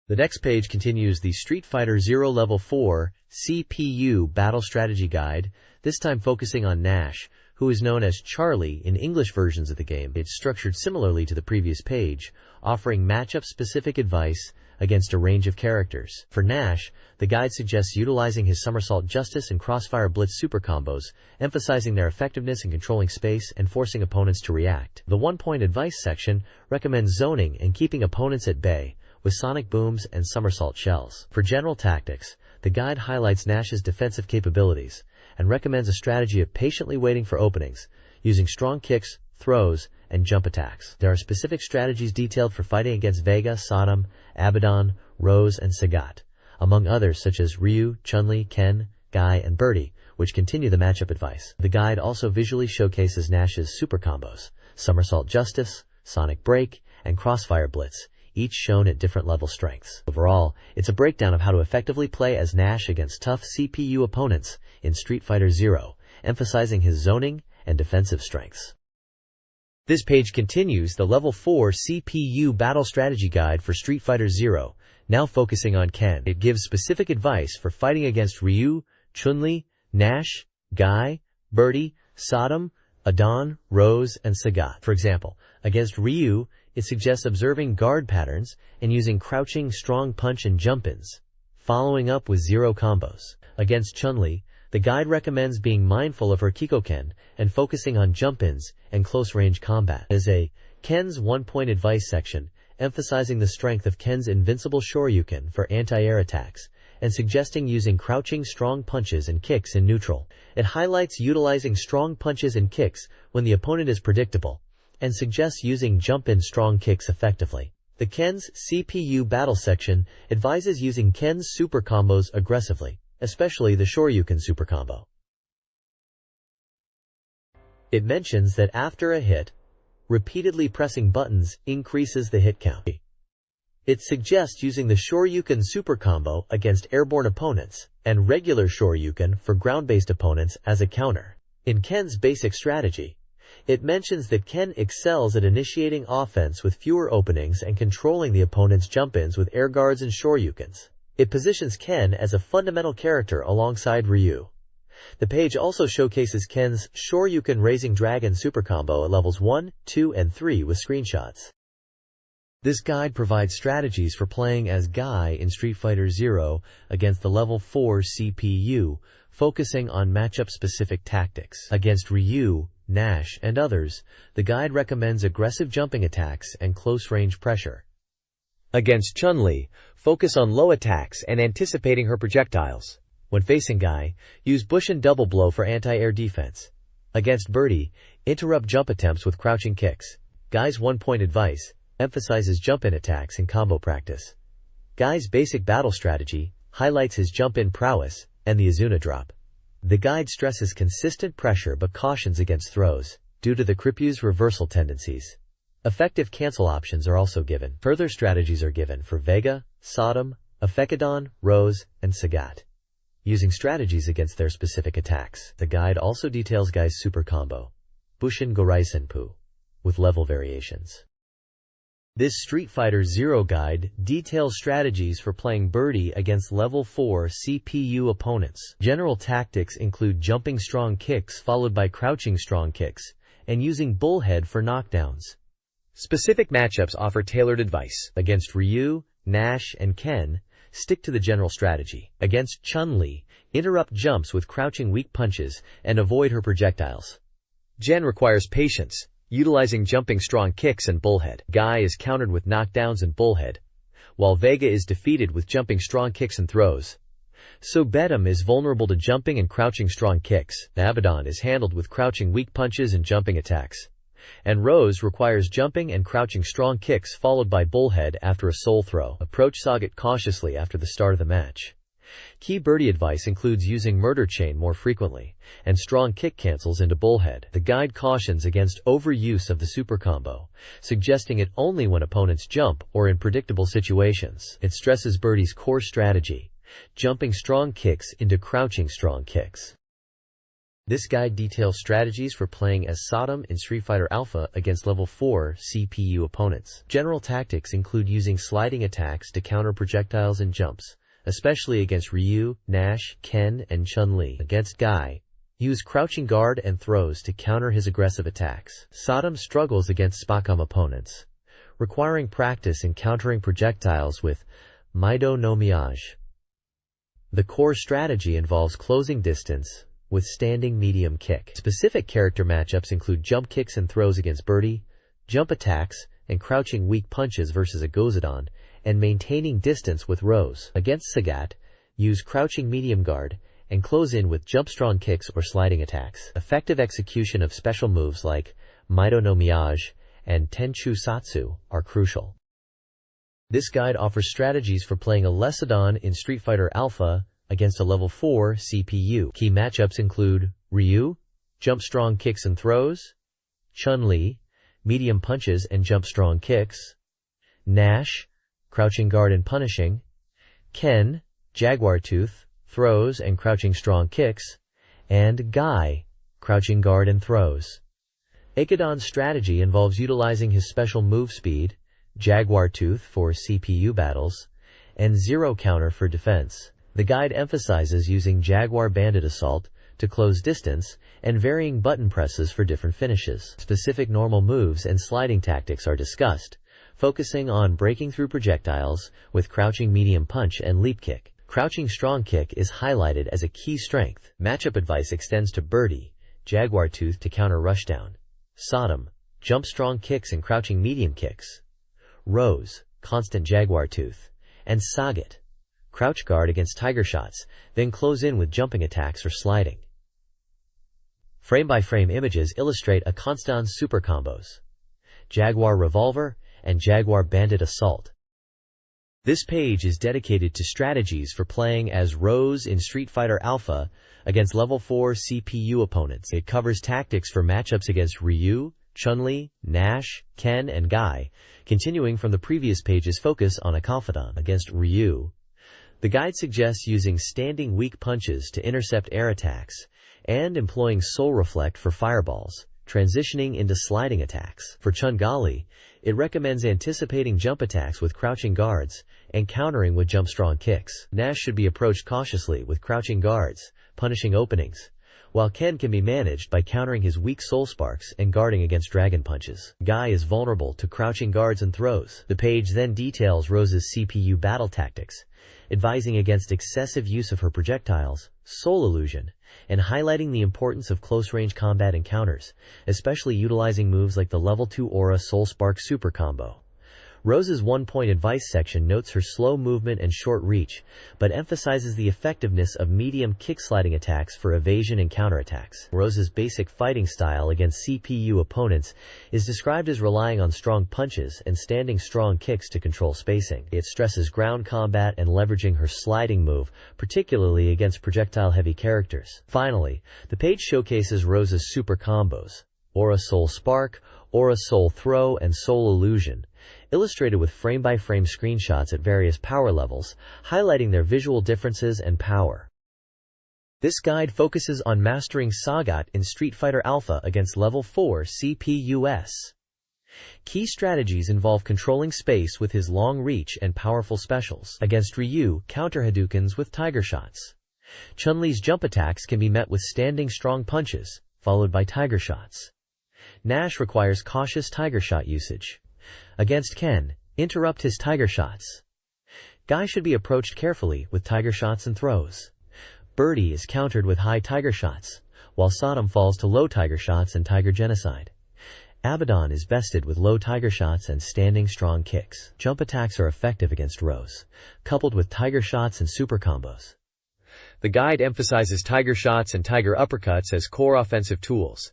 The next page continues the Street Fighter Zero Level 4 CPU Battle Strategy Guide, this time focusing on Nash, who is known as Charlie in English versions of the game. It's structured similarly to the previous page, offering matchup-specific advice against a range of characters. For Nash, the guide suggests utilizing his Somersault Justice and Crossfire Blitz super combos, emphasizing their effectiveness in controlling space and forcing opponents to react. The one-point advice section recommends zoning and keeping opponents at bay, with sonic booms and somersault shells. For general tactics, the guide highlights Nash's defensive capabilities and recommends a strategy of patiently waiting for openings, using strong kicks, throws, and jump attacks. There are specific strategies detailed for fighting against Vega, Saddam, Abaddon, Rose, and Sagat, among others such as Ryu, Chun-Li, Ken, Guy, and Birdie, which continue the matchup advice. The guide also visually showcases Nash's super combos, Somersault Justice, Sonic Break, and Crossfire Blitz, each shown at different level strengths. Overall, it's a breakdown of how to effectively play as Nash against tough CPU opponents in Street Fighter Zero, emphasizing his zoning and defensive strengths. This page continues the Level 4 CPU Battle Strategy Guide for Street Fighter Zero, now focusing on Ken. It gives specific advice for fighting against Ryu, Chun-Li, Nash, Guy, Birdie, Saddam, Adon, Rose, and Sagat. For example, against Ryu, it suggests observing guard patterns and using crouching, strong punch and jump-ins, following up with zero combos. Against Chun-Li, the guide recommends being mindful of her Kikoken and focusing on jump-ins and close-range combat. As a Ken's one-point advice section, emphasizing the strength of Ken's invincible Shoryuken for anti-air attacks, and suggesting using crouching strong punches and kicks in neutral. It highlights utilizing strong punches and kicks when the opponent is predictable, and suggests using jump-in strong kicks effectively. The Ken's CPU battle section advises using Ken's super combos aggressively, especially the Shoryuken super combo. It mentions that after a hit, repeatedly pressing buttons increases the hit count. It suggests using the Shoryuken super combo against airborne opponents and regular Shoryuken for ground-based opponents as a counter. In Ken's basic strategy, it mentions that Ken excels at initiating offense with fewer openings and controlling the opponent's jump-ins with air guards and Shoryukens. It positions Ken as a fundamental character alongside Ryu. The page also showcases Ken's Shoryuken Raising Dragon super combo at levels 1, 2, and 3 with screenshots. This guide provides strategies for playing as Guy in Street Fighter Zero against the level 4 CPU, focusing on matchup-specific tactics. Against Ryu, Nash, and others, the guide recommends aggressive jumping attacks and close-range pressure. Against Chun-Li, focus on low attacks and anticipating her projectiles. When facing Guy, use Bush and Double Blow for anti-air defense. Against Birdie, interrupt jump attempts with crouching kicks. Guy's one-point advice emphasizes jump-in attacks and combo practice. Guy's basic battle strategy highlights his jump-in prowess and the Azuna drop. The guide stresses consistent pressure but cautions against throws, due to the Krippyu's reversal tendencies. Effective cancel options are also given. Further strategies are given for Vega, Sodom, Afekadon, Rose, and Sagat, using strategies against their specific attacks. The guide also details Guy's super combo, Bushin Goraisenpu, with level variations. This Street Fighter Zero guide details strategies for playing Birdie against level 4 CPU opponents. General tactics include jumping strong kicks followed by crouching strong kicks, and using bullhead for knockdowns. Specific matchups offer tailored advice. Against Ryu, Nash, and Ken, stick to the general strategy. Against Chun-Li, interrupt jumps with crouching weak punches and avoid her projectiles. Jen requires patience, utilizing jumping strong kicks and bullhead. Guy is countered with knockdowns and bullhead, while Vega is defeated with jumping strong kicks and throws. So Bedlam is vulnerable to jumping and crouching strong kicks. Abaddon is handled with crouching weak punches and jumping attacks. And Rose requires jumping and crouching strong kicks followed by bullhead after a soul throw. Approach Sagat cautiously after the start of the match. Key Birdie advice includes using Murder Chain more frequently, and strong kick cancels into bullhead. The guide cautions against overuse of the super combo, suggesting it only when opponents jump or in predictable situations. It stresses Birdie's core strategy, jumping strong kicks into crouching strong kicks. This guide details strategies for playing as Sodom in Street Fighter Alpha against level 4 CPU opponents. General tactics include using sliding attacks to counter projectiles and jumps, especially against Ryu, Nash, Ken, and Chun-Li. Against Guy, use crouching guard and throws to counter his aggressive attacks. Sodom struggles against Spacom opponents, requiring practice in countering projectiles with Maido no Miyage. The core strategy involves closing distance with standing medium kick. Specific character matchups include jump kicks and throws against Birdie, jump attacks and crouching weak punches versus a Gozodon, and maintaining distance with Rose. Against Sagat, use crouching medium guard and close in with jump strong kicks or sliding attacks. Effective execution of special moves like Maido no Miyage and Tenchu Satsu are crucial. This guide offers strategies for playing a Lesodon in Street Fighter Alpha against a level 4 CPU. Key matchups include Ryu, jump strong kicks and throws, Chun-Li, medium punches and jump strong kicks, Nash, crouching guard and punishing, Ken, jaguar tooth, throws and crouching strong kicks, and Guy, crouching guard and throws. Akadon's strategy involves utilizing his special move speed, jaguar tooth for CPU battles, and zero counter for defense. The guide emphasizes using Jaguar Bandit Assault to close distance and varying button presses for different finishes. Specific normal moves and sliding tactics are discussed, focusing on breaking through projectiles with crouching medium punch and leap kick. Crouching strong kick is highlighted as a key strength. Matchup advice extends to Birdie, jaguar tooth to counter rushdown, Sodom, jump strong kicks and crouching medium kicks, Rose, constant jaguar tooth, and Sagat, crouch guard against tiger shots, then close in with jumping attacks or sliding. Frame-by-frame images illustrate a Constan's super combos, Jaguar Revolver and Jaguar Bandit Assault. This page is dedicated to strategies for playing as Rose in Street Fighter Alpha against level 4 CPU opponents. It covers tactics for matchups against Ryu, Chun-Li, Nash, Ken, and Guy, continuing from the previous page's focus on Akafadon. Against Ryu, the guide suggests using standing weak punches to intercept air attacks and employing Soul Reflect for fireballs, transitioning into sliding attacks. For Chun-Gali, it recommends anticipating jump attacks with crouching guards and countering with jump strong kicks. Nash should be approached cautiously with crouching guards, punishing openings, while Ken can be managed by countering his weak soul sparks and guarding against dragon punches. Guy is vulnerable to crouching guards and throws. The page then details Rose's CPU battle tactics, advising against excessive use of her projectiles, soul illusion, and highlighting the importance of close-range combat encounters, especially utilizing moves like the level 2 Aura Soul Spark Super Combo. Rose's one-point advice section notes her slow movement and short reach, but emphasizes the effectiveness of medium kick-sliding attacks for evasion and counterattacks. Rose's basic fighting style against CPU opponents is described as relying on strong punches and standing strong kicks to control spacing. It stresses ground combat and leveraging her sliding move, particularly against projectile-heavy characters. Finally, the page showcases Rose's super combos: Aura Soul Spark, Aura Soul Throw, and Soul Illusion, illustrated with frame-by-frame screenshots at various power levels, highlighting their visual differences and power. This guide focuses on mastering Sagat in Street Fighter Alpha against level 4 CPUs. Key strategies involve controlling space with his long reach and powerful specials. Against Ryu, counter Hadoukens with Tiger Shots. Chun-Li's jump attacks can be met with standing strong punches, followed by Tiger Shots. Nash requires cautious Tiger Shot usage. Against Ken, interrupt his Tiger Shots. Guy should be approached carefully with Tiger Shots and throws. Birdie is countered with high Tiger Shots, while Sodom falls to low Tiger Shots and Tiger Genocide. Abaddon is bested with low Tiger Shots and standing strong kicks. Jump attacks are effective against Rose, coupled with Tiger Shots and super combos. The guide emphasizes Tiger Shots and Tiger Uppercuts as core offensive tools.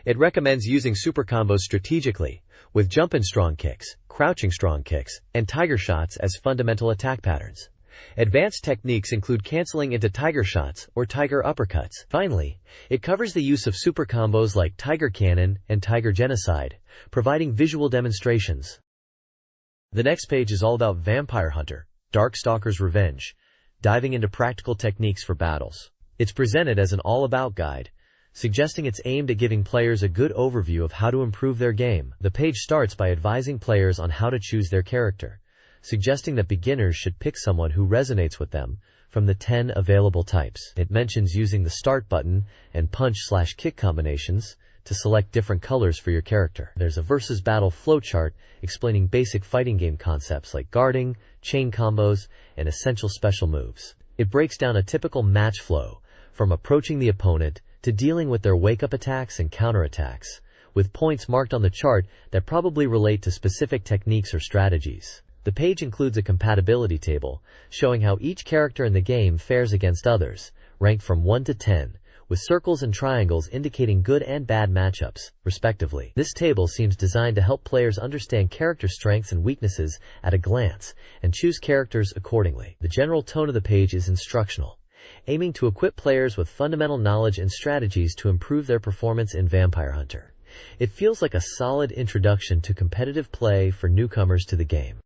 It recommends using super combos strategically, with jump and strong kicks, crouching strong kicks, and Tiger Shots as fundamental attack patterns. Advanced techniques include canceling into Tiger Shots or Tiger Uppercuts. Finally, it covers the use of super combos like Tiger Cannon and Tiger Genocide, providing visual demonstrations. The next page is all about Vampire Hunter, Darkstalker's Revenge, diving into practical techniques for battles. It's presented as an all-about guide, suggesting it's aimed at giving players a good overview of how to improve their game. The page starts by advising players on how to choose their character, suggesting that beginners should pick someone who resonates with them from the 10 available types. It mentions using the start button and punch/kick combinations to select different colors for your character. There's a versus battle flowchart explaining basic fighting game concepts like guarding, chain combos, and essential special moves. It breaks down a typical match flow, from approaching the opponent to dealing with their wake-up attacks and counterattacks, with points marked on the chart that probably relate to specific techniques or strategies. The page includes a compatibility table, showing how each character in the game fares against others, ranked from 1 to 10, with circles and triangles indicating good and bad matchups, respectively. This table seems designed to help players understand character strengths and weaknesses at a glance, and choose characters accordingly. The general tone of the page is instructional, aiming to equip players with fundamental knowledge and strategies to improve their performance in Vampire Hunter. It feels like a solid introduction to competitive play for newcomers to the game.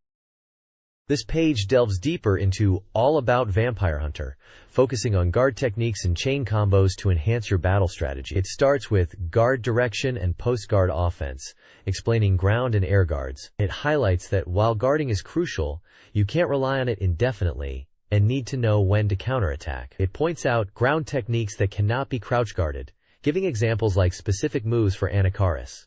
This page delves deeper into All About Vampire Hunter, focusing on guard techniques and chain combos to enhance your battle strategy. It starts with guard direction and post-guard offense, explaining ground and air guards. It highlights that while guarding is crucial, you can't rely on it indefinitely and need to know when to counterattack. It points out ground techniques that cannot be crouch guarded, giving examples like specific moves for Anakaris.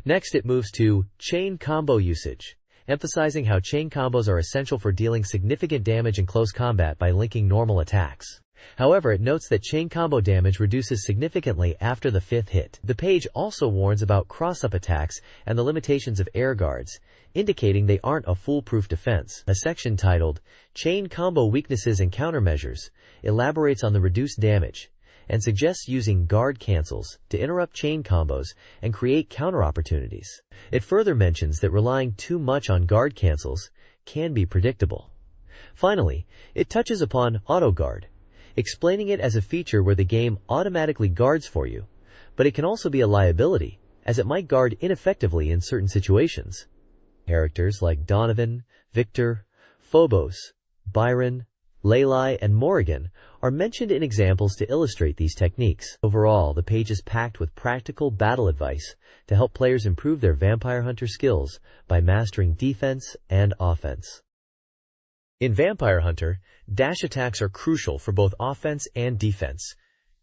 Next, it moves to chain combo usage, emphasizing how chain combos are essential for dealing significant damage in close combat by linking normal attacks. However, it notes that chain combo damage reduces significantly after the 5th hit. The page also warns about cross-up attacks and the limitations of air guards, indicating they aren't a foolproof defense. A section titled Chain Combo Weaknesses and Countermeasures elaborates on the reduced damage and suggests using guard cancels to interrupt chain combos and create counter opportunities. It further mentions that relying too much on guard cancels can be predictable. Finally, it touches upon auto guard, explaining it as a feature where the game automatically guards for you, but it can also be a liability, as it might guard ineffectively in certain situations. Characters like Donovan, Victor, Phobos, Byron, Leylai, and Morrigan are mentioned in examples to illustrate these techniques. Overall, the page is packed with practical battle advice to help players improve their Vampire Hunter skills by mastering defense and offense. In Vampire Hunter, dash attacks are crucial for both offense and defense.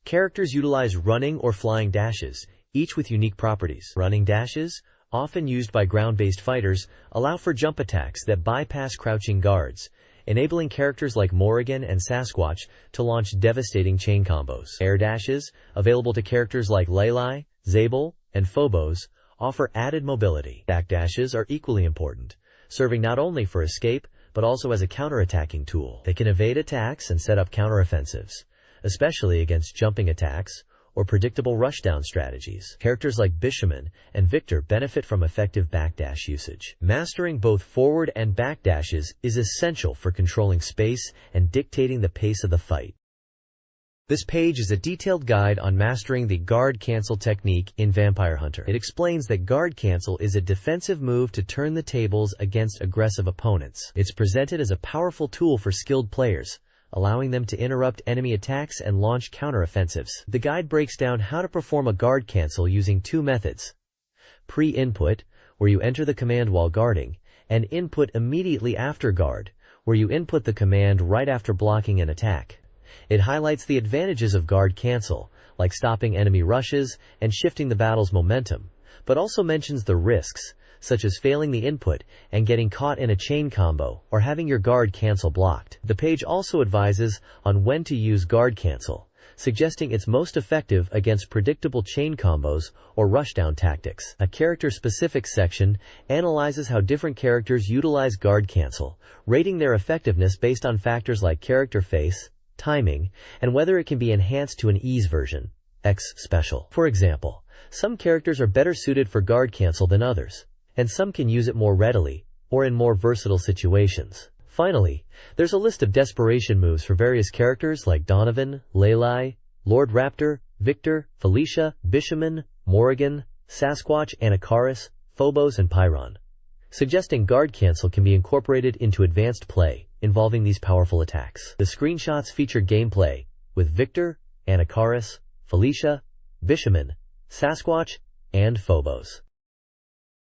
Characters utilize running or flying dashes, each with unique properties. Running dashes, often used by ground-based fighters, allow for jump attacks that bypass crouching guards, enabling characters like Morrigan and Sasquatch to launch devastating chain combos. Air dashes, available to characters like Lele, Zabel, and Phobos, offer added mobility. Backdashes are equally important, serving not only for escape, but also as a counterattacking tool. They can evade attacks and set up counteroffensives, especially against jumping attacks or predictable rushdown strategies. Characters like Bishaman and Victor benefit from effective backdash usage. Mastering both forward and backdashes is essential for controlling space and dictating the pace of the fight. This page is a detailed guide on mastering the guard cancel technique in Vampire Hunter. It explains that guard cancel is a defensive move to turn the tables against aggressive opponents. It's presented as a powerful tool for skilled players, allowing them to interrupt enemy attacks and launch counteroffensives. The guide breaks down how to perform a guard cancel using two methods: pre-input, where you enter the command while guarding, and input immediately after guard, where you input the command right after blocking an attack. It highlights the advantages of guard cancel, like stopping enemy rushes and shifting the battle's momentum, but also mentions the risks, such as failing the input and getting caught in a chain combo or having your guard cancel blocked. The page also advises on when to use guard cancel, suggesting it's most effective against predictable chain combos or rushdown tactics. A character-specific section analyzes how different characters utilize guard cancel, rating their effectiveness based on factors like character face, timing, and whether it can be enhanced to an ease version, X special. For example, some characters are better suited for guard cancel than others, and some can use it more readily, or in more versatile situations. Finally, there's a list of desperation moves for various characters like Donovan, Lele, Lord Raptor, Victor, Felicia, Bishaman, Morrigan, Sasquatch, Anacaris, Phobos, and Pyron, suggesting guard cancel can be incorporated into advanced play involving these powerful attacks. The screenshots feature gameplay with Victor, Anacaris, Felicia, Bishaman, Sasquatch, and Phobos.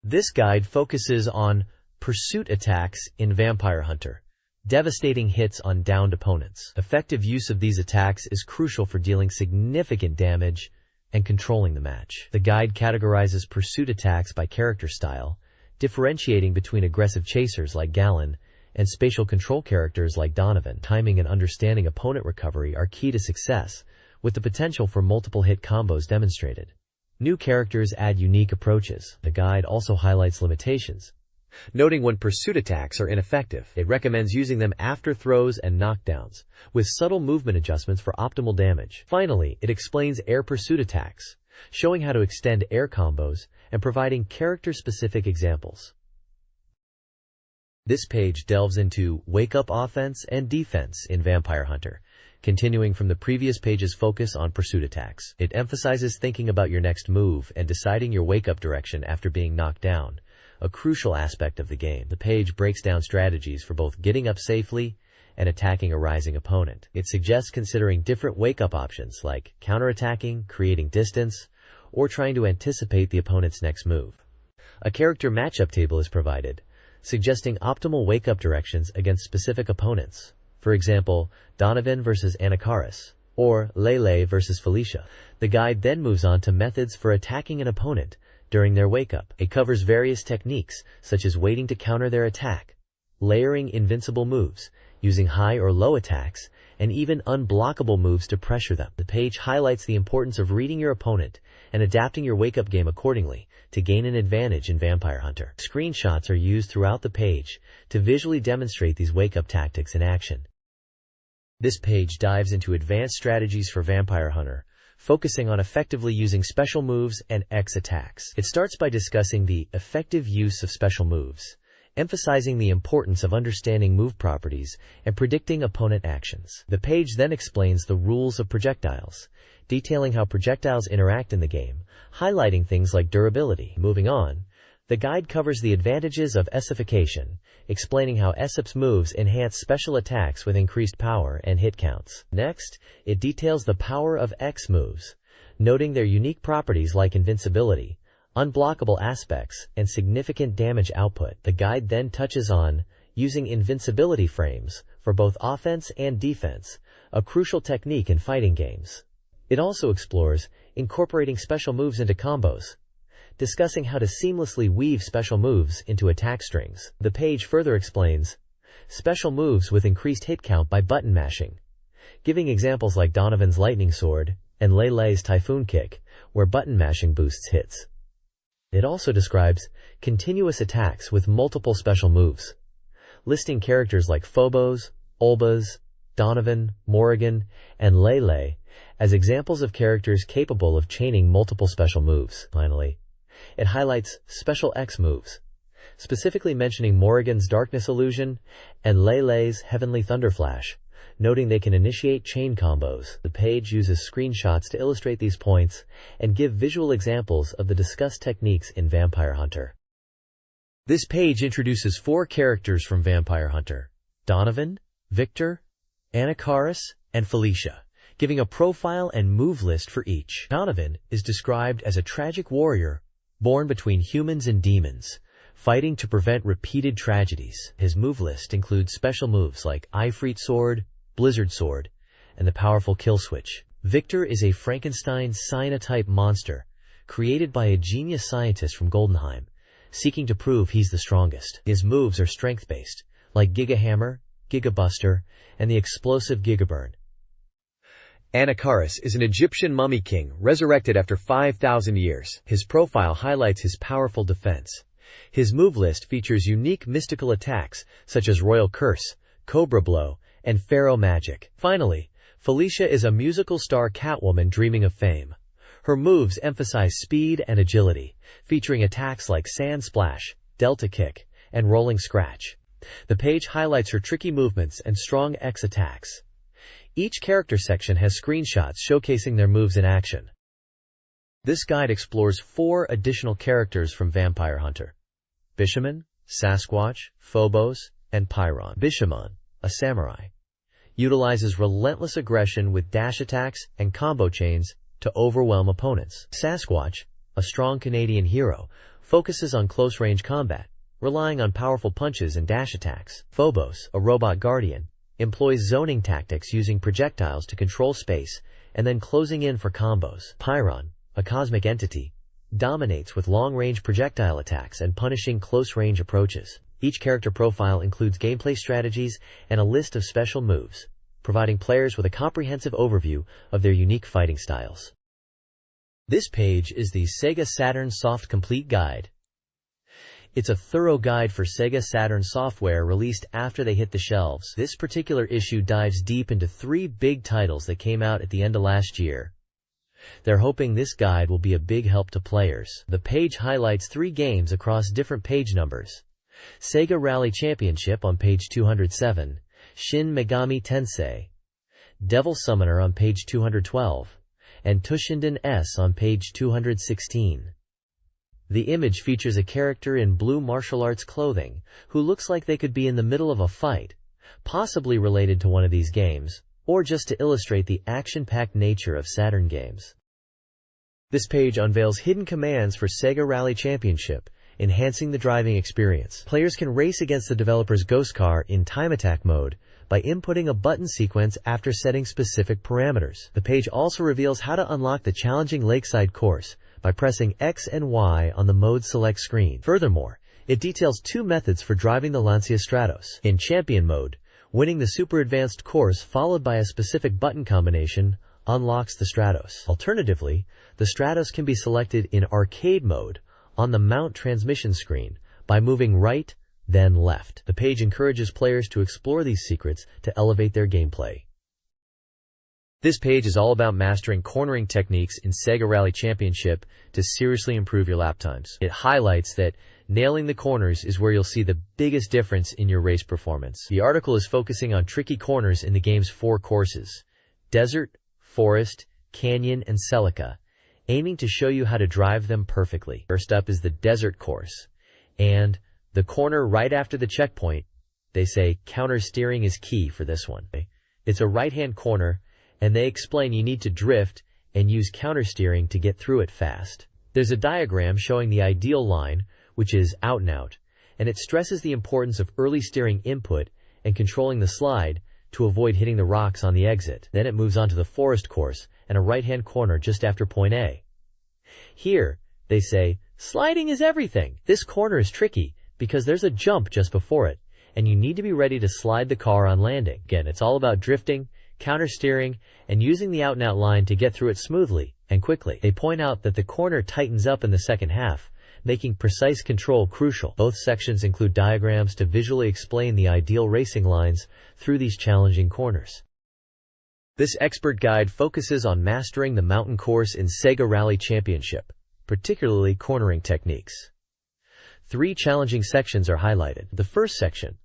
This guide focuses on pursuit attacks in Vampire Hunter, devastating hits on downed opponents. Effective use of these attacks is crucial for dealing significant damage and controlling the match. The guide categorizes pursuit attacks by character style, differentiating between aggressive chasers like Galen and spatial control characters like Donovan. Timing and understanding opponent recovery are key to success, with the potential for multiple hit combos demonstrated. New characters add unique approaches. The guide also highlights limitations, noting when pursuit attacks are ineffective. It recommends using them after throws and knockdowns, with subtle movement adjustments for optimal damage. Finally, it explains air pursuit attacks, showing how to extend air combos and providing character-specific examples. This page delves into wake-up offense and defense in Vampire Hunter, continuing from the previous page's focus on pursuit attacks. It emphasizes thinking about your next move and deciding your wake-up direction after being knocked down, a crucial aspect of the game. The page breaks down strategies for both getting up safely and attacking a rising opponent. It suggests considering different wake-up options like counterattacking, creating distance, or trying to anticipate the opponent's next move. A character matchup table is provided, suggesting optimal wake-up directions against specific opponents. For example, Donovan versus Anacaris, or Lele versus Felicia. The guide then moves on to methods for attacking an opponent during their wake-up. It covers various techniques, such as waiting to counter their attack, layering invincible moves, using high or low attacks, and even unblockable moves to pressure them. The page highlights the importance of reading your opponent and adapting your wake-up game accordingly to gain an advantage in Vampire Hunter. Screenshots are used throughout the page to visually demonstrate these wake-up tactics in action. This page dives into advanced strategies for Vampire Hunter, focusing on effectively using special moves and X attacks. It starts by discussing the effective use of special moves, emphasizing the importance of understanding move properties and predicting opponent actions. The page then explains the rules of projectiles, detailing how projectiles interact in the game, highlighting things like durability. Moving on, the guide covers the advantages of Essification, explaining how Essip's moves enhance special attacks with increased power and hit counts. Next, it details the power of X moves, noting their unique properties like invincibility, unblockable aspects, and significant damage output. The guide then touches on using invincibility frames for both offense and defense, a crucial technique in fighting games. It also explores incorporating special moves into combos, discussing how to seamlessly weave special moves into attack strings. The page further explains special moves with increased hit count by button mashing, giving examples like Donovan's Lightning Sword and Lei Lei's Typhoon Kick, where button mashing boosts hits. It also describes continuous attacks with multiple special moves, listing characters like Phobos, Olbas, Donovan, Morrigan, and Lei Lei as examples of characters capable of chaining multiple special moves. Finally, it highlights special X moves, specifically mentioning Morrigan's Darkness Illusion and Lei Lei's Heavenly Thunderflash, noting they can initiate chain combos. The page uses screenshots to illustrate these points and give visual examples of the discussed techniques in Vampire Hunter. This page introduces 4 characters from Vampire Hunter: Donovan, Victor, Anakaris, and Felicia, giving a profile and move list for each. Donovan is described as a tragic warrior born between humans and demons, fighting to prevent repeated tragedies. His move list includes special moves like Ifrit Sword, Blizzard Sword, and the powerful Kill Switch. Victor is a Frankenstein cyanotype monster created by a genius scientist from Goldenheim, seeking to prove he's the strongest. His moves are strength-based, like Giga Hammer, Giga Buster, and the explosive Giga Burn. Anakaris is an Egyptian mummy king resurrected after 5,000 years. His profile highlights his powerful defense. His move list features unique mystical attacks such as Royal Curse, Cobra Blow, and Pharaoh Magic. Finally, Felicia is a musical star Catwoman dreaming of fame. Her moves emphasize speed and agility, featuring attacks like Sand Splash, Delta Kick, and Rolling Scratch. The page highlights her tricky movements and strong X attacks. Each character section has screenshots showcasing their moves in action. This guide explores 4 additional characters from Vampire Hunter: Bishamon, Sasquatch, Phobos, and Pyron. Bishamon, a samurai, utilizes relentless aggression with dash attacks and combo chains to overwhelm opponents. Sasquatch, a strong Canadian hero, focuses on close-range combat, relying on powerful punches and dash attacks. Phobos, a robot guardian, employs zoning tactics using projectiles to control space and then closing in for combos. Pyron, a cosmic entity, dominates with long-range projectile attacks and punishing close-range approaches. Each character profile includes gameplay strategies and a list of special moves, providing players with a comprehensive overview of their unique fighting styles. This page is the SEGA Saturn Soft Complete Guide. It's a thorough guide for SEGA Saturn software released after they hit the shelves. This particular issue dives deep into 3 big titles that came out at the end of last year. They're hoping this guide will be a big help to players. The page highlights 3 games across different page numbers: SEGA Rally Championship on page 207, Shin Megami Tensei, Devil Summoner on page 212, and Tushinden S on page 216. The image features a character in blue martial arts clothing who looks like they could be in the middle of a fight, possibly related to one of these games, or just to illustrate the action-packed nature of Saturn games. This page unveils hidden commands for SEGA Rally Championship, enhancing the driving experience. Players can race against the developer's ghost car in time attack mode by inputting a button sequence after setting specific parameters. The page also reveals how to unlock the challenging lakeside course by pressing X and Y on the mode select screen. Furthermore, it details 2 methods for driving the Lancia Stratos. In champion mode, winning the super advanced course followed by a specific button combination unlocks the Stratos. Alternatively, the Stratos can be selected in arcade mode on the mount transmission screen by moving right, then left. The page encourages players to explore these secrets to elevate their gameplay. This page is all about mastering cornering techniques in SEGA Rally Championship to seriously improve your lap times. It highlights that nailing the corners is where you'll see the biggest difference in your race performance. The article is focusing on tricky corners in the game's 4 courses: Desert, Forest, Canyon, and Celica, aiming to show you how to drive them perfectly. First up is the Desert course, and the corner right after the checkpoint. They say counter steering is key for this one. It's a right-hand corner, and they explain you need to drift and use countersteering to get through it fast. There's a diagram showing the ideal line, which is out and out, and it stresses the importance of early steering input and controlling the slide to avoid hitting the rocks on the exit. Then it moves on to the forest course and a right-hand corner just after point A. Here, they say, sliding is everything. This corner is tricky because there's a jump just before it, and you need to be ready to slide the car on landing. Again, it's all about drifting, counter-steering, and using the out-and-out line to get through it smoothly and quickly. They point out that the corner tightens up in the second half, making precise control crucial. Both sections include diagrams to visually explain the ideal racing lines through these challenging corners. This expert guide focuses on mastering the mountain course in SEGA Rally Championship, particularly cornering techniques. 3 challenging sections are highlighted. The first section,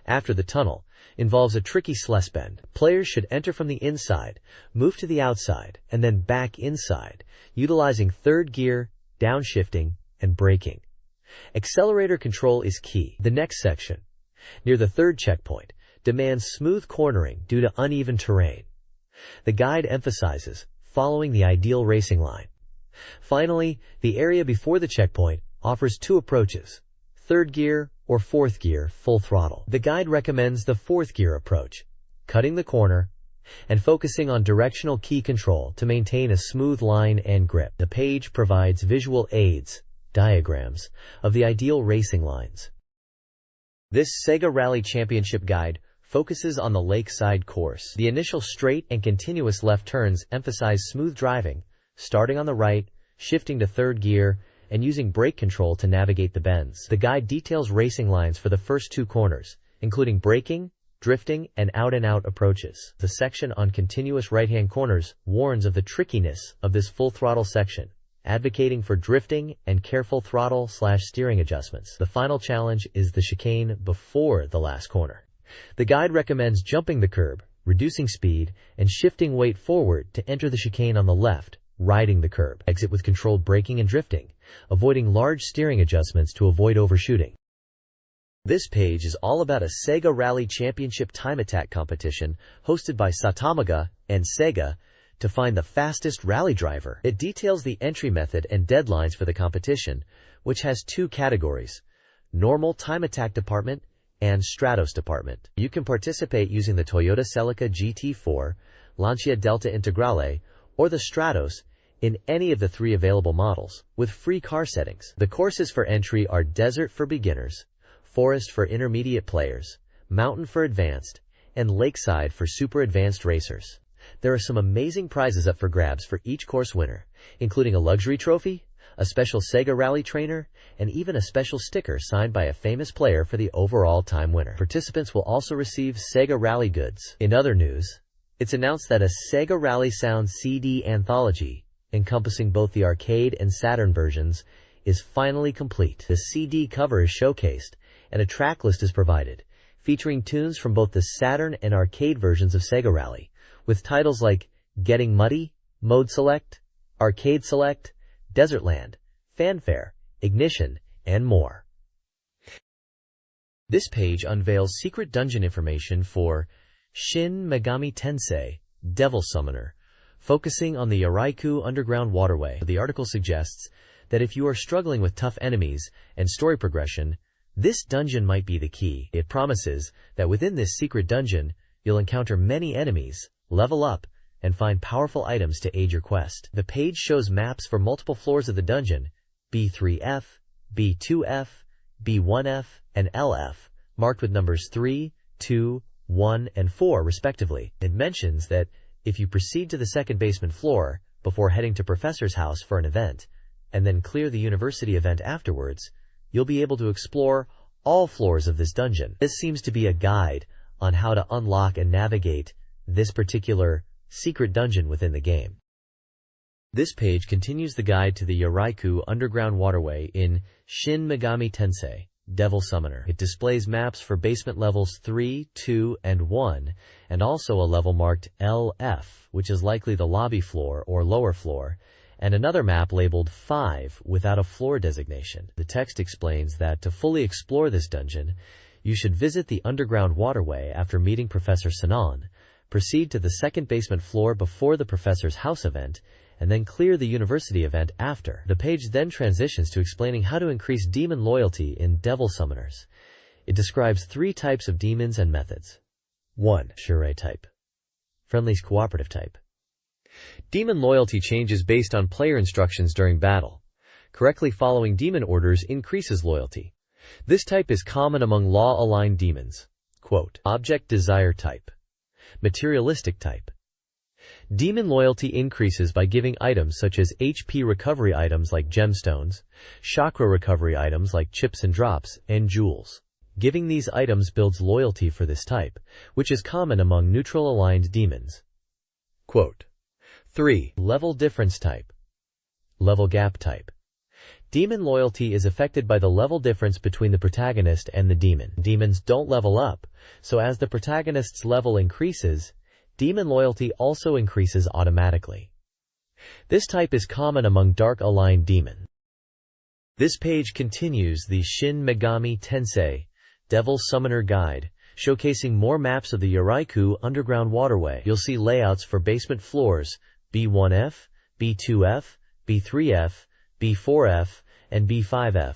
after the tunnel, involves a tricky sluice bend. Players should enter from the inside, move to the outside, and then back inside, utilizing third gear, downshifting, and braking. Accelerator control is key. The next section, near the third checkpoint, demands smooth cornering due to uneven terrain. The guide emphasizes following the ideal racing line. Finally, the area before the checkpoint offers 2 approaches, third gear or fourth gear full throttle. The guide recommends the fourth gear approach, cutting the corner and focusing on directional key control to maintain a smooth line and grip. The page provides visual aids, diagrams, of the ideal racing lines. This SEGA Rally Championship guide focuses on the lakeside course. The initial straight and continuous left turns emphasize smooth driving, starting on the right, shifting to third gear, and using brake control to navigate the bends. The guide details racing lines for the first 2 corners, including braking, drifting, and out-and-out approaches. The section on continuous right-hand corners warns of the trickiness of this full throttle section, advocating for drifting and careful throttle/steering adjustments. The final challenge is the chicane before the last corner. The guide recommends jumping the curb, reducing speed, and shifting weight forward to enter the chicane on the left, riding the curb. Exit with controlled braking and drifting, avoiding large steering adjustments to avoid overshooting. This page is all about a SEGA Rally Championship time attack competition hosted by SATURN and SEGA to find the fastest rally driver. It details the entry method and deadlines for the competition, which has 2 categories, normal time attack department and Stratos department. You can participate using the Toyota Celica GT4, Lancia Delta Integrale, or the Stratos in any of the 3 available models, with free car settings. The courses for entry are desert for beginners, forest for intermediate players, mountain for advanced, and lakeside for super advanced racers. There are some amazing prizes up for grabs for each course winner, including a luxury trophy, a special SEGA Rally trainer, and even a special sticker signed by a famous player for the overall time winner. Participants will also receive SEGA Rally goods. In other news, it's announced that a SEGA Rally Sound CD anthology, encompassing both the arcade and Saturn versions, is finally complete. The CD cover is showcased, and a track list is provided, featuring tunes from both the Saturn and arcade versions of SEGA Rally, with titles like Getting Muddy, Mode Select, Arcade Select, Desertland, Fanfare, Ignition, and more. This page unveils secret dungeon information for Shin Megami Tensei Devil Summoner, focusing on the Yaraiku underground waterway. The article suggests that if you are struggling with tough enemies and story progression, this dungeon might be the key. It promises that within this secret dungeon, you'll encounter many enemies, level up, and find powerful items to aid your quest. The page shows maps for multiple floors of the dungeon, B3F, B2F, B1F, and LF, marked with numbers 3, 2, 1, and 4 respectively. It mentions that if you proceed to the second basement floor before heading to Professor's house for an event, and then clear the university event afterwards, you'll be able to explore all floors of this dungeon. This seems to be a guide on how to unlock and navigate this particular secret dungeon within the game. This page continues the guide to the Yaraiku underground waterway in Shin Megami Tensei Devil Summoner. It displays maps for basement levels 3, 2, and 1, and also a level marked LF, which is likely the lobby floor or lower floor, and another map labeled 5 without a floor designation. The text explains that to fully explore this dungeon, you should visit the underground waterway after meeting Professor Sinon, proceed to the second basement floor before the Professor's house event, and then clear the university event after. The page then transitions to explaining how to increase demon loyalty in Devil Summoners. It describes 3 types of demons and methods. 1. Shurei type. Friendly's cooperative type. Demon loyalty changes based on player instructions during battle. Correctly following demon orders increases loyalty. This type is common among law-aligned demons. Quote, Object Desire Type. Materialistic Type. Demon loyalty increases by giving items such as HP recovery items like gemstones, chakra recovery items like chips and drops, and jewels. Giving these items builds loyalty for this type, which is common among neutral-aligned demons. Quote, 3. Level Difference Type. Level Gap Type. Demon loyalty is affected by the level difference between the protagonist and the demon. Demons don't level up, so as the protagonist's level increases, demon loyalty also increases automatically. This type is common among dark-aligned demons. This page continues the Shin Megami Tensei Devil Summoner Guide, showcasing more maps of the Yuraiku Underground Waterway. You'll see layouts for basement floors B1F, B2F, B3F, B4F, and B5F.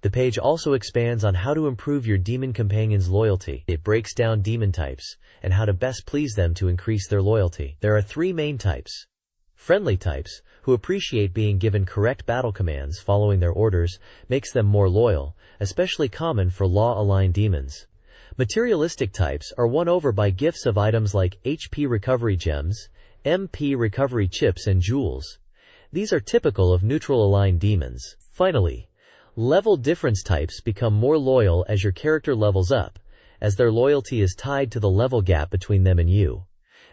The page also expands on how to improve your demon companion's loyalty. It breaks down demon types and how to best please them to increase their loyalty. There are 3 main types. Friendly types, who appreciate being given correct battle commands following their orders, makes them more loyal, especially common for law-aligned demons. Materialistic types are won over by gifts of items like HP recovery gems, MP recovery chips, and jewels. These are typical of neutral-aligned demons. Finally, level difference types become more loyal as your character levels up, as their loyalty is tied to the level gap between them and you.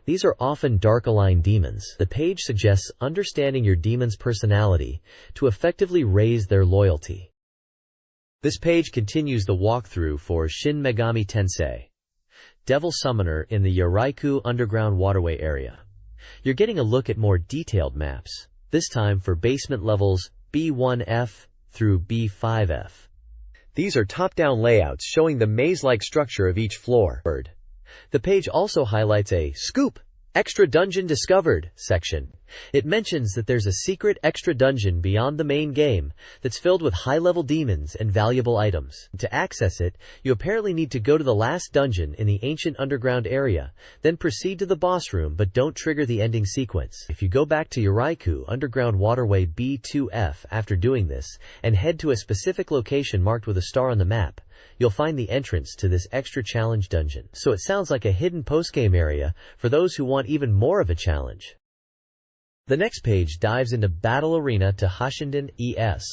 These are often dark-aligned demons. The page suggests understanding your demon's personality to effectively raise their loyalty. This page continues the walkthrough for Shin Megami Tensei Devil Summoner in the Yuraiku Underground Waterway area. You're getting a look at more detailed maps, this time for basement levels B1F through B5F. These are top-down layouts showing the maze-like structure of each floor. The page also highlights a Scoop! Extra Dungeon Discovered section. It mentions that there's a secret extra dungeon beyond the main game that's filled with high-level demons and valuable items. To access it, you apparently need to go to the last dungeon in the ancient underground area, then proceed to the boss room but don't trigger the ending sequence. If you go back to Yuraiku Underground Waterway B2F after doing this, and head to a specific location marked with a star on the map, you'll find the entrance to this extra challenge dungeon. So it sounds like a hidden postgame area for those who want even more of a challenge. The next page dives into Battle Arena to Hashinden ES,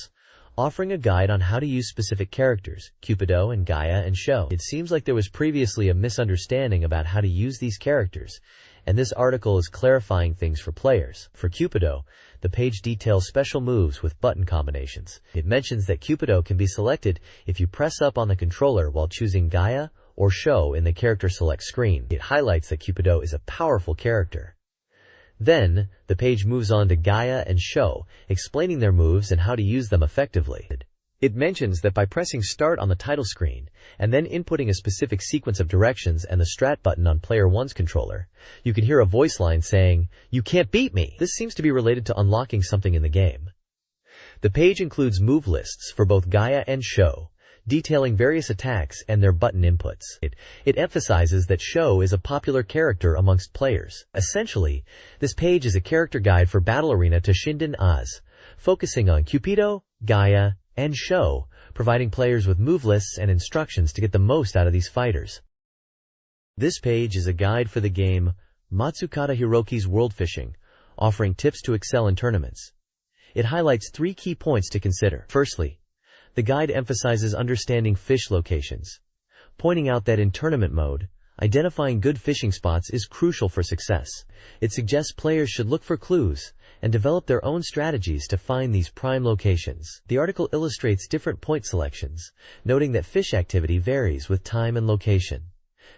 offering a guide on how to use specific characters, Cupido and Gaia and Sho. It seems like there was previously a misunderstanding about how to use these characters, and this article is clarifying things for players. For Cupido, the page details special moves with button combinations. It mentions that Cupido can be selected if you press up on the controller while choosing Gaia or Sho in the character select screen. It highlights that Cupido is a powerful character. Then, the page moves on to Gaia and Sho, explaining their moves and how to use them effectively. It mentions that by pressing Start on the title screen, and then inputting a specific sequence of directions and the Strat button on Player 1's controller, you can hear a voice line saying, "You can't beat me!" This seems to be related to unlocking something in the game. The page includes move lists for both Gaia and Sho, detailing various attacks and their button inputs. It emphasizes that Sho is a popular character amongst players. Essentially, this page is a character guide for Battle Arena to Shinden Oz, focusing on Cupido, Gaia, and Sho, providing players with move lists and instructions to get the most out of these fighters. This page is a guide for the game Matsukata Hiroki's World Fishing, offering tips to excel in tournaments. It highlights 3 key points to consider. Firstly, the guide emphasizes understanding fish locations, pointing out that in tournament mode, identifying good fishing spots is crucial for success. It suggests players should look for clues and develop their own strategies to find these prime locations. The article illustrates different point selections, noting that fish activity varies with time and location.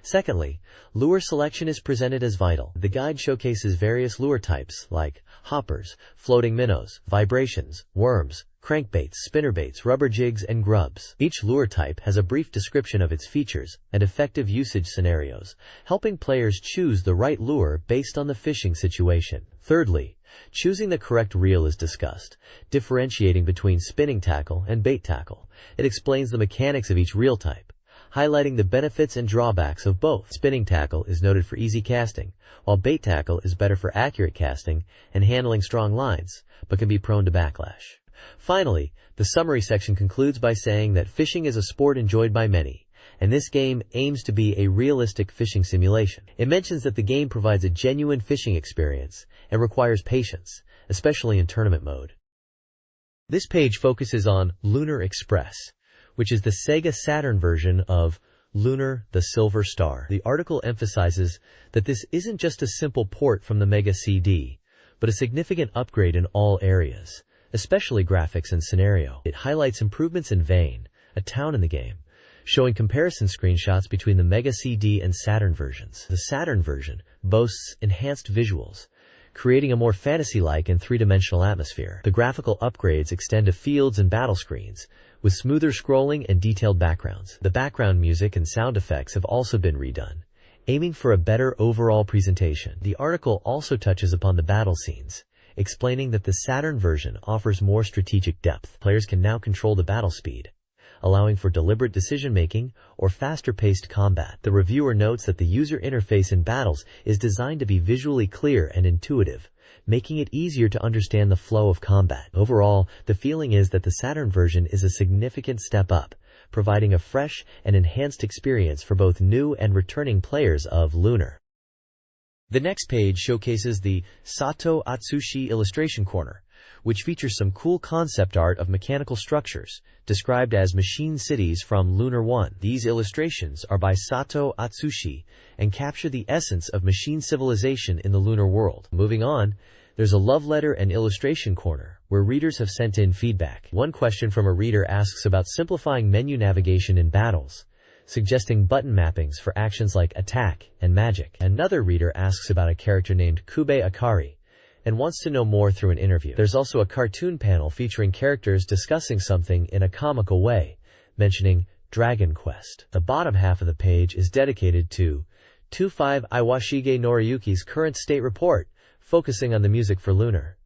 Secondly, lure selection is presented as vital. The guide showcases various lure types like hoppers, floating minnows, vibrations, worms, crankbaits, spinnerbaits, rubber jigs, and grubs. Each lure type has a brief description of its features and effective usage scenarios, helping players choose the right lure based on the fishing situation. Thirdly, choosing the correct reel is discussed, differentiating between spinning tackle and bait tackle. It explains the mechanics of each reel type, highlighting the benefits and drawbacks of both. Spinning tackle is noted for easy casting, while bait tackle is better for accurate casting and handling strong lines, but can be prone to backlash. Finally, the summary section concludes by saying that fishing is a sport enjoyed by many, and this game aims to be a realistic fishing simulation. It mentions that the game provides a genuine fishing experience and requires patience, especially in tournament mode. This page focuses on Lunar Express, which is the SEGA Saturn version of Lunar: The Silver Star. The article emphasizes that this isn't just a simple port from the Mega CD, but a significant upgrade in all areas, especially graphics and scenario. It highlights improvements in Vane, a town in the game, showing comparison screenshots between the Mega CD and Saturn versions. The Saturn version boasts enhanced visuals, creating a more fantasy-like and three-dimensional atmosphere. The graphical upgrades extend to fields and battle screens, with smoother scrolling and detailed backgrounds. The background music and sound effects have also been redone, aiming for a better overall presentation. The article also touches upon the battle scenes, explaining that the Saturn version offers more strategic depth. Players can now control the battle speed, allowing for deliberate decision-making or faster-paced combat. The reviewer notes that the user interface in battles is designed to be visually clear and intuitive, making it easier to understand the flow of combat. Overall, the feeling is that the Saturn version is a significant step up, providing a fresh and enhanced experience for both new and returning players of Lunar. The next page showcases the Sato Atsushi Illustration Corner, which features some cool concept art of mechanical structures, described as machine cities from Lunar 1. These illustrations are by Sato Atsushi and capture the essence of machine civilization in the lunar world. Moving on, there's a love letter and illustration corner, where readers have sent in feedback. One question from a reader asks about simplifying menu navigation in battles, suggesting button mappings for actions like attack and magic. Another reader asks about a character named Kube Akari, and wants to know more through an interview. There's also a cartoon panel featuring characters discussing something in a comical way, mentioning Dragon Quest. The bottom half of the page is dedicated to 25 Iwashige Noriyuki's current state report, focusing on the music for Lunar.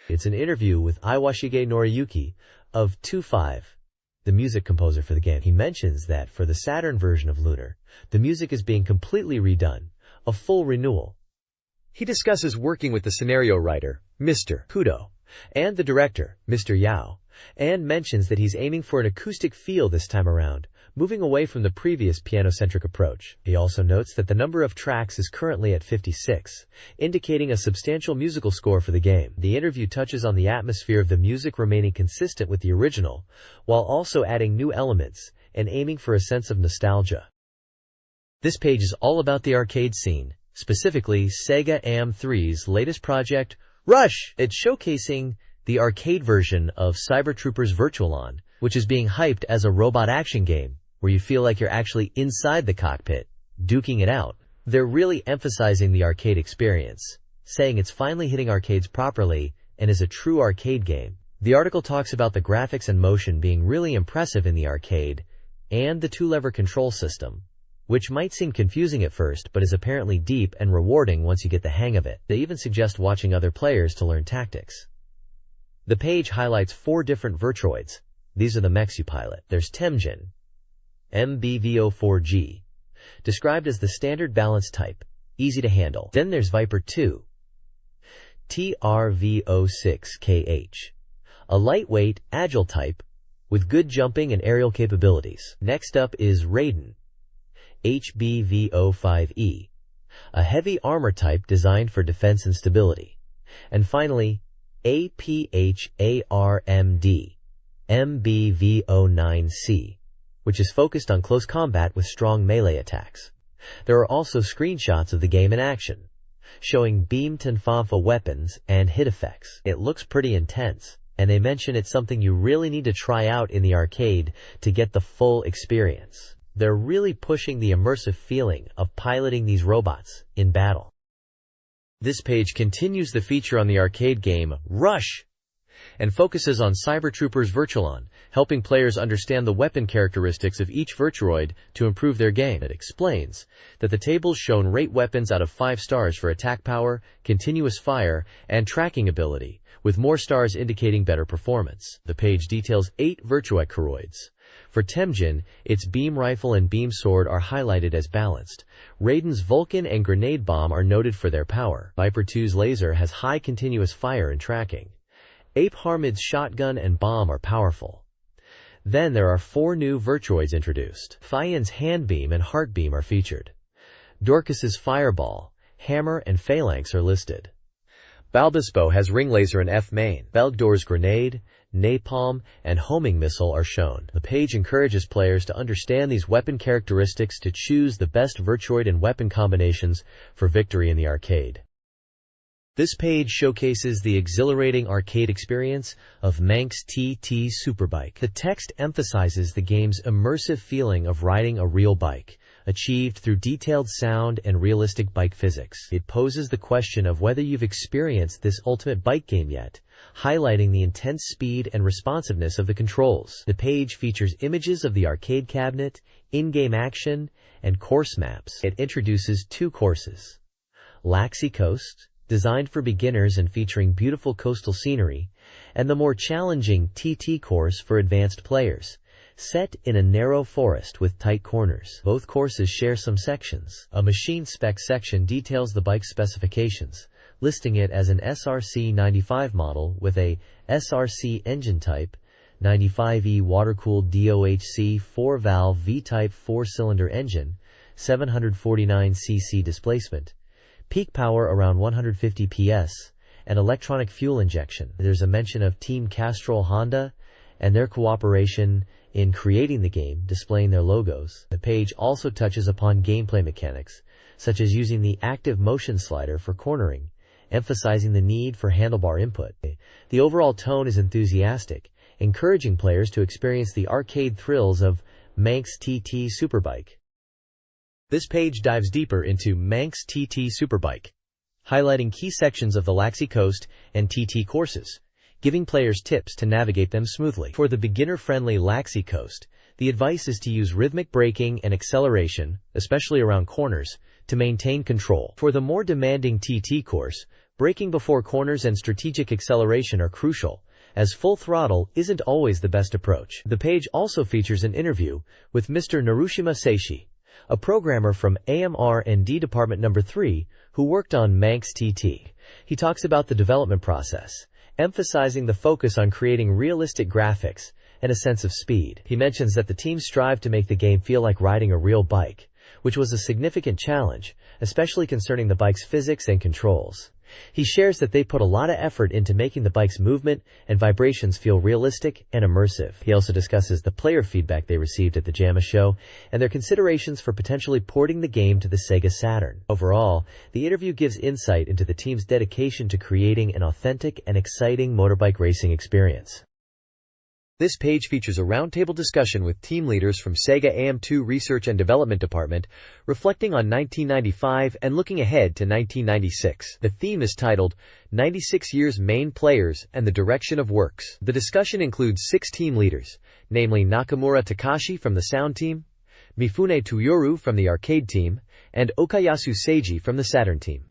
It's an interview with Iwashige Noriyuki of 25, the music composer for the game. He mentions that for the Saturn version of Lunar, the music is being completely redone, a full renewal. He discusses working with the scenario writer, Mr. Kudo, and the director, Mr. Yao, and mentions that he's aiming for an acoustic feel this time around, moving away from the previous piano-centric approach. He also notes that the number of tracks is currently at 56, indicating a substantial musical score for the game. The interview touches on the atmosphere of the music remaining consistent with the original, while also adding new elements and aiming for a sense of nostalgia. This page is all about the arcade scene, specifically Sega AM3's latest project, Rush. It's showcasing the arcade version of Cyber Troopers Virtual-On, which is being hyped as a robot action game, where you feel like you're actually inside the cockpit, duking it out. They're really emphasizing the arcade experience, saying it's finally hitting arcades properly and is a true arcade game. The article talks about the graphics and motion being really impressive in the arcade, and the two-lever control system, which might seem confusing at first but is apparently deep and rewarding once you get the hang of it. They even suggest watching other players to learn tactics. The page highlights 4 different Virtroids. These are the mechs you pilot. There's Temjin, MBVO4G, described as the standard balance type, easy to handle. Then there's Viper 2, TRV06KH, a lightweight, agile type with good jumping and aerial capabilities. Next up is Raiden, HBVO5E, a heavy armor type designed for defense and stability. And finally, APHARMD, MBVO9C, which is focused on close combat with strong melee attacks. There are also screenshots of the game in action, showing beam Tenfanfa weapons and hit effects. It looks pretty intense, and they mention it's something you really need to try out in the arcade to get the full experience. They're really pushing the immersive feeling of piloting these robots in battle. This page continues the feature on the arcade game, Rush, and focuses on Cyber Troopers Virtual-On, helping players understand the weapon characteristics of each Virtuoid to improve their game. It explains that the tables shown rate weapons out of 5 stars for attack power, continuous fire, and tracking ability, with more stars indicating better performance. The page details 8 Virtuoid Koroids, For Temujin, its beam rifle and beam sword are highlighted as balanced. Raiden's Vulcan and grenade bomb are noted for their power. Viper 2's laser has high continuous fire and tracking. Ape Harmid's shotgun and bomb are powerful. Then there are 4 new Virtuoids introduced. Fian's handbeam and heartbeam are featured. Dorcas's fireball, hammer and phalanx are listed. Balbispo has ring laser and F-main. Belgdor's grenade, napalm, and homing missile are shown. The page encourages players to understand these weapon characteristics to choose the best Virtuoid and weapon combinations for victory in the arcade. This page showcases the exhilarating arcade experience of Manx TT Superbike. The text emphasizes the game's immersive feeling of riding a real bike, achieved through detailed sound and realistic bike physics. It poses the question of whether you've experienced this ultimate bike game yet, highlighting the intense speed and responsiveness of the controls. The page features images of the arcade cabinet, in-game action, and course maps. It introduces 2 courses. Laxey Coast, designed for beginners and featuring beautiful coastal scenery, and the more challenging TT course for advanced players, set in a narrow forest with tight corners. Both courses share some sections. A machine spec section details the bike's specifications, listing it as an SRC 95 model with a SRC engine type, 95E water-cooled DOHC 4-valve V-type 4-cylinder engine, 749cc displacement, peak power around 150 PS, and electronic fuel injection. There's a mention of Team Castrol Honda and their cooperation in creating the game, displaying their logos. The page also touches upon gameplay mechanics, such as using the active motion slider for cornering, emphasizing the need for handlebar input. The overall tone is enthusiastic, encouraging players to experience the arcade thrills of Manx TT Superbike. This page dives deeper into Manx TT Superbike, highlighting key sections of the Laxey Coast and TT courses, giving players tips to navigate them smoothly. For the beginner-friendly Laxey Coast, the advice is to use rhythmic braking and acceleration, especially around corners, to maintain control. For the more demanding TT course, braking before corners and strategic acceleration are crucial, as full throttle isn't always the best approach. The page also features an interview with Mr. Narushima Seishi, a programmer from AMR&D Department No. 3 who worked on Manx TT. He talks about the development process, emphasizing the focus on creating realistic graphics and a sense of speed. He mentions that the team strived to make the game feel like riding a real bike, which was a significant challenge, especially concerning the bike's physics and controls. He shares that they put a lot of effort into making the bike's movement and vibrations feel realistic and immersive. He also discusses the player feedback they received at the JAMA show and their considerations for potentially porting the game to the SEGA Saturn. Overall, the interview gives insight into the team's dedication to creating an authentic and exciting motorbike racing experience. This page features a roundtable discussion with team leaders from SEGA AM2 Research and Development Department, reflecting on 1995 and looking ahead to 1996. The theme is titled, 96 Years Main Players and the Direction of Works. The discussion includes 6 team leaders, namely Nakamura Takashi from the Sound team, Mifune Tsuyoru from the Arcade team, and Okayasu Seiji from the Saturn team.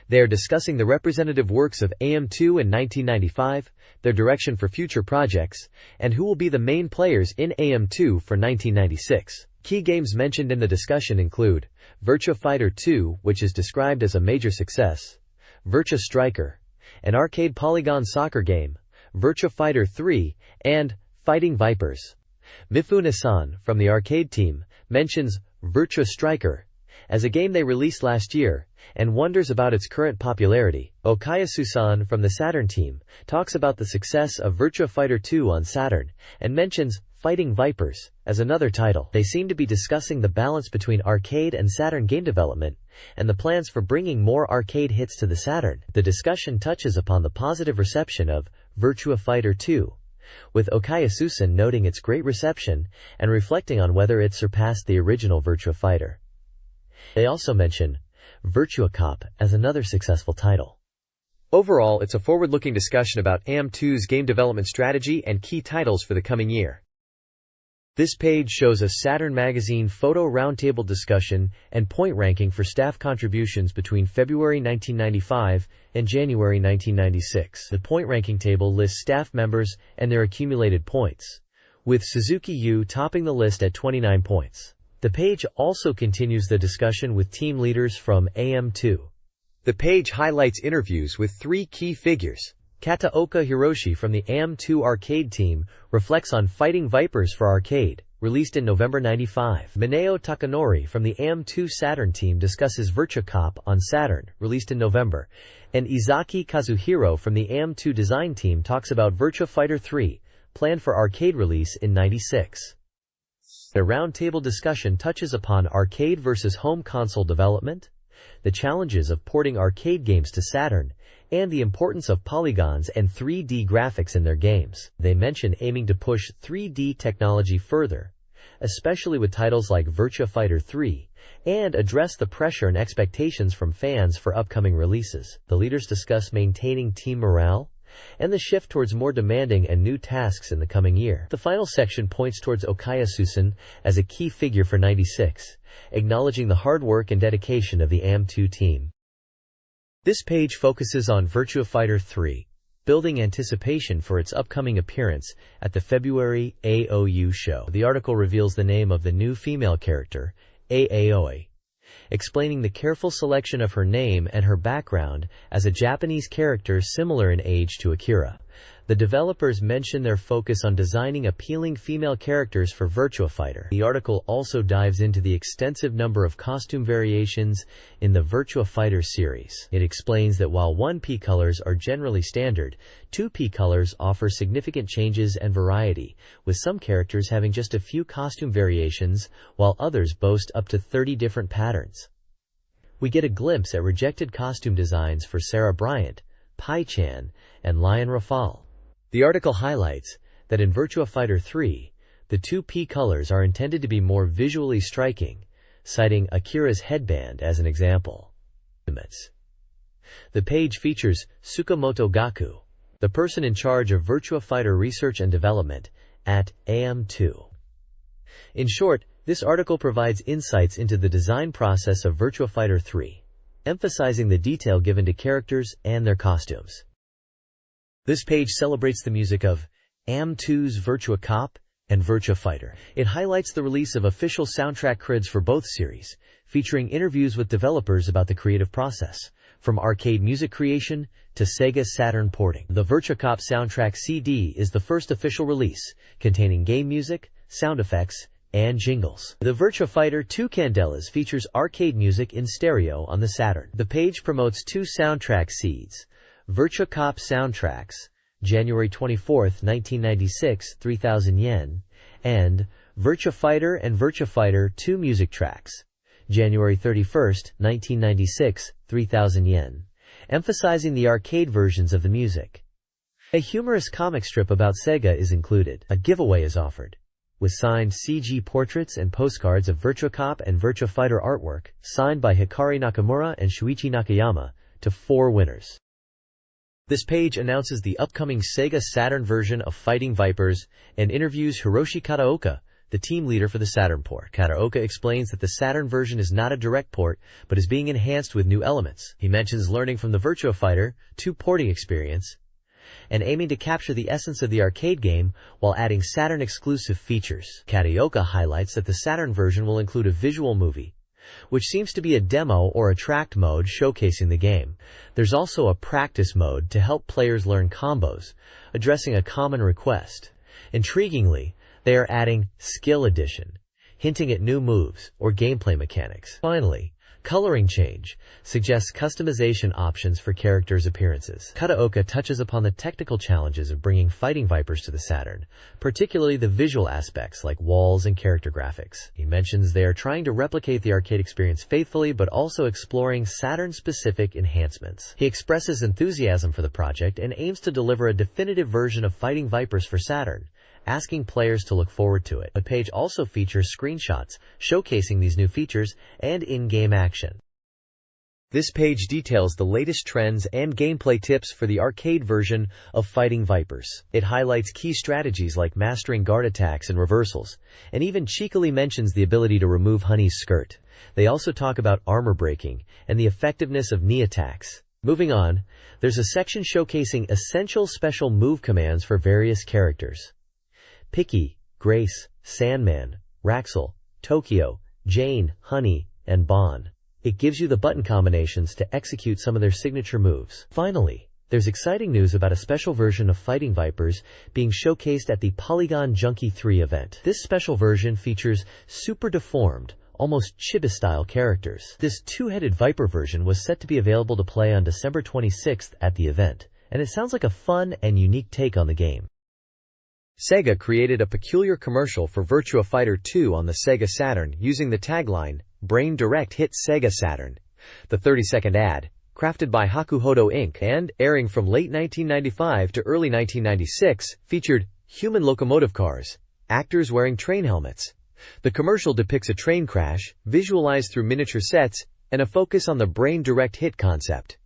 They are discussing the representative works of AM2 in 1995, their direction for future projects, and who will be the main players in AM2 for 1996. Key games mentioned in the discussion include Virtua Fighter 2, which is described as a major success, Virtua Striker, an arcade polygon soccer game, Virtua Fighter 3, and Fighting Vipers. Mifune-san, from the arcade team, mentions Virtua Striker as a game they released last year, and wonders about its current popularity. Okayasu-san from the Saturn team talks about the success of Virtua Fighter 2 on Saturn, and mentions Fighting Vipers as another title. They seem to be discussing the balance between arcade and Saturn game development, and the plans for bringing more arcade hits to the Saturn. The discussion touches upon the positive reception of Virtua Fighter 2, with Okayasu-san noting its great reception and reflecting on whether it surpassed the original Virtua Fighter. They also mention Virtua Cop as another successful title. Overall, it's a forward-looking discussion about AM2's game development strategy and key titles for the coming year. This page shows a Saturn Magazine photo roundtable discussion and point ranking for staff contributions between February 1995 and January 1996. The point ranking table lists staff members and their accumulated points, with Suzuki U topping the list at 29 points. The page also continues the discussion with team leaders from AM2. The page highlights interviews with 3 key figures. Kataoka Hiroshi from the AM2 arcade team reflects on Fighting Vipers for arcade, released in November 95. Mineo Takanori from the AM2 Saturn team discusses Virtua Cop on Saturn, released in November, and Izaki Kazuhiro from the AM2 design team talks about Virtua Fighter 3, planned for arcade release in 96. The roundtable discussion touches upon arcade versus home console development, the challenges of porting arcade games to Saturn, and the importance of polygons and 3D graphics in their games. They mention aiming to push 3D technology further, especially with titles like Virtua Fighter 3, and address the pressure and expectations from fans for upcoming releases. The leaders discuss maintaining team morale and the shift towards more demanding and new tasks in the coming year. The final section points towards Okaya Susan as a key figure for 96, acknowledging the hard work and dedication of the AM2 team. This page focuses on Virtua Fighter 3, building anticipation for its upcoming appearance at the February AOU show. The article reveals the name of the new female character, Aoi, explaining the careful selection of her name and her background as a Japanese character similar in age to Akira. The developers mention their focus on designing appealing female characters for Virtua Fighter. The article also dives into the extensive number of costume variations in the Virtua Fighter series. It explains that while 1P colors are generally standard, 2P colors offer significant changes and variety, with some characters having just a few costume variations, while others boast up to 30 different patterns. We get a glimpse at rejected costume designs for Sarah Bryant, Pai-chan, and Lion Rafal. The article highlights that in Virtua Fighter 3, the 2P colors are intended to be more visually striking, citing Akira's headband as an example. The page features Tsukamoto Gaku, the person in charge of Virtua Fighter research and development at AM2. In short, this article provides insights into the design process of Virtua Fighter 3, emphasizing the detail given to characters and their costumes. This page celebrates the music of AM2's Virtua Cop and Virtua Fighter. It highlights the release of official soundtrack creds for both series, featuring interviews with developers about the creative process, from arcade music creation to SEGA Saturn porting. The Virtua Cop soundtrack CD is the first official release, containing game music, sound effects, and jingles. The Virtua Fighter 2 Candelas features arcade music in stereo on the Saturn. The page promotes 2 soundtrack seeds: Virtua Cop soundtracks, January 24, 1996, 3,000 yen, and Virtua Fighter and Virtua Fighter 2 music tracks, January 31, 1996, 3,000 yen, emphasizing the arcade versions of the music. A humorous comic strip about Sega is included. A giveaway is offered, with signed CG portraits and postcards of Virtua Cop and Virtua Fighter artwork, signed by Hikari Nakamura and Shuichi Nakayama, to 4 winners. This page announces the upcoming SEGA Saturn version of Fighting Vipers and interviews Hiroshi Kataoka, the team leader for the Saturn port. Kataoka explains that the Saturn version is not a direct port, but is being enhanced with new elements. He mentions learning from the Virtua Fighter 2 porting experience and aiming to capture the essence of the arcade game while adding Saturn-exclusive features. Kataoka highlights that the Saturn version will include a visual movie, which seems to be a demo or attract mode showcasing the game. There's also a practice mode to help players learn combos, addressing a common request. Intriguingly, they are adding Skill Edition, hinting at new moves or gameplay mechanics. Finally, Coloring Change suggests customization options for characters' appearances. Kataoka touches upon the technical challenges of bringing Fighting Vipers to the Saturn, particularly the visual aspects like walls and character graphics. He mentions they are trying to replicate the arcade experience faithfully but also exploring Saturn-specific enhancements. He expresses enthusiasm for the project and aims to deliver a definitive version of Fighting Vipers for Saturn, asking players to look forward to it. The page also features screenshots showcasing these new features and in-game action. This page details the latest trends and gameplay tips for the arcade version of Fighting Vipers. It highlights key strategies like mastering guard attacks and reversals, and even cheekily mentions the ability to remove Honey's skirt. They also talk about armor breaking and the effectiveness of knee attacks. Moving on, there's a section showcasing essential special move commands for various characters. Piki, Grace, Sandman, Raxel, Tokyo, Jane, Honey, and Bon. It gives you the button combinations to execute some of their signature moves. Finally, there's exciting news about a special version of Fighting Vipers being showcased at the Polygon Junkie 3 event. This special version features super deformed, almost chibi-style characters. This two-headed Viper version was set to be available to play on December 26th at the event, and it sounds like a fun and unique take on the game. SEGA created a peculiar commercial for Virtua Fighter 2 on the SEGA Saturn using the tagline, "Brain Direct Hit SEGA Saturn." The 30-second ad, crafted by Hakuhodo Inc. and airing from late 1995 to early 1996, featured human locomotive cars, actors wearing train helmets. The commercial depicts a train crash, visualized through miniature sets, and a focus on the brain direct hit concept.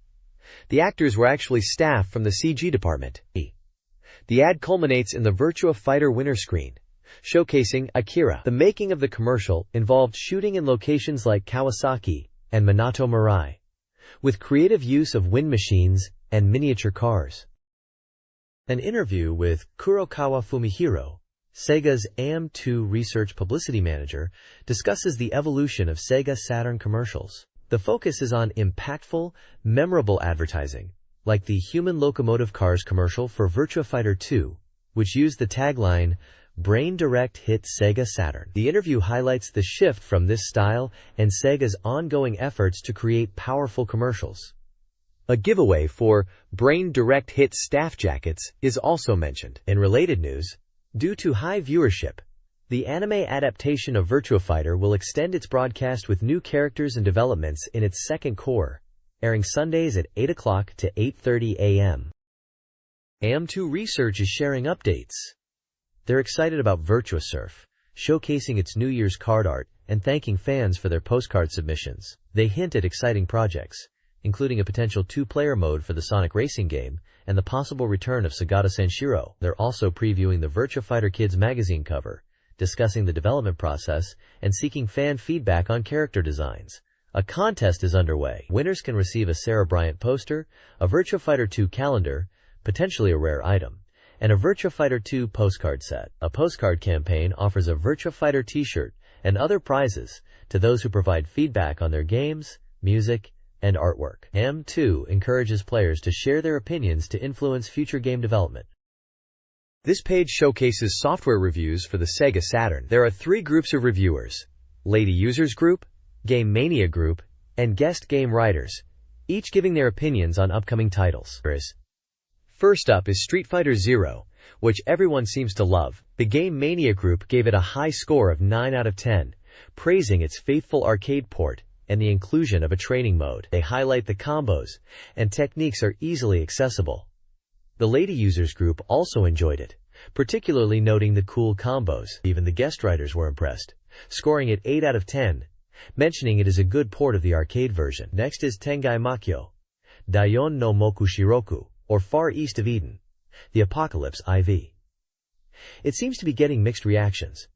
The actors were actually staff from the CG department. The ad culminates in the Virtua Fighter winner screen, showcasing Akira. The making of the commercial involved shooting in locations like Kawasaki and Minato Mirai, with creative use of wind machines and miniature cars. An interview with Kurokawa Fumihiro, Sega's AM2 research publicity manager, discusses the evolution of Sega Saturn commercials. The focus is on impactful, memorable advertising, like the Human Locomotive Cars commercial for Virtua Fighter 2, which used the tagline, "Brain Direct Hit SEGA Saturn." The interview highlights the shift from this style and Sega's ongoing efforts to create powerful commercials. A giveaway for Brain Direct Hit staff jackets is also mentioned. In related news, due to high viewership, the anime adaptation of Virtua Fighter will extend its broadcast with new characters and developments in its second core, airing Sundays at 8 o'clock to 8:30 a.m. AM2 Research is sharing updates. They're excited about Virtua Surf, showcasing its New Year's card art and thanking fans for their postcard submissions. They hint at exciting projects, including a potential two-player mode for the Sonic racing game and the possible return of Sagata Senshiro. They're also previewing the Virtua Fighter Kids magazine cover, discussing the development process and seeking fan feedback on character designs. A contest is underway. Winners can receive a Sarah Bryant poster, a Virtua Fighter 2 calendar, potentially a rare item, and a Virtua Fighter 2 postcard set. A postcard campaign offers a Virtua Fighter t-shirt and other prizes to those who provide feedback on their games, music, and artwork. AM2 encourages players to share their opinions to influence future game development. This page showcases software reviews for the Sega Saturn. There are 3 groups of reviewers: Lady Users Group, Game Mania Group, and Guest Game Writers, each giving their opinions on upcoming titles. First up is Street Fighter Zero, which everyone seems to love. The Game Mania Group gave it a high score of 9 out of 10, praising its faithful arcade port and the inclusion of a training mode. They highlight the combos and techniques are easily accessible. The Lady Users Group also enjoyed it, particularly noting the cool combos. Even the guest writers were impressed, scoring it 8 out of 10, mentioning it is a good port of the arcade version. Next is Tengai Makyo, Daion no Mokushiroku, or Far East of Eden, the Apocalypse IV. It seems to be getting mixed reactions.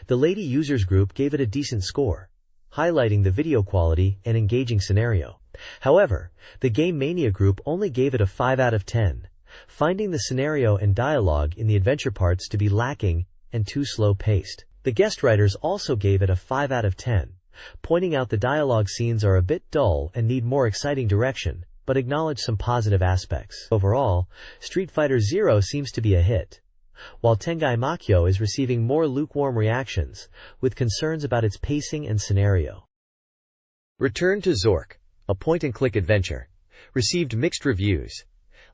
The Lady Users Group gave it a decent score, highlighting the video quality and engaging scenario. However, the Game Mania Group only gave it a 5 out of 10, finding the scenario and dialogue in the adventure parts to be lacking and too slow-paced. The guest writers also gave it a 5 out of 10, pointing out the dialogue scenes are a bit dull and need more exciting direction, but acknowledge some positive aspects. Overall, Street Fighter Zero seems to be a hit, while Tengai Makyo is receiving more lukewarm reactions, with concerns about its pacing and scenario. Return to Zork, a point-and-click adventure, received mixed reviews.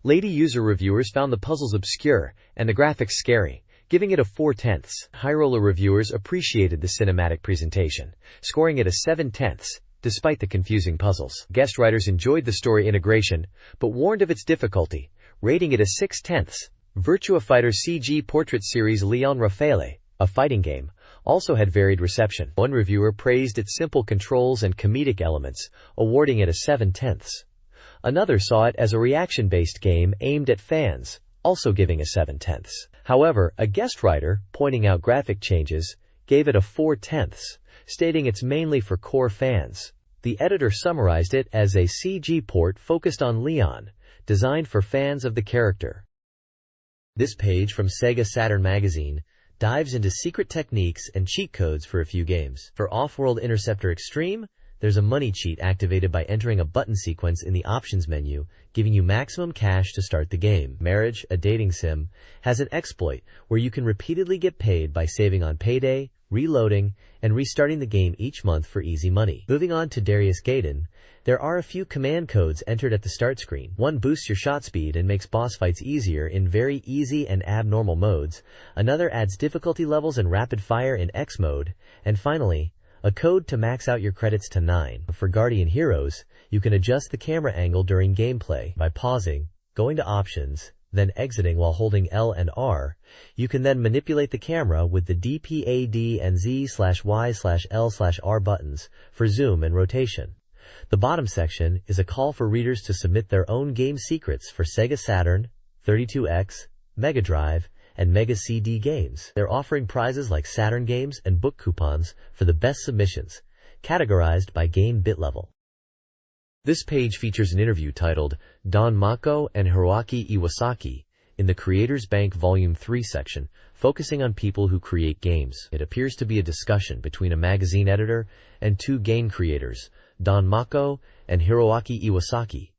Lady User reviewers found the puzzles obscure and the graphics scary, giving it a 4/10. High Roller reviewers appreciated the cinematic presentation, scoring it a 7/10, despite the confusing puzzles. Guest writers enjoyed the story integration, but warned of its difficulty, rating it a 6/10. Virtua Fighter CG Portrait Series Leon Raffaele, a fighting game, also had varied reception. One reviewer praised its simple controls and comedic elements, awarding it a 7/10. Another saw it as a reaction-based game aimed at fans, also giving a 7/10. However, a guest writer, pointing out graphic changes, gave it a 4/10, stating it's mainly for core fans. The editor summarized it as a CG port focused on Leon, designed for fans of the character. This page from SEGA Saturn Magazine dives into secret techniques and cheat codes for a few games. For Off-World Interceptor Extreme, there's a money cheat activated by entering a button sequence in the options menu, giving you maximum cash to start the game. Marriage, a dating sim, has an exploit where you can repeatedly get paid by saving on payday, reloading, and restarting the game each month for easy money. Moving on to Darius Gaiden, there are a few command codes entered at the start screen. One boosts your shot speed and makes boss fights easier in very easy and abnormal modes. Another adds difficulty levels and rapid fire in X mode. And finally, a code to max out your credits to 9. For Guardian Heroes, you can adjust the camera angle during gameplay by pausing, going to options, then exiting while holding L and R. You can then manipulate the camera with the D-P-A-D and Z/Y/L/R buttons for zoom and rotation. The bottom section is a call for readers to submit their own game secrets for SEGA Saturn, 32X, Mega Drive, and Mega CD games. They're offering prizes like Saturn games and book coupons for the best submissions, categorized by game bit level. This page features an interview titled Don Mako and Hiroaki Iwasaki in the Creators Bank Volume 3 section, focusing on people who create games. It appears to be a discussion between a magazine editor and two game creators, Don Mako and Hiroaki Iwasaki.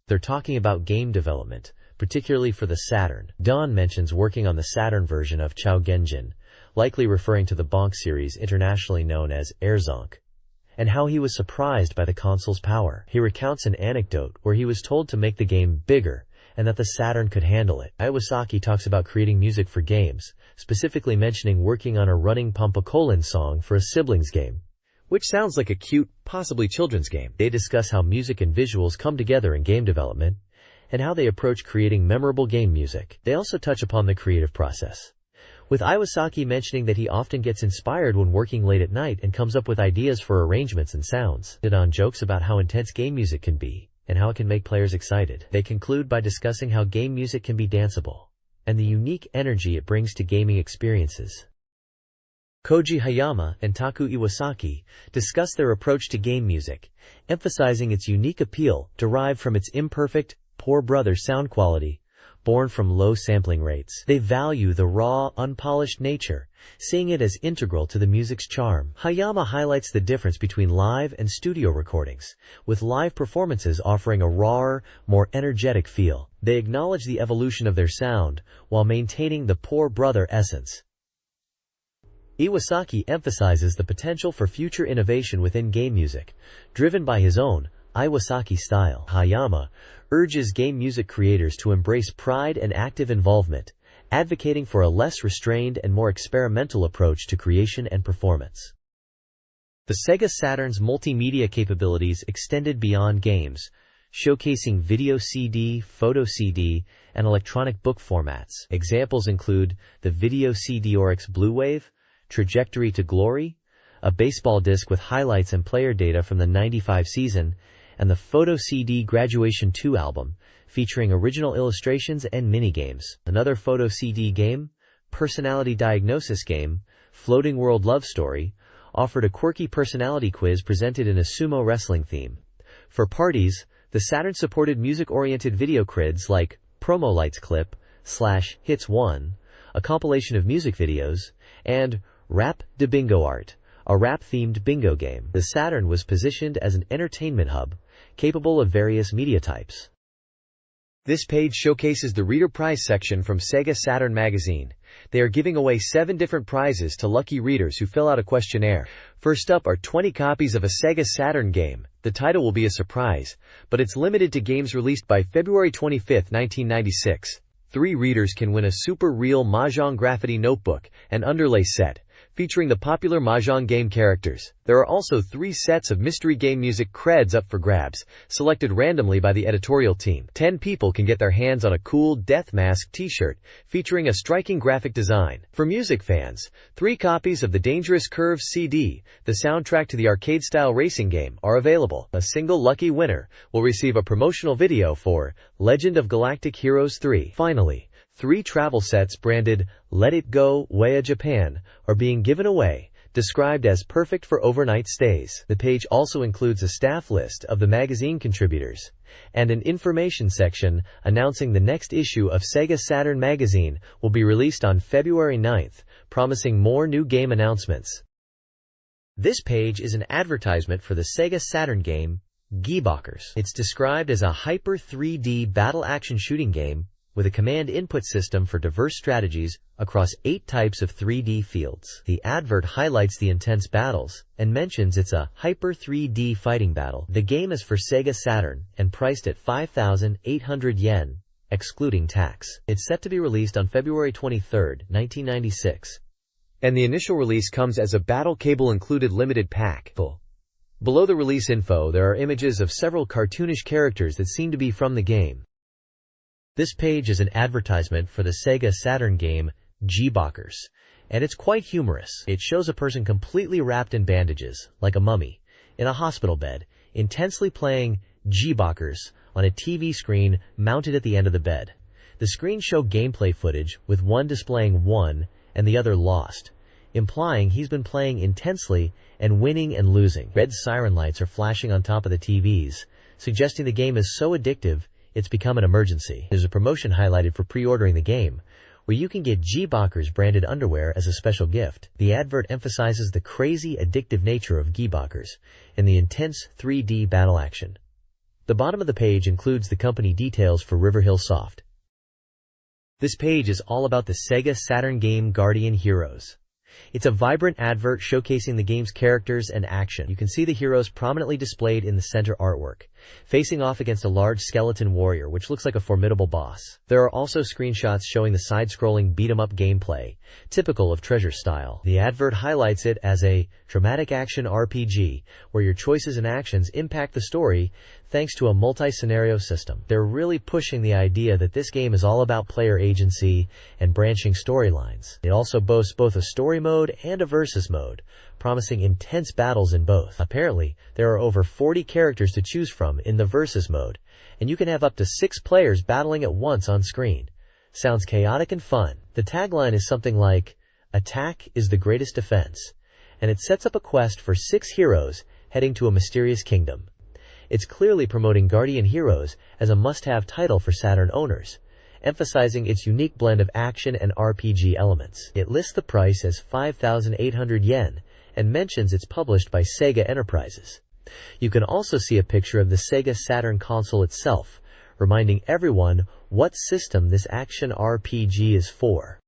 They're talking about game development, particularly for the Saturn. Don mentions working on the Saturn version of Chao Genjin, likely referring to the Bonk series internationally known as Airzonk, and how he was surprised by the console's power. He recounts an anecdote where he was told to make the game bigger and that the Saturn could handle it. Iwasaki talks about creating music for games, specifically mentioning working on a running Pampacolin song for a siblings game, which sounds like a cute, possibly children's game. They discuss how music and visuals come together in game development and how they approach creating memorable game music. They also touch upon the creative process, with Iwasaki mentioning that he often gets inspired when working late at night and comes up with ideas for arrangements and sounds. Don jokes about how intense game music can be and how it can make players excited. They conclude by discussing how game music can be danceable and the unique energy it brings to gaming experiences. Koji Hayama and Taku Iwasaki discuss their approach to game music, emphasizing its unique appeal derived from its imperfect, poor brother sound quality, born from low sampling rates. They value the raw, unpolished nature, seeing it as integral to the music's charm. Hayama highlights the difference between live and studio recordings, with live performances offering a rawer, more energetic feel. They acknowledge the evolution of their sound while maintaining the poor brother essence. Iwasaki emphasizes the potential for future innovation within game music, driven by his own Iwasaki style. Hayama urges game music creators to embrace pride and active involvement, advocating for a less restrained and more experimental approach to creation and performance. The Sega Saturn's multimedia capabilities extended beyond games, showcasing video CD, photo CD, and electronic book formats. Examples include the Video CD Oryx Blue Wave, Trajectory to Glory, a baseball disc with highlights and player data from the '95 season, and the Photo CD Graduation 2 album, featuring original illustrations and minigames. Another Photo CD game, Personality Diagnosis Game, Floating World Love Story, offered a quirky personality quiz presented in a sumo wrestling theme. For parties, the Saturn supported music-oriented video crids like Promo Lights Clip, /Hits 1, a compilation of music videos, and Rap de Bingo Art, a rap-themed bingo game. The Saturn was positioned as an entertainment hub, capable of various media types. This page showcases the Reader Prize section from SEGA Saturn Magazine. They are giving away 7 different prizes to lucky readers who fill out a questionnaire. First up are 20 copies of a SEGA Saturn game. The title will be a surprise, but it's limited to games released by February 25, 1996. 3 readers can win a Super Real Mahjong Graffiti Notebook and Underlay set, featuring the popular Mahjong game characters. There are also 3 sets of mystery game music creds up for grabs, selected randomly by the editorial team. 10 people can get their hands on a cool Death Mask t-shirt, featuring a striking graphic design. For music fans, 3 copies of the Dangerous Curves CD, the soundtrack to the arcade-style racing game, are available. A single lucky winner will receive a promotional video for Legend of Galactic Heroes 3. Finally, 3 travel sets branded Let It Go, Waya Japan are being given away, described as perfect for overnight stays. The page also includes a staff list of the magazine contributors and an information section announcing the next issue of SEGA Saturn Magazine will be released on February 9th, promising more new game announcements. This page is an advertisement for the SEGA Saturn game, Gearbox. It's described as a hyper 3D battle action shooting game with a command input system for diverse strategies across 8 types of 3D fields. The advert highlights the intense battles and mentions it's a hyper 3D fighting battle. The game is for SEGA Saturn and priced at 5,800 yen, excluding tax. It's set to be released on February 23, 1996. And the initial release comes as a battle cable included limited pack. Below the release info, there are images of several cartoonish characters that seem to be from the game. This page is an advertisement for the SEGA Saturn game, Gearbox, and it's quite humorous. It shows a person completely wrapped in bandages, like a mummy, in a hospital bed, intensely playing Gearbox on a TV screen mounted at the end of the bed. The screens show gameplay footage, with one displaying won and the other lost, implying he's been playing intensely and winning and losing. Red siren lights are flashing on top of the TVs, suggesting the game is so addictive it's become an emergency. There's a promotion highlighted for pre-ordering the game, where you can get Gearbox branded underwear as a special gift. The advert emphasizes the crazy, addictive nature of Gearbox and the intense 3D battle action. The bottom of the page includes the company details for Riverhill Soft. This page is all about the SEGA Saturn game Guardian Heroes. It's a vibrant advert showcasing the game's characters and action. You can see the heroes prominently displayed in the center artwork, facing off against a large skeleton warrior, which looks like a formidable boss. There are also screenshots showing the side-scrolling beat-em-up gameplay, typical of Treasure style. The advert highlights it as a dramatic action RPG, where your choices and actions impact the story thanks to a multi-scenario system. They're really pushing the idea that this game is all about player agency and branching storylines. It also boasts both a story mode and a versus mode, promising intense battles in both. Apparently, there are over 40 characters to choose from in the versus mode, and you can have up to 6 players battling at once on screen. Sounds chaotic and fun. The tagline is something like, "Attack is the greatest defense," and it sets up a quest for 6 heroes heading to a mysterious kingdom. It's clearly promoting Guardian Heroes as a must-have title for Saturn owners, emphasizing its unique blend of action and RPG elements. It lists the price as 5,800 yen and mentions it's published by Sega Enterprises. You can also see a picture of the SEGA Saturn console itself, reminding everyone what system this action RPG is for.